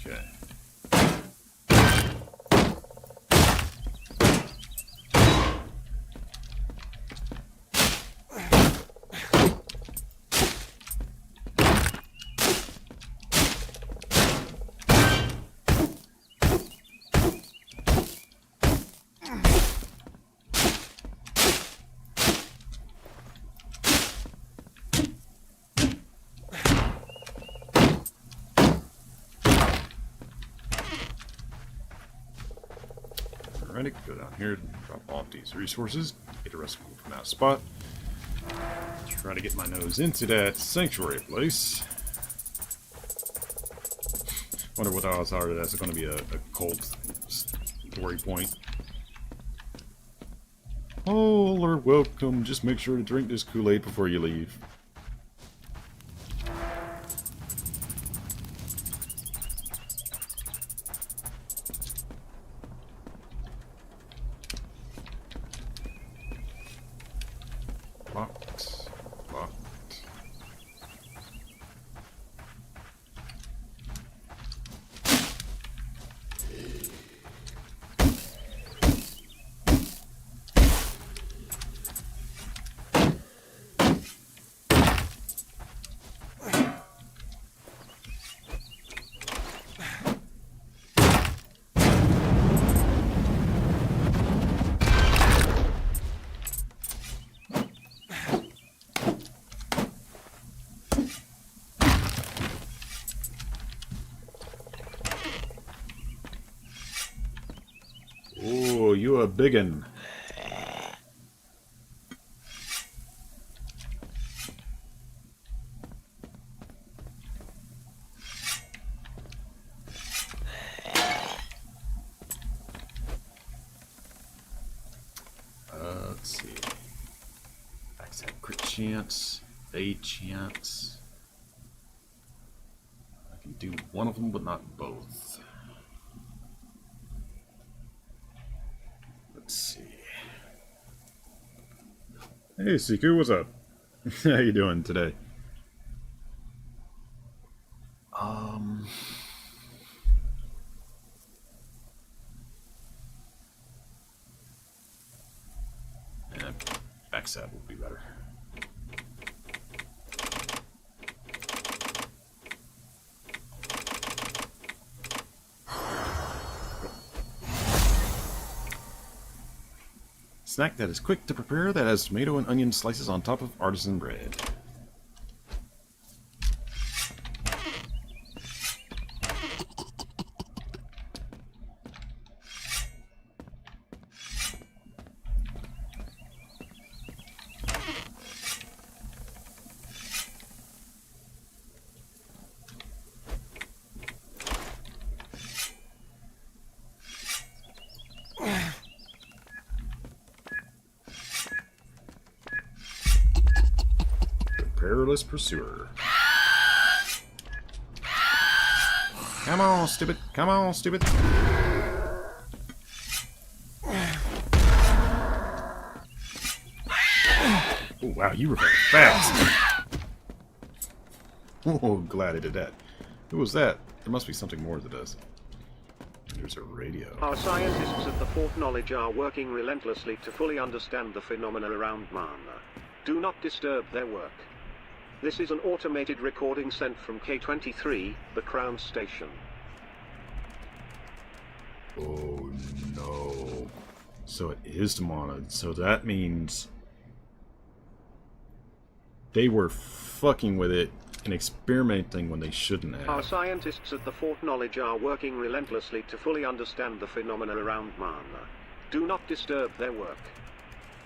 Okay. Alrighty, go down here, drop off these resources, get a recipe from that spot. Try to get my nose into that sanctuary place. Wonder what the odds are that that's going to be a cult story point. All are welcome, just make sure to drink this Kool-Aid before you leave. Locked. Locked. Oh, you a biggin. Let's see. Max have crit chance, fade chance. I can do one of them, but not both. Let's see. Hey, Siku, what's up? How you doing today? Yeah, backstab would be better. Snack that is quick to prepare that has tomato and onion slices on top of artisan bread. Perilous pursuer. Come on, stupid. Come on, stupid. Oh, wow, you were very fast. Oh, glad I did that. Who was that? There must be something more to this. There's a radio. Our scientists at the Fort Knowledge are working relentlessly to fully understand the phenomena around Mana. Do not disturb their work. This is an automated recording sent from K23, the Crown Station. Oh no. So it is Mana. So that means they were fucking with it and experimenting when they shouldn't have. Our scientists at the Fort Knowledge are working relentlessly to fully understand the phenomena around Mana. Do not disturb their work.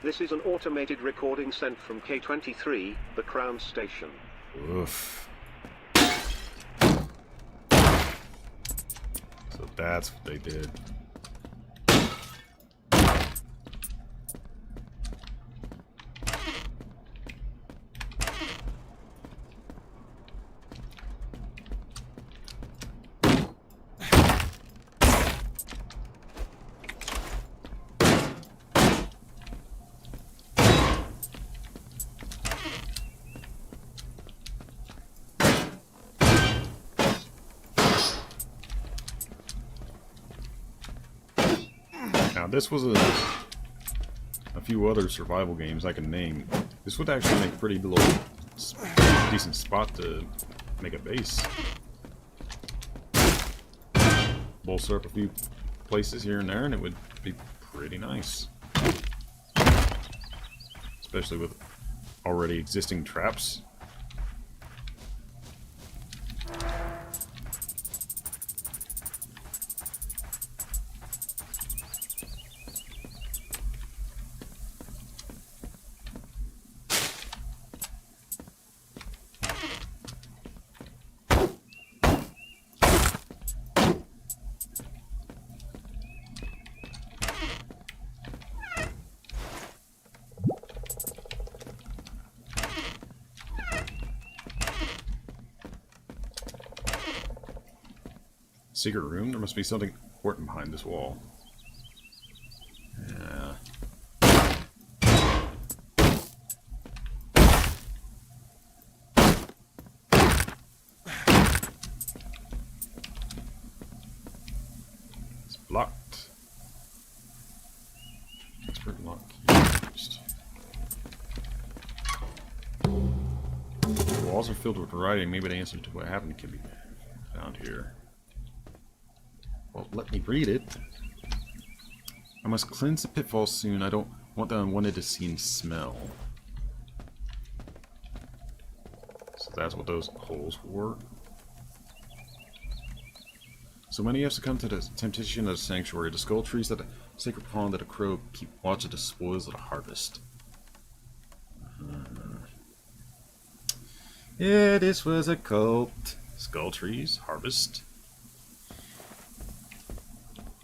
This is an automated recording sent from K23, the Crown Station. Oof. So that's what they did. Now, this was a few other survival games I can name. This would actually make a pretty little decent spot to make a base. Bolster up a few places here and there, and it would be pretty nice. Especially with already existing traps. Secret room? There must be something important behind this wall. Yeah. It's blocked. Expert lock used. The walls are filled with writing. Maybe the answer to what happened can be found here. Well, let me read it. I must cleanse the pitfalls soon. I don't want the unwanted to see and smell. So that's what those holes were. So many have succumbed to the temptation of the sanctuary, the skull trees that the sacred pond that a crow keep watch of the spoils of the harvest. Yeah, this was a cult. Skull trees, harvest.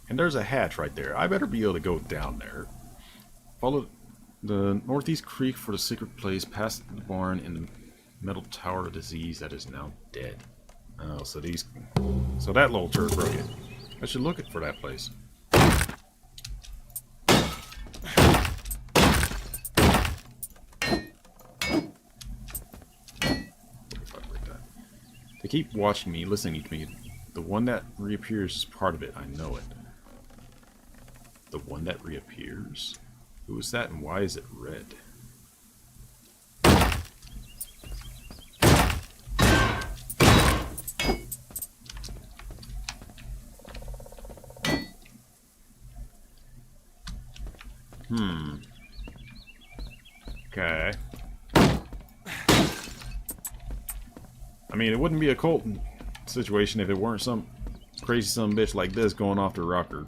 And there's a hatch right there. I better be able to go down there. Follow the northeast creek for the secret place, past the barn in the metal tower of disease that is now dead. Oh, so these... So that little turd broke it. I should look for that place. They keep watching me, listening to me. The one that reappears is part of it. I know it. The one that reappears? Who is that and why is it red? Okay. I mean, it wouldn't be a cult situation if it weren't some crazy son of a bitch like this going off the rocker.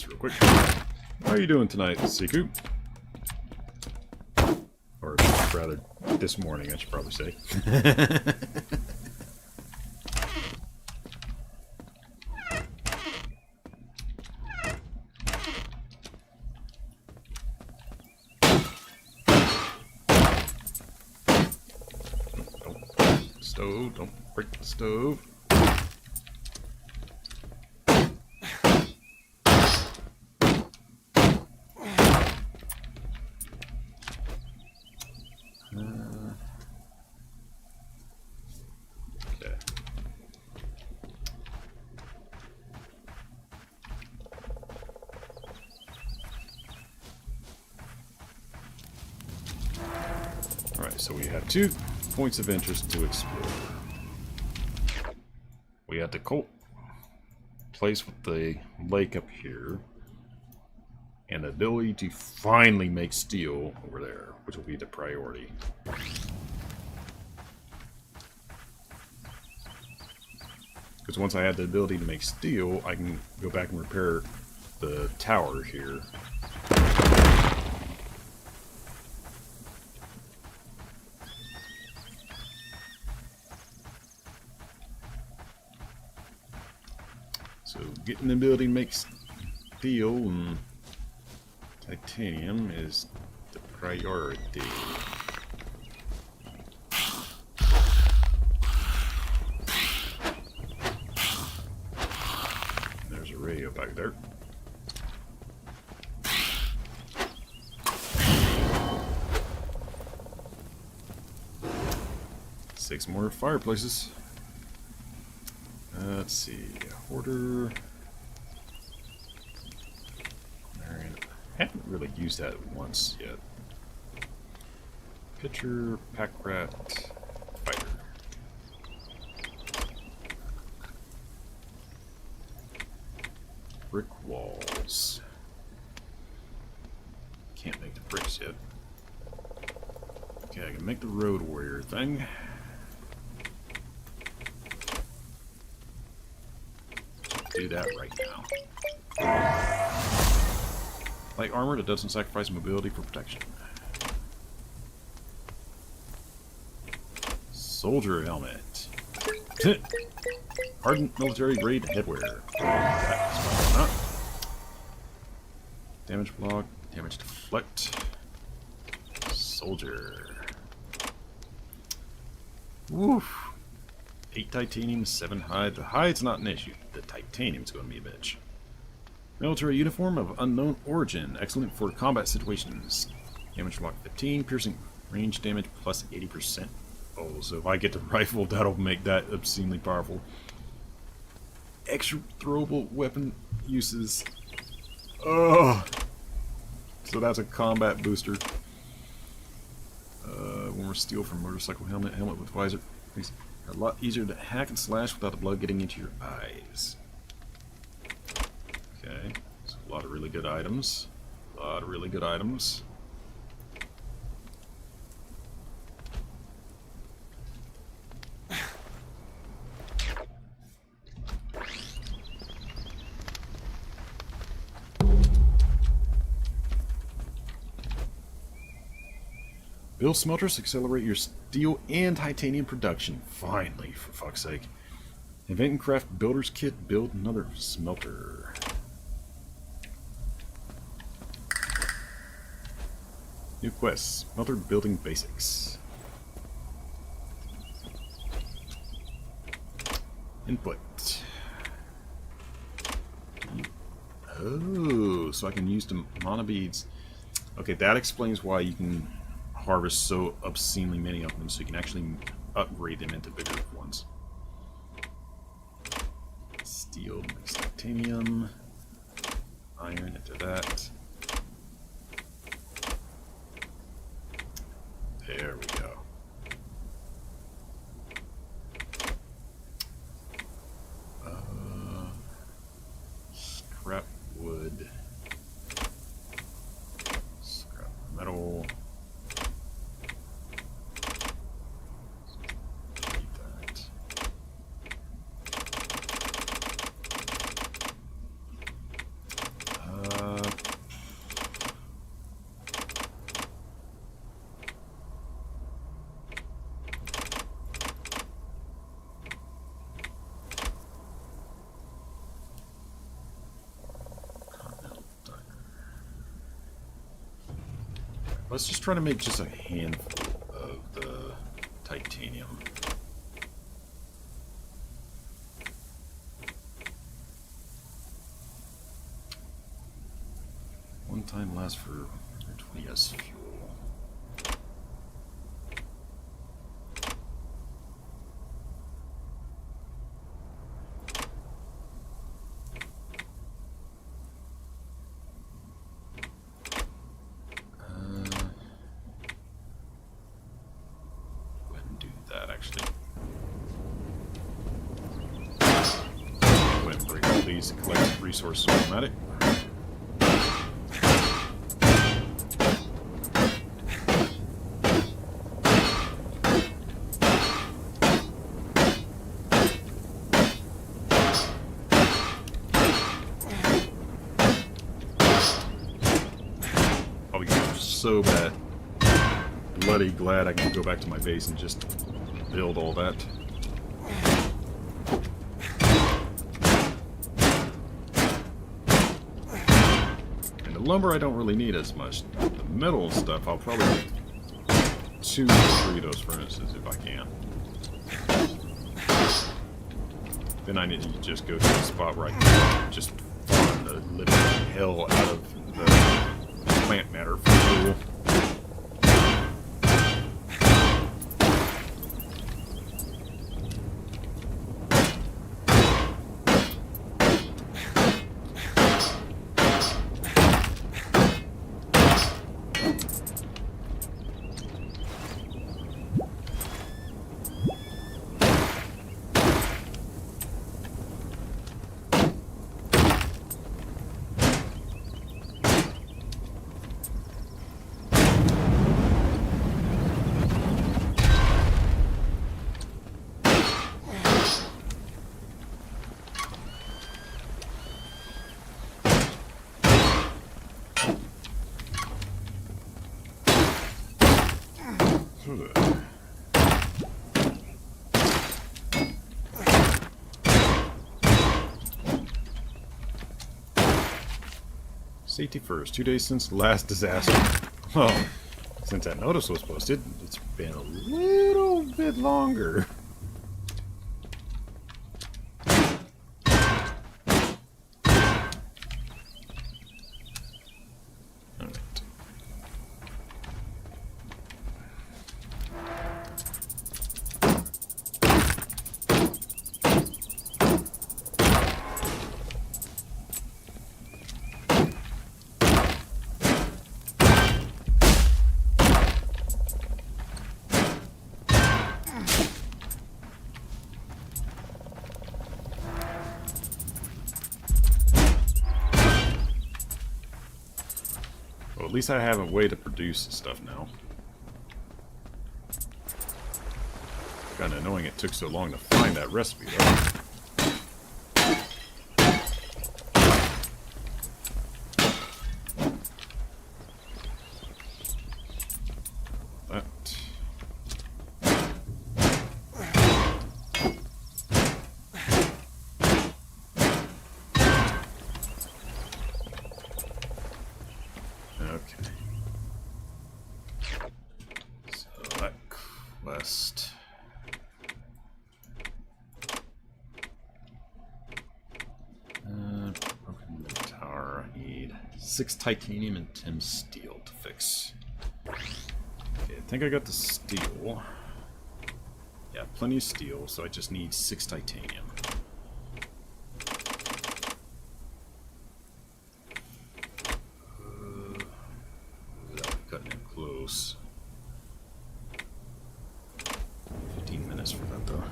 Real quick. How are you doing tonight, Siku? Or rather, this morning, I should probably say. stove. Don't break the stove. Okay. Alright, so we have 2 points of interest to explore. We had the colt place with the lake up here, and the ability to finally make steel over there, which will be the priority. Because once I have the ability to make steel, I can go back and repair the tower here. So getting the ability to make steel and titanium is the priority. There's a radio back there. Six more fireplaces. Let's see. Hoarder. I haven't really used that once yet. Pitcher, pack rat, fighter. Brick walls. Can't make the bricks yet. Okay, I can make the road warrior thing. Do that right now. Light armor that doesn't sacrifice mobility for protection. Soldier helmet. Hardened military grade headwear. That's not. Damage block. Damage deflect. Soldier. Woof. 8 titanium, 7 hide. The hide's not an issue. The titanium's going to be a bitch. Military uniform of unknown origin. Excellent for combat situations. Damage block 15. Piercing range damage plus 80%. Oh, so if I get the rifle, that'll make that obscenely powerful. Extra throwable weapon uses. Oh! So that's a combat booster. Warmer steel from motorcycle helmet. Helmet with visor. Makes it a lot easier to hack and slash without the blood getting into your eyes. Okay, so a lot of really good items. A lot of really good items. Build smelters, accelerate your steel and titanium production. Finally, for fuck's sake. Invent and craft builder's kit, build another smelter. New quests, smelter building basics. Input. Oh, so I can use the mana beads. Okay, that explains why you can harvest so obscenely many of them, so you can actually upgrade them into bigger ones. Steel, titanium, iron into that. There we go. Scrap wood. Scrap metal. Let's just try to make just a handful of the titanium. One time lasts for 20 as fuel. Collect resources automatic. Oh, you're so bad. Bloody glad I can go back to my base and just build all that. Lumber I don't really need as much. The metal stuff I'll probably need 2 or 3 of those furnaces if I can. Then I need to just go to the spot where I can just farm the living hell out of the plant matter for fuel. Safety first. 2 days since the last disaster. Oh, since that notice was posted, it's been a little bit longer. Well, at least I have a way to produce stuff now. Kinda annoying it took so long to find that recipe, though. Six titanium and 10 steel to fix. Okay, I think I got the steel. Yeah, plenty of steel, so I just need 6 titanium. Without cutting it close. 15 minutes for that, though.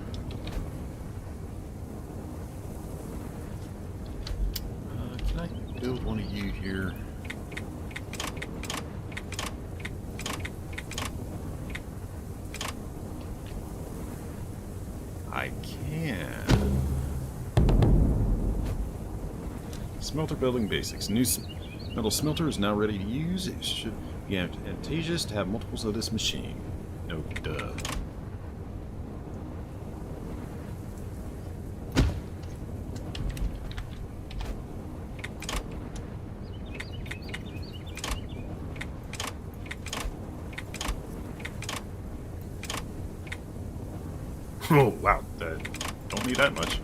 Can I build one of you here? I can. Smelter building basics. New metal smelter is now ready to use. It should be advantageous to have multiples of this machine. No duh. Oh, wow. Don't need that much.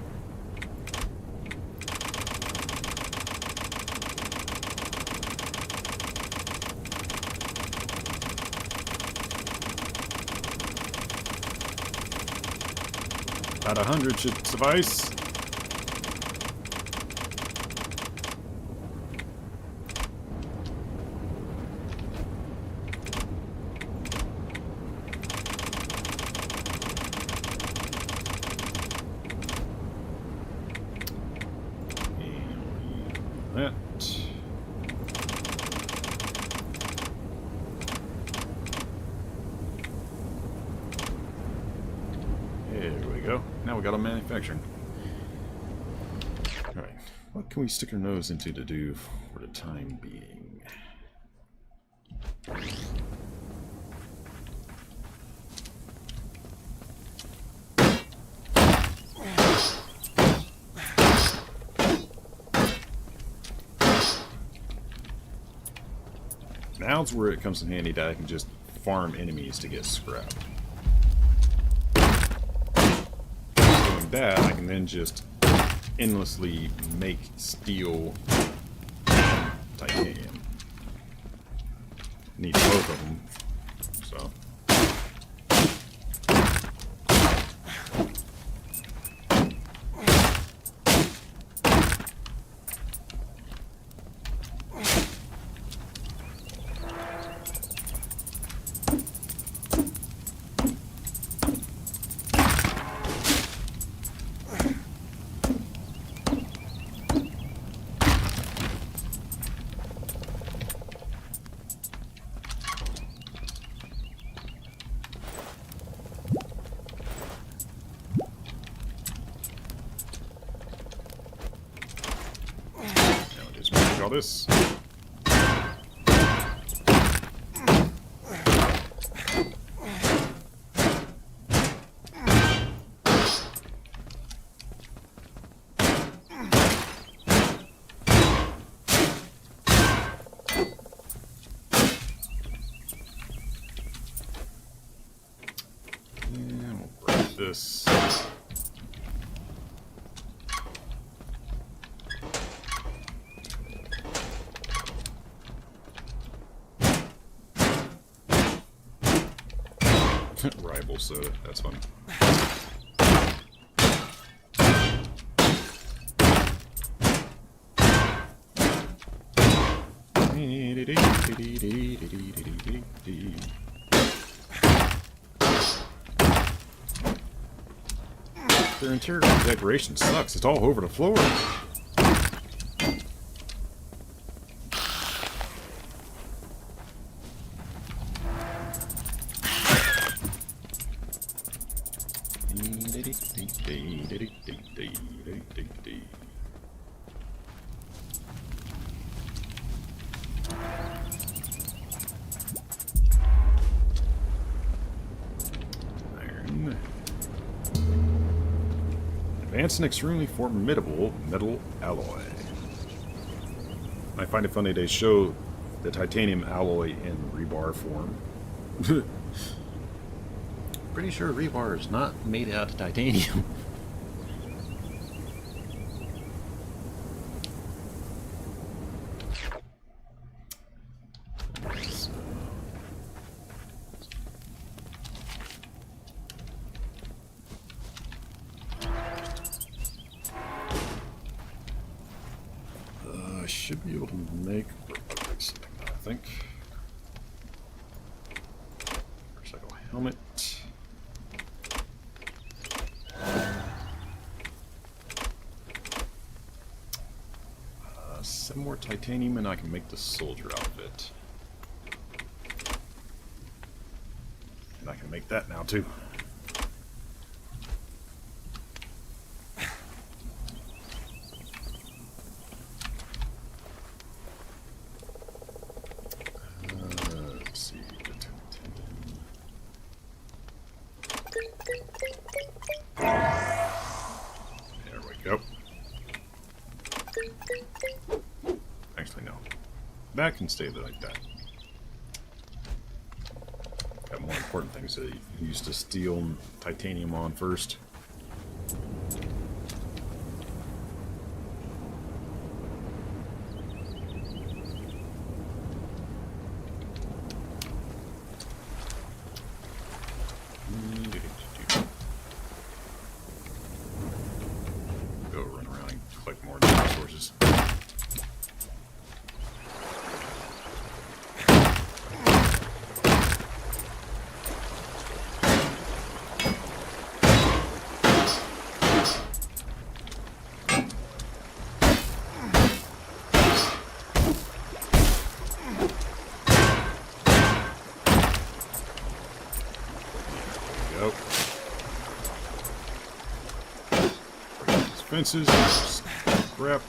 About 100 should suffice. That. There we go. Now we got a manufacturing. Alright, what can we stick our nose into to do for the time being? Now's where it comes in handy that I can just farm enemies to get scrap. Doing that, I can then just endlessly make steel and titanium. Need both of them, so. All this. And we'll grab this. Rival soda, that's fun. Their interior decoration sucks. It's all over the floor. Iron. Advanced and extremely formidable metal alloy. I find it funny they show the titanium alloy in rebar form. Pretty sure rebar is not made out of titanium. I should be able to make robotics, I think. Motorcycle helmet. Some more titanium and I can make the soldier outfit. And I can make that now too. Let's see. There we go. Actually, no. That can stay like that. Got more important things to use to steel titanium on first. fences. Crap.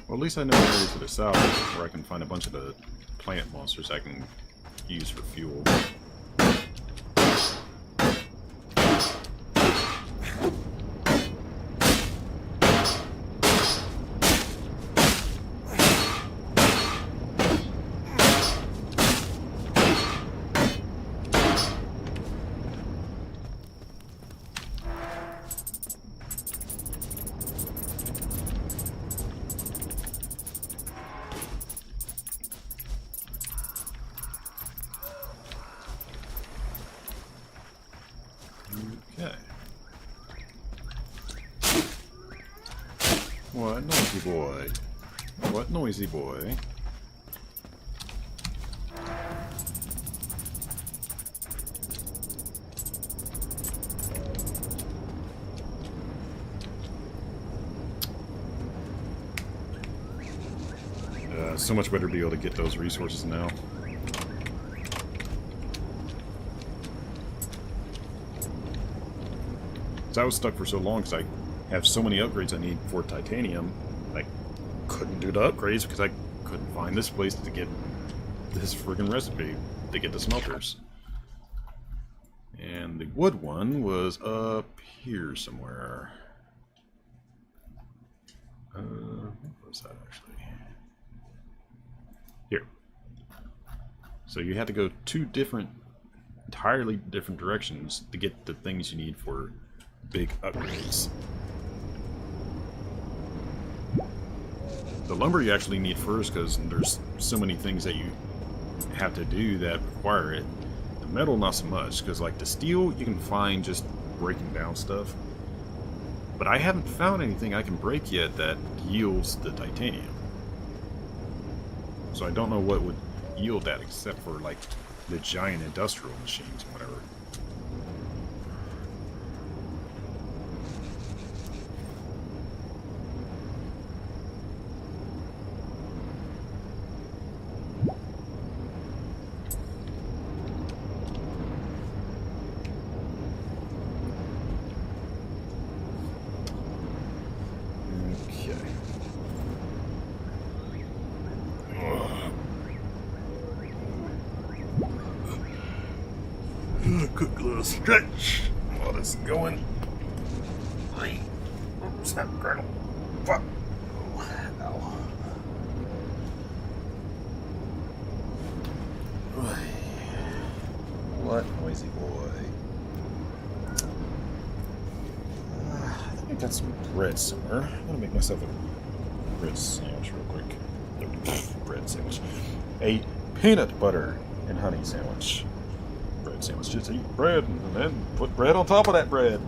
Well, at least I know an area to the south where I can find a bunch of the plant monsters I can use for fuel. Okay. What noisy boy? What noisy boy? So much better to be able to get those resources now. So I was stuck for so long because I have so many upgrades I need for titanium. I couldn't do the upgrades because I couldn't find this place to get this friggin' recipe to get the smelters. And the wood one was up here somewhere. What was that actually? Here. So you had to go two entirely different directions to get the things you need for big upgrades. The lumber you actually need first because there's so many things that you have to do that require it. The metal not so much because like the steel you can find just breaking down stuff. But I haven't found anything I can break yet that yields the titanium. So I don't know what would yield that except for like the giant industrial machines and whatever. Quick little stretch while this is going. Snap, crackle. Fuck. Ow. What noisy boy? I think I got some bread somewhere. I'm gonna make myself a bread sandwich real quick. Bread sandwich. A peanut butter and honey sandwich. Bread sandwich. Just eat bread and then put bread on top of that bread.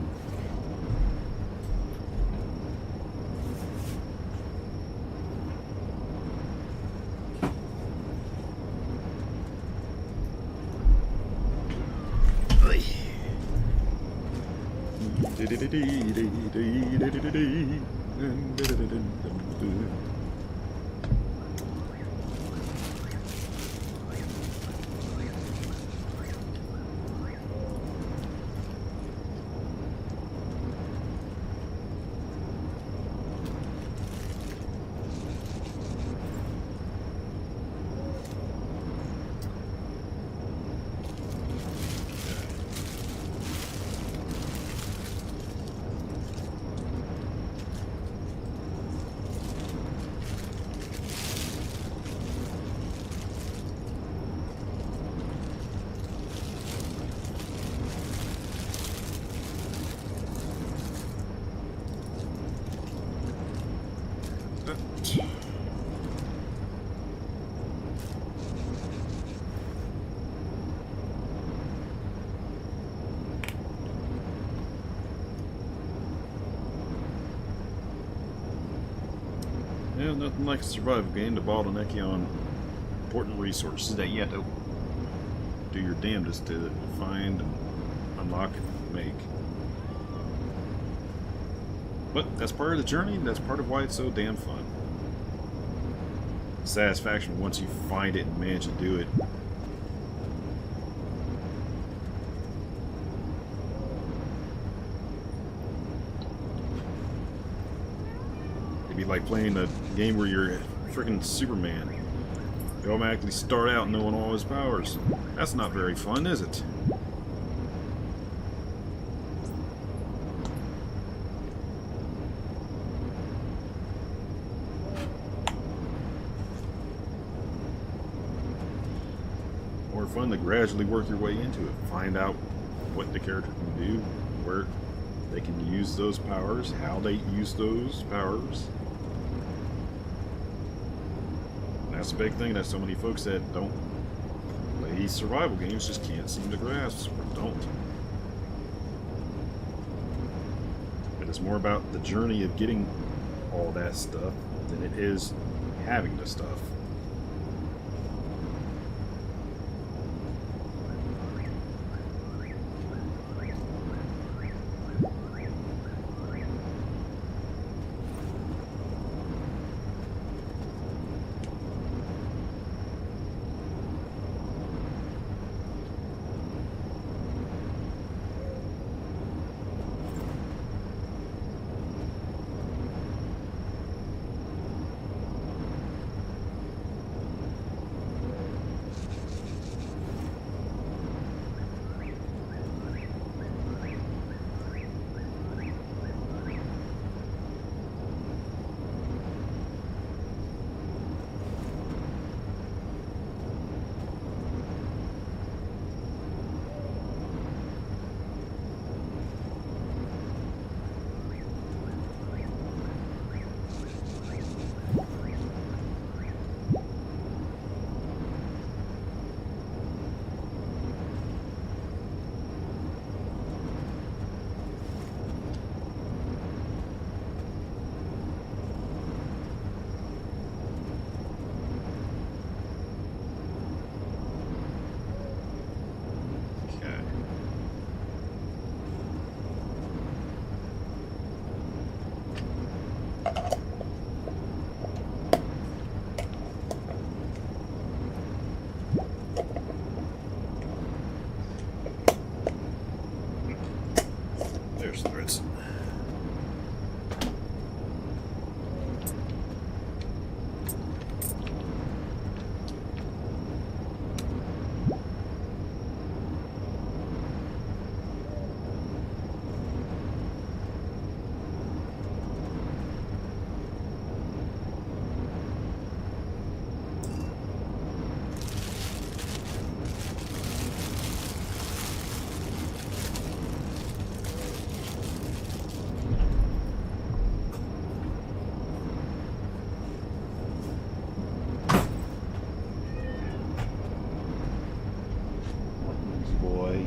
Yeah, nothing like a survival game to bottleneck you on important resources that you have to do your damnedest to find and unlock and make. But that's part of the journey, and that's part of why it's so damn fun. Satisfaction once you find it and manage to do it. It'd be like playing a game where you're freaking Superman. You automatically start out knowing all his powers. That's not very fun, is it? More fun to gradually work your way into it. Find out what the character can do, where they can use those powers, how they use those powers. That's a big thing that so many folks that don't play survival games just can't seem to grasp, or don't. But it's more about the journey of getting all that stuff than it is having the stuff. There's the threads. Easy boy.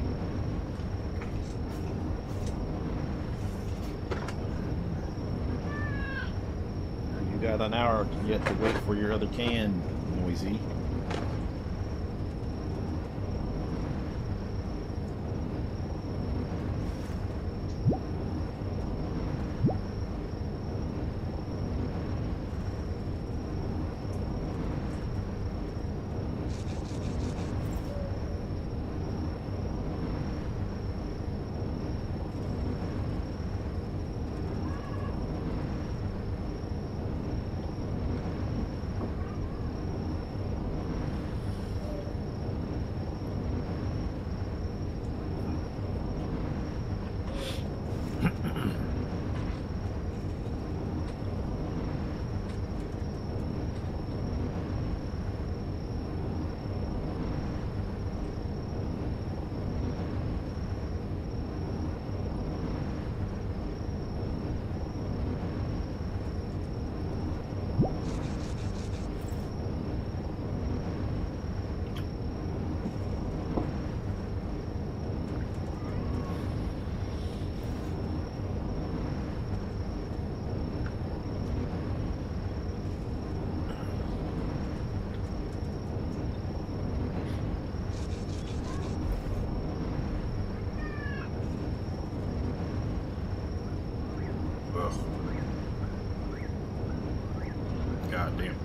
You got an hour yet to wait for your other can, Noisy.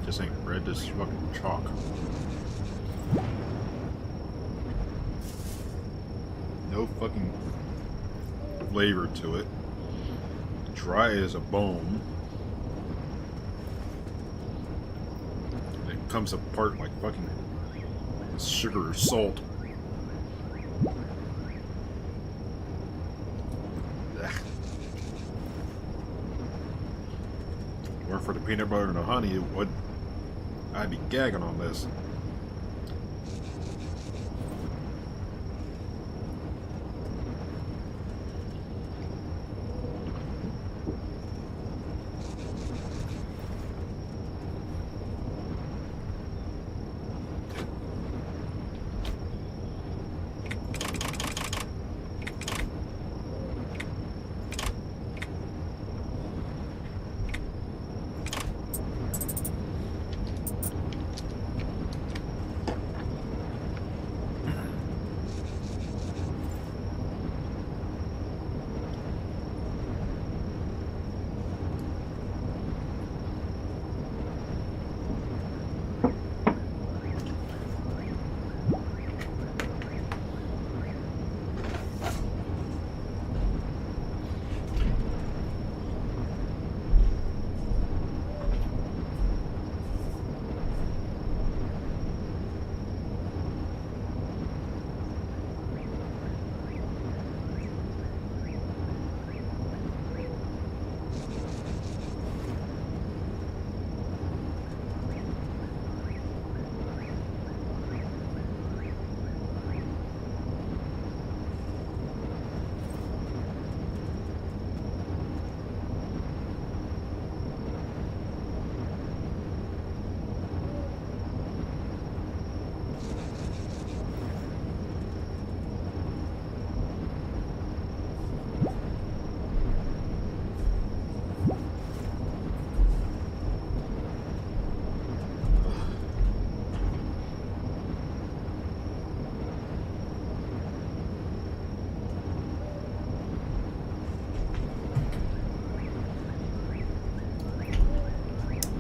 This ain't bread, this is fucking chalk. No fucking flavor to it. Dry as a bone. It comes apart like fucking sugar or salt. Weren't for the peanut butter and the honey, it would. I'd be gagging on this.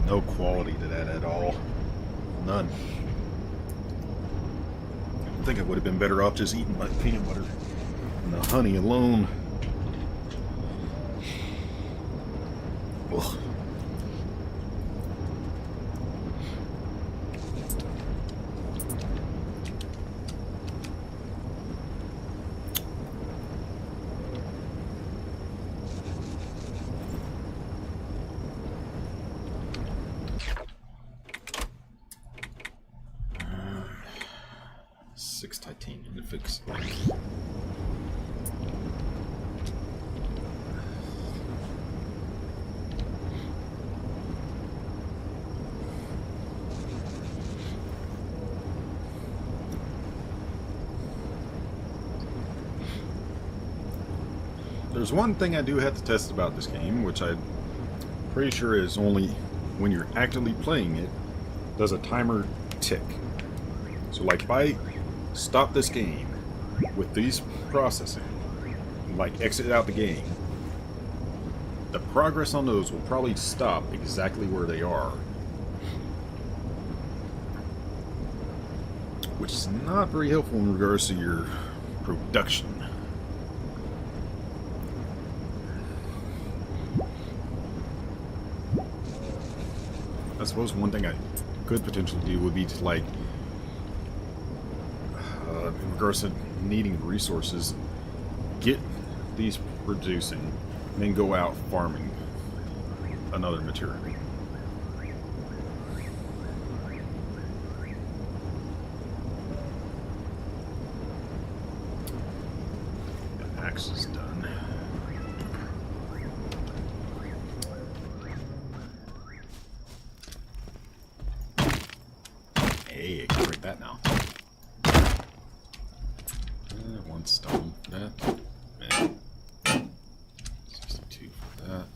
No quality to that at all. None. I think I would have been better off just eating my peanut butter and the honey alone. Ugh. Titanium to fix it. There's one thing I do have to test about this game, which I'm pretty sure is only when you're actively playing it, does a timer tick. So like if I stop this game with these processing, like exit out the game, the progress on those will probably stop exactly where they are, which is not very helpful in regards to your production. I suppose one thing I could potentially do would be to like in regards to needing resources, get these producing, and then go out farming another material. The axe is done. Hey, I can break that now. One stone for that. And 62 for that.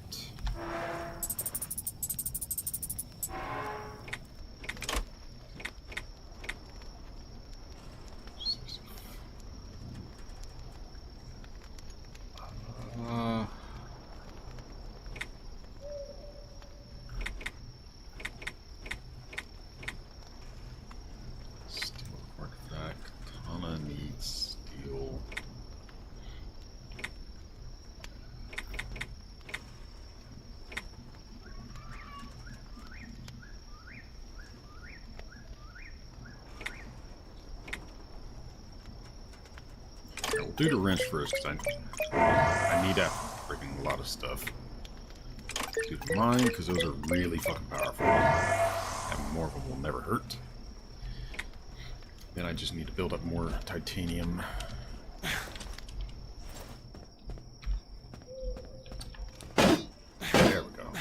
do the wrench first, because I need that freaking lot of stuff. Do the mine, because those are really fucking powerful. And more of them will never hurt. Then I just need to build up more titanium. There we go.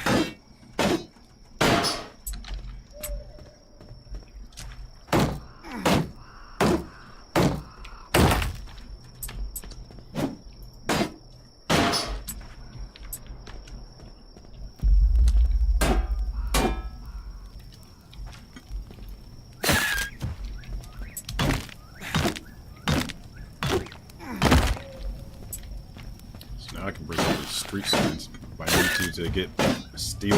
I can bring over street signs if I need to get steel.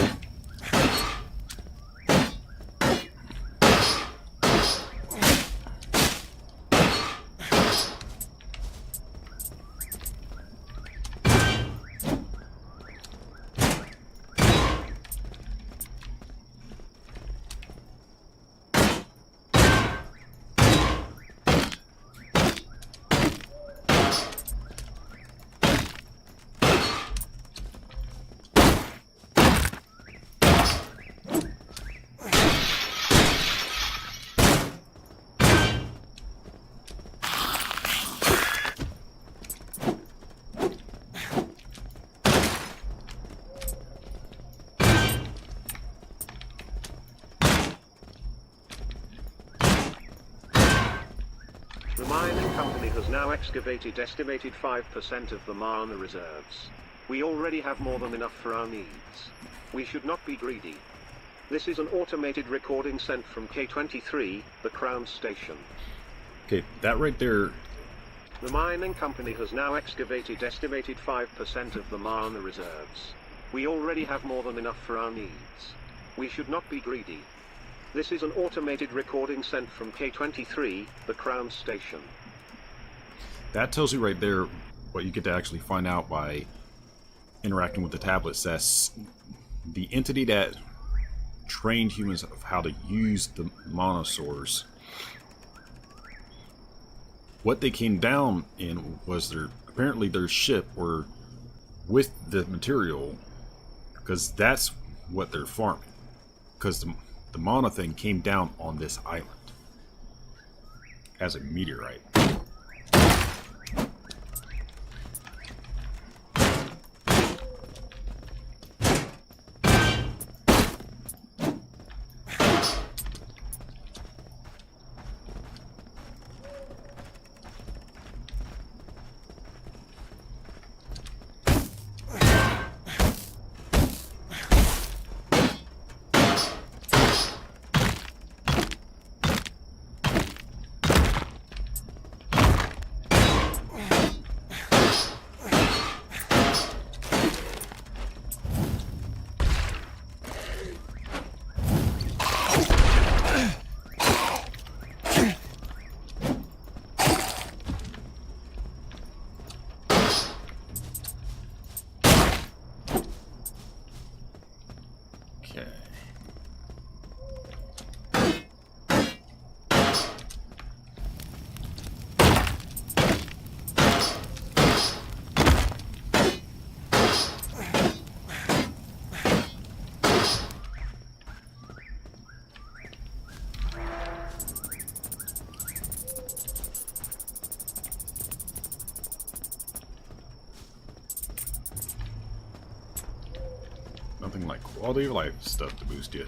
The mining company has now excavated estimated 5% of the Mana reserves. We already have more than enough for our needs. We should not be greedy. This is an automated recording sent from K23, the Crown Station. Okay, that right there. The mining company has now excavated estimated 5% of the Mana reserves. We already have more than enough for our needs. We should not be greedy. This is an automated recording sent from K23, the Crown Station. That tells you right there what you get to actually find out by interacting with the tablets. That's the entity that trained humans of how to use the mana source. What they came down in was apparently their ship or with the material, because that's what they're farming. Because the mana thing came down on this island as a meteorite. Nothing like quality of life stuff to boost you.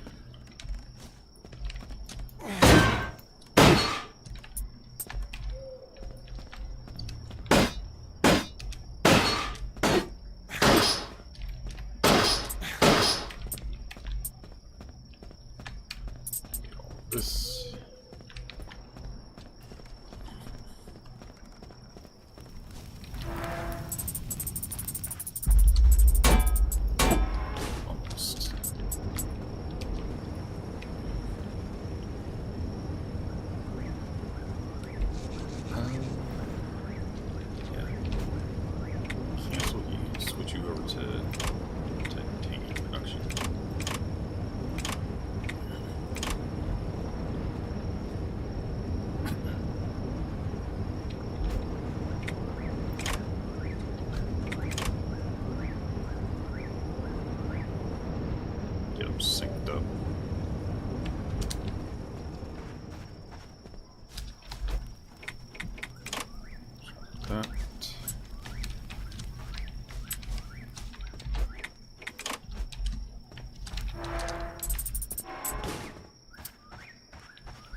Get all this. synced up. That.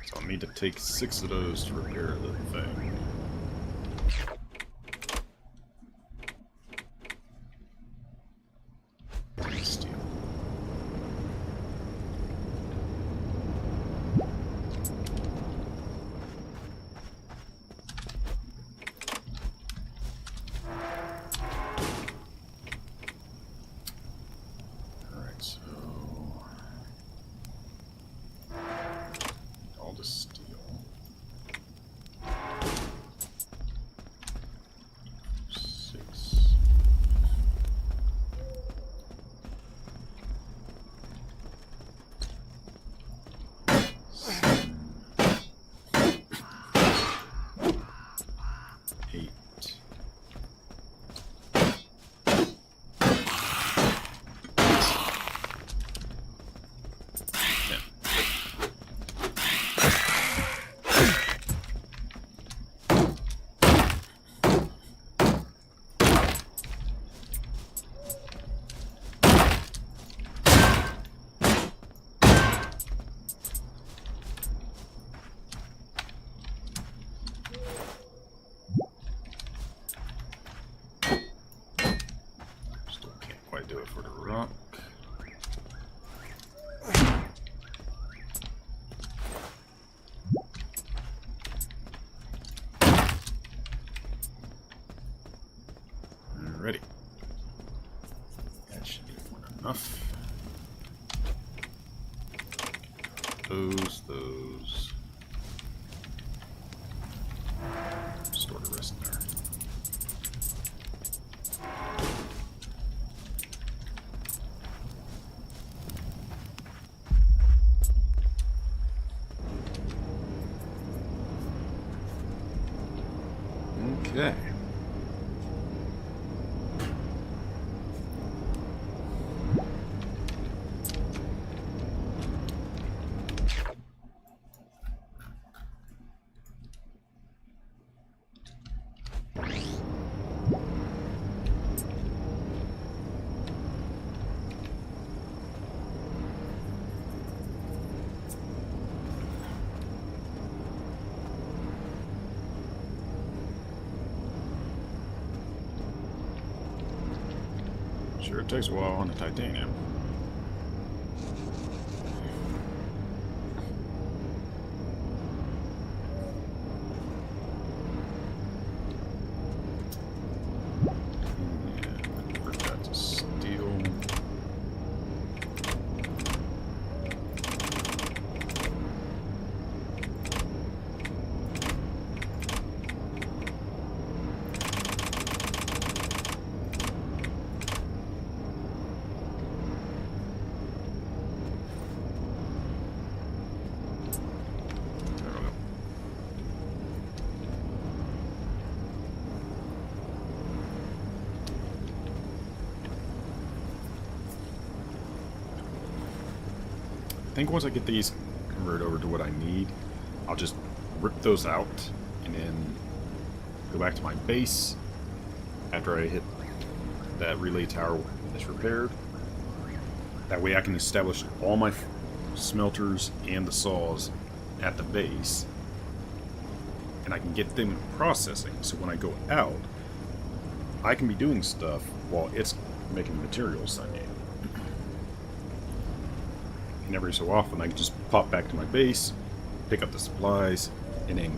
So I'll need to take 6 of those to repair the thing. Steel. Alright, so all the steel. Six. Eight. Still can't quite do it for the rock. Alrighty. That should be more than enough. Those. Store the rest in there. Okay. Sure, it takes a while on the titanium. Yeah, convert that to steel. There we go. I think once I get these converted over to what I need, I'll just rip those out and then go back to my base after I hit that relay tower that's repaired. That way I can establish all my smelters and the saws at the base, and I can get them processing, so when I go out I can be doing stuff while it's making materials I need. And every so often I can just pop back to my base, pick up the supplies, and then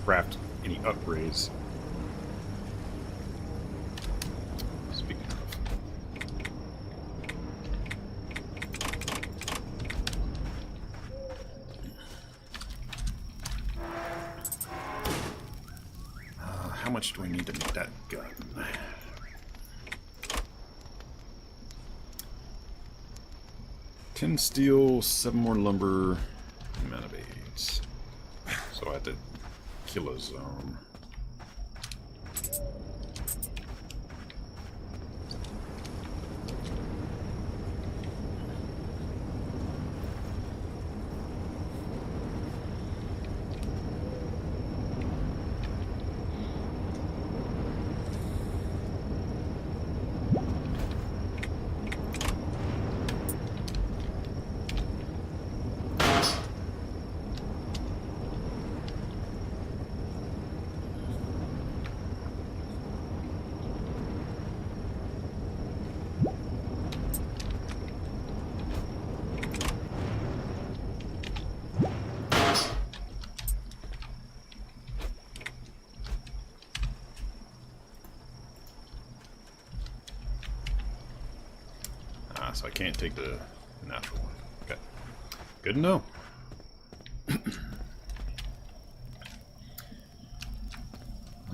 craft any upgrades. Speaking of, how much do I need to make that gun? 10 steel, 7 more lumber, amount of aids. So I have to kill a zone. Ah, so I can't take the natural one. Okay. Good to know.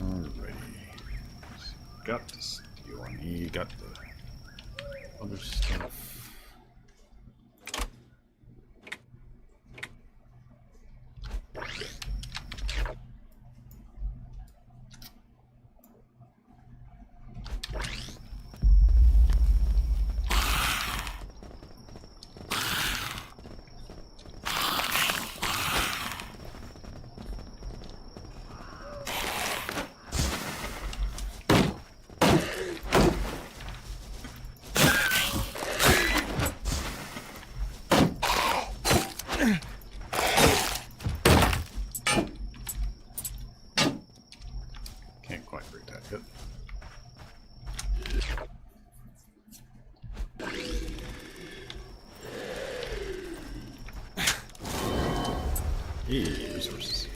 Alrighty. Got the steel I need, got the other stuff. Can't quite break that yet. Hey, resources.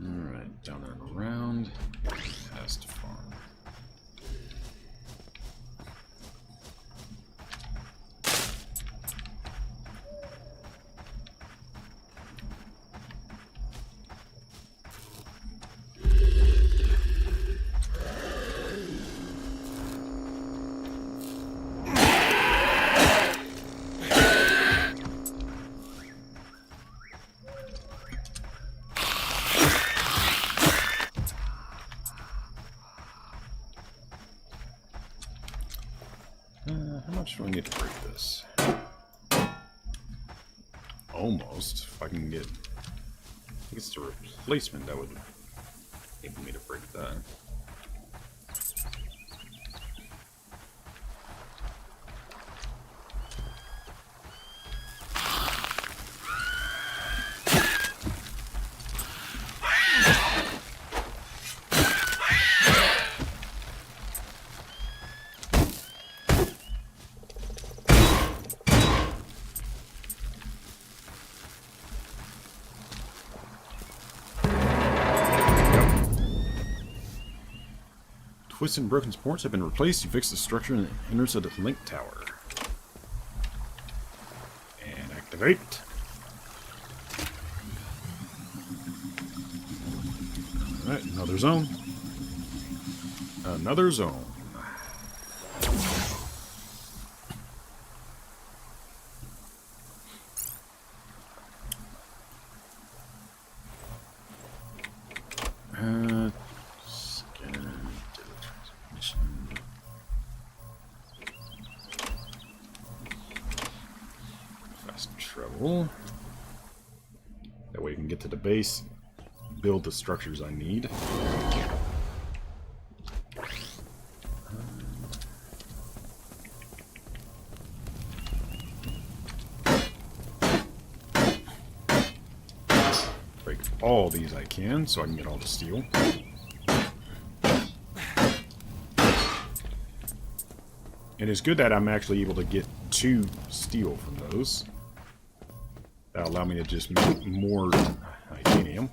Alright, down and around. Past farm. How much do I need to break this? Almost. If I can get... I think it's the replacement that would enable me to break that. Twisted and broken supports have been replaced. You fix the structure and it enters the link tower. And activate. Alright, another zone. Another zone. Travel. That way you can get to the base, build the structures I need. Break all these I can so I can get all the steel. It is good that I'm actually able to get 2 steel from those. That'll allow me to just make more titanium.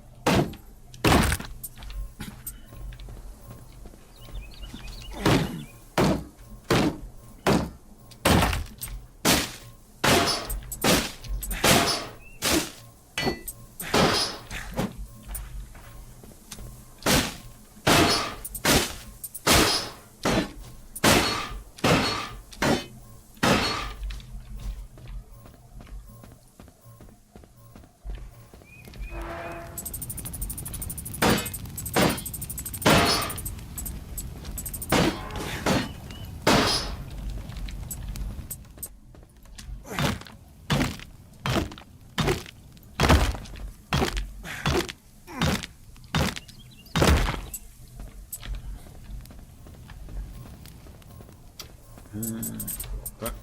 But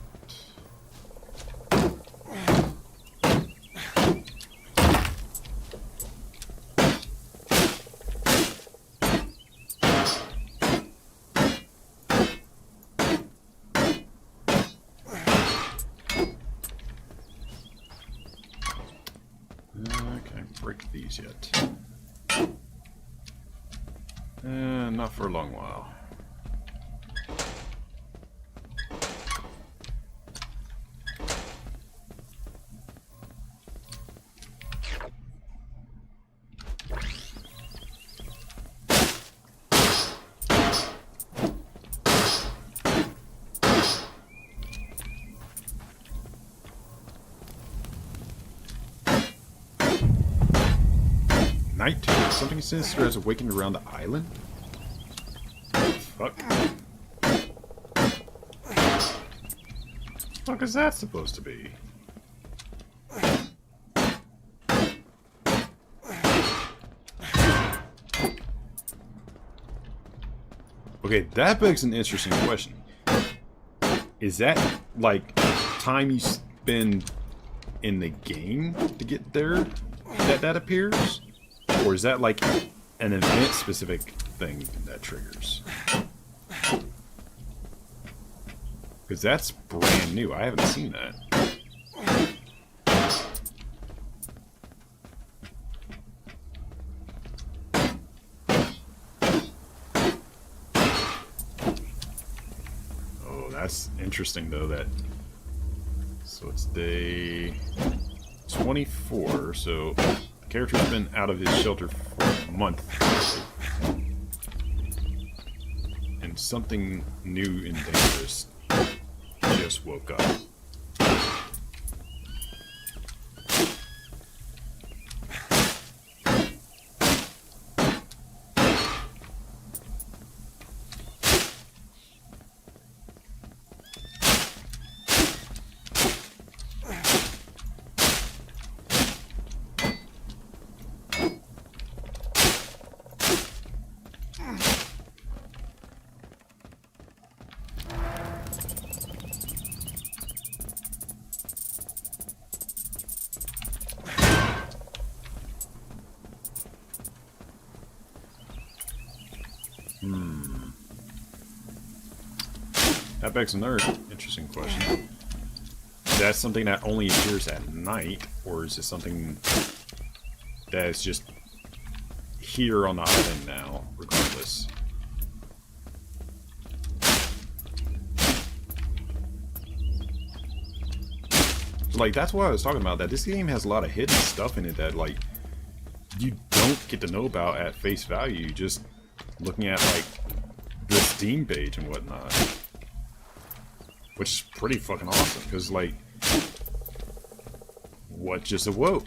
these yet. Not for a long while. Night 2. Something sinister has awakened around the island? Fuck. Fuck is that supposed to be? Okay, that begs an interesting question. Is that, like, time you spend in the game to get there that appears? Or is that, like, an event-specific thing that triggers? Because that's brand new. I haven't seen that. Oh, that's interesting, though, that... So it's day 24, so the character's been out of his shelter for a month. And something new and dangerous just woke up. That begs another interesting question. Is that something that only appears at night, or is it something that is just here on the island now, regardless? So, like, that's what I was talking about, that this game has a lot of hidden stuff in it that, like, you don't get to know about at face value, just looking at, like, the Steam page and whatnot. Which is pretty fucking awesome, because, like, what just awoke?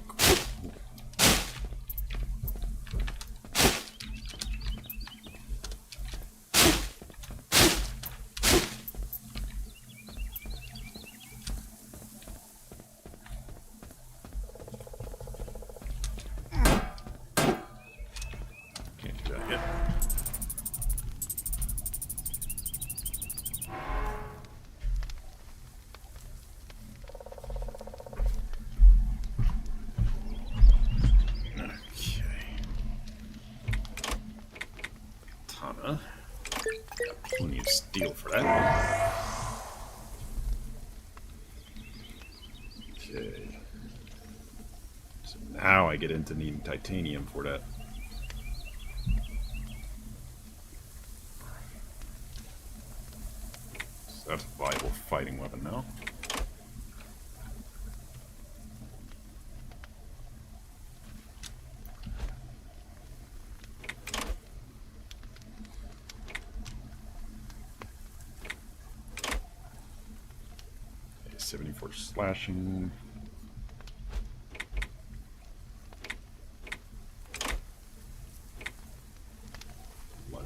Can't do that yet. Plenty of steel for that. Okay. So now I get into needing titanium for that. So that's a viable fighting weapon now. Okay, 74 slashing. Light.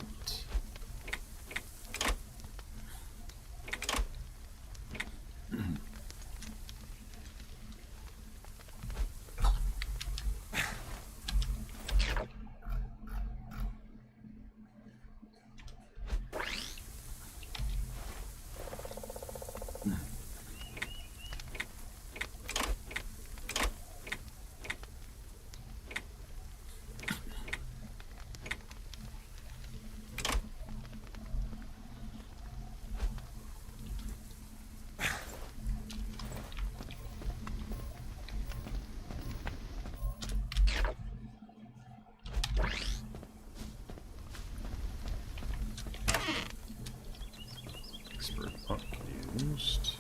closed.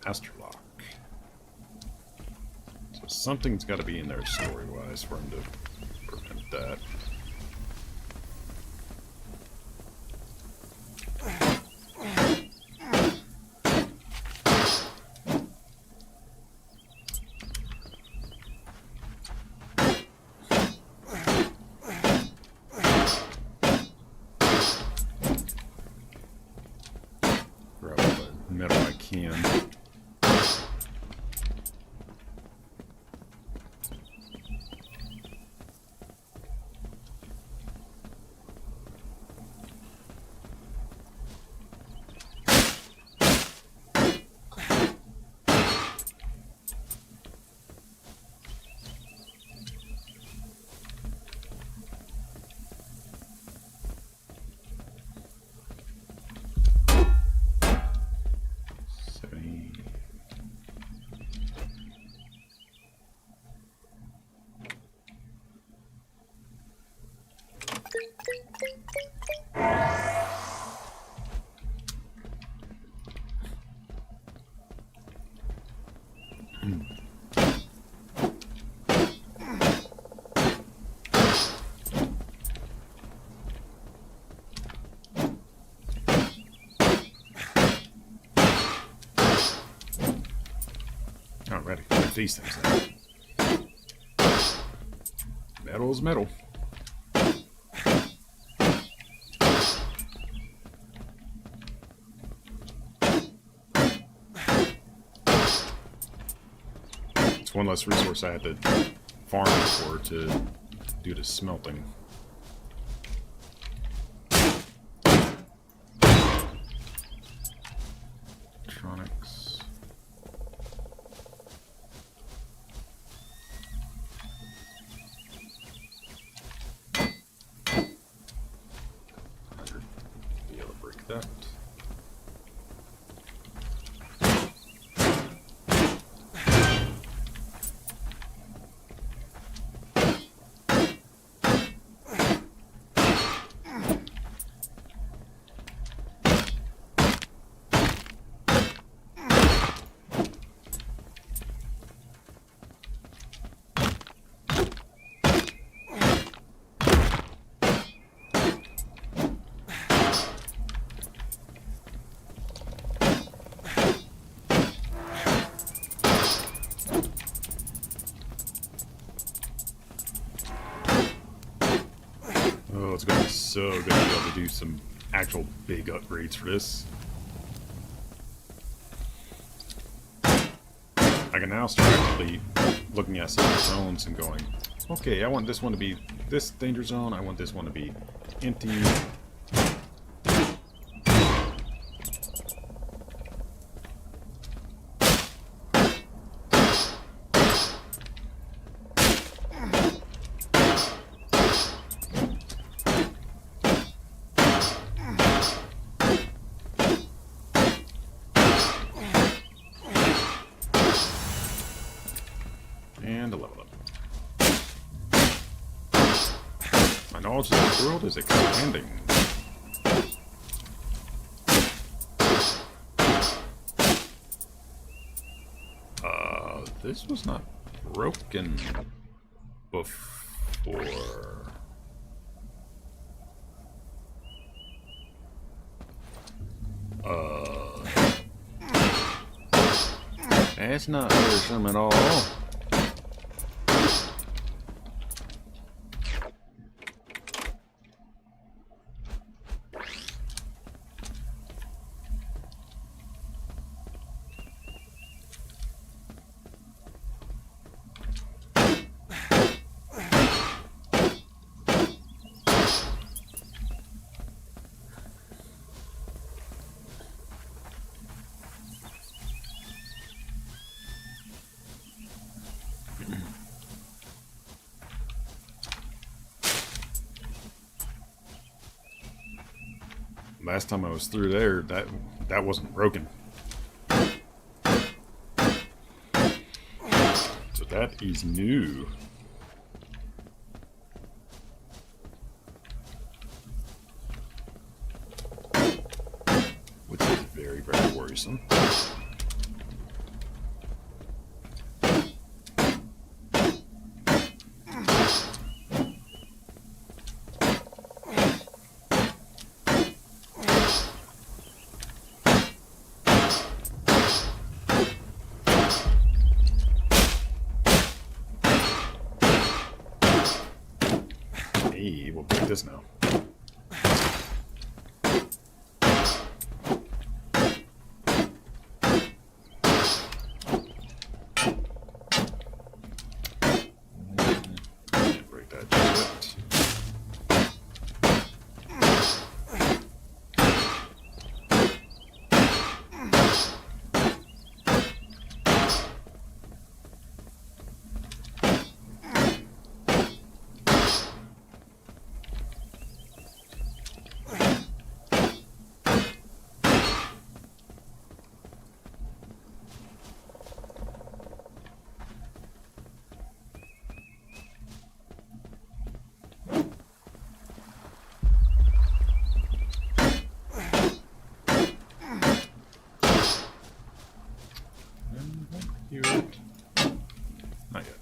Master lock. So something's got to be in there story-wise for him to prevent that. Grab all the metal I can. Alrighty, like these things then. Metal is metal. It's one less resource I had to farm for to do the smelting. Electronics. Be able to break that. Oh, it's gonna be so good to be able to do some actual big upgrades for this. I can now start actually looking at some of the zones and going, okay, I want this one to be this danger zone, I want this one to be empty. And a level up. My knowledge of this world is expanding. This was not broken before. That's not worrisome at all. Last time I was through there, that wasn't broken. So that is new. very worrisome. Hey, we'll break this now. Break that just yet. Hear it? Not yet.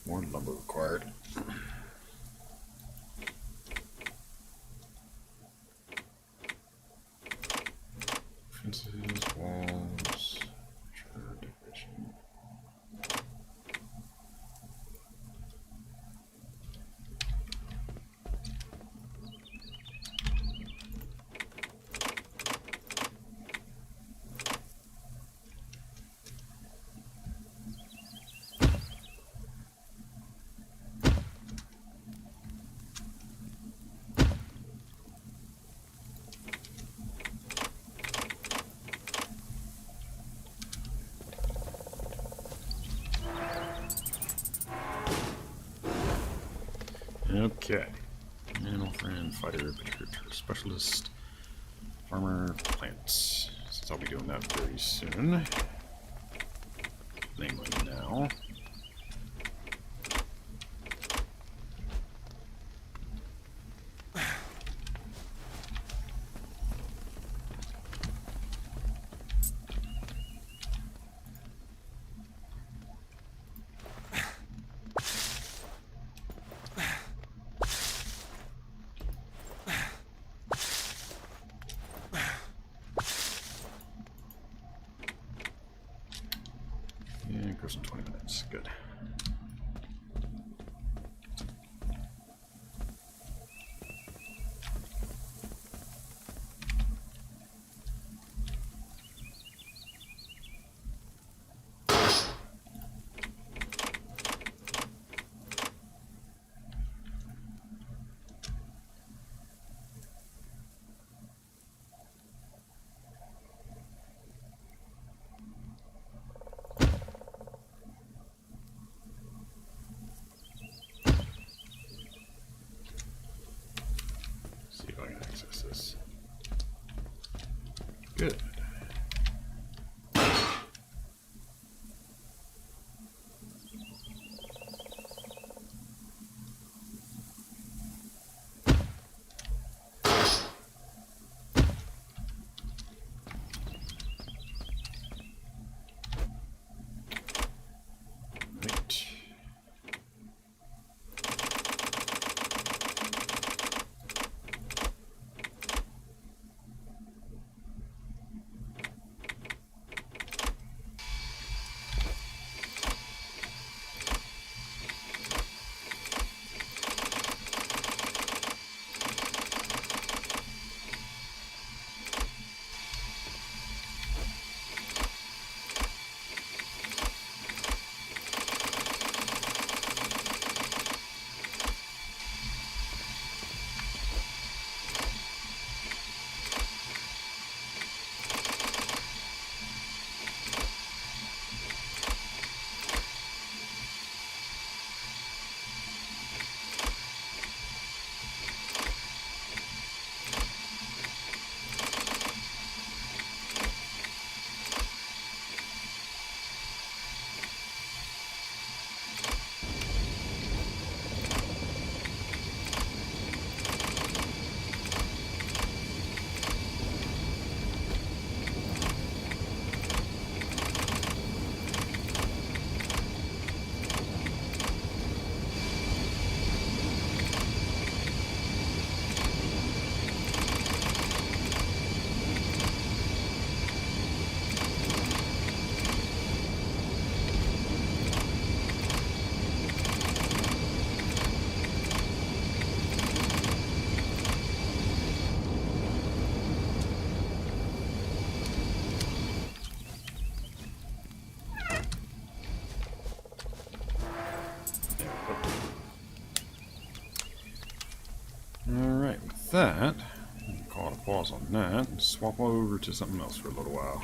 More lumber required. Fences, walls, sure, decoration. Okay. Animal friend, fighter, picture, specialist, farmer, plants. Since I'll be doing that very soon. Namely now. goes in 20 minutes. Good. See if I can access this. Good. Right. Alright, with that, call it a pause on that, and swap over to something else for a little while.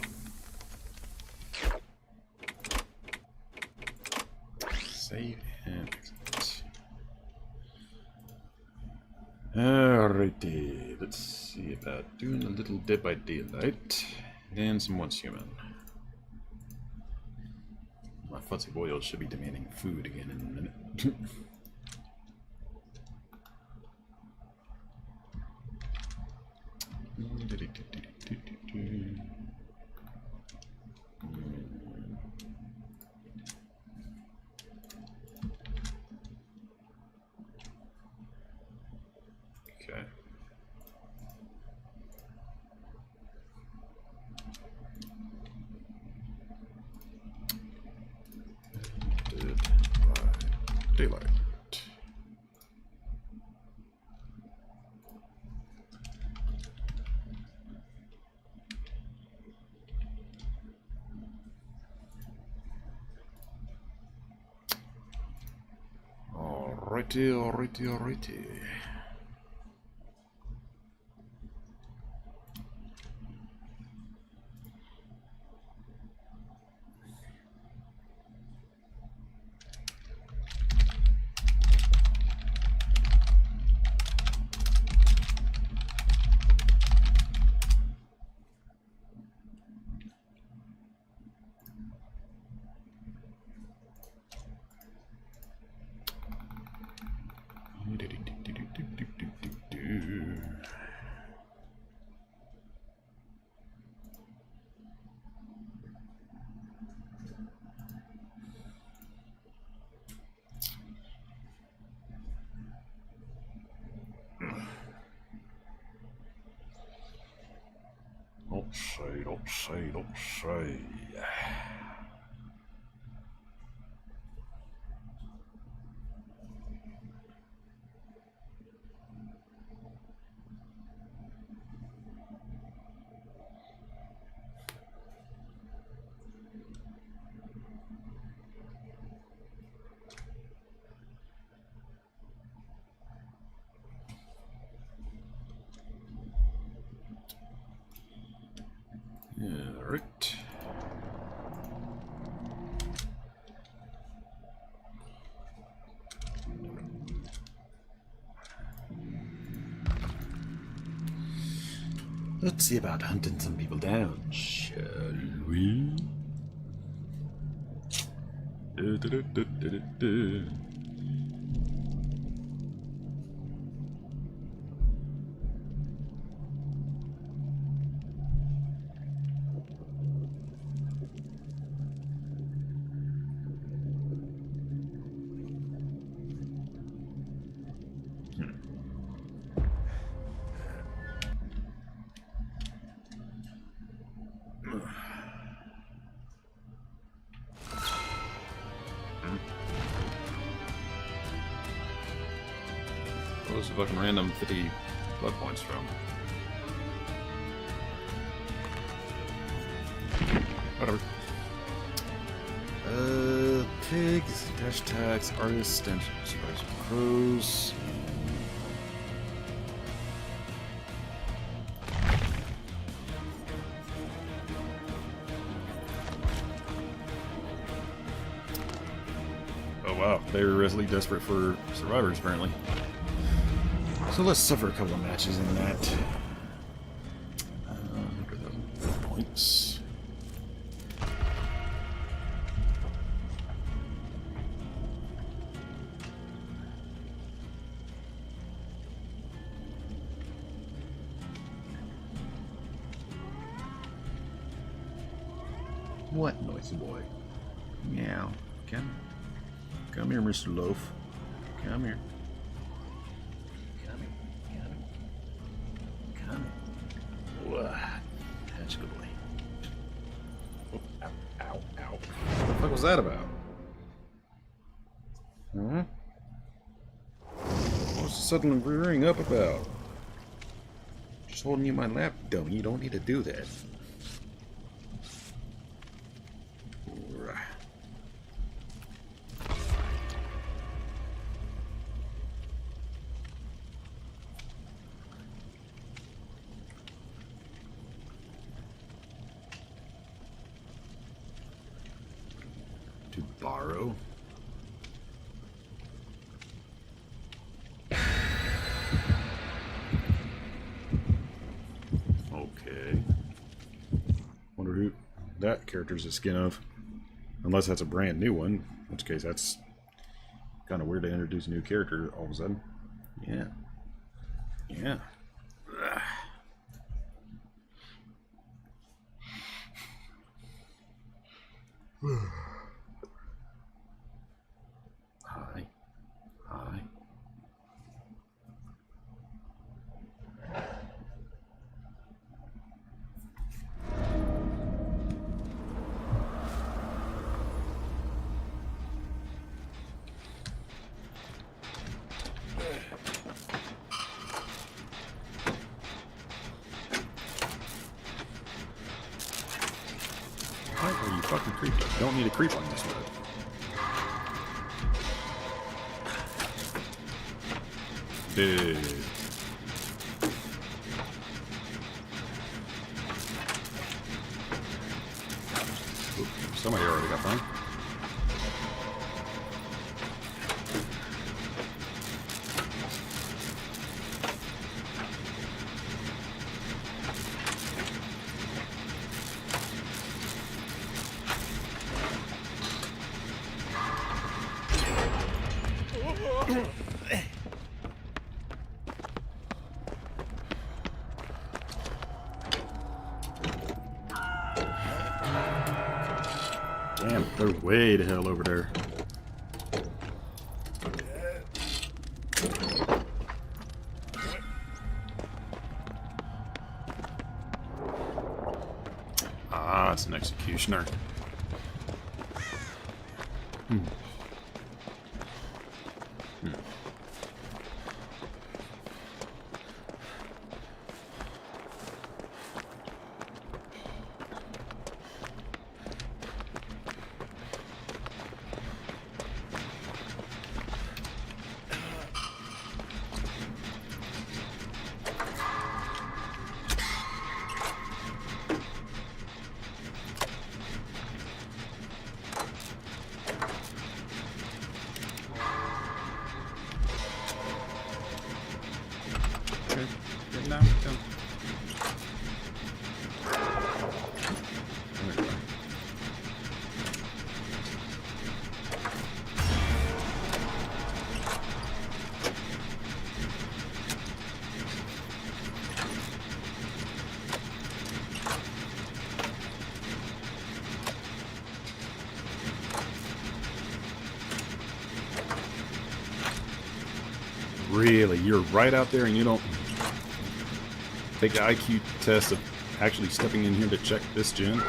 Save and exit. Alrighty, let's see about doing a little Dead by Daylight and some Once Human. My fuzzy boil should be demanding food again in a minute. Okay. Dead by Daylight. Alrighty. Don't say. Let's see about hunting some people down, shall we? What was the fucking random 50 blood points from? Whatever. Pigs, dash tags, artists, stench, spice, crows. Oh wow, they were resolutely desperate for survivors apparently. So let's suffer a couple of matches in that. 100,000 points. What noisy boy? Meow. Come here, Mr. Loaf. Come here. That's a good boy. Oh, ow. What the fuck was that about? Huh? What's the sudden rearing up about? Just holding you in my lap, dummy. You don't need to do that. To borrow. Okay. Wonder who that character's the skin of. Unless that's a brand new one. In which case that's kind of weird to introduce a new character all of a sudden. Yeah. Yeah. Hi. Why are you fucking creeped up? Don't need a creep on this road. Dude. Oop, somebody already got burned. Damn, they're way the hell over there. Ah, it's an executioner. Really? You're right out there and you don't take the IQ test of actually stepping in here to check this gen?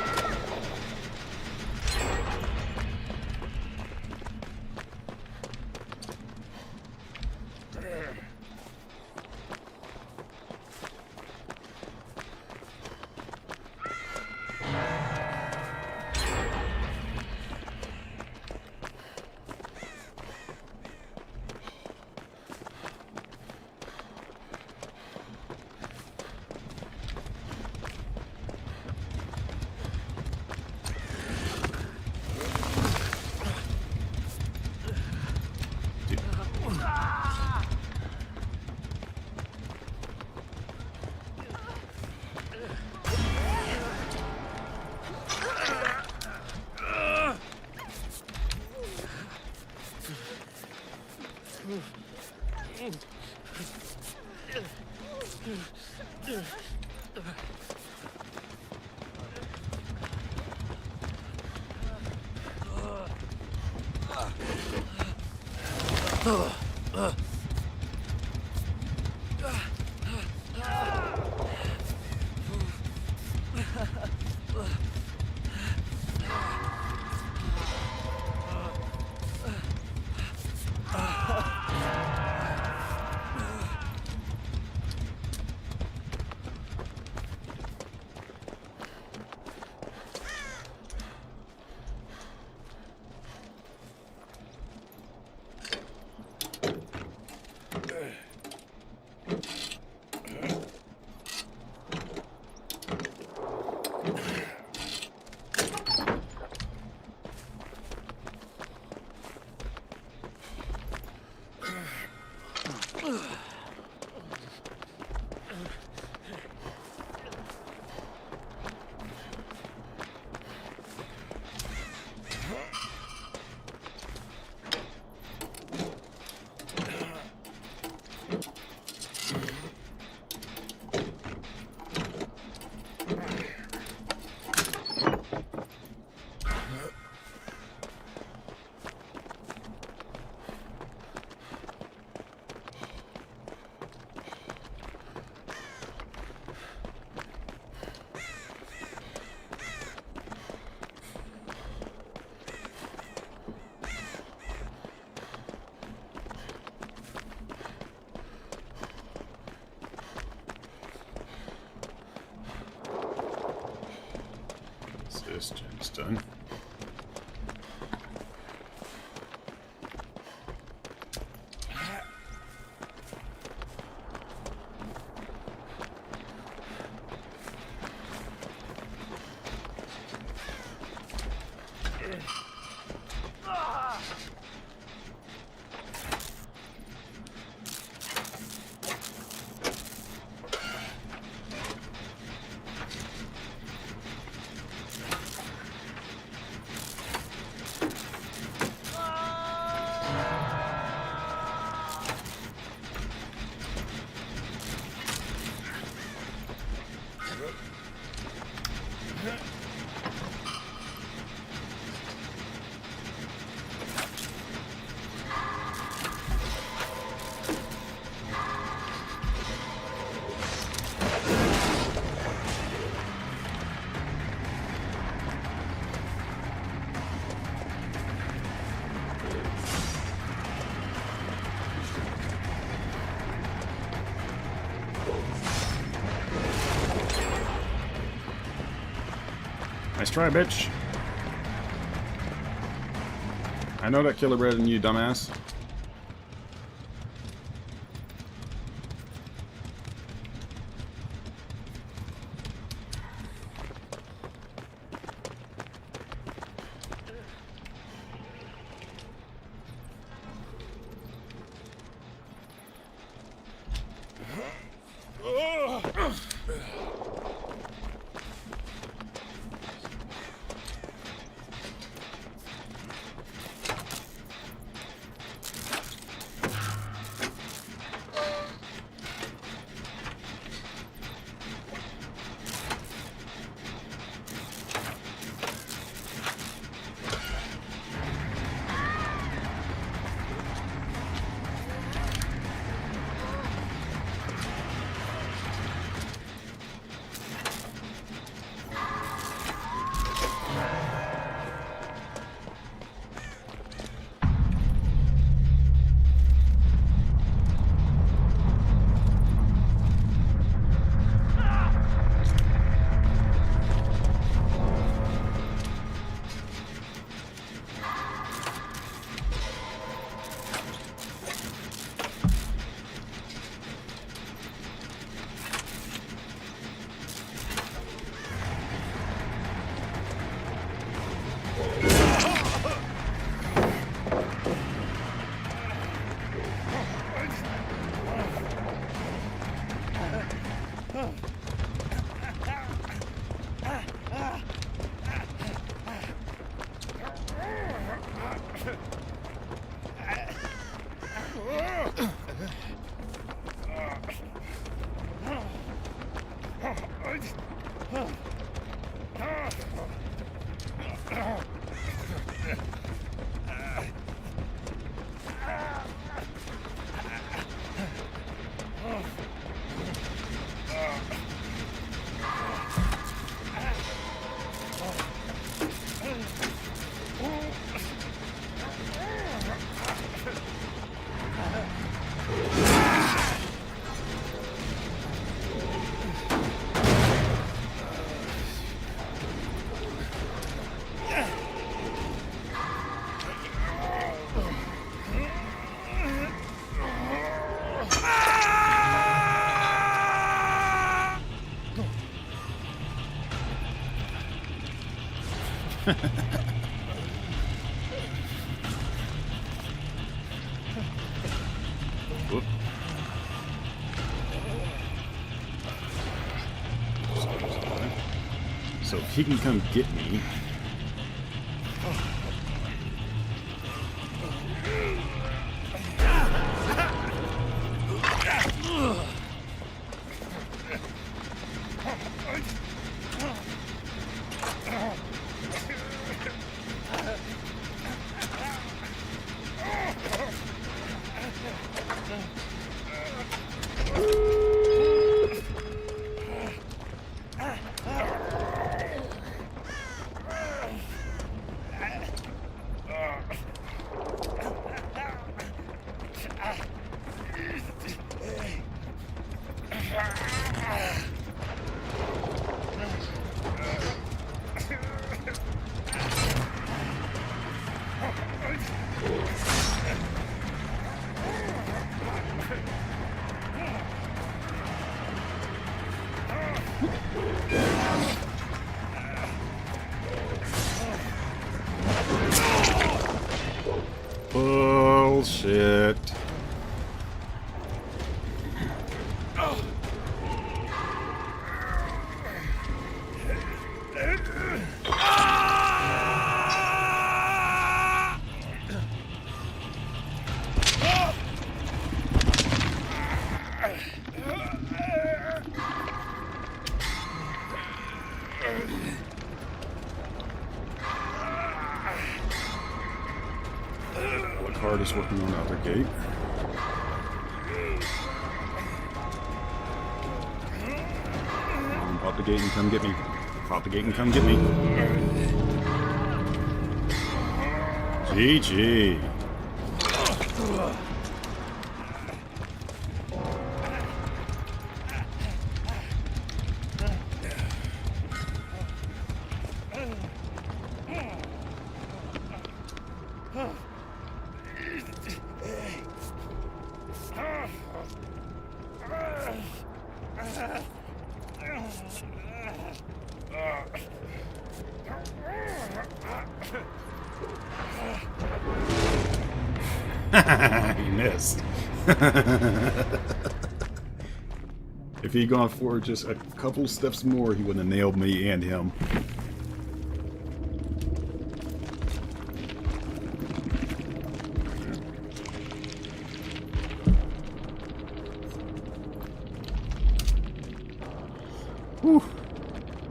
This gen's done. Nice try, bitch. I know that killer better than you, dumbass. Whoop. So if he can come get me. Bullshit. Card is working on the other gate. Pop the gate and come get me. Pop the gate and come get me. GG. He missed. If he'd gone forward just a couple steps more, he would have nailed me and him. Whew.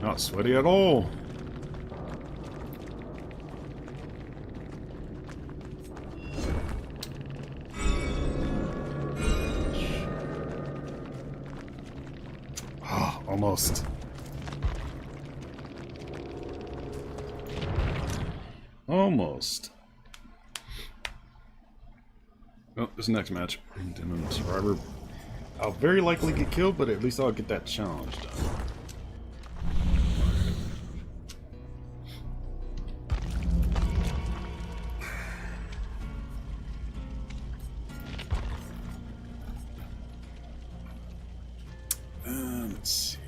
Not sweaty at all. Almost. Almost. Oh, this next match. Demon Survivor. I'll very likely get killed, but at least I'll get that challenge done. Let's see.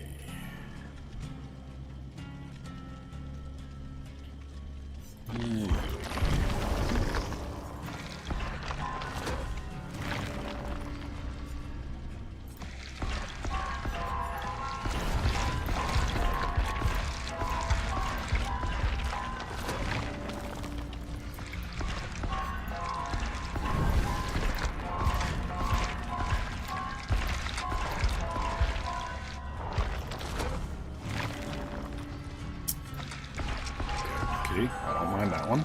that one.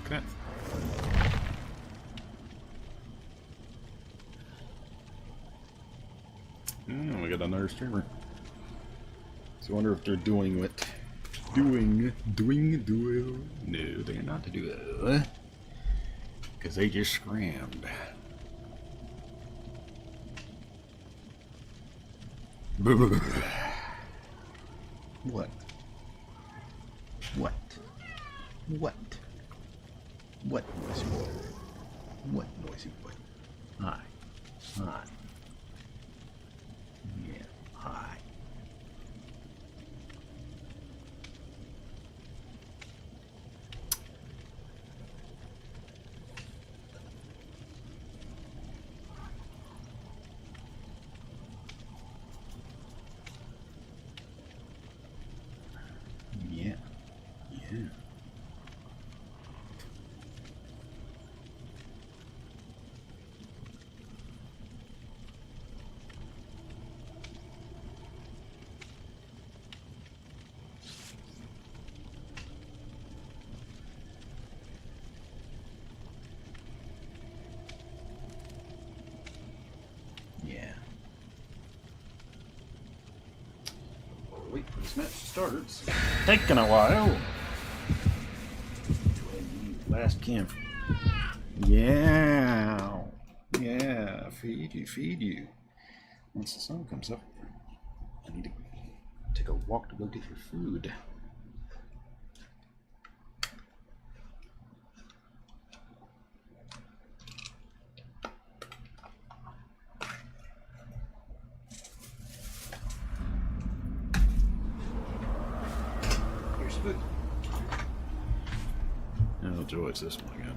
Okay. We got another streamer. So I wonder if they're doing what? Doing duo? No, they're not the duo. Because they just scrammed. What? What? What? What noisy boy? What noisy boy? Hi. Hi. Yeah, hi. Yeah. Yeah. Yeah. Wait for this match to start. It's taking a while. Last camp. Yeah. Yeah. Feed you, feed you. Once the sun comes up, I need to take a walk to go get your food. Here's food. Oh, joy, it's this one again.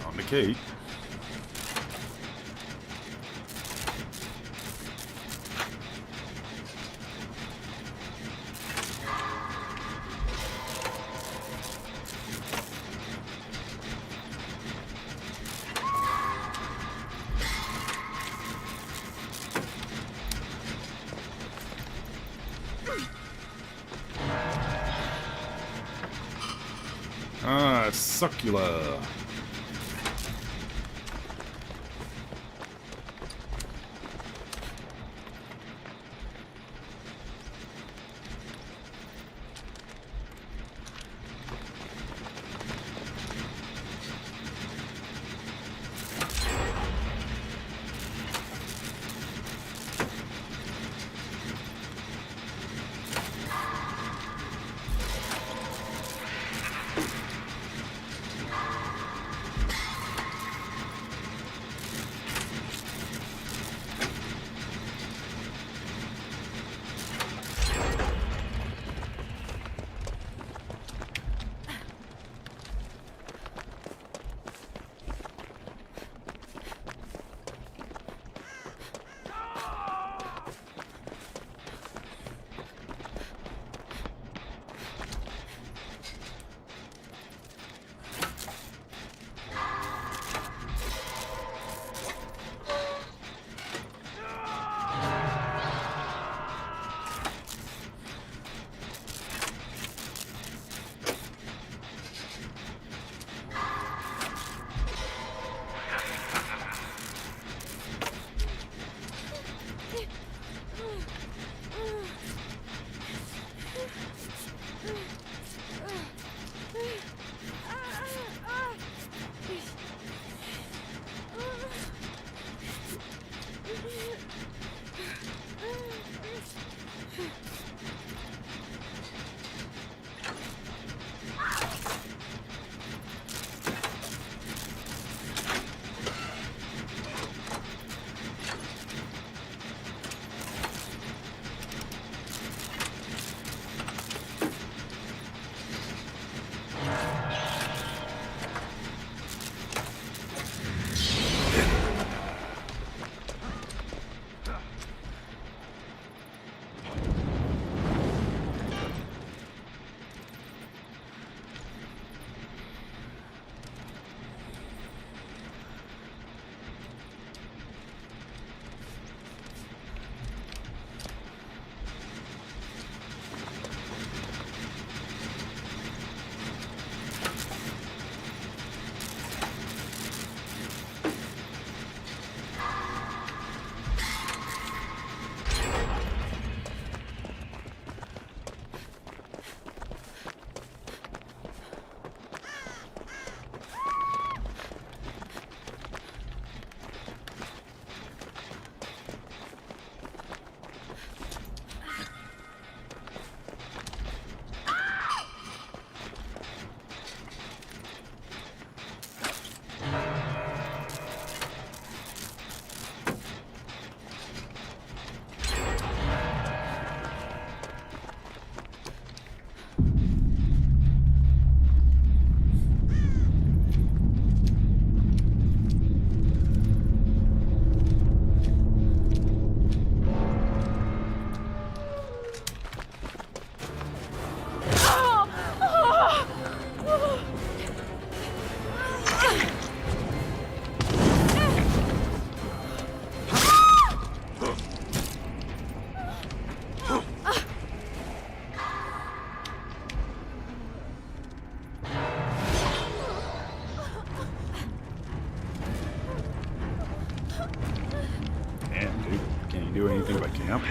On the cake. Ah, succula. Yep.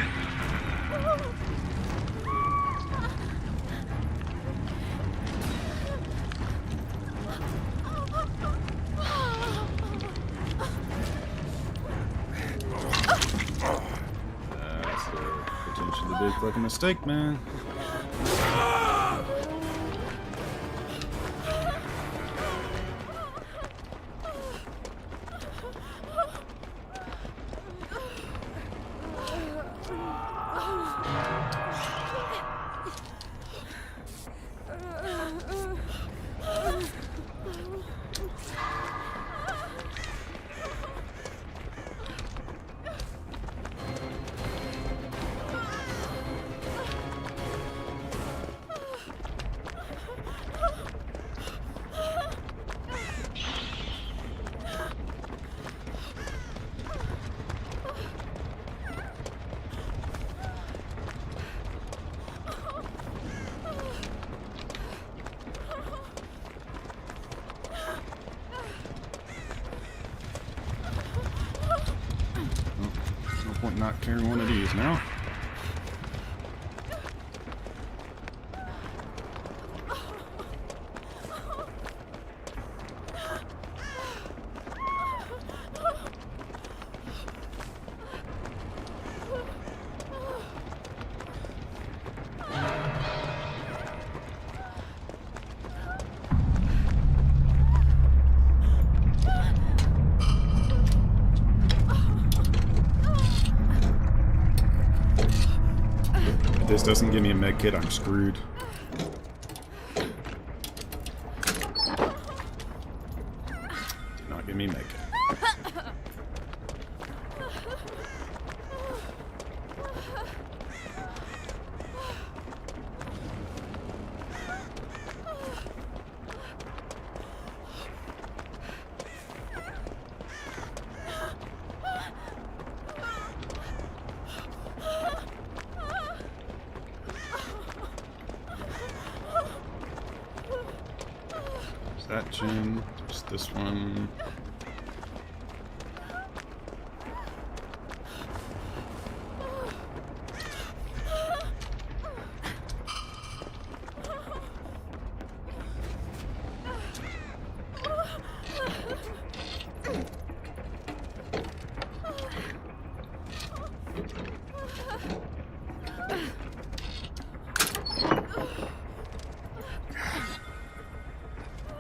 That's a potentially big fucking mistake, man. No point not carrying one of these now. If this doesn't give me a med kit, I'm screwed. Did not give me a med kit. That gym, there's this one.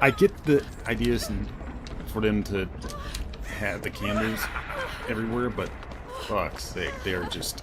I get the ideas for them to have the cameras everywhere, but fuck's sake, they're just...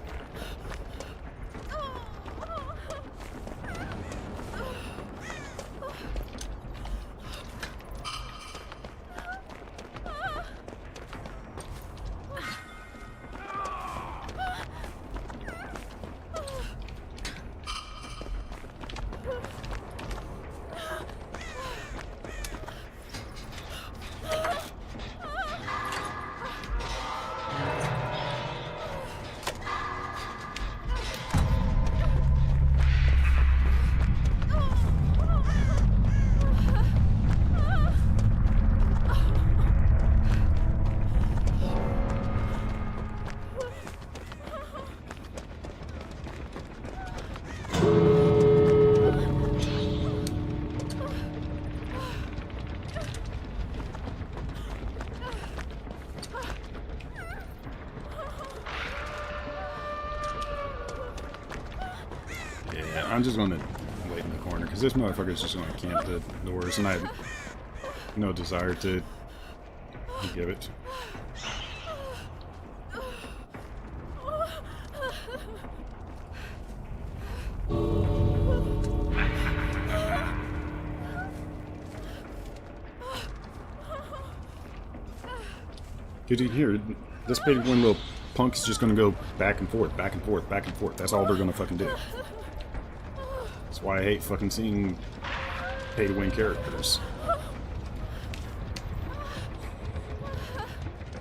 Yeah, I'm just gonna wait in the corner, because this motherfucker's just gonna camp the doors, and I have no desire to give it. Did you hear? This big one little punk is just gonna go back and forth, back and forth, back and forth. That's all they're gonna fucking do. That's why I hate fucking seeing pay-to-win characters.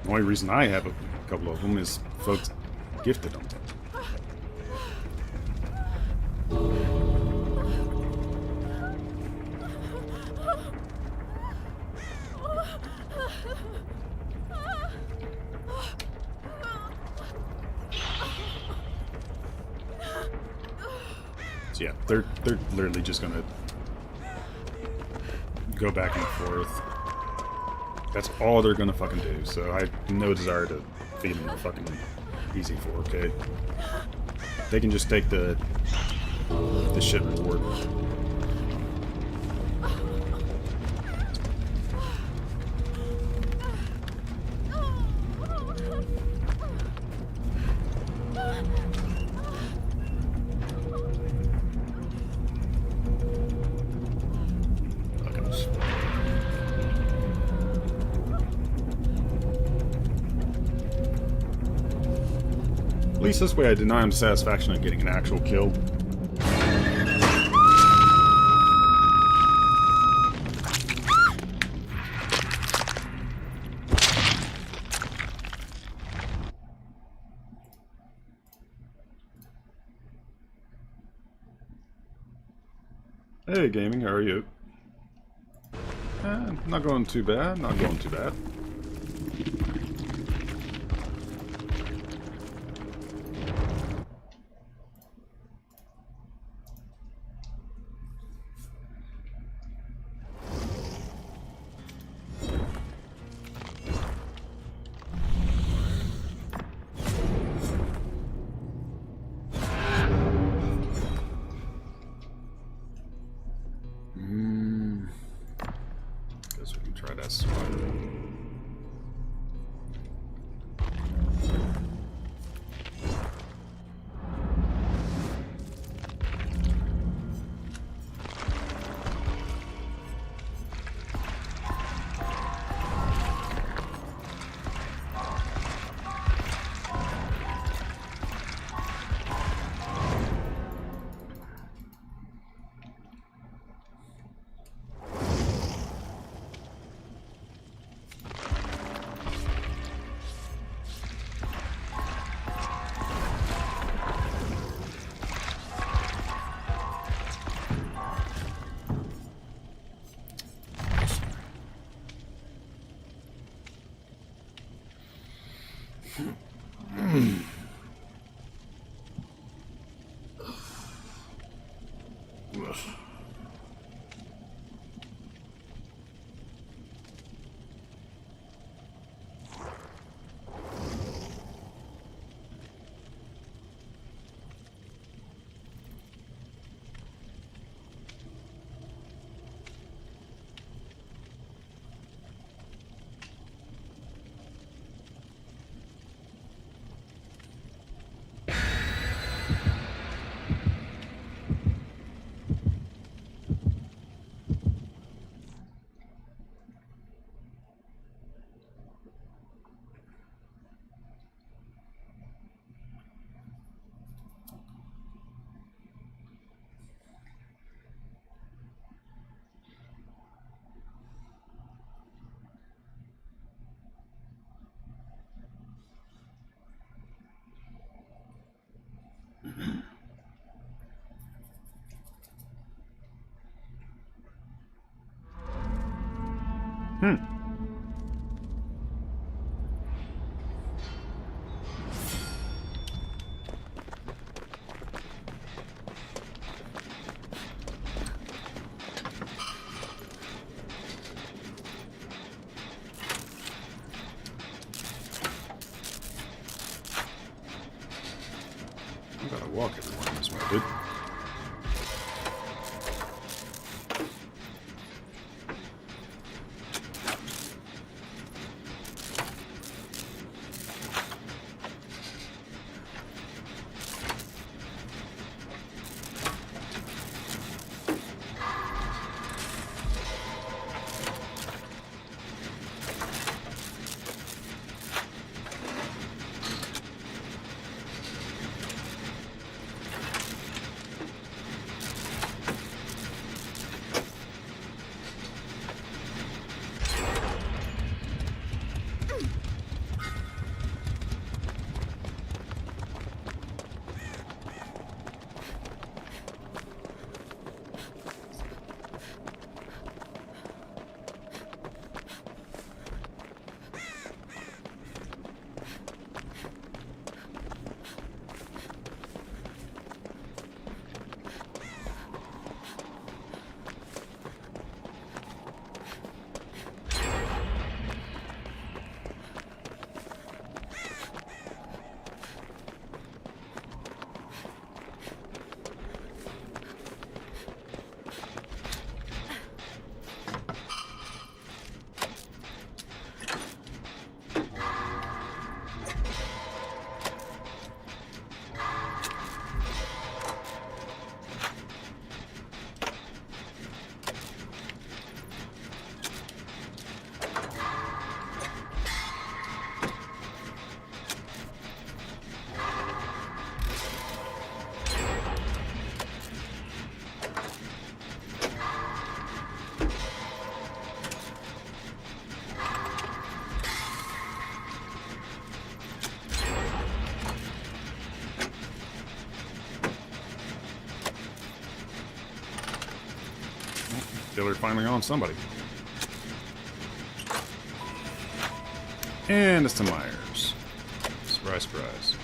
The only reason I have a couple of them is folks gifted them. So yeah, they're literally just gonna go back and forth. That's all they're gonna fucking do. So I have no desire to feed them a fucking easy 4K. They can just take the shit reward. At least this way I deny him satisfaction of getting an actual kill. Hey gaming, how are you? Not going too bad, not going too bad. Guess we can try that spider. I gotta walk everywhere in this one, dude. artillery finally on somebody. And it's to Myers. Surprise, surprise.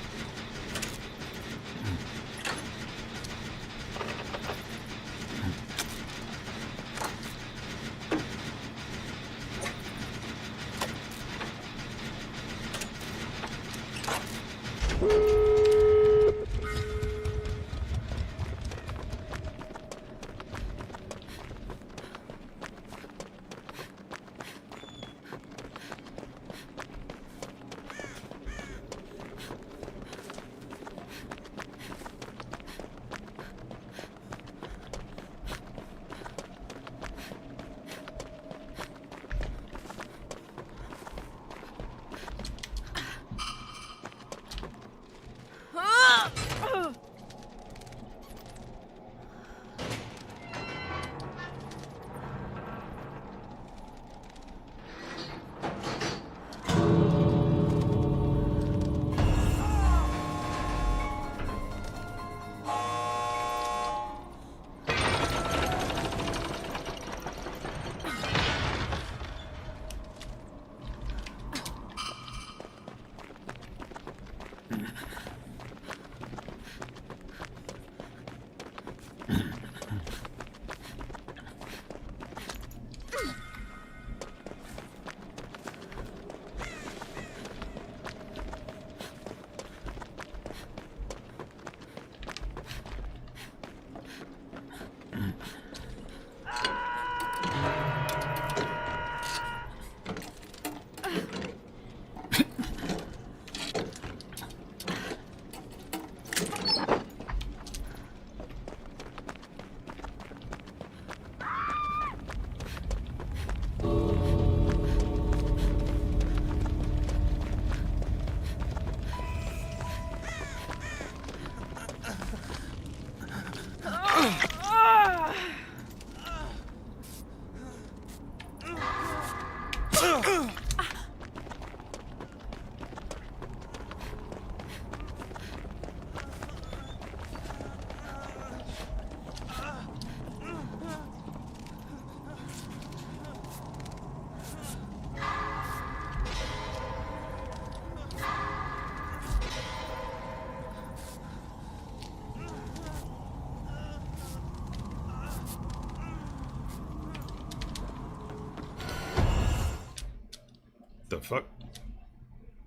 The fuck?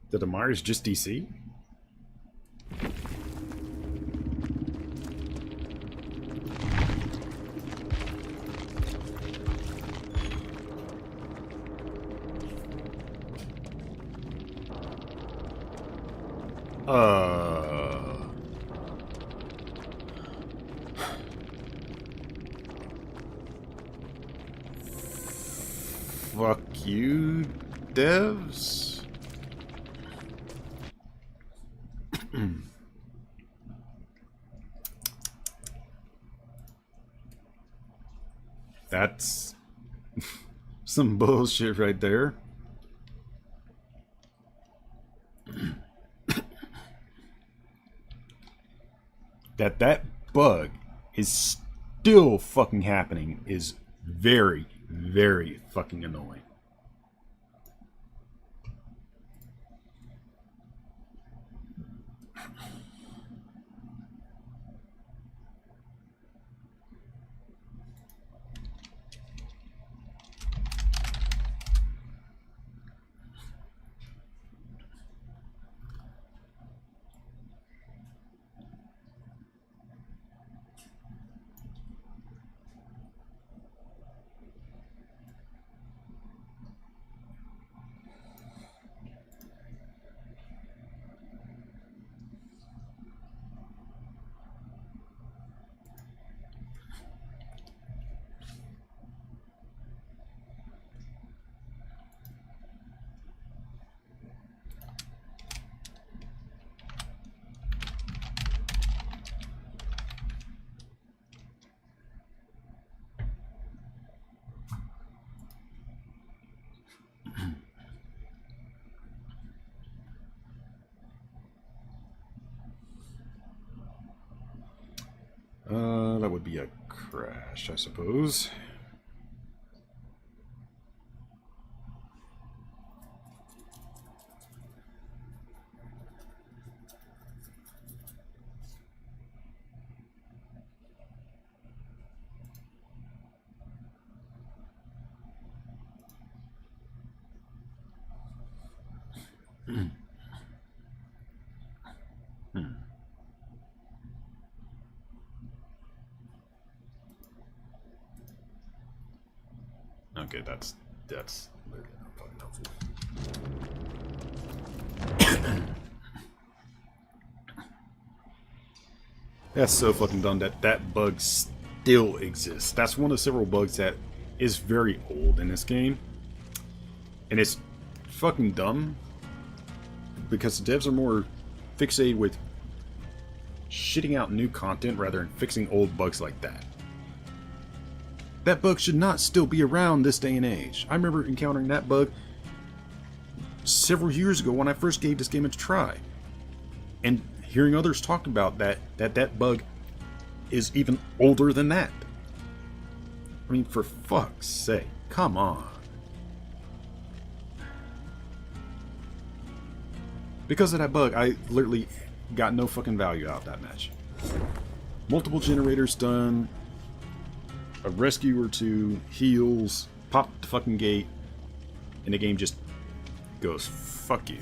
Did the Myers just DC? Fuck you, devs. That's some bullshit right there. That bug is still fucking happening is very, very fucking annoying. That would be a crash, I suppose. Okay, that's literally not fucking helpful. That's so fucking dumb that that bug still exists. That's one of several bugs that is very old in this game. And it's fucking dumb because the devs are more fixated with shitting out new content rather than fixing old bugs like that. That bug should not still be around this day and age. I remember encountering that bug several years ago when I first gave this game a try. And hearing others talk about that bug is even older than that. I mean, for fuck's sake, come on. Because of that bug, I literally got no fucking value out of that match. Multiple generators done, a rescue or two, heals, pop the fucking gate, and the game just goes, fuck you.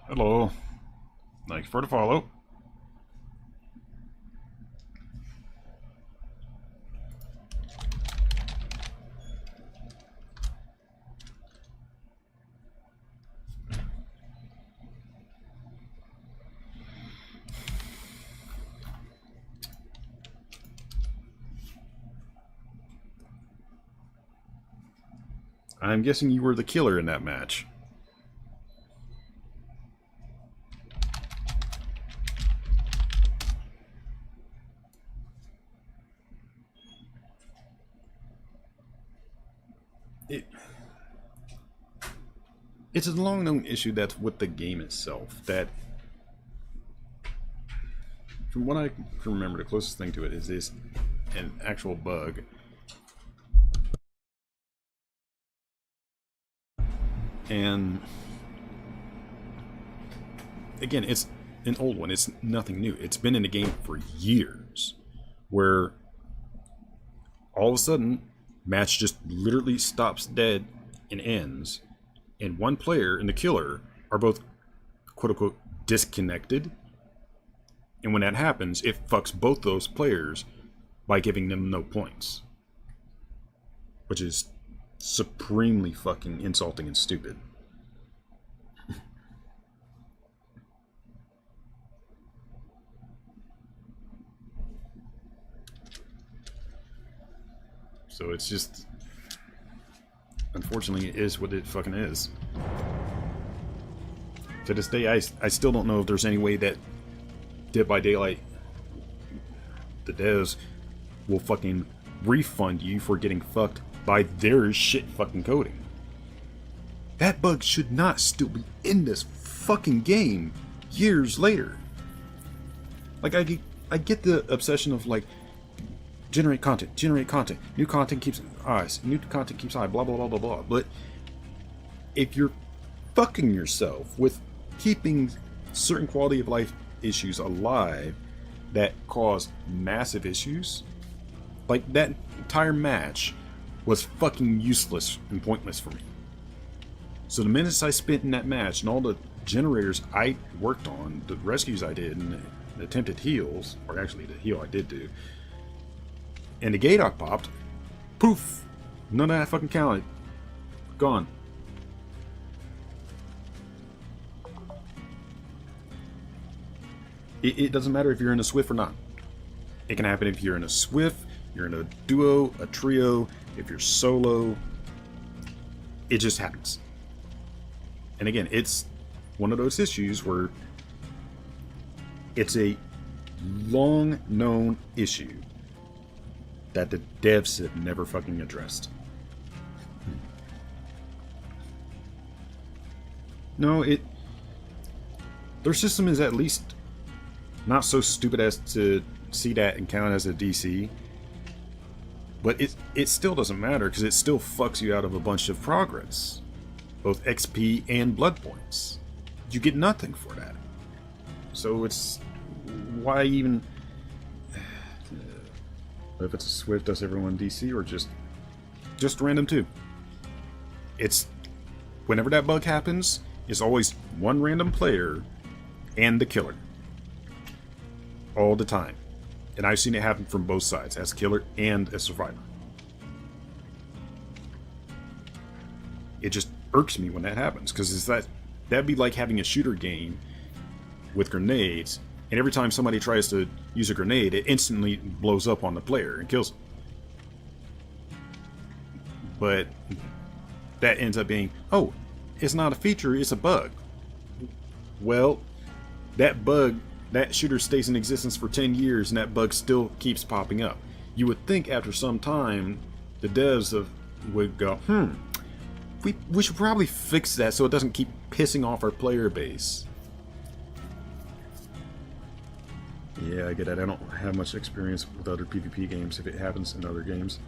Hello. Thanks for the follow. I'm guessing you were the killer in that match. It's a long-known issue that's with the game itself, that from what I can remember, the closest thing to it is an actual bug. And again, it's an old one. It's nothing new. It's been in the game for years, where all of a sudden, match just literally stops dead and ends, and one player and the killer are both quote-unquote disconnected. And when that happens, it fucks both those players by giving them no points. Which is supremely fucking insulting and stupid. So it's just, unfortunately, it is what it fucking is. To this day, I still don't know if there's any way that Dead by Daylight, the devs, will fucking refund you for getting fucked by their shit fucking coding. That bug should not still be in this fucking game years later. Like, I get the obsession of, like, generate content, new content keeps eyes, new content keeps eye, blah blah blah blah blah. But if you're fucking yourself with keeping certain quality of life issues alive that cause massive issues, like that entire match was fucking useless and pointless for me. So the minutes I spent in that match and all the generators I worked on, the rescues I did, and the attempted heals, or actually the heal I did do, and the gate I popped, poof, none of that fucking counted. Gone. It doesn't matter if you're in a Swift or not. It can happen if you're in a Swift, you're in a duo, a trio, if you're solo. It just happens. And again, it's one of those issues where it's a long-known issue that the devs have never fucking addressed. No, their system is at least not so stupid as to see that and count as a DC. But it still doesn't matter, because it still fucks you out of a bunch of progress. Both XP and blood points. You get nothing for that. So it's... why even... if it's a Swift, does everyone DC, or just random too? It's... whenever that bug happens, it's always one random player and the killer. All the time. And I've seen it happen from both sides, as killer and as survivor. It just irks me when that happens, because that'd be like having a shooter game with grenades, and every time somebody tries to use a grenade, it instantly blows up on the player and kills them. But that ends up being, oh, it's not a feature, it's a bug. Well, that bug, that shooter stays in existence for 10 years and that bug still keeps popping up. You would think after some time, the devs would go, we should probably fix that so it doesn't keep pissing off our player base. Yeah, I get it. I don't have much experience with other PvP games if it happens in other games.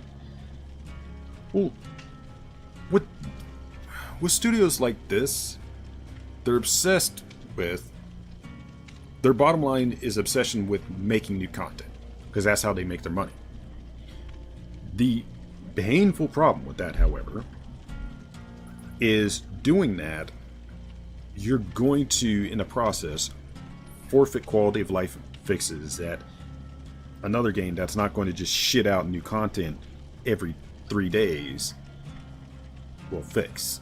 Well, with studios like this, they're obsessed with... their bottom line is obsession with making new content, because that's how they make their money. The painful problem with that, however, is doing that, you're going to, in the process, forfeit quality of life fixes that another game that's not going to just shit out new content every 3 days will fix.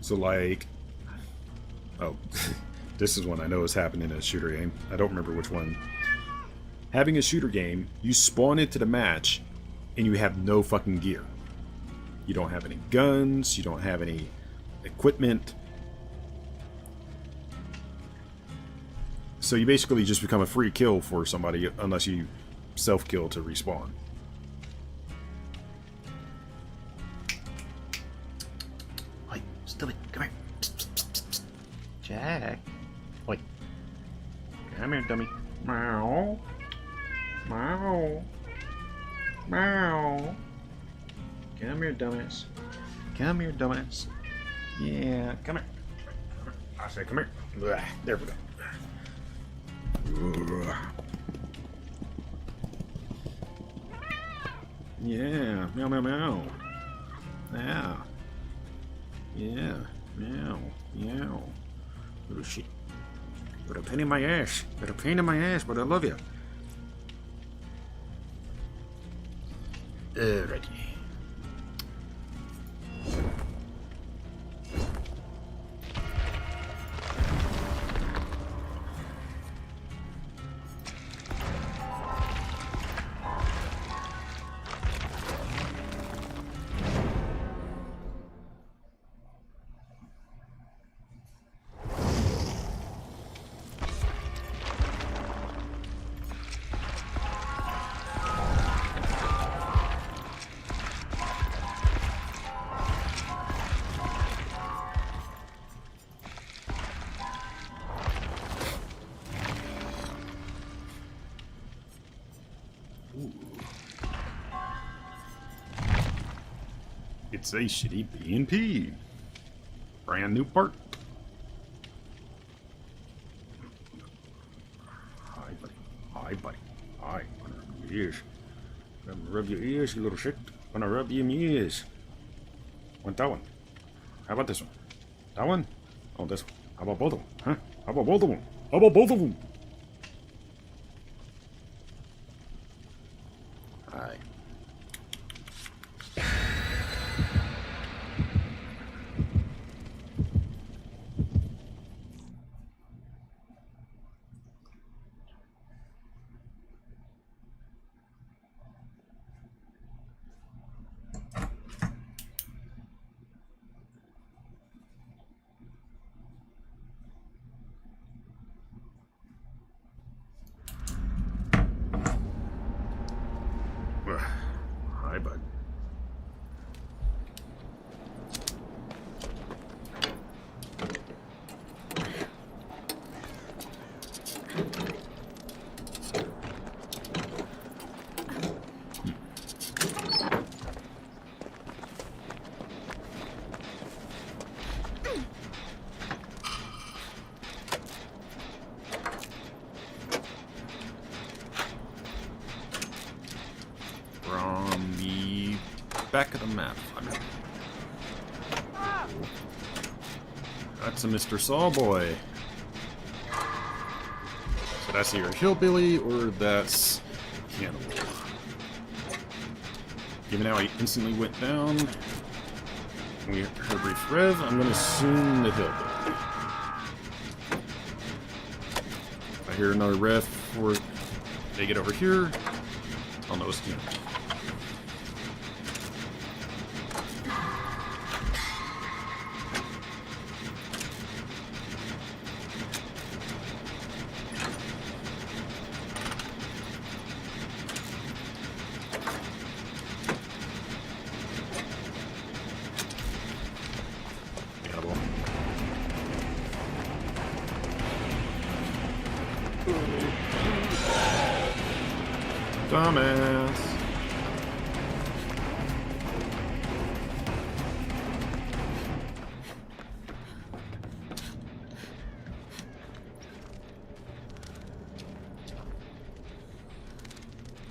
So like, oh, this is one I know is happening in a shooter game. I don't remember which one. Having a shooter game, you spawn into the match and you have no fucking gear. You don't have any guns, you don't have any equipment. So you basically just become a free kill for somebody unless you self-kill to respawn. Oi, stupid, come here. Jack. Oi. Come here, dummy. Meow. Meow. Meow. Come here, dumbass. Come here, dumbass. Yeah, come here. I say come here. Blah, there we go. Yeah, meow meow meow. Yeah. Yeah, meow, meow. Little shit. You're a pain in my ass. You're a pain in my ass, but I love you. Alrighty. It's a shitty B&P. Brand new part. Hi, buddy. Hi, buddy. Hi. Wanna rub your ears? Rub your ears, you little shit. Wanna rub your ears? Want that one? How about this one? That one? Oh, this one. How about both of them? Huh? How about both of them? How about both of them? Hi. Hi, bud. From the back of the map. That's a Mr. Sawboy. So that's either hillbilly or that's cannibal. Given how he instantly went down, we heard a brief rev, I'm gonna assume the hillbilly. If I hear another rev before they get over here, I'll know it's cannibal. Dumbass.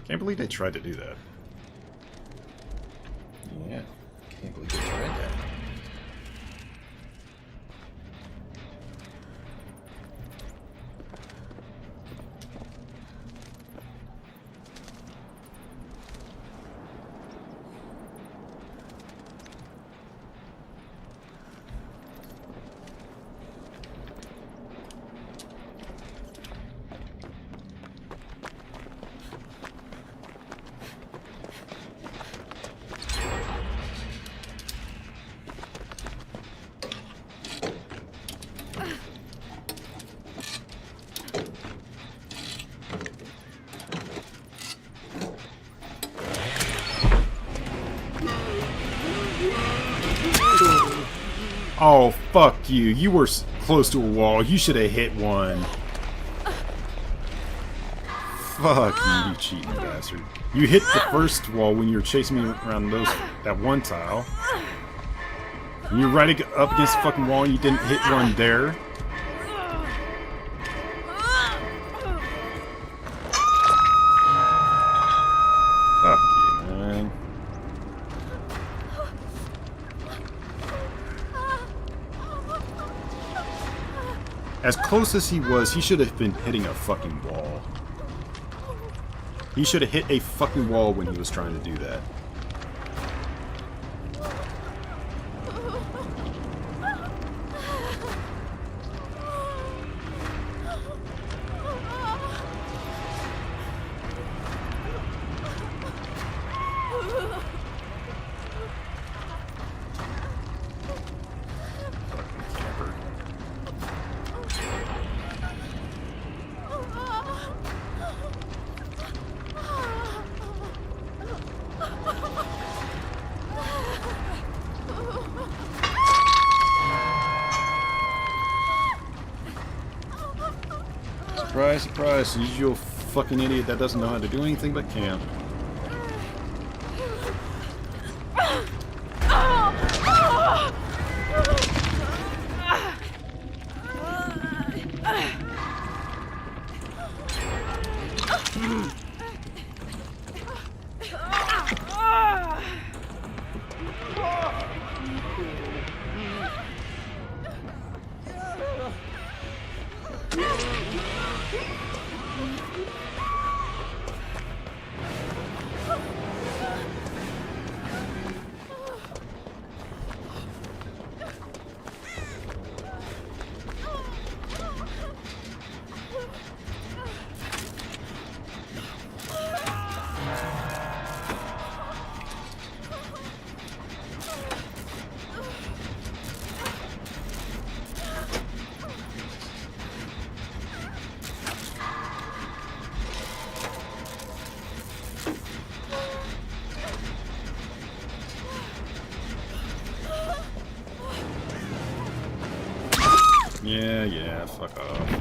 Can't believe they tried to do that. Yeah, can't believe they tried that. Oh, fuck you. You were close to a wall. You should have hit one. Fuck you, you cheating bastard. You hit the first wall when you were chasing me around that one tile. And you're right up against the fucking wall and you didn't hit one there. Fuck you, man. As close as he was, he should have been hitting a fucking wall. He should have hit a fucking wall when he was trying to do that. Surprise, surprise, you fucking idiot that doesn't know how to do anything but camp. Yeah, fuck off.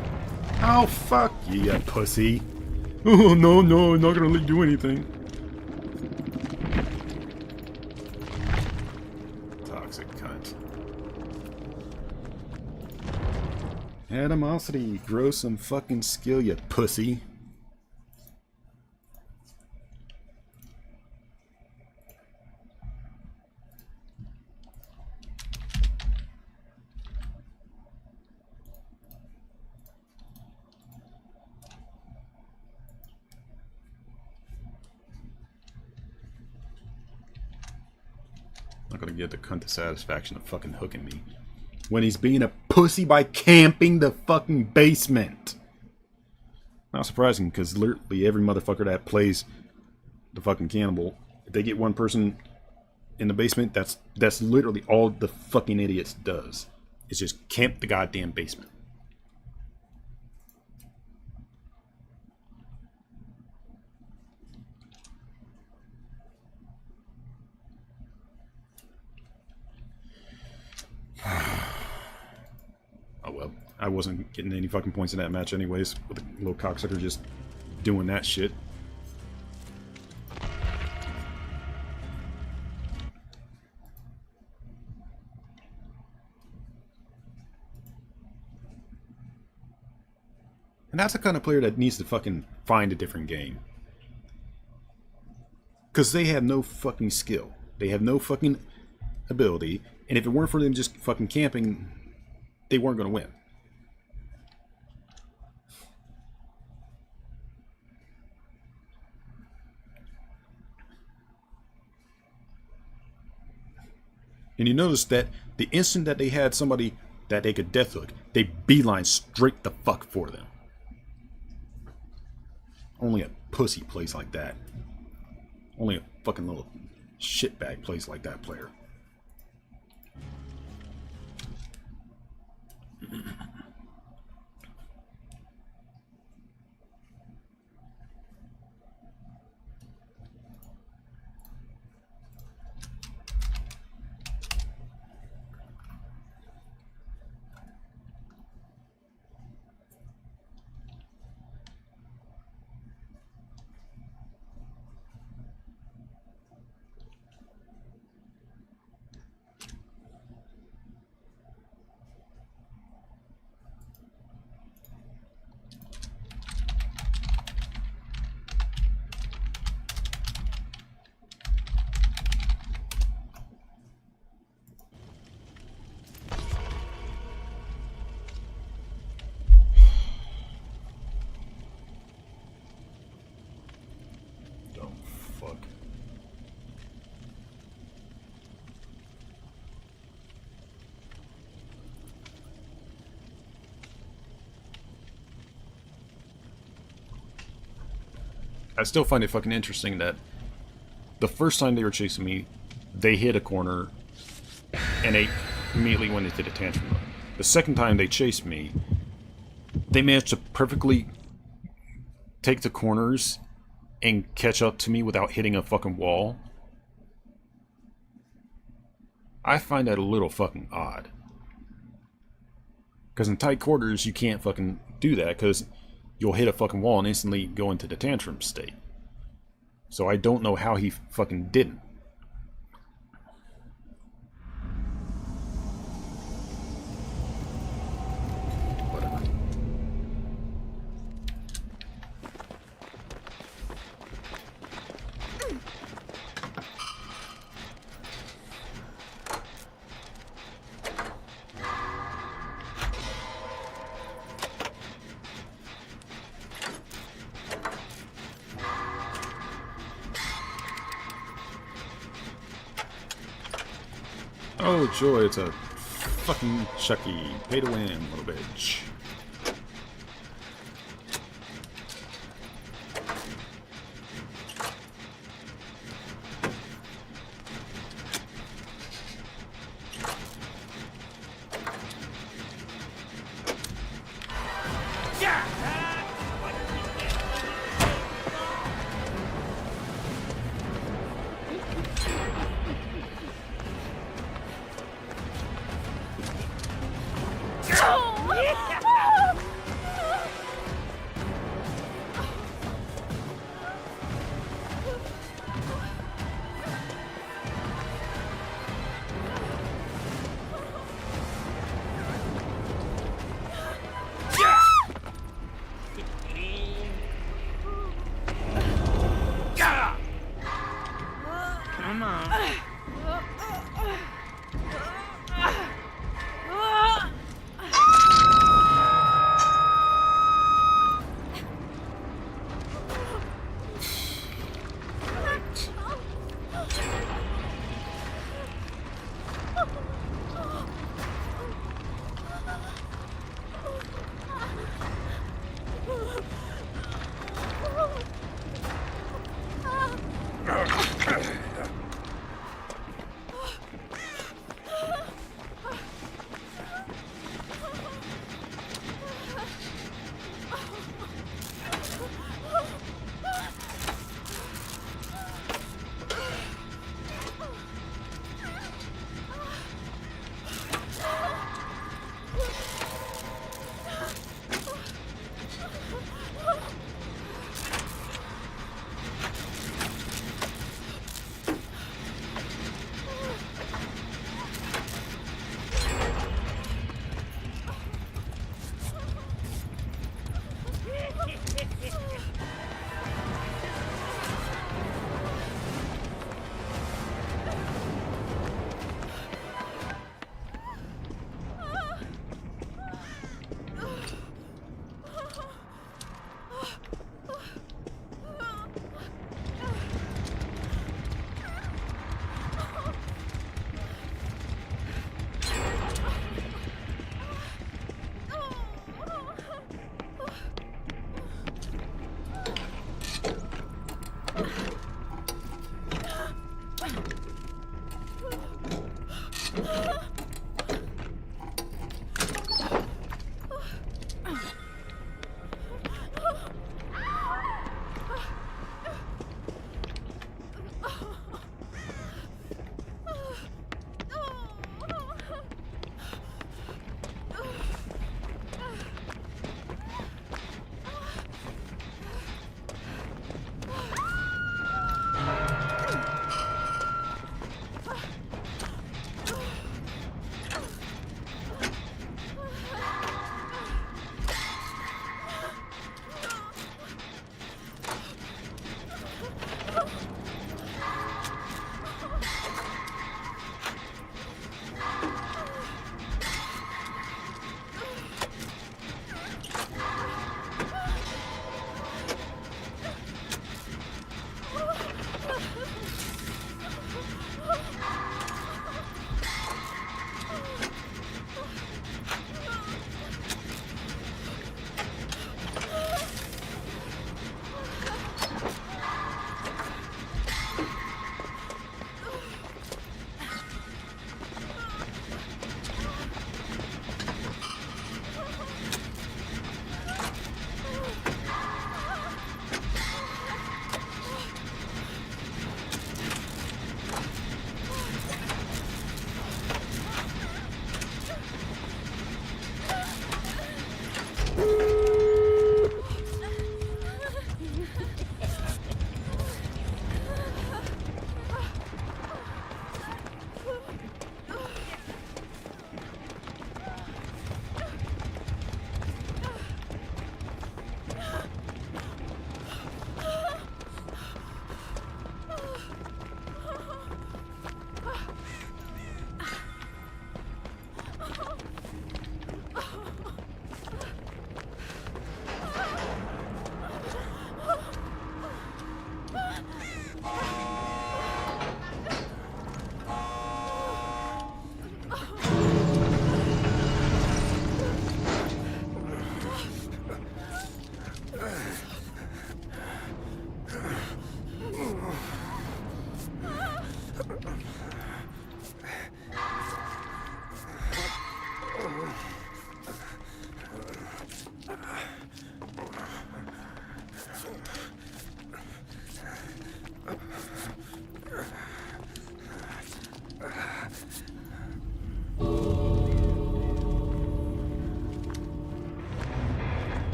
Oh, fuck you, you pussy. Oh, no, not gonna let you do anything. Toxic cunt. Animosity, grow some fucking skill, you pussy. Not gonna get the cunt the satisfaction of fucking hooking me when he's being a pussy by camping the fucking basement. Not surprising, because literally every motherfucker that plays the fucking cannibal, if they get one person in the basement, that's literally all the fucking idiots does. Is just camp the goddamn basement. Oh well, I wasn't getting any fucking points in that match anyways, with a little cocksucker just doing that shit. And that's the kind of player that needs to fucking find a different game. Because they have no fucking skill. They have no fucking ability. And if it weren't for them just fucking camping, they weren't going to win. And you notice that the instant that they had somebody that they could death hook, they beeline straight the fuck for them. Only a pussy plays like that. Only a fucking little shitbag plays like that player. I still find it fucking interesting that the first time they were chasing me, they hit a corner and they immediately went into the tantrum mode. The second time they chased me, they managed to perfectly take the corners and catch up to me without hitting a fucking wall. I find that a little fucking odd. Because in tight quarters, you can't fucking do that, because you'll hit a fucking wall and instantly go into the tantrum state. So I don't know how he fucking didn't. Whatever. Oh joy, it's a fucking Chucky. Pay to win, little bitch.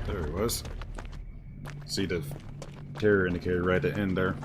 There it was. See the terror indicator right at the end there.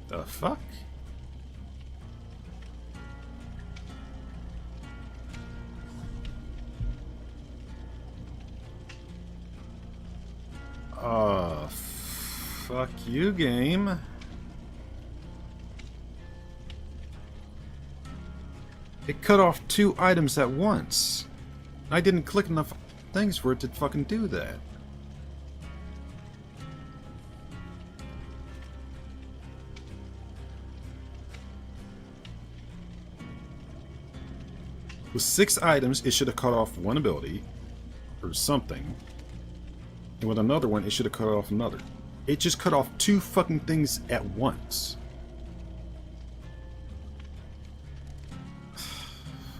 The fuck? Fuck you, game. It cut off 2 items at once. I didn't click enough things for it to fucking do that. With 6 items, it should have cut off 1 ability, or something. And with another one, it should have cut off another. It just cut off 2 fucking things at once.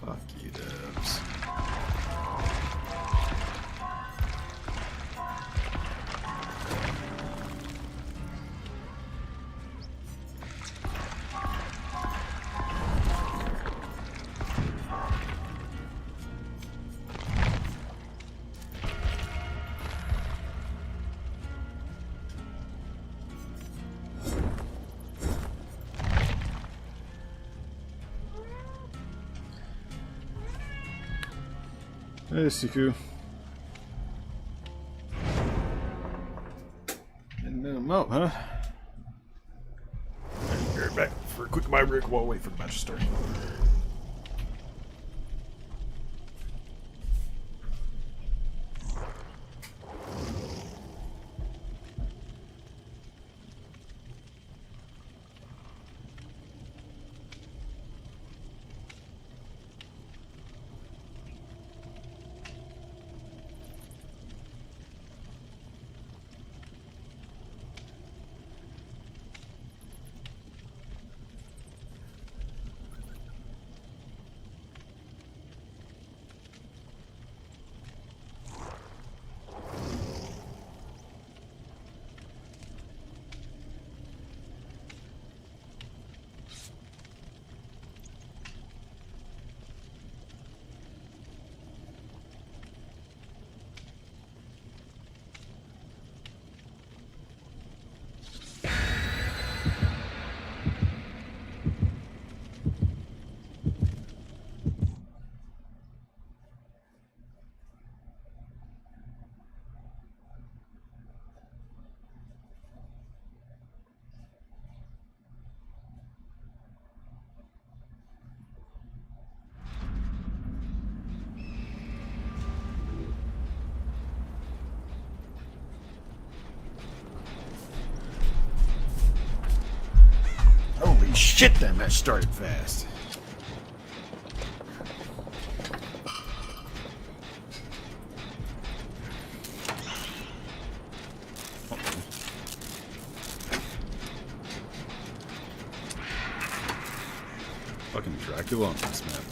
Fuck you, devs. Hey, Siku. Getting them up, huh? Be right back for a quick buy break while I wait for the match to start. Holy shit, that match started fast. Fucking Dracula on this map.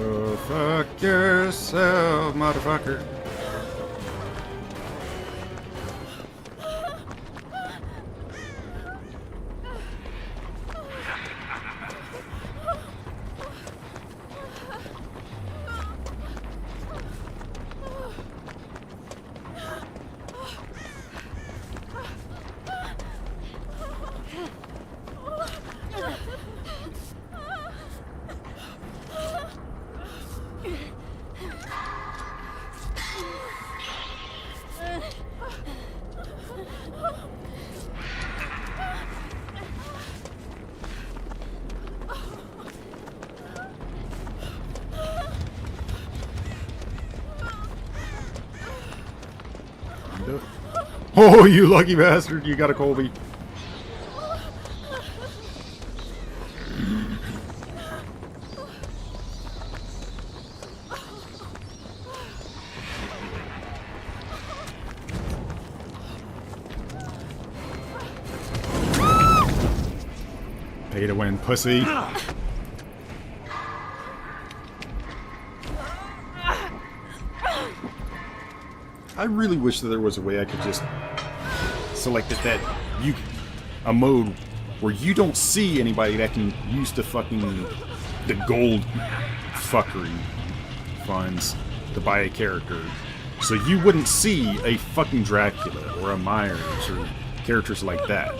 Oh, fuck yourself, motherfucker. Oh, you lucky bastard, you got a Colby. Pay to win, pussy. I really wish that there was a way I could just select it that a mode where you don't see anybody that can use the gold fuckery funds to buy a character. So you wouldn't see a fucking Dracula or a Myers or characters like that.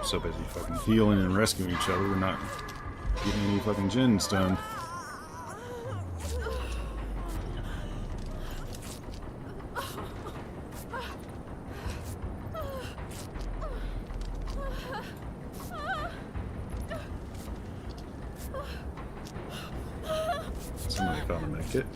So busy fucking healing and rescuing each other, we're not getting any fucking gens done. Somebody found a med kit.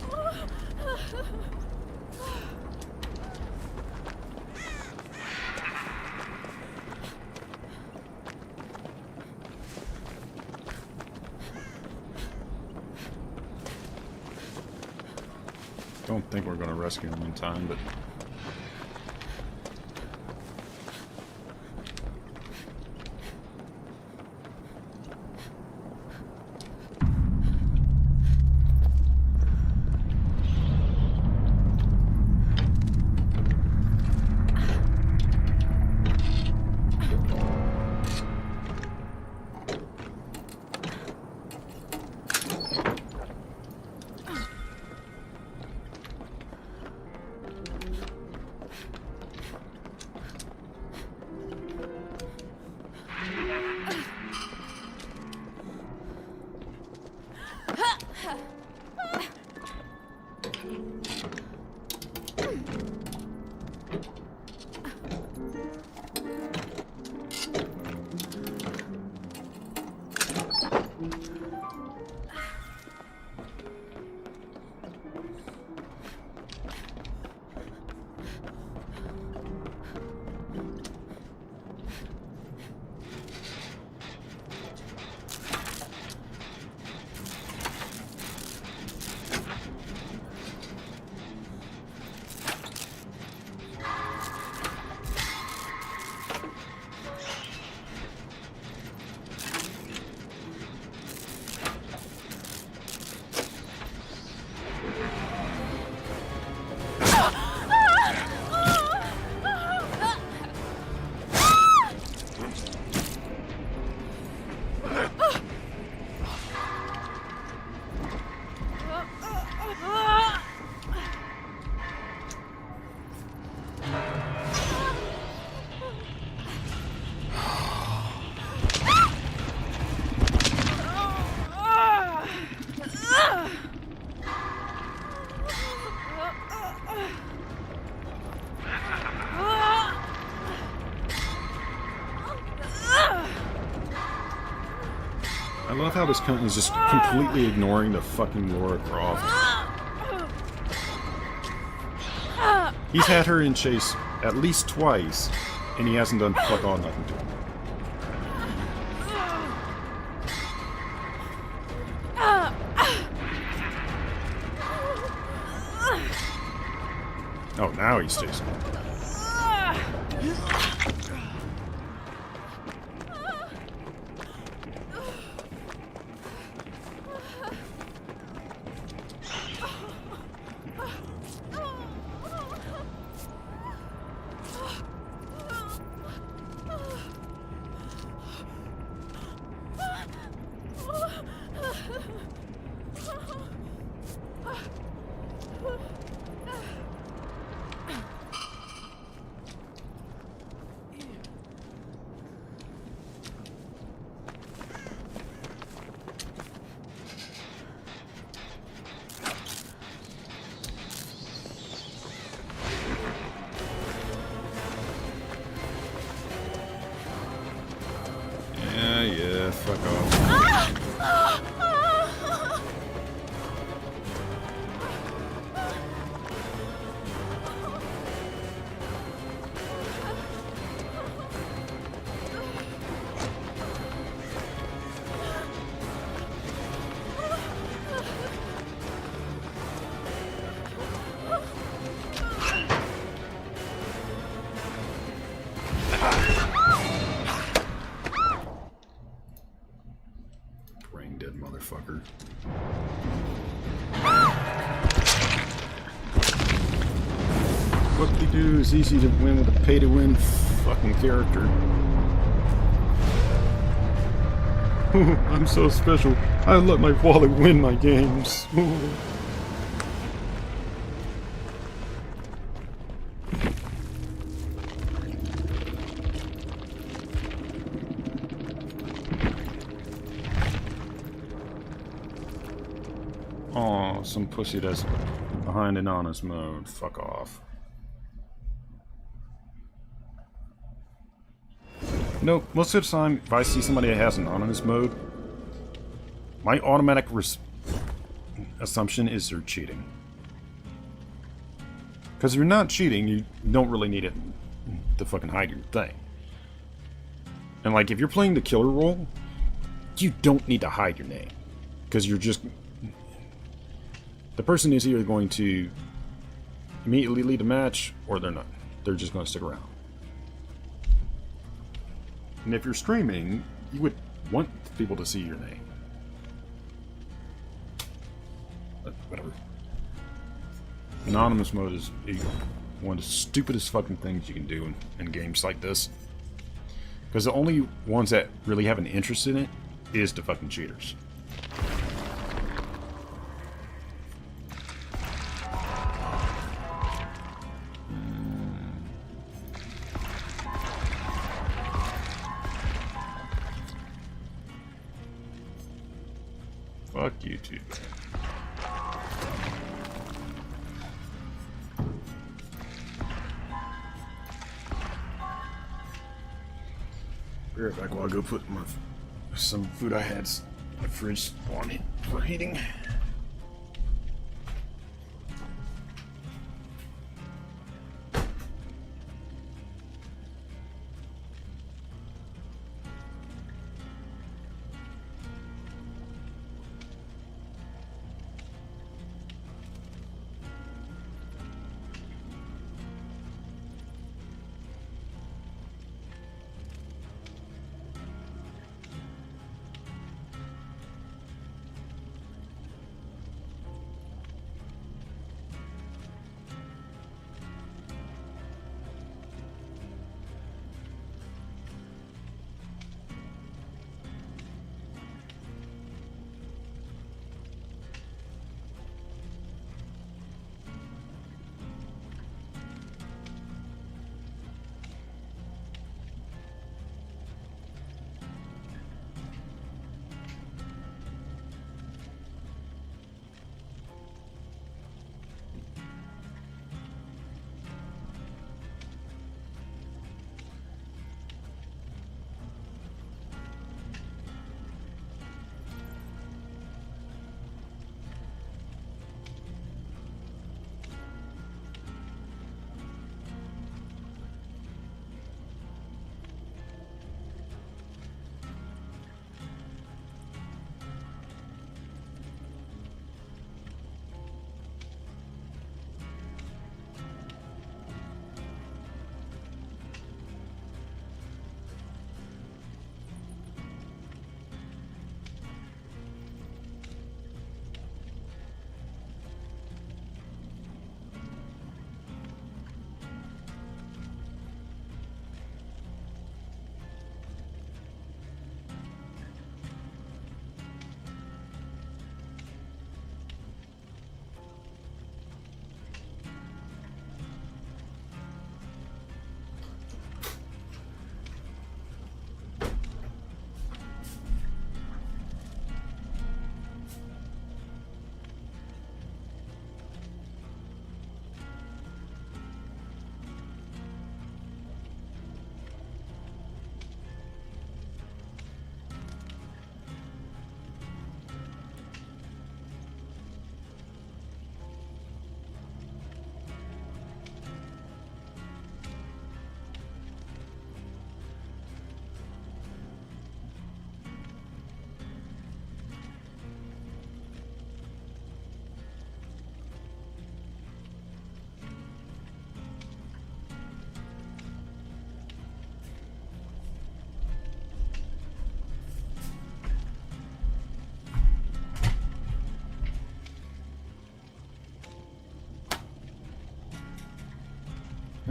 Don't think we're going to rescue him in time, but love how this cunt is just completely ignoring the fucking Laura Croft. He's had her in chase at least twice, and he hasn't done fuck all nothing to her. Oh, now he's chasing her. Yeah, fuck off. Brain dead motherfucker. What they do is easy to win with a pay-to-win fucking character. I'm so special. I let my wallet win my games. Aw, some pussy that's behind an honest mode. Fuck off. No, most of the time, if I see somebody that has an honest mode, my automatic assumption is they're cheating. Because if you're not cheating, you don't really need it to fucking hide your thing. And like, if you're playing the killer role, you don't need to hide your name. Because you're just... The person is either going to immediately lead a match, or they're not. They're just going to stick around. And if you're streaming, you would want people to see your name. But whatever. Anonymous mode is one of the stupidest fucking things you can do in games like this. Because the only ones that really have an interest in it is the fucking cheaters. Fuck you too. Be right back while I go put some food I had in the fridge on it for heating.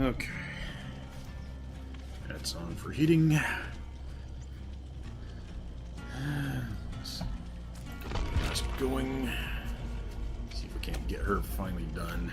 Okay. That's on for heating. Let's get this going. See if we can't get her finally done.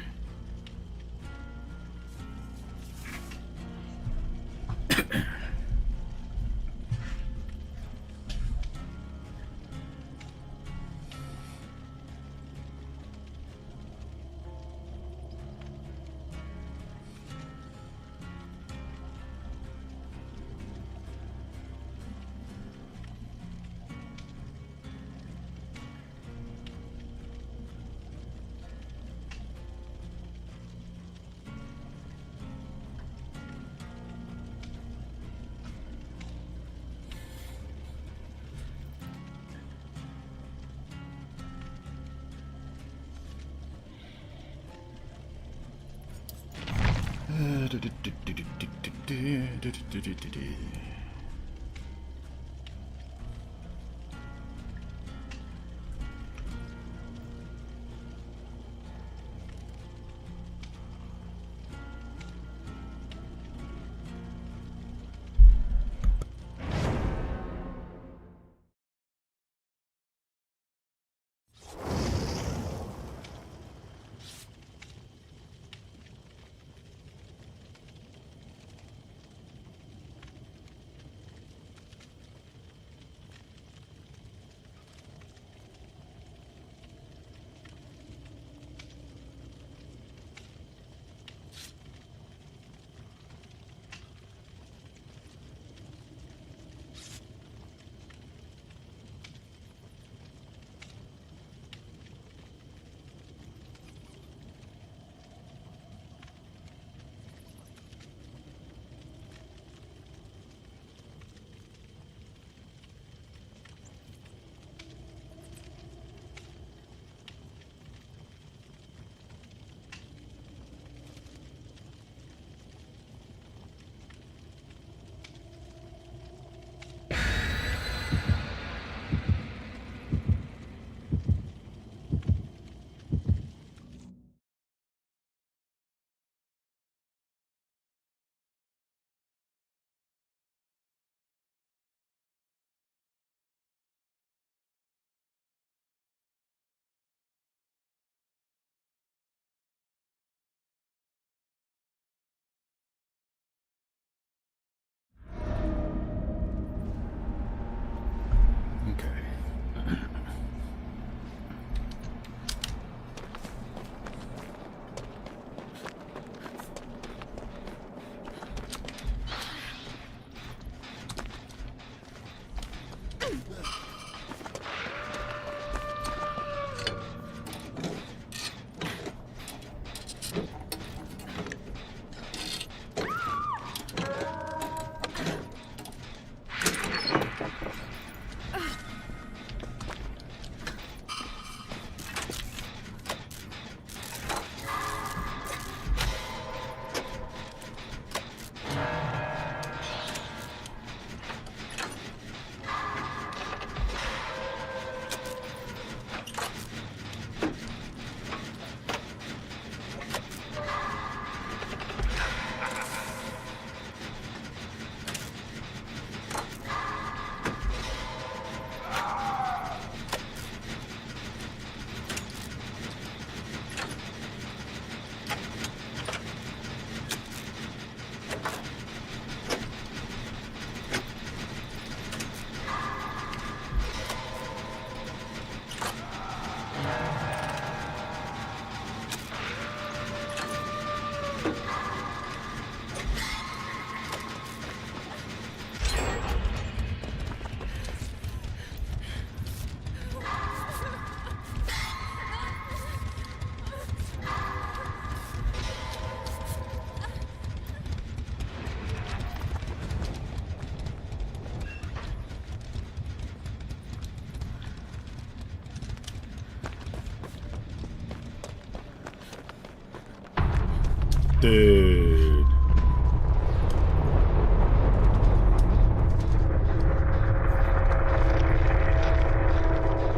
Dude.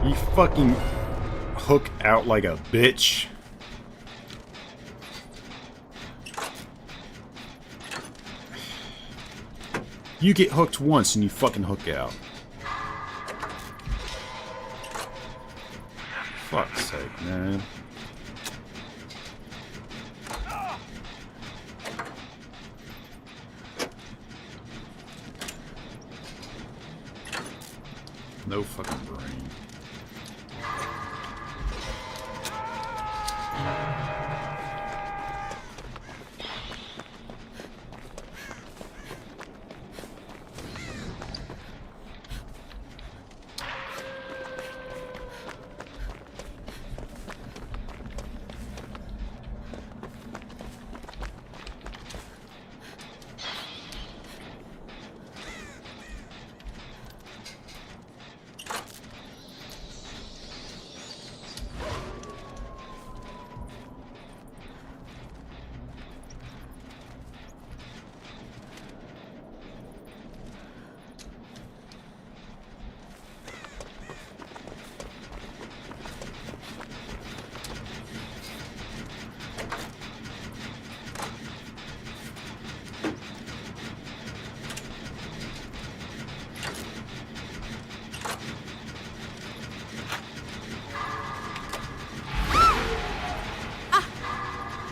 You fucking hook out like a bitch. You get hooked once and you fucking hook out. Fuck's sake, man. No fucking brain.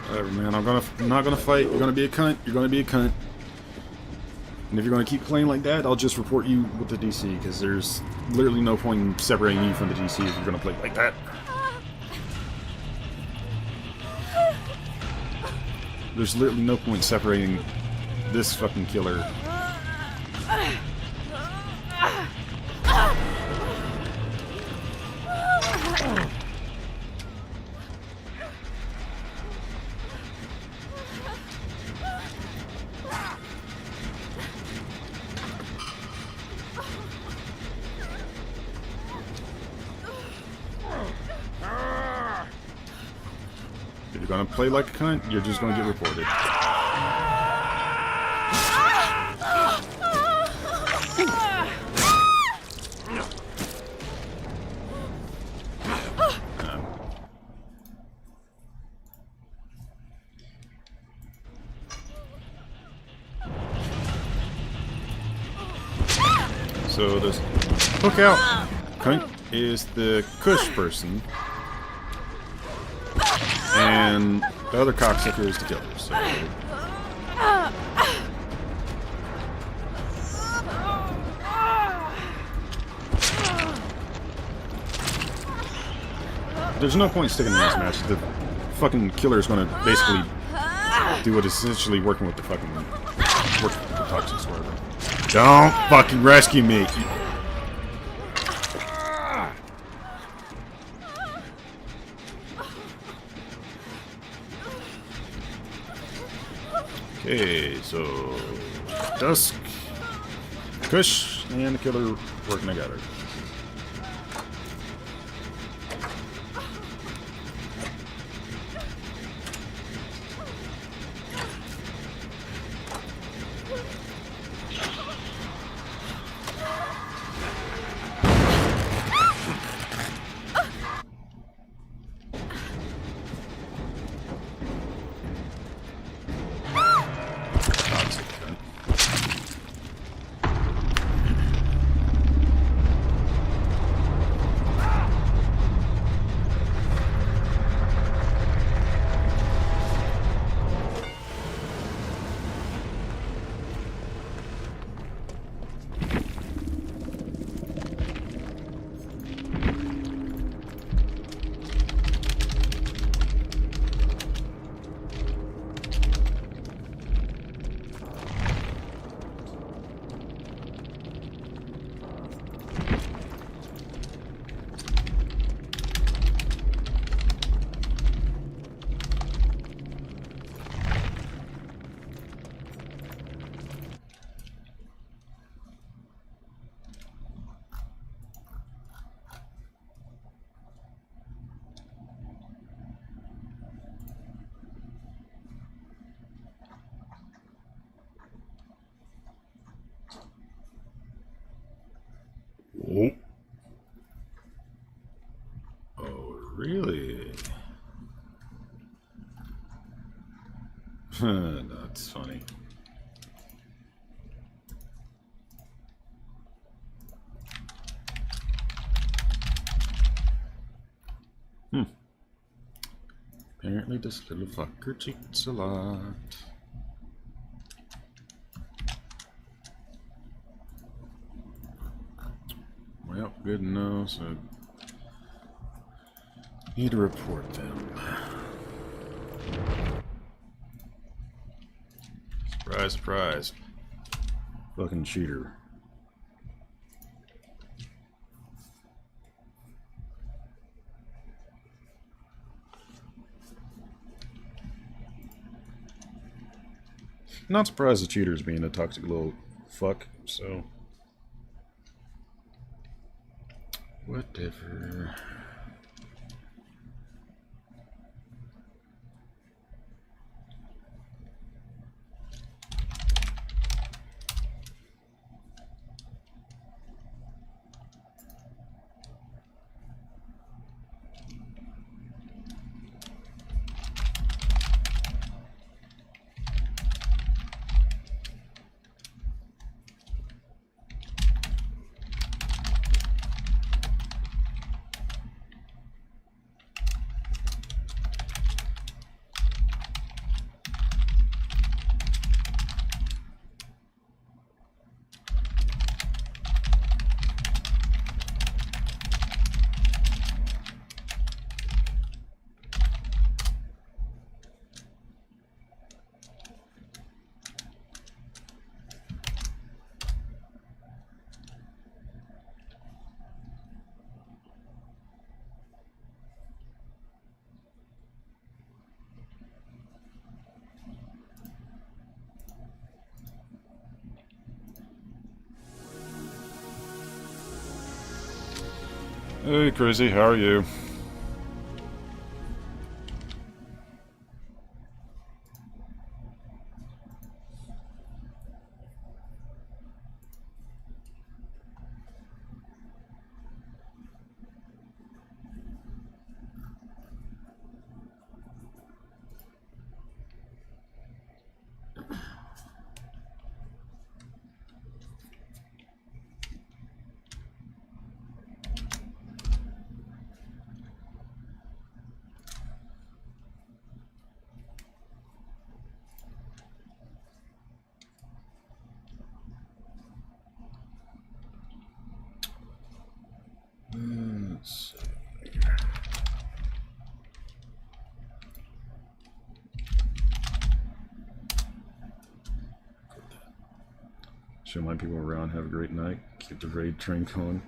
Whatever, man. I'm not gonna fight. You're gonna be a cunt. You're gonna be a cunt. And if you're gonna keep playing like that, I'll just report you with the DC, because there's literally no point in separating you from the DC if you're gonna play like that. There's literally no point in separating this fucking killer. If you're gonna play like a cunt, you're just gonna get reported. So this hook out cunt is the Kush person. And the other cocksucker is the killer, so... There's no point sticking in this match. The fucking killer is gonna basically do what is essentially working with the fucking... working with the toxins, whatever. Don't fucking rescue me! Okay, so Dusk, Kush, and the killer working together. Oh. Oh, really? That's funny. Apparently this little fucker cheats a lot. Well, good to know, so need to report them. Surprise, surprise. Fucking cheater. Not surprised the cheater's being a toxic little fuck, so. Whatever. Hey, Crazy, how are you? Let's see. Show my people around, have a great night, keep the raid train going.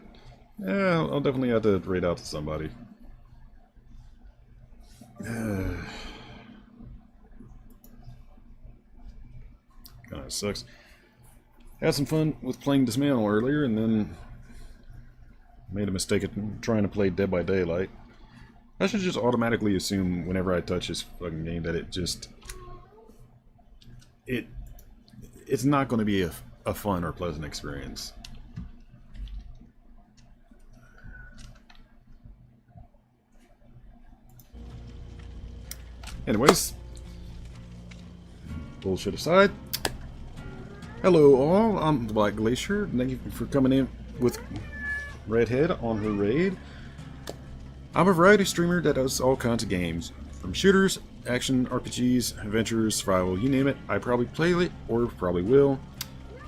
Yeah, I'll definitely have to raid out to somebody. Kinda sucks. Had some fun with playing Dysmantle earlier, and then made a mistake at trying to play Dead by Daylight. I should just automatically assume whenever I touch this fucking game that it's not going to be a fun or pleasant experience. Anyways, bullshit aside, hello all, I'm the Black Glacier. Thank you for coming in with Redhead on her raid. I'm a variety streamer that does all kinds of games, from shooters, action, RPGs, adventures, survival, you name it. I probably play it or probably will,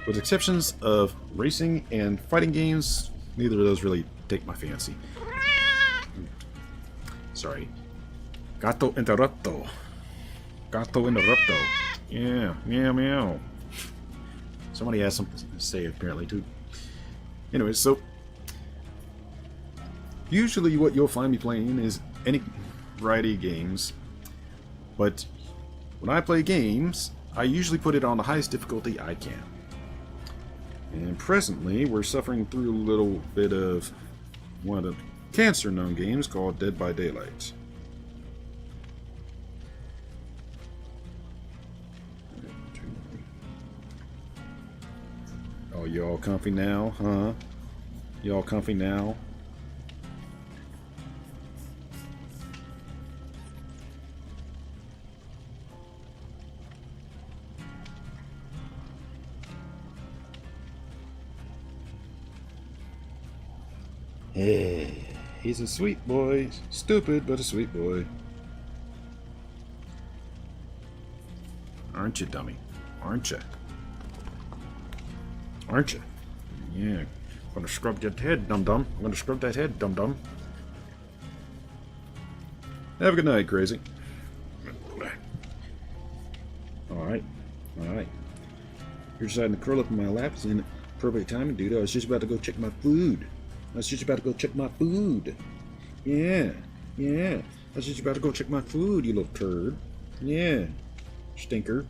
with exceptions of racing and fighting games. Neither of those really take my fancy. Sorry. Gato interrupto. Gato interrupto. Yeah, meow meow. Somebody has something to say apparently too. Anyways, so usually what you'll find me playing is any variety of games, but when I play games, I usually put it on the highest difficulty I can. And presently, we're suffering through a little bit of one of the cancer-known games called Dead by Daylight. Oh, you all comfy now, huh? You all comfy now? Hey. He's a sweet boy. Stupid, but a sweet boy. Aren't you, dummy? Aren't you? Aren't you? Yeah. I'm gonna scrub that head, dum-dum. I'm gonna scrub that head, dum-dum. Have a good night, crazy. Alright. Alright. You're deciding to curl up in my lap. It's in appropriate time, dude. I was just about to go check my food. Yeah. Yeah. I was just about to go check my food, you little turd. Yeah. Stinker.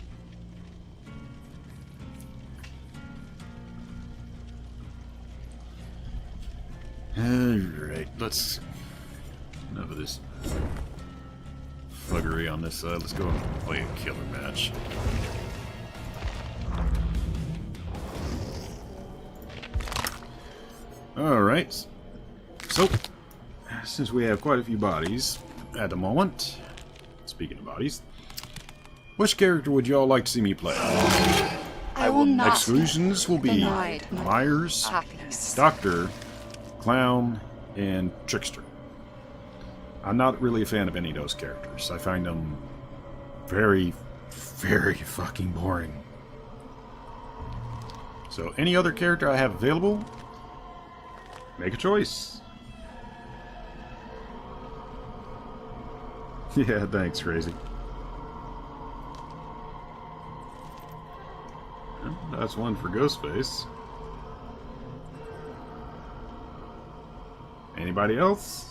Alright, let's... Enough of this buggery on this side. Let's go and play a killer match. Alright. So, since we have quite a few bodies at the moment, speaking of bodies, which character would y'all like to see me play? I will not Exclusions will be denied my Myers, happiness. Doctor, Clown, and Trickster. I'm not really a fan of any of those characters. I find them very, very fucking boring. So any other character I have available, make a choice. Yeah, thanks, Crazy. That's one for Ghostface. Anybody else?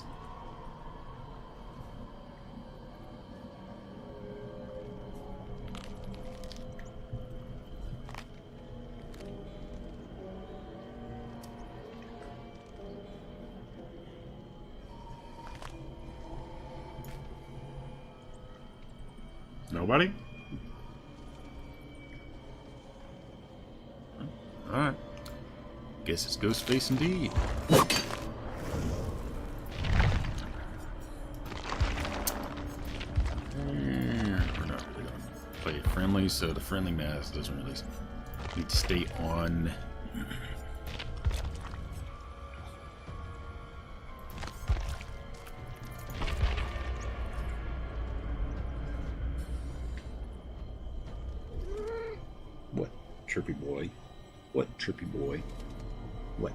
Nobody? Alright. Guess it's Ghostface indeed. We're not really going to play it friendly, so the friendly mask doesn't really need to stay on. What, trippy boy? What, trippy boy? What?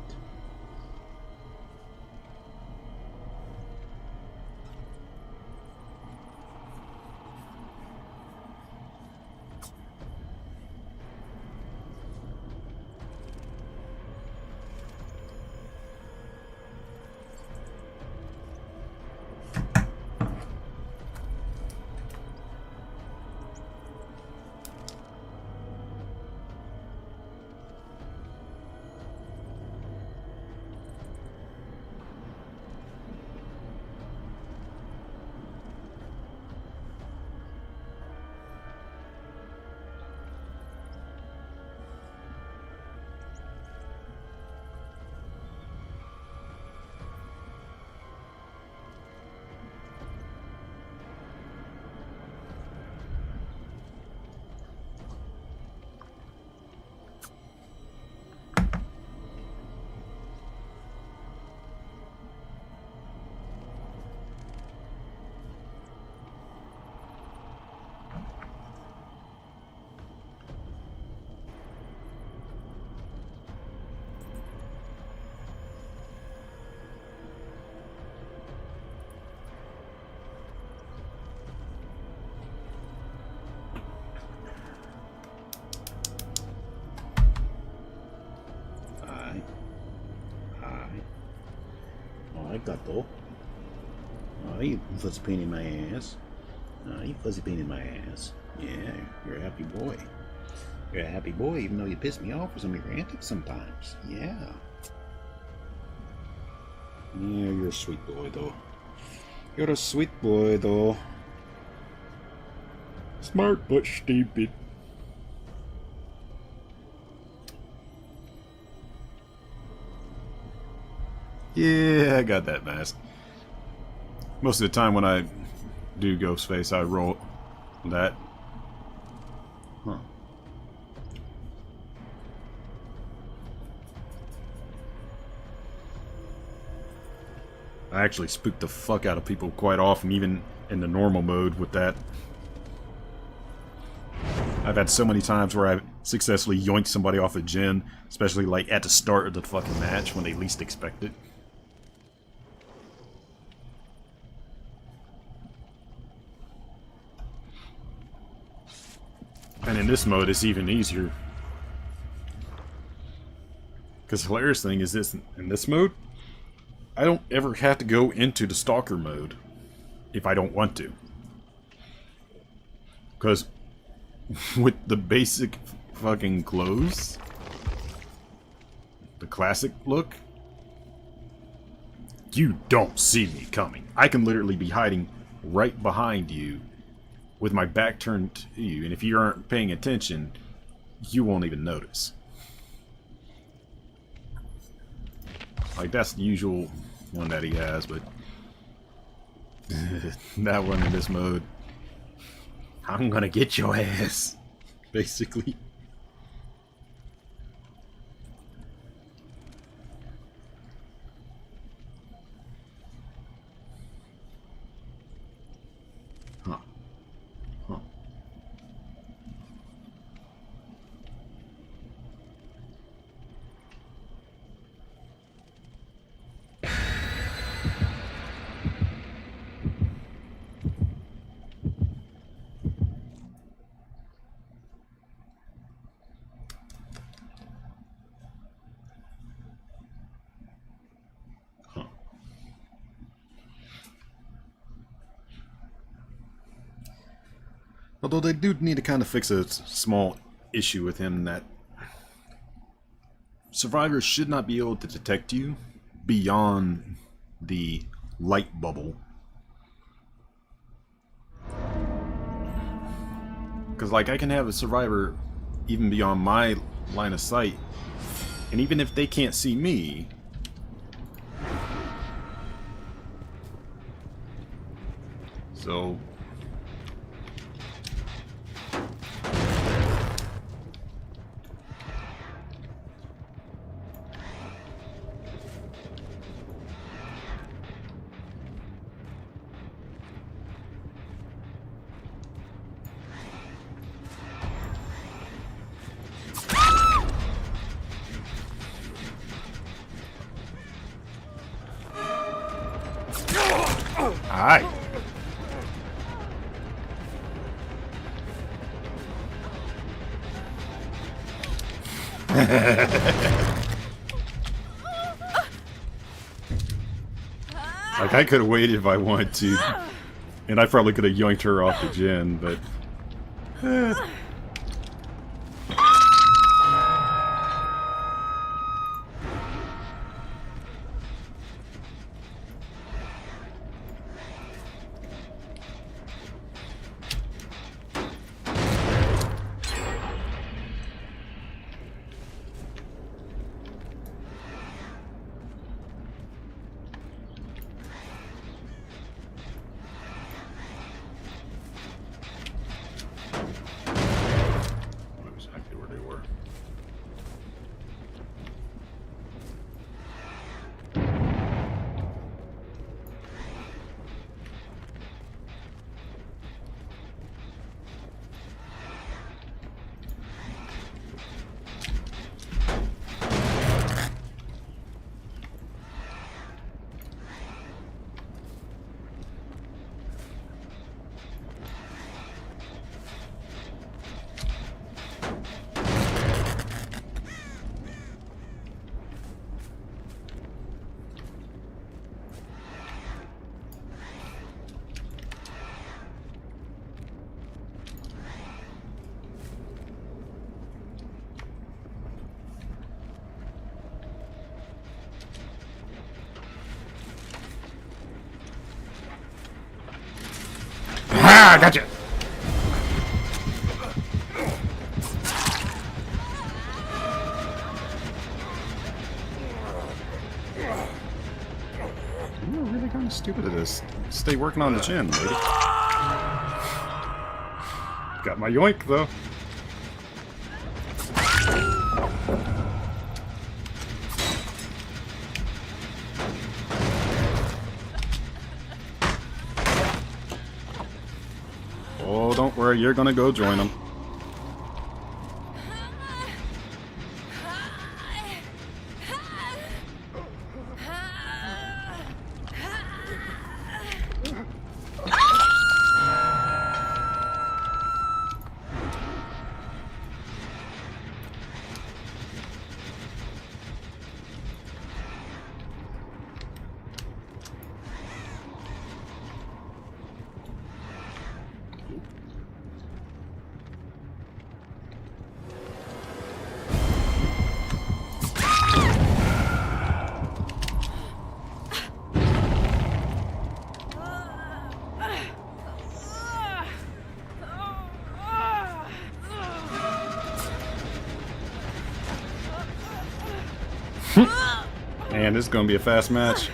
Gato. Oh, you fuzzy pain in my ass. Oh, you fuzzy pain in my ass. Yeah, you're a happy boy. You're a happy boy, even though you piss me off with some of your antics sometimes. Yeah. Yeah, you're a sweet boy, though. You're a sweet boy, though. Smart but stupid. Yeah, I got that mask. Most of the time when I do Ghostface, I roll that. Huh. I actually spook the fuck out of people quite often, even in the normal mode with that. I've had so many times where I've successfully yoinked somebody off a gen, especially like at the start of the fucking match when they least expect it. And in this mode, it's even easier. Because the hilarious thing is this, in this mode, I don't ever have to go into the stalker mode if I don't want to. Because with the basic fucking clothes, the classic look, you don't see me coming. I can literally be hiding right behind you with my back turned to you, and if you aren't paying attention, you won't even notice. Like, that's the usual one that he has, but that one in this mode, I'm gonna get your ass, basically. Huh. Huh. Although they do need to kind of fix a small issue with him, that survivors should not be able to detect you beyond the light bubble. Because, like, I can have a survivor even beyond my line of sight, and even if they can't see me, so Alright. Like, I could have waited if I wanted to. And I probably could have yoinked her off the gen, but... exactly where they were. Ah, gotcha! You're really kind of stupid at this. Stay working on the chin, lady. Got my yoink, though. Oh, don't worry, you're gonna go join them. Man, this is gonna be a fast match.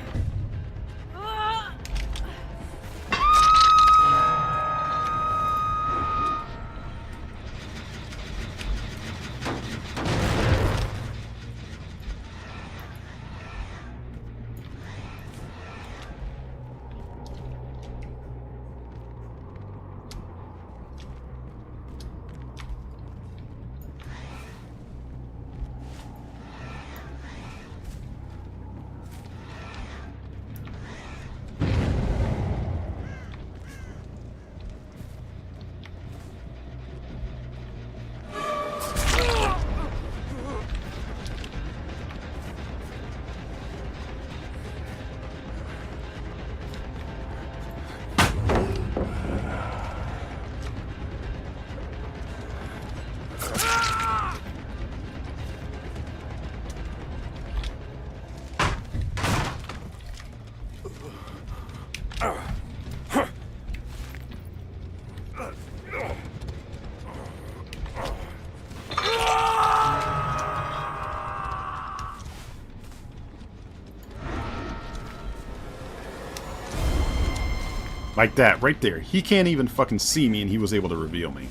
Like that, right there. He can't even fucking see me, and he was able to reveal me.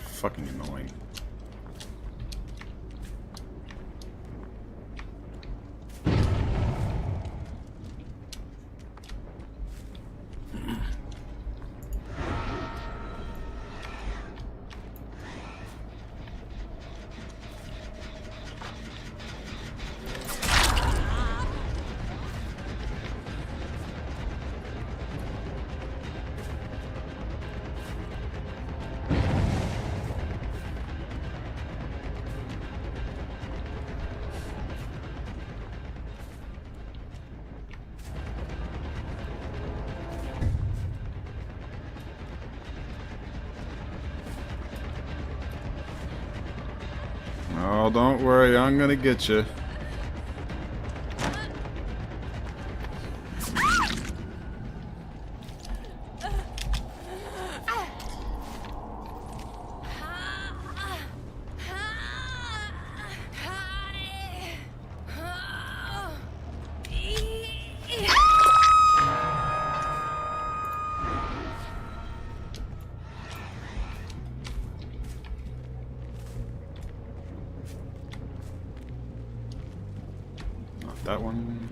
Fucking annoying. Oh, don't worry, I'm gonna get you. That one.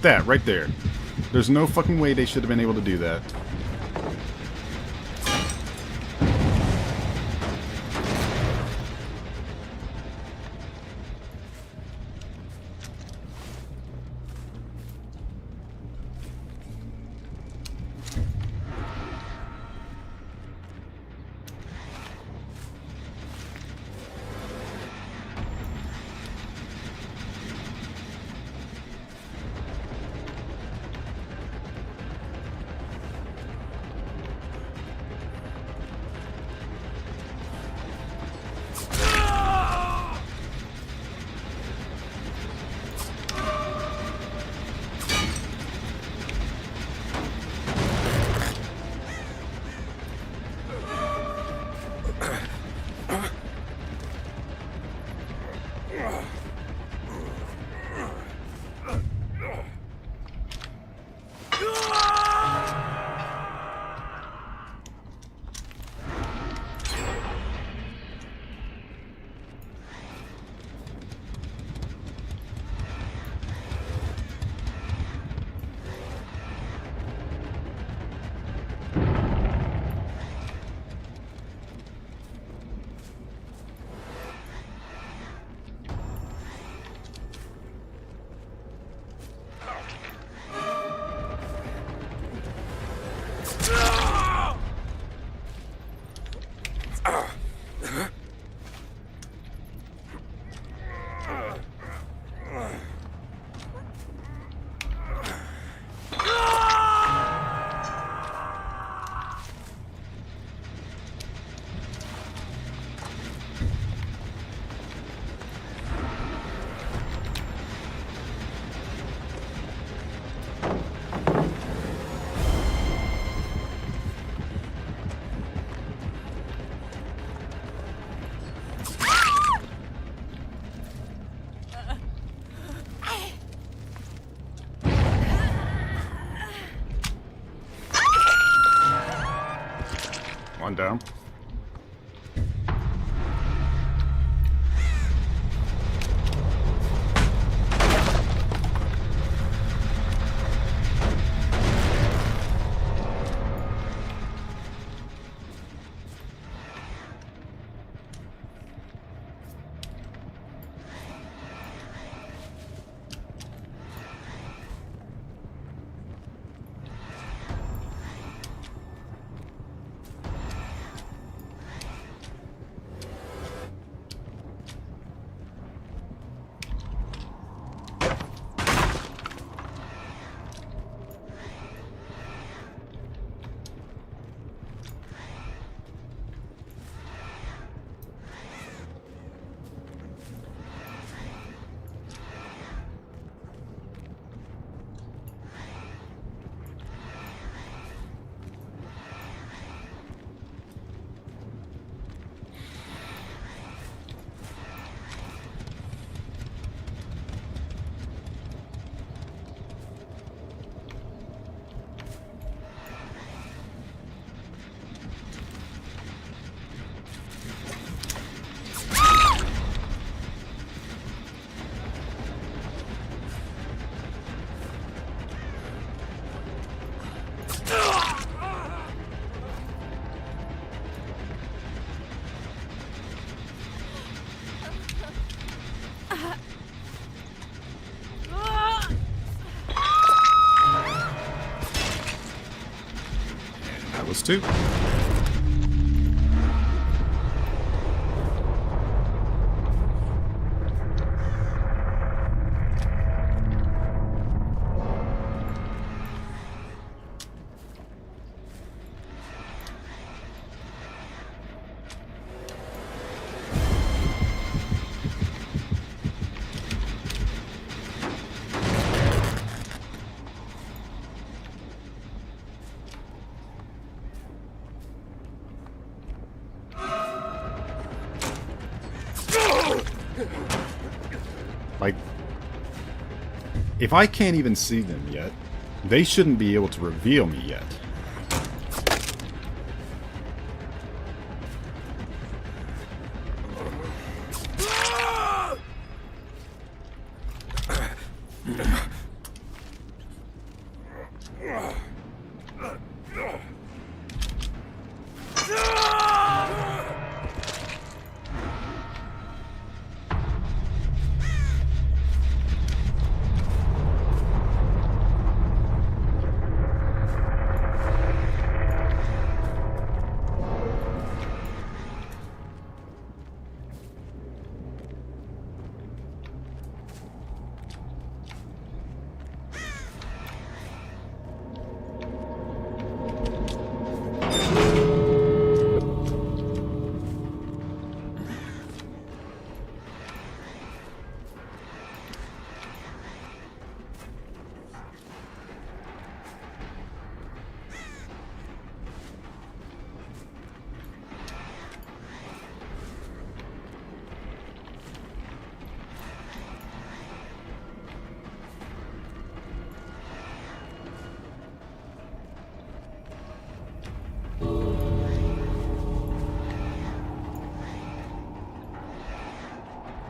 That, right there. There's no fucking way they should have been able to do that. One down. That was two. Like, if I can't even see them yet, they shouldn't be able to reveal me yet.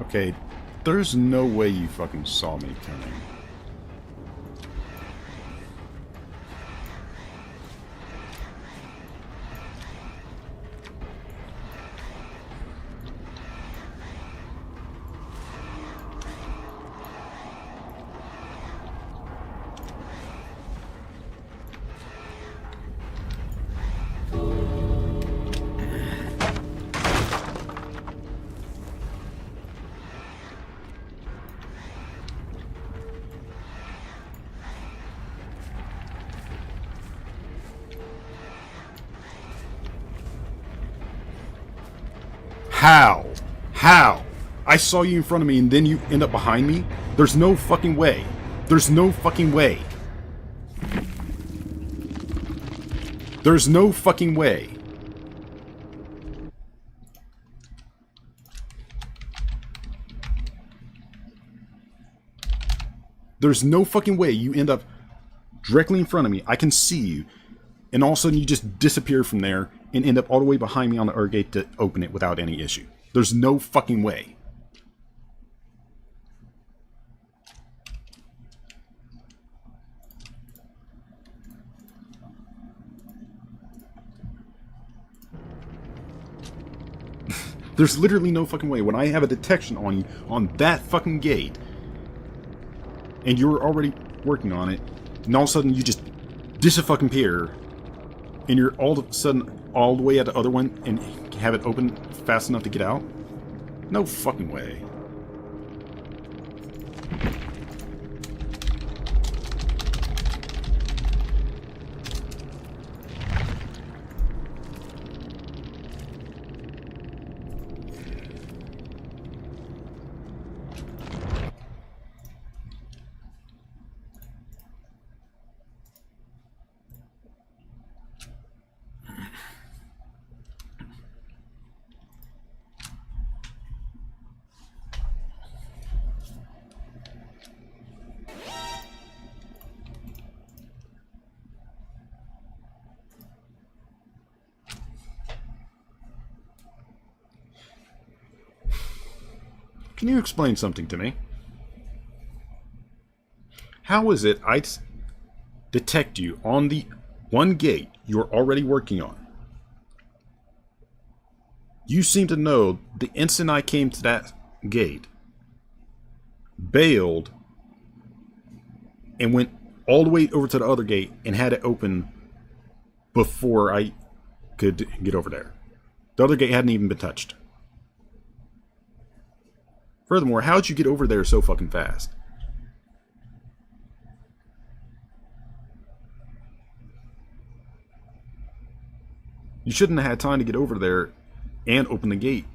Okay, there's no way you fucking saw me coming. How? How? I saw you in front of me and then you end up behind me? There's no fucking way. There's no fucking way. There's no fucking way. There's no fucking way you end up directly in front of me. I can see you. And all of a sudden you just disappear from there and end up all the way behind me on the other gate to open it without any issue. There's no fucking way. There's literally no fucking way. When I have a detection on you on that fucking gate, and you're already working on it, and all of a sudden you just disappear, and you're all of a sudden all the way at the other one and have it open fast enough to get out? No fucking way. Can you explain something to me? How is it I detect you on the one gate you're already working on? You seem to know the instant I came to that gate, bailed, and went all the way over to the other gate and had it open before I could get over there. The other gate hadn't even been touched. Furthermore, how'd you get over there so fucking fast? You shouldn't have had time to get over there and open the gate.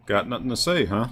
Got nothing to say, huh?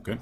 Okay.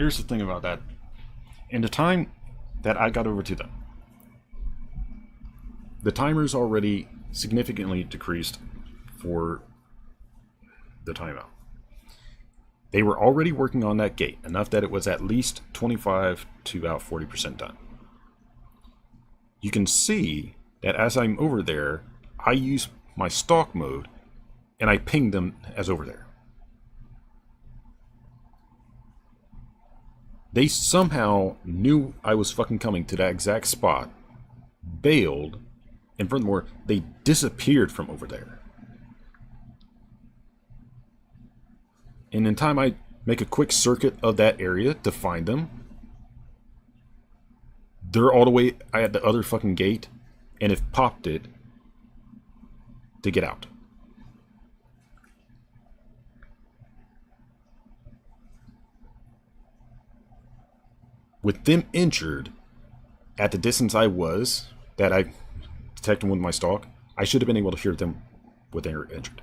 here's the thing about that. In the time that I got over to them, the timer's already significantly decreased for the timeout. They were already working on that gate, enough that it was at least 25 to about 40% done. You can see that as I'm over there, I use my stalk mode, and I ping them as over there. They somehow knew I was fucking coming to that exact spot, bailed, and furthermore, they disappeared from over there. And in time I make a quick circuit of that area to find them, they're all the way at the other fucking gate, and have popped it to get out. With them injured at the distance I was, that I detected with my stalk, I should have been able to hear them when they were injured.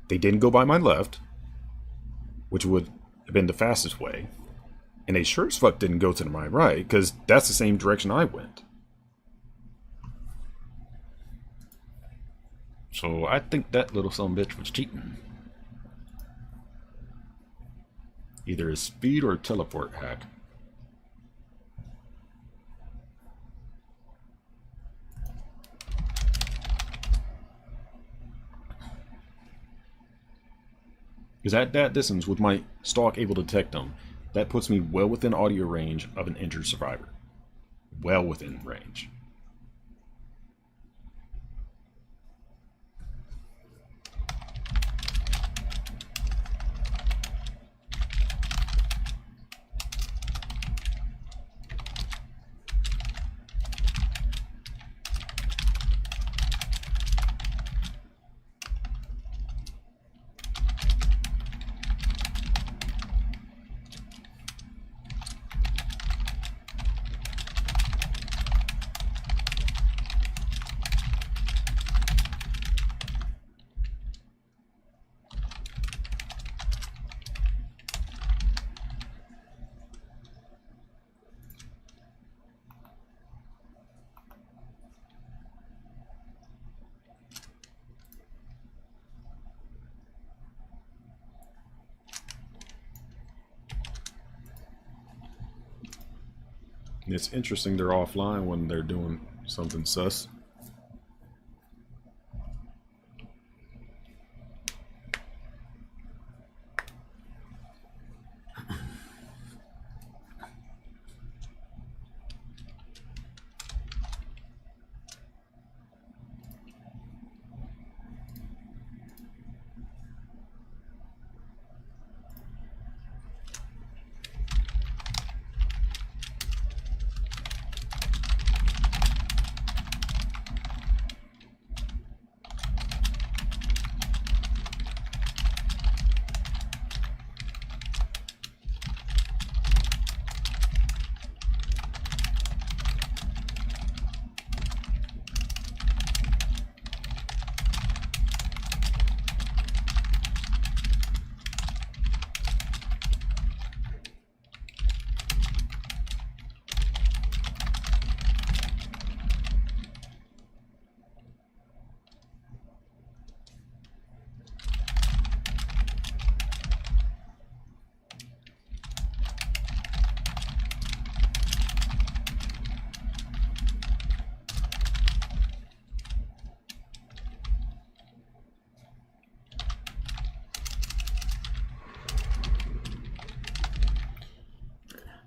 They didn't go by my left, which would have been the fastest way, and they sure as fuck didn't go to my right, because that's the same direction I went. So I think that little sumbitch was cheating. Either a speed or a teleport hack. Because at that distance, with my stalk able to detect them, that puts me well within audio range of an injured survivor. Well within range. It's interesting they're offline when they're doing something sus.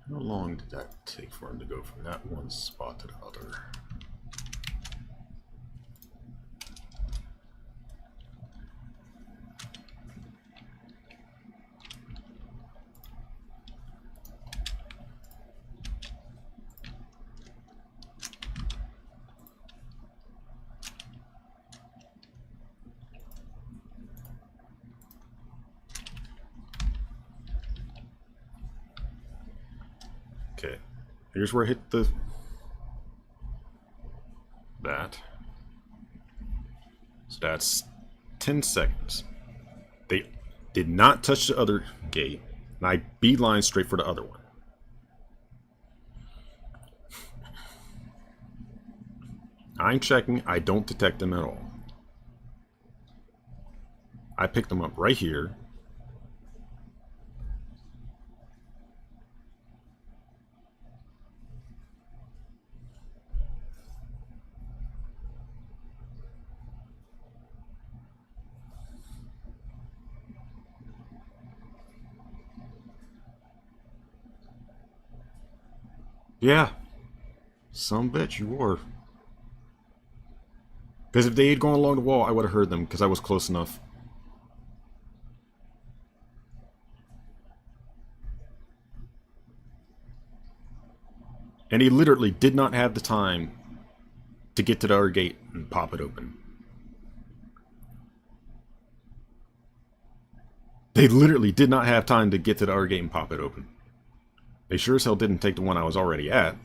How long did that take for him to go from that one spot to the other? Okay, here's where I hit that. So that's 10 seconds. They did not touch the other gate, and I beeline straight for the other one. I'm checking. I don't detect them at all. I picked them up right here. Yeah. Some bitch you were. Because if they had gone along the wall, I would have heard them because I was close enough. And he literally did not have the time to get to the other gate and pop it open. They literally did not have time to get to the other gate and pop it open. They sure as hell didn't take the one I was already at.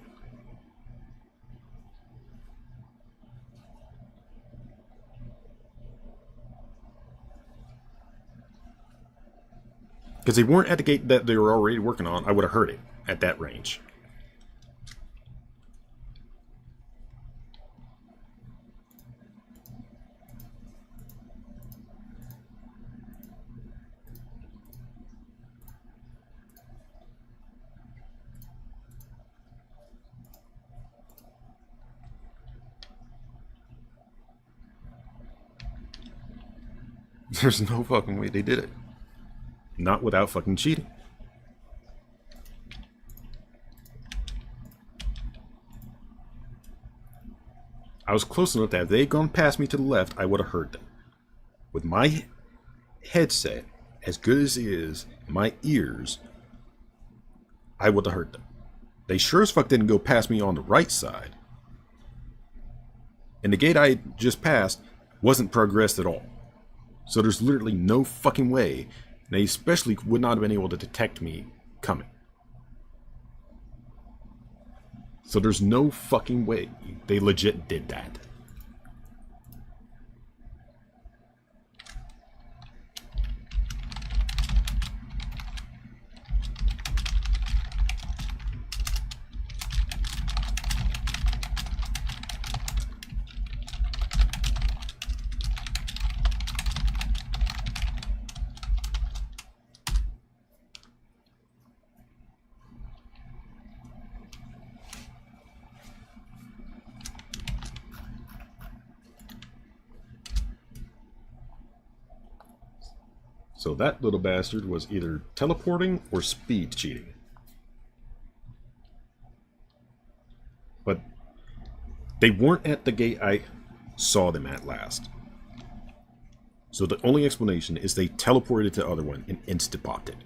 Because they weren't at the gate that they were already working on, I would have heard it at that range. There's no fucking way they did it. Not without fucking cheating. I was close enough that if they had gone past me to the left, I would have heard them. With my headset, as good as it is, my ears, I would have heard them. They sure as fuck didn't go past me on the right side. And the gate I just passed wasn't progressed at all. So there's literally no fucking way. They especially would not have been able to detect me coming. So there's no fucking way they legit did that. So that little bastard was either teleporting or speed cheating. But they weren't at the gate I saw them at last. So the only explanation is they teleported to the other one and insta-popped it.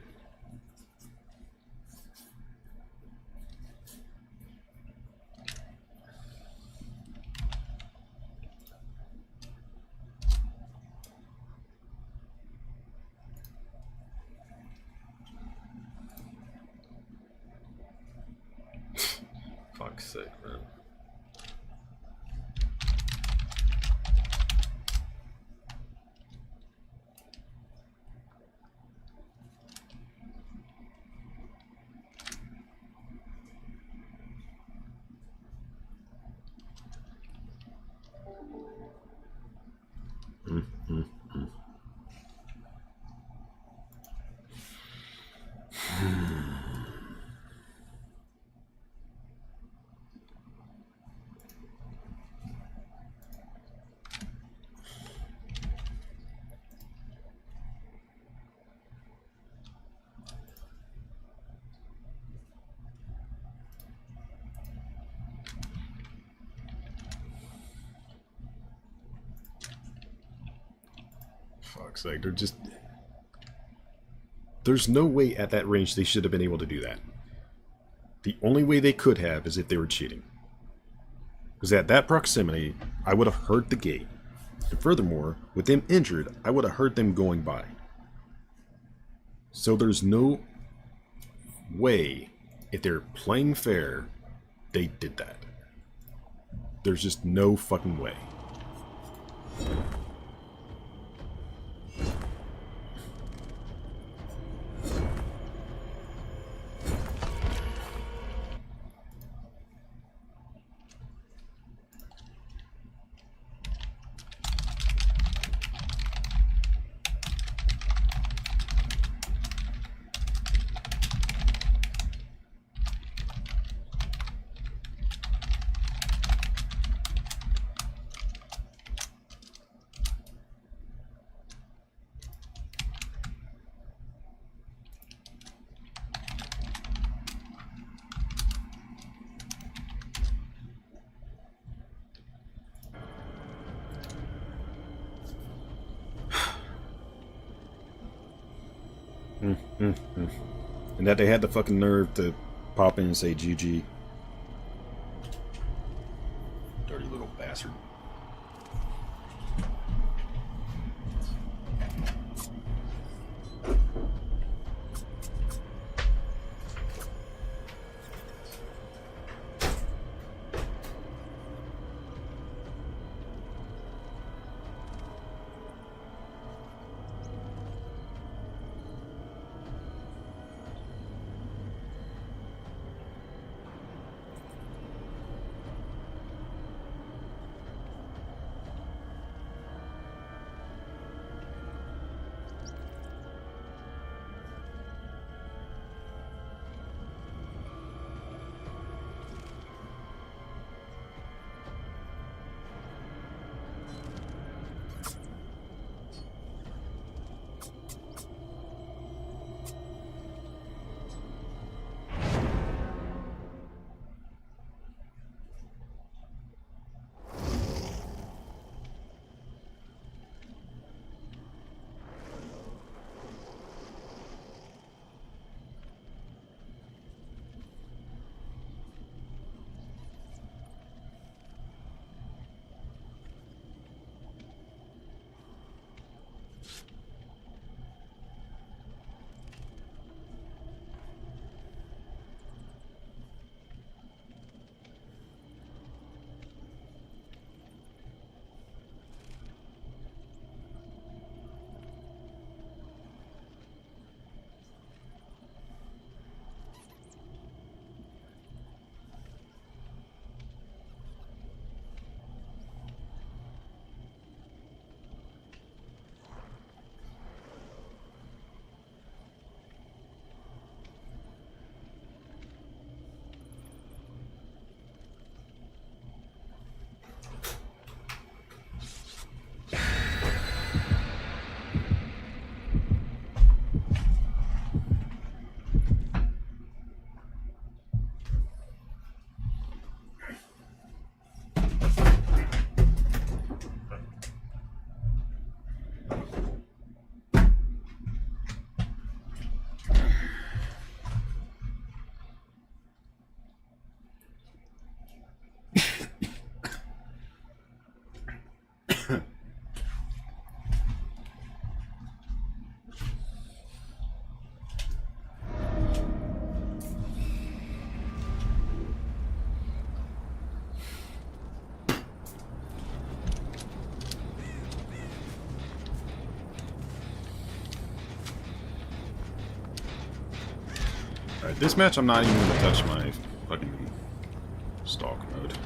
Fuck's sake, man. Fuck's sake, they're just... There's no way at that range they should have been able to do that. The only way they could have is if they were cheating. Because at that proximity, I would have heard the gate. And furthermore, with them injured, I would have heard them going by. So there's no way, if they're playing fair, they did that. There's just no fucking way. And that they had the fucking nerve to pop in and say GG. Dirty little bastard. Alright, this match I'm not even going to touch my fucking stalk mode.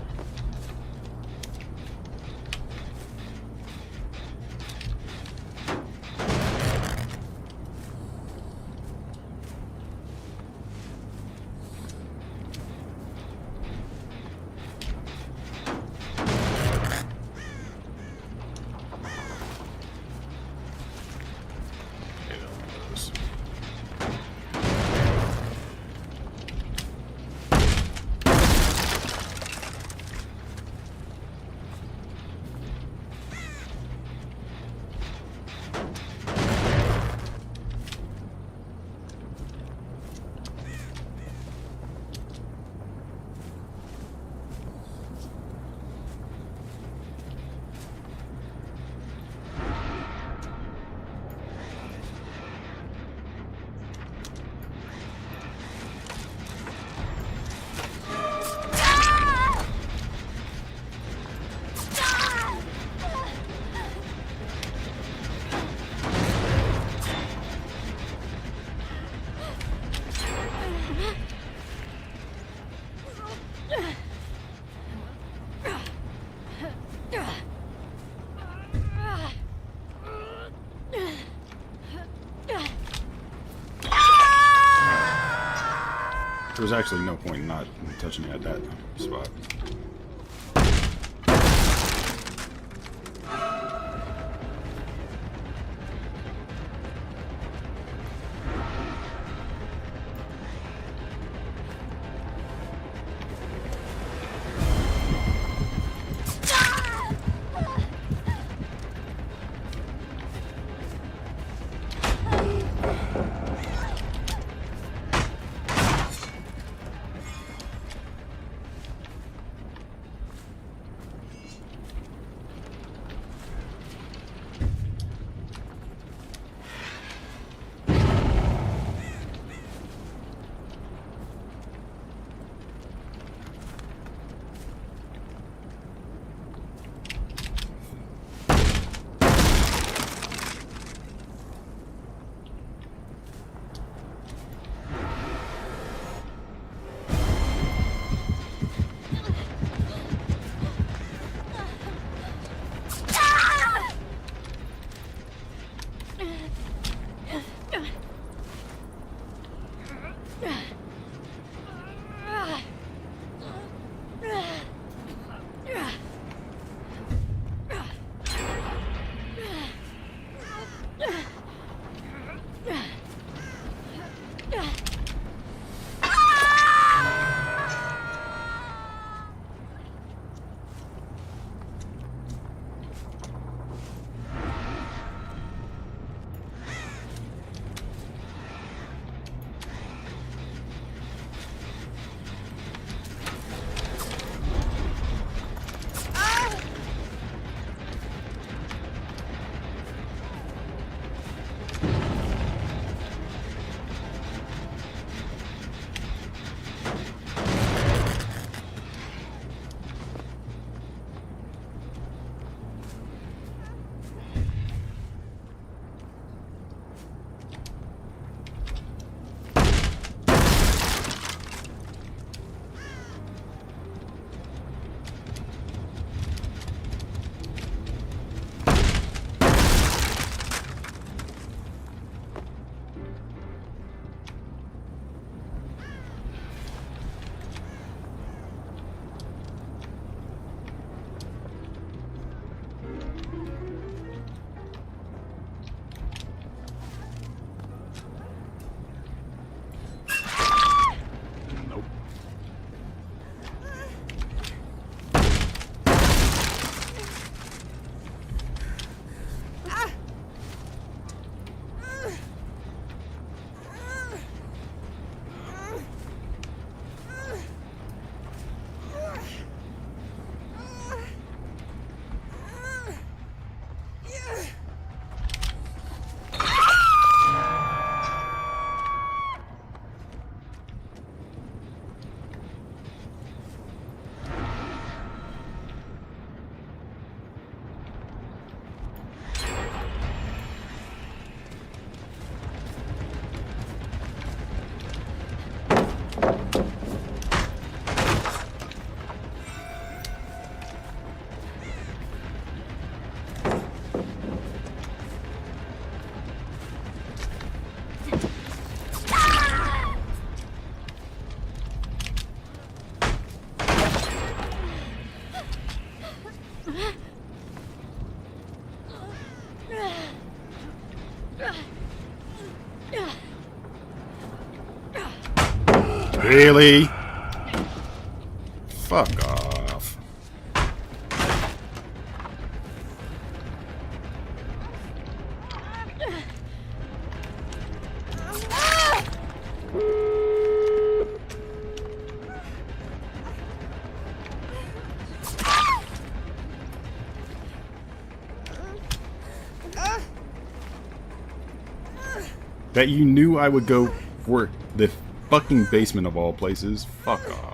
There was actually no point in not touching it at that spot. Really? Fuck off. That you knew I would go for the fucking basement of all places. Fuck off.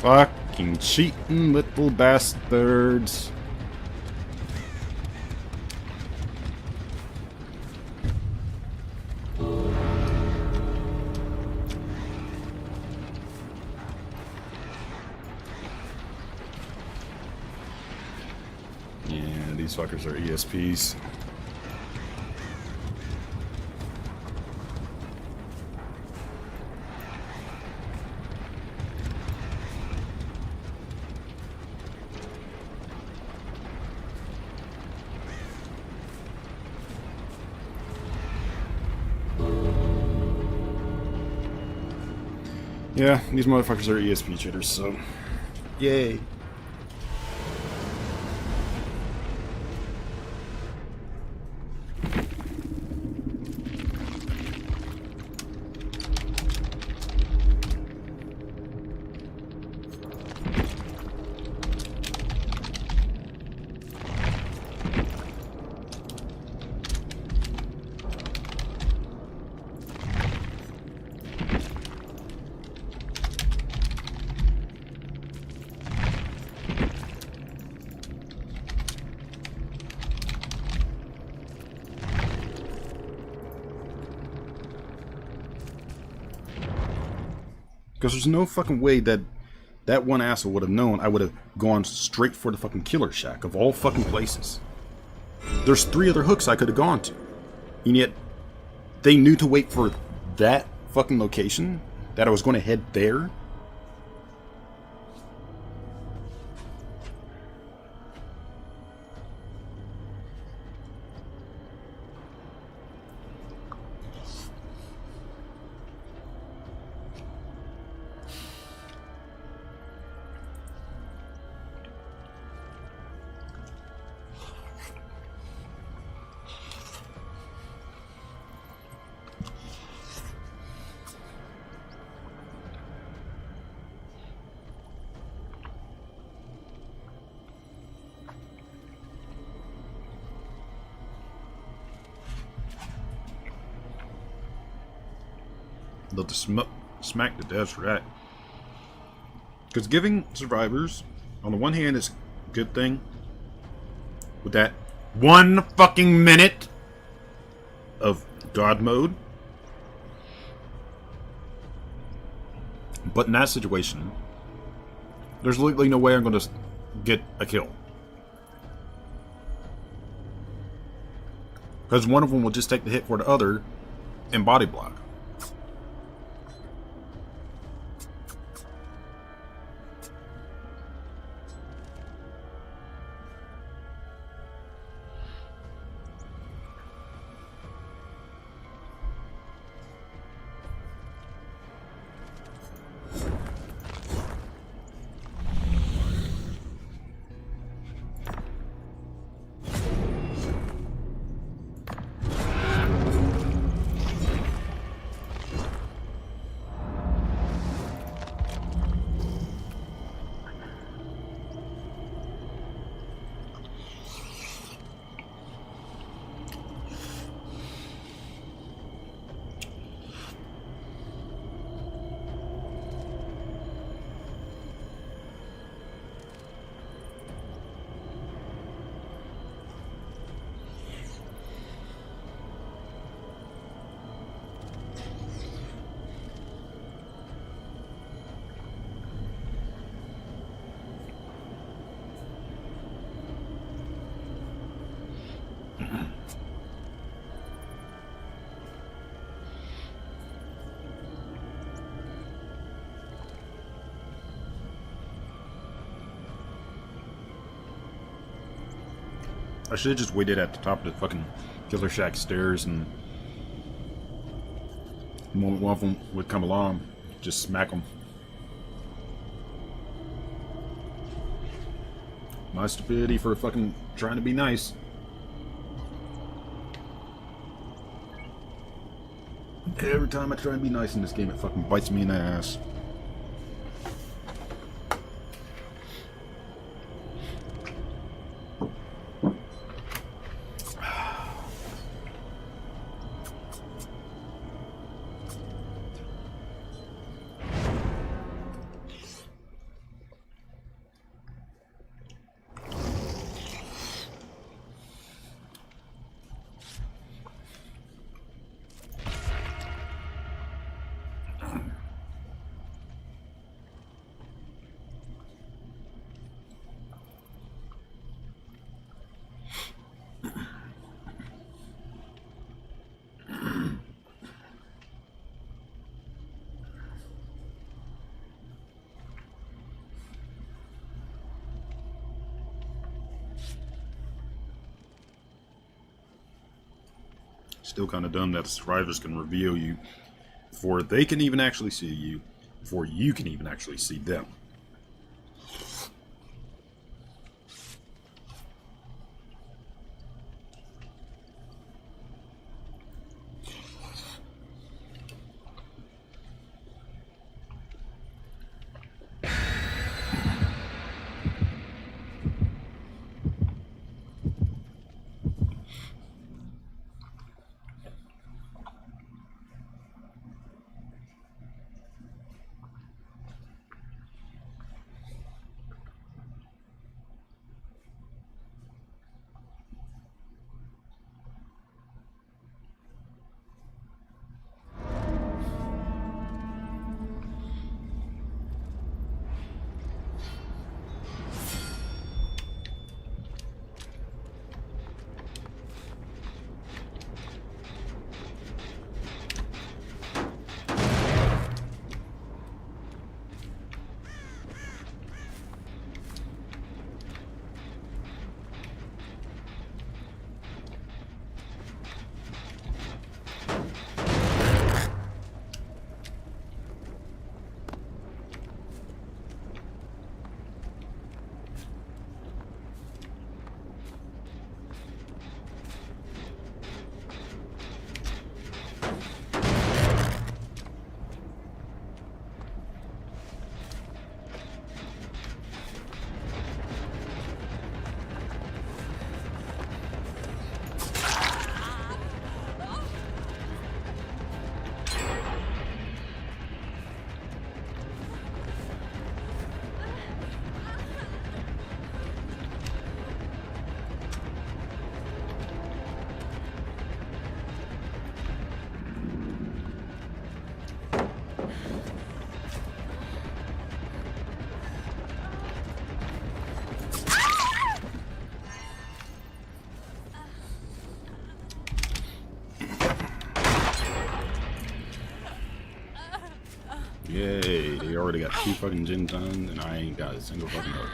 Fucking cheating little bastards. Yeah, these fuckers are ESPs. Yeah, these motherfuckers are ESP cheaters, so yay. Because there's no fucking way that that one asshole would have known I would have gone straight for the fucking killer shack of all fucking places. There's 3 other hooks I could have gone to. And yet, they knew to wait for that fucking location, that I was going to head there. Love to smack the devs for that. Because giving survivors, on the one hand, is a good thing. With that 1 fucking minute of God mode. But in that situation, there's literally no way I'm going to get a kill. Because one of them will just take the hit for the other and body block. I should have just waited at the top of the fucking Killer Shack stairs, and the moment one of them would come along, just smack them. My stupidity for fucking trying to be nice. Every time I try and be nice in this game, it fucking bites me in the ass. Still kind of dumb that the survivors can reveal you before they can even actually see you, before you can even actually see them. Yay, they already got 2 fucking gen tons, and I ain't got a single fucking hook.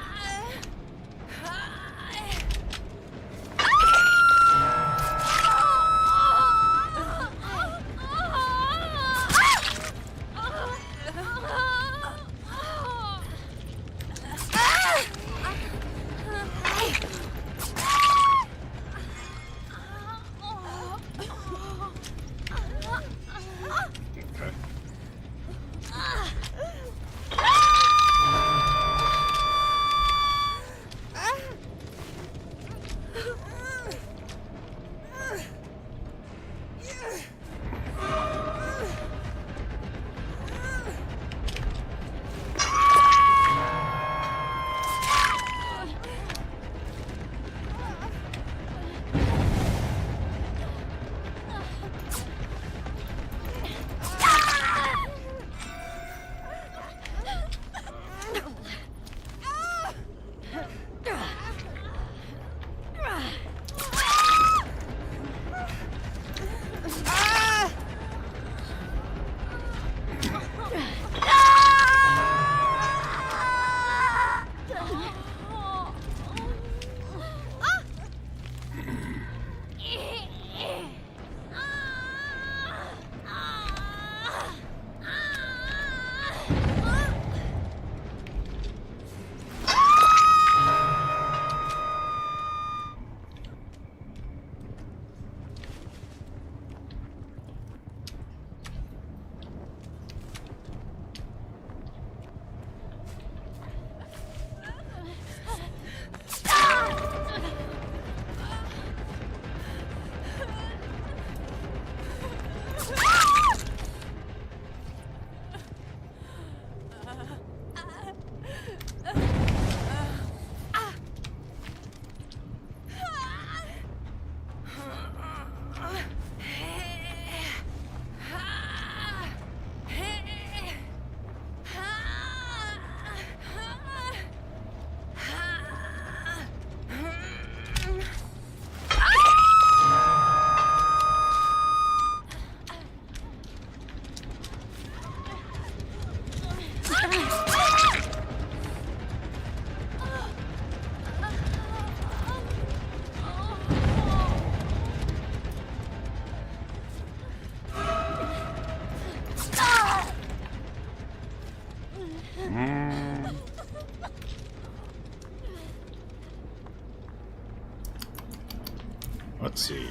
Let's see.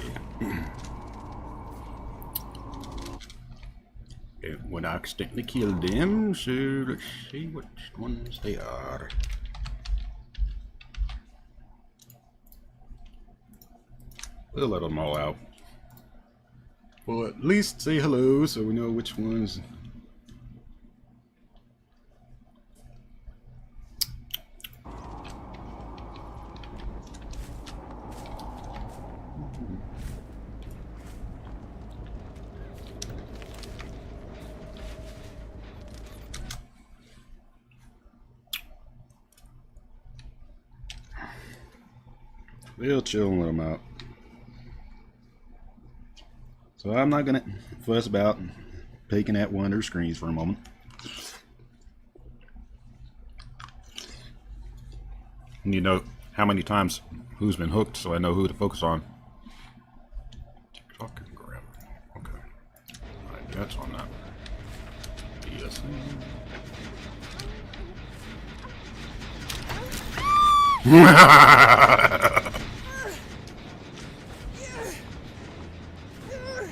It would accidentally kill them, so let's see which ones they are. We'll let them all out. Well, at least say hello so we know which ones. We'll chill and let them out. So I'm not gonna fuss about peeking at one of their screens for a moment. And you know how many times who's been hooked, so I know who to focus on. TikTok and grab. Okay. Alright, that's on that. Yes.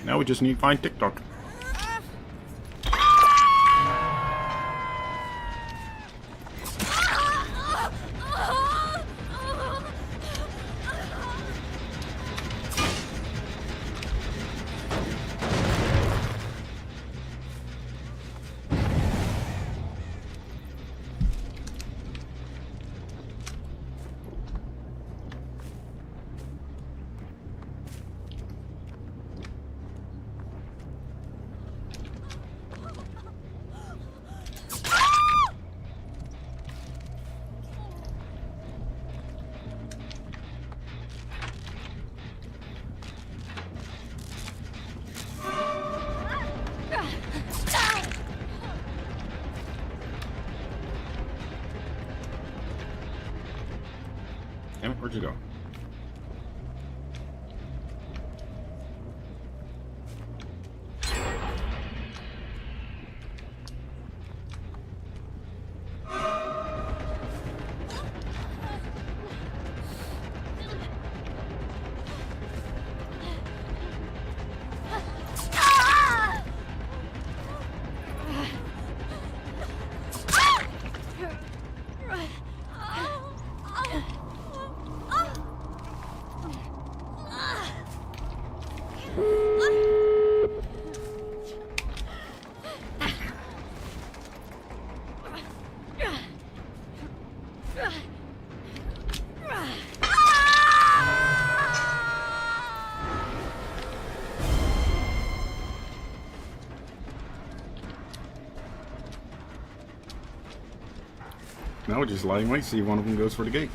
Now we just need to find TikTok. Damn it, where'd you go? Now we're just lying in wait, see if one of them goes for the gate.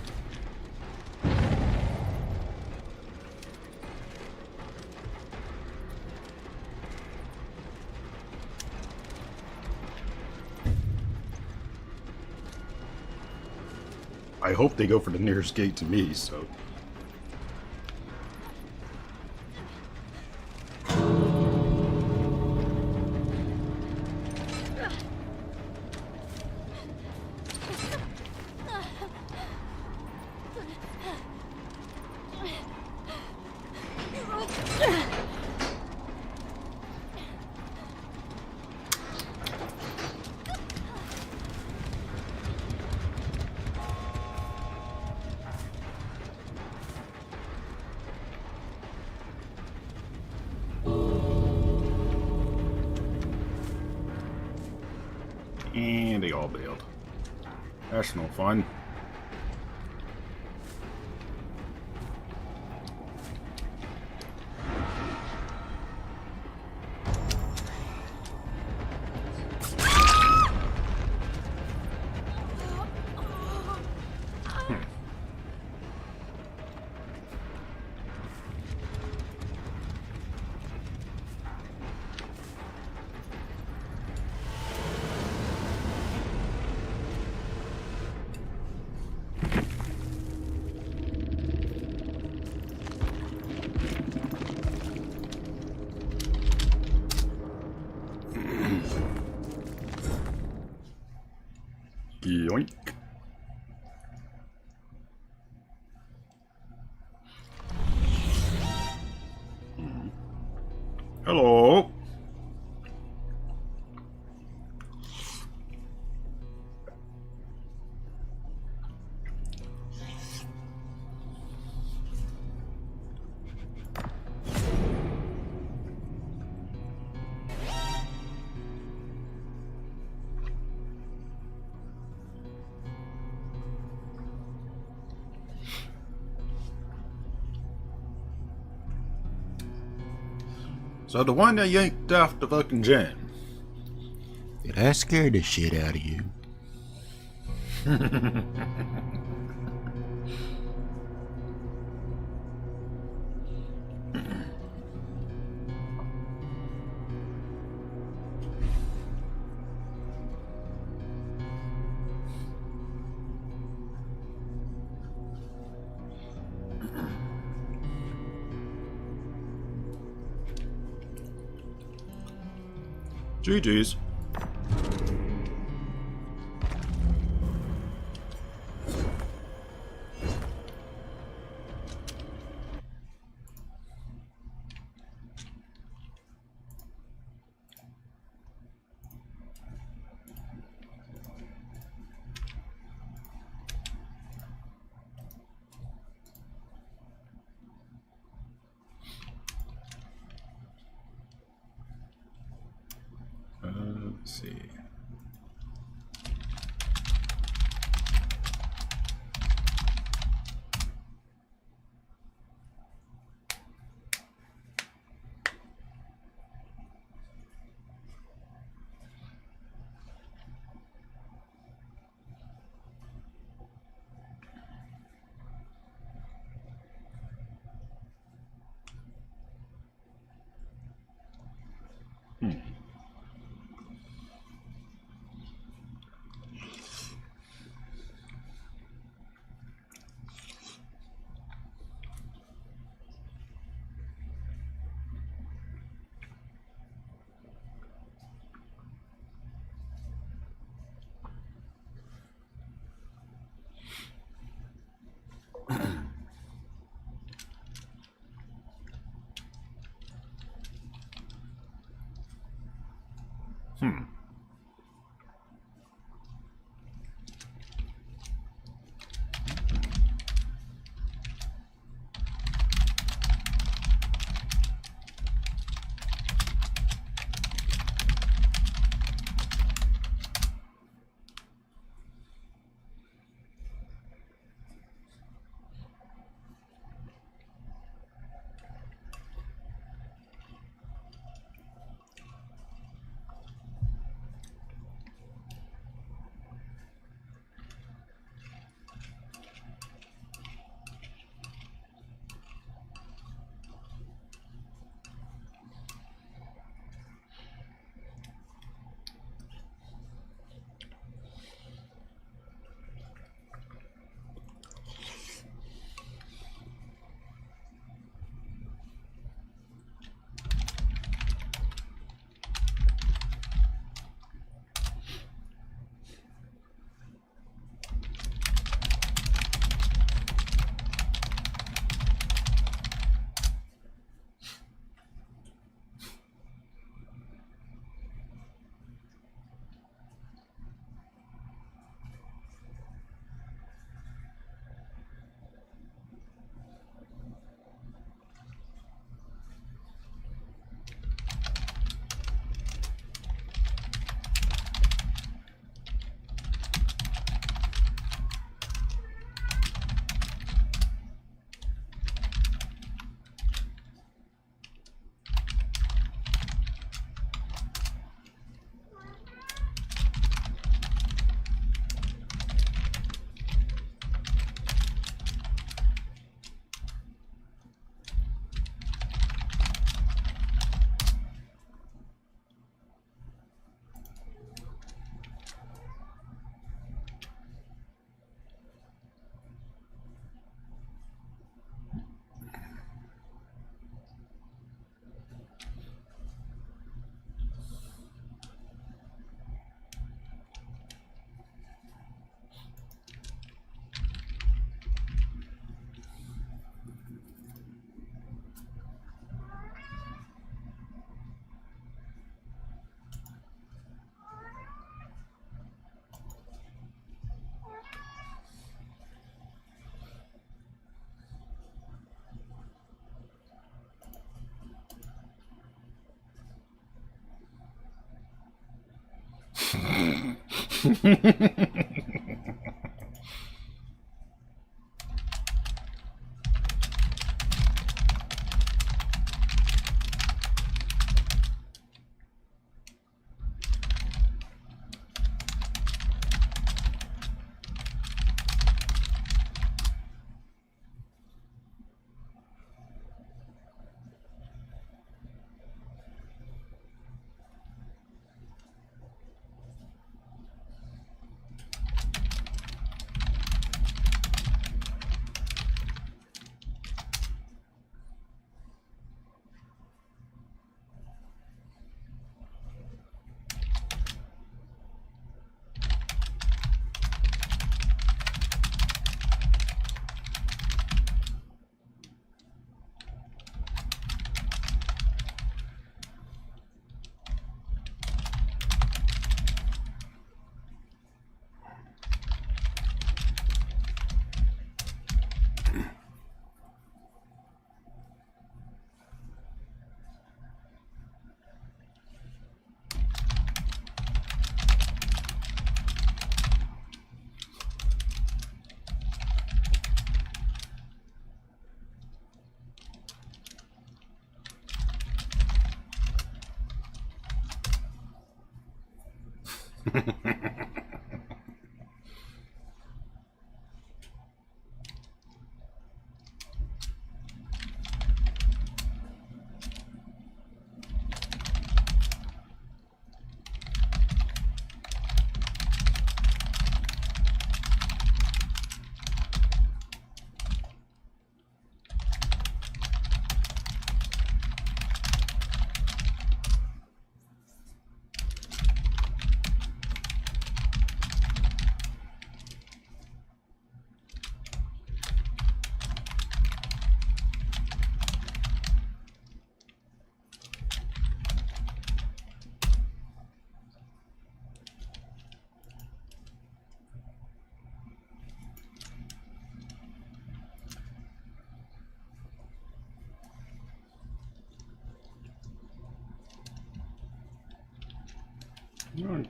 I hope they go for the nearest gate to me, so... And they all bailed. That's no fun. Hello. So the one that yanked off the fucking gen. Did I scare the shit out of you? GG's. Let's see. Oh,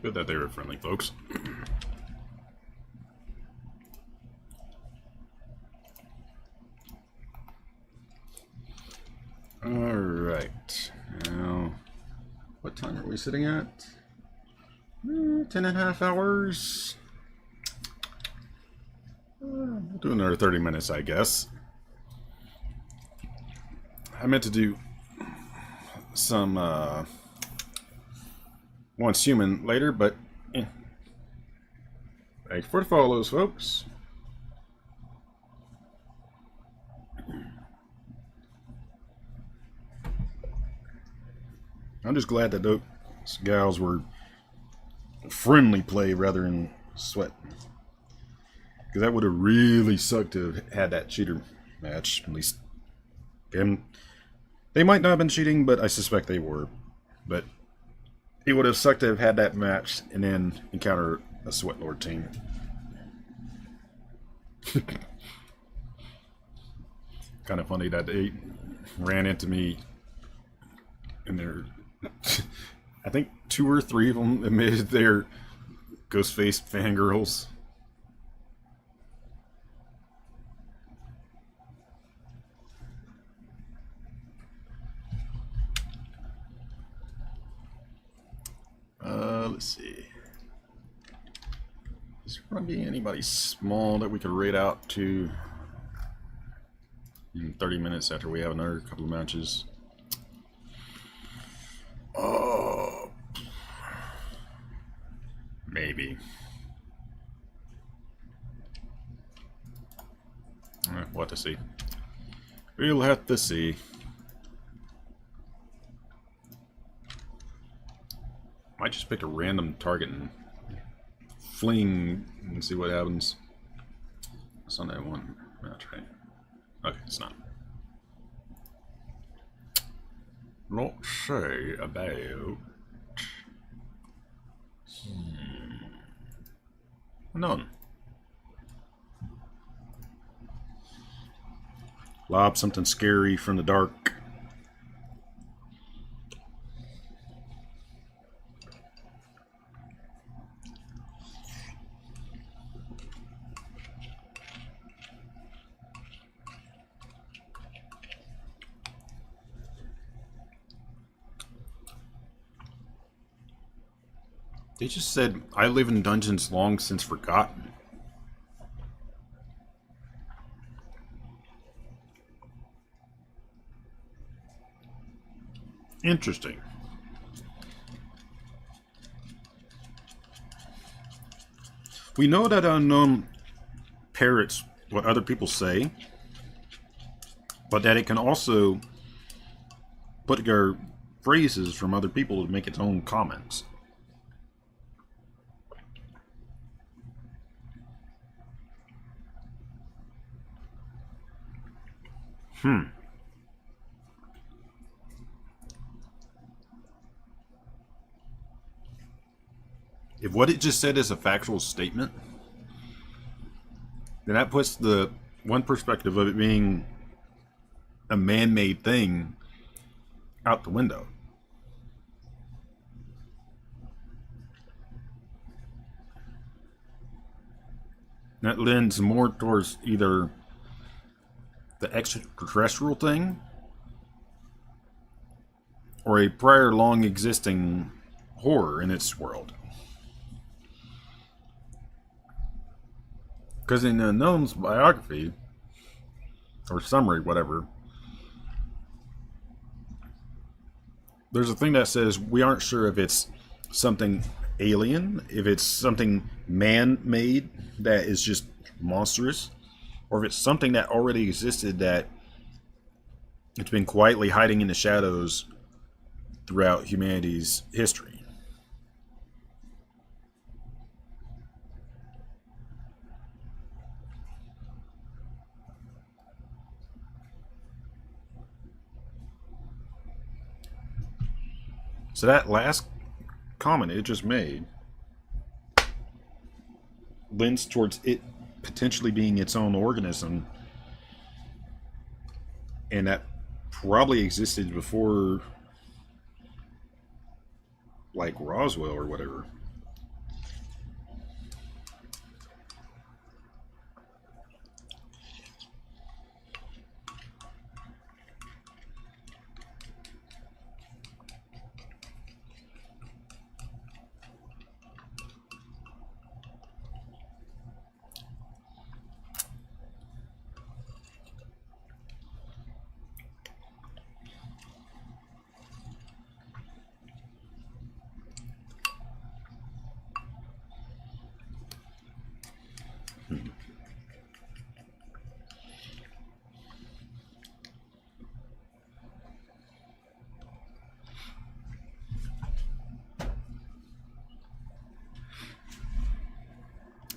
good that they were friendly, folks. Alright. Now, what time are we sitting at? 10.5 hours. We'll do another 30 minutes, I guess. I meant to do some, Once Human later, but thanks for the follows, folks. I'm just glad that those gals were friendly play rather than sweat, because that would have really sucked to have had that cheater match. At least them, they might not have been cheating, but I suspect they were. But it would have sucked to have had that match and then encounter a Sweat Lord team. Kind of funny that they ran into me and they're I think 2 or 3 of them admitted they're Ghostface fangirls. Let's see. Is there going to be anybody small that we could raid out to in 30 minutes after we have another couple of matches? Oh, maybe. We'll have to see. We'll have to see. Might just pick a random target and fling and see what happens. It's on that one. That's right. Okay, it's not. Not say about. None. Lob something scary from the dark. They just said, I live in dungeons long since forgotten. Interesting. We know that unknown parrots what other people say, but that it can also put together phrases from other people to make its own comments. If what it just said is a factual statement, then that puts the one perspective of it being a man-made thing out the window. That lends more towards either the extraterrestrial thing or a prior long existing horror in its world. Because in the Unknown's biography, or summary, whatever, there's a thing that says we aren't sure if it's something alien, if it's something man-made that is just monstrous, or if it's something that already existed that it's been quietly hiding in the shadows throughout humanity's history. So that last comment it just made lends towards it potentially being its own organism, and that probably existed before, like, Roswell or whatever.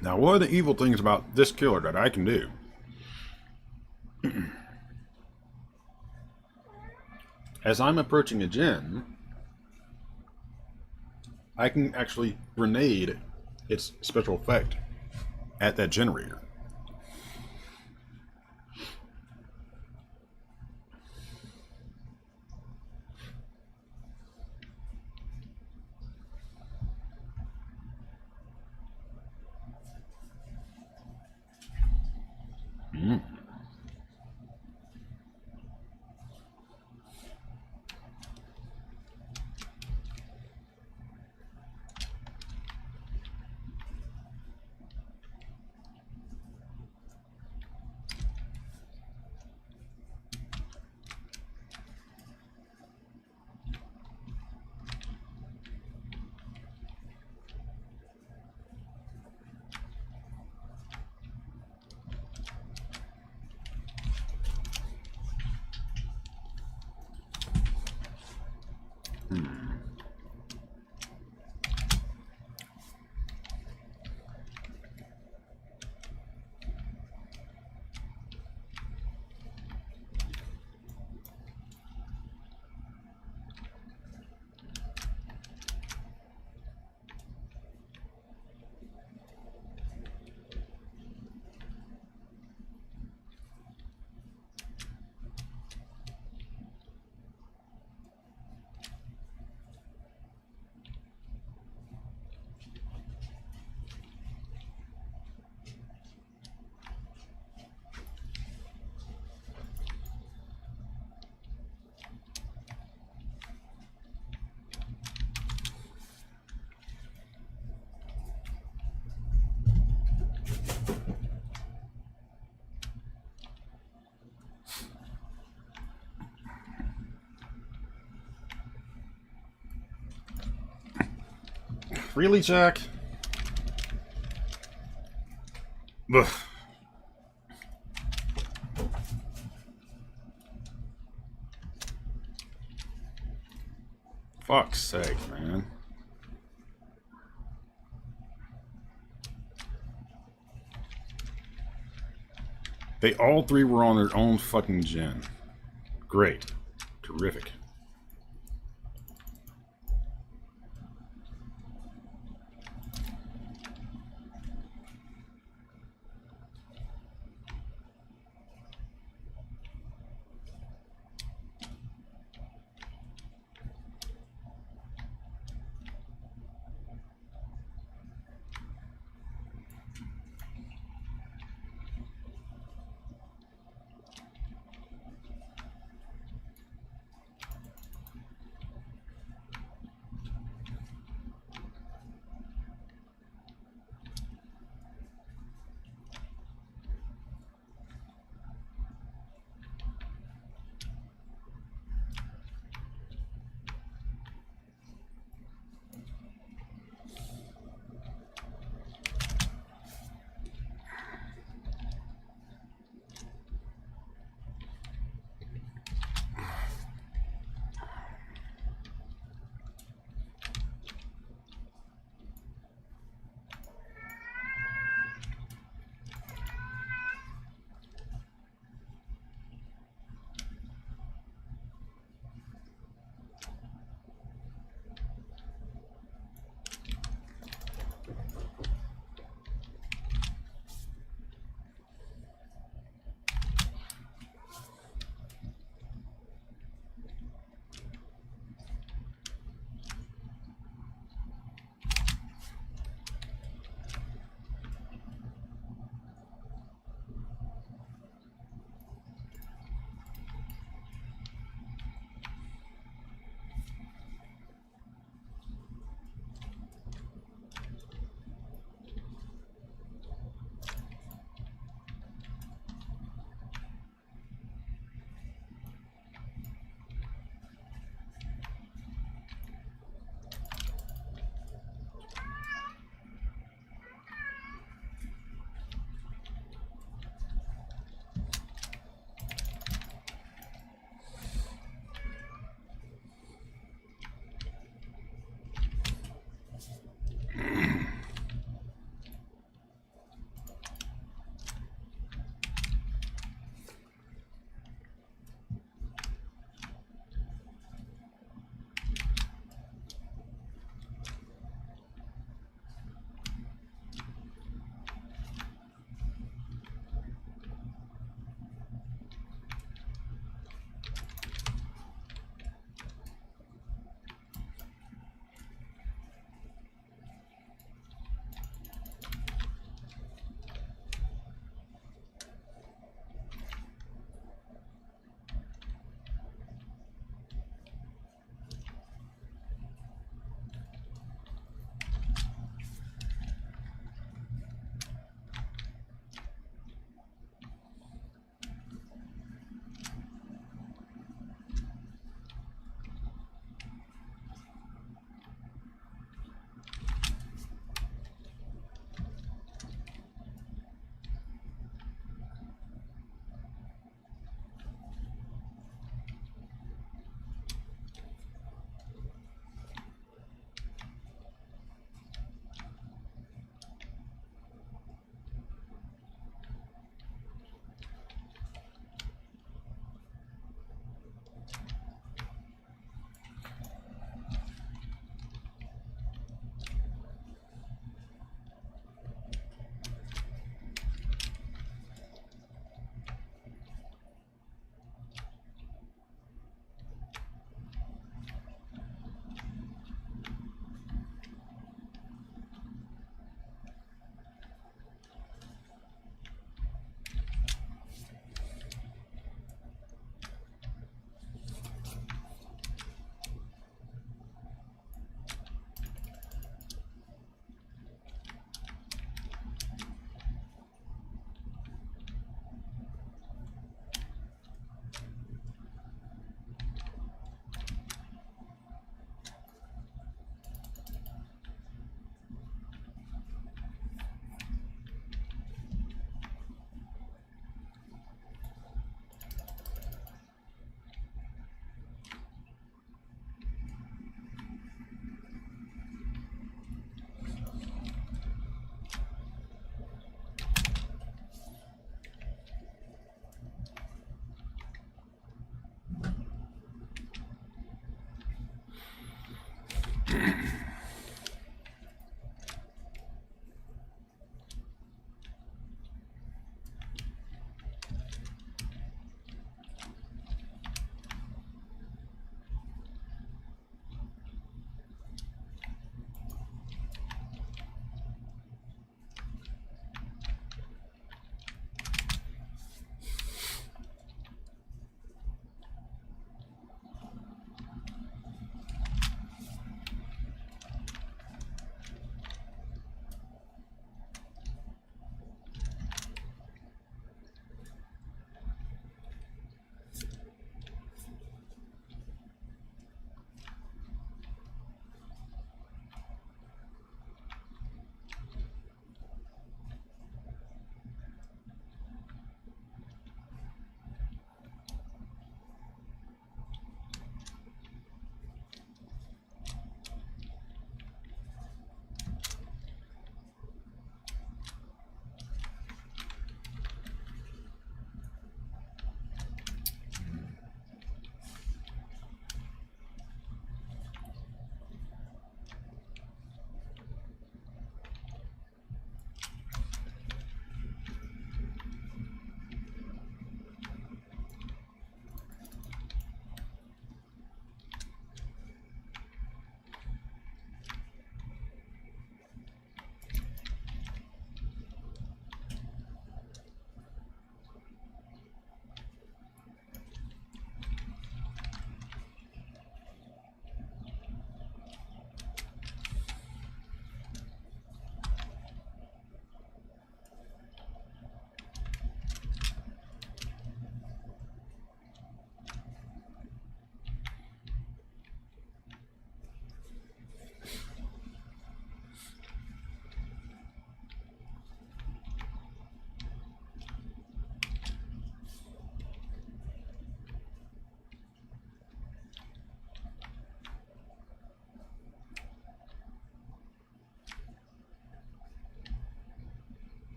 Now, one of the evil things about this killer that I can do as I'm approaching a gen, I can actually grenade its special effect at that generator. Really, Jack? Ugh. Fuck's sake, man. They all three were on their own fucking gen. Great. Terrific.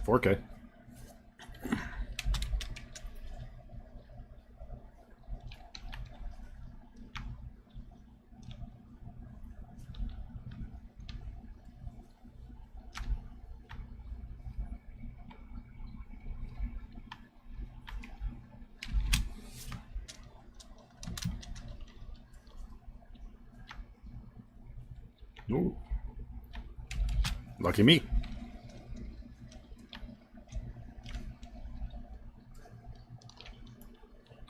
4K. Ooh. Lucky me.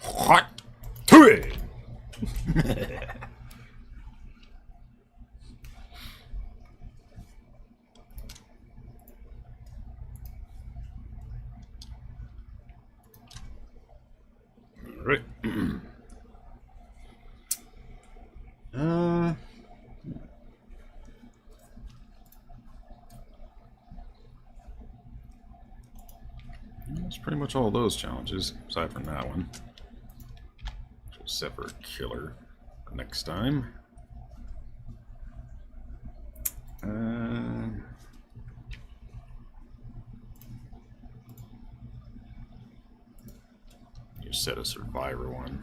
Hot to it. All right. That's pretty much all those challenges, aside from that one. Set for a killer next time. You set a survivor one.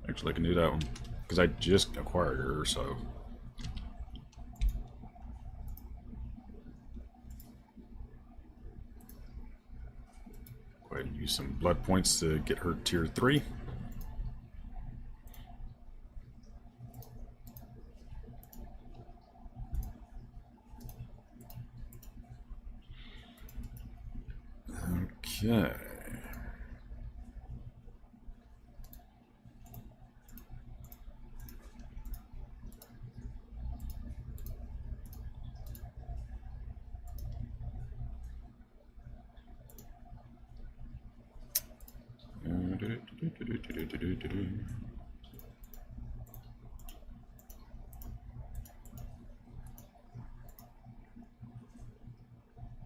Actually, I can do that one because I just acquired her, so. Go ahead and use some blood points to get her tier 3. Okay.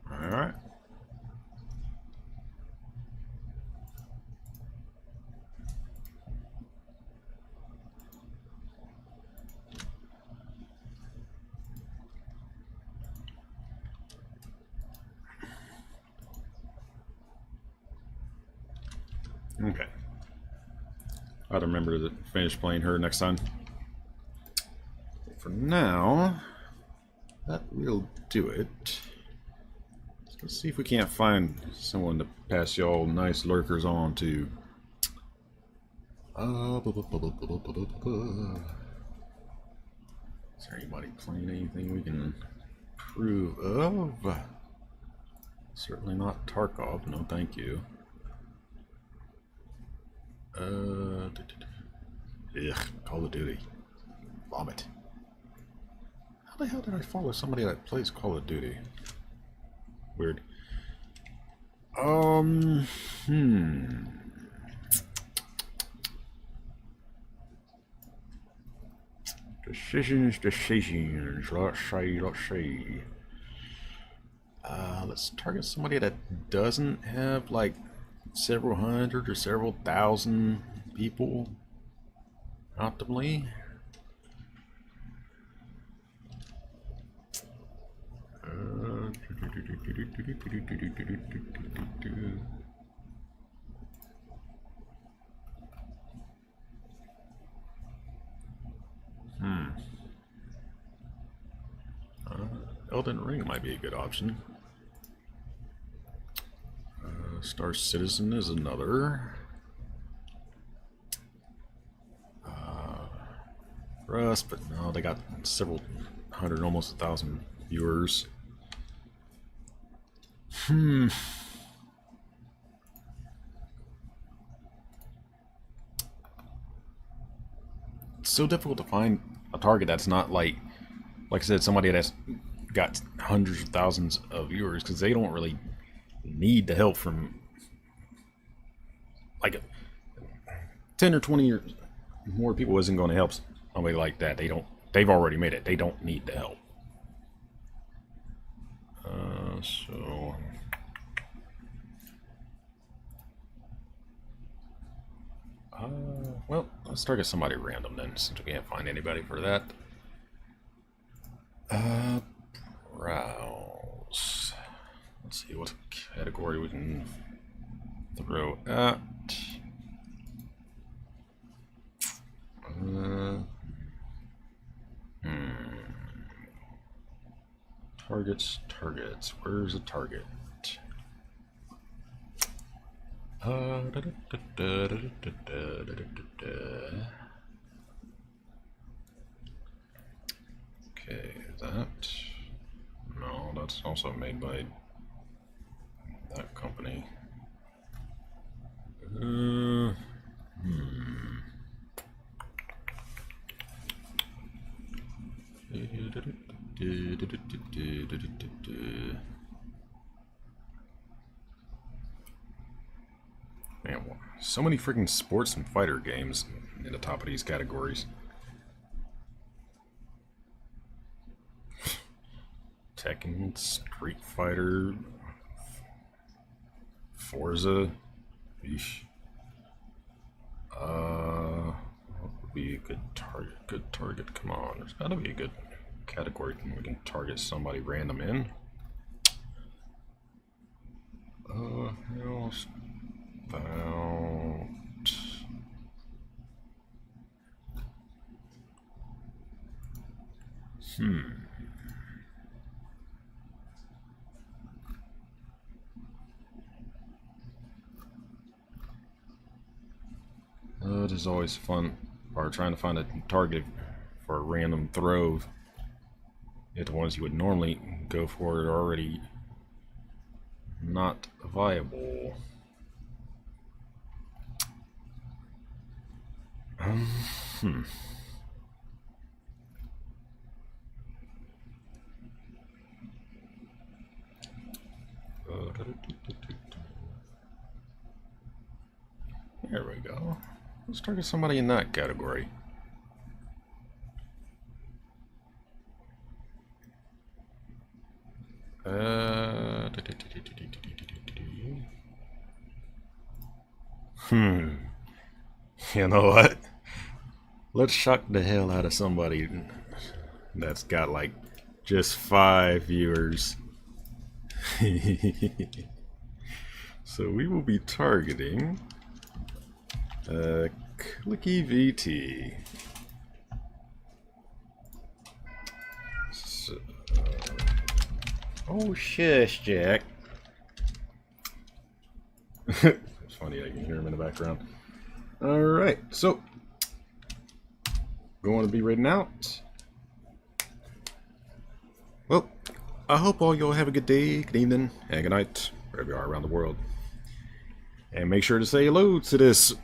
All right. Okay. I'll remember to finish playing her next time. For now, that will do it. Let's see if we can't find someone to pass y'all nice lurkers on to. Is there anybody playing anything we can approve of? Certainly not Tarkov, no thank you. Call of Duty. Vomit. How the hell did I follow somebody that plays Call of Duty? Weird. Decisions. Let's see. Let's target somebody that doesn't have like several hundred or several thousand people optimally. Elden Ring might be a good option. Star Citizen is another. Rust, but no, they got several hundred, almost 1,000 viewers. It's so difficult to find a target that's not like I said, somebody that's got hundreds of thousands of viewers, because they don't really need the help from like 10 or 20 or more people isn't going to help somebody like that. They They've already made it. They don't need the help. Well, let's target somebody random then, since we can't find anybody for that. Browse. Let's see what category we can throw at. Targets. Where's a target? Okay, that. No, that's also made by that company. Man, so many freaking sports and fighter games in the top of these categories. Tekken, Street Fighter, Forza. Eesh. What would be a good target? Good target. Come on, there's gotta be a good category we can target somebody random in. How about... It is always fun, or trying to find a target for a random throw. Yet the ones you would normally go for are already not viable. There we go. Let's target somebody in that category. You know what? Let's shock the hell out of somebody that's got like just 5 viewers. So we will be targeting Clicky VT. So, oh shush, Jack. It's funny, I can hear him in the background. Alright, so going to be reading out. Well, I hope all y'all have a good day, good evening, and good night, wherever you are around the world. And make sure to say hello to this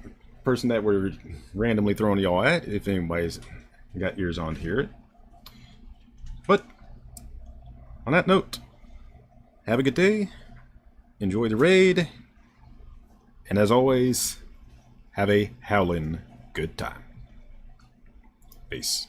person that we're randomly throwing y'all at, if anybody's got ears on to hear it. But on that note, have a good day, enjoy the raid, and as always, have a howlin' good time. Peace.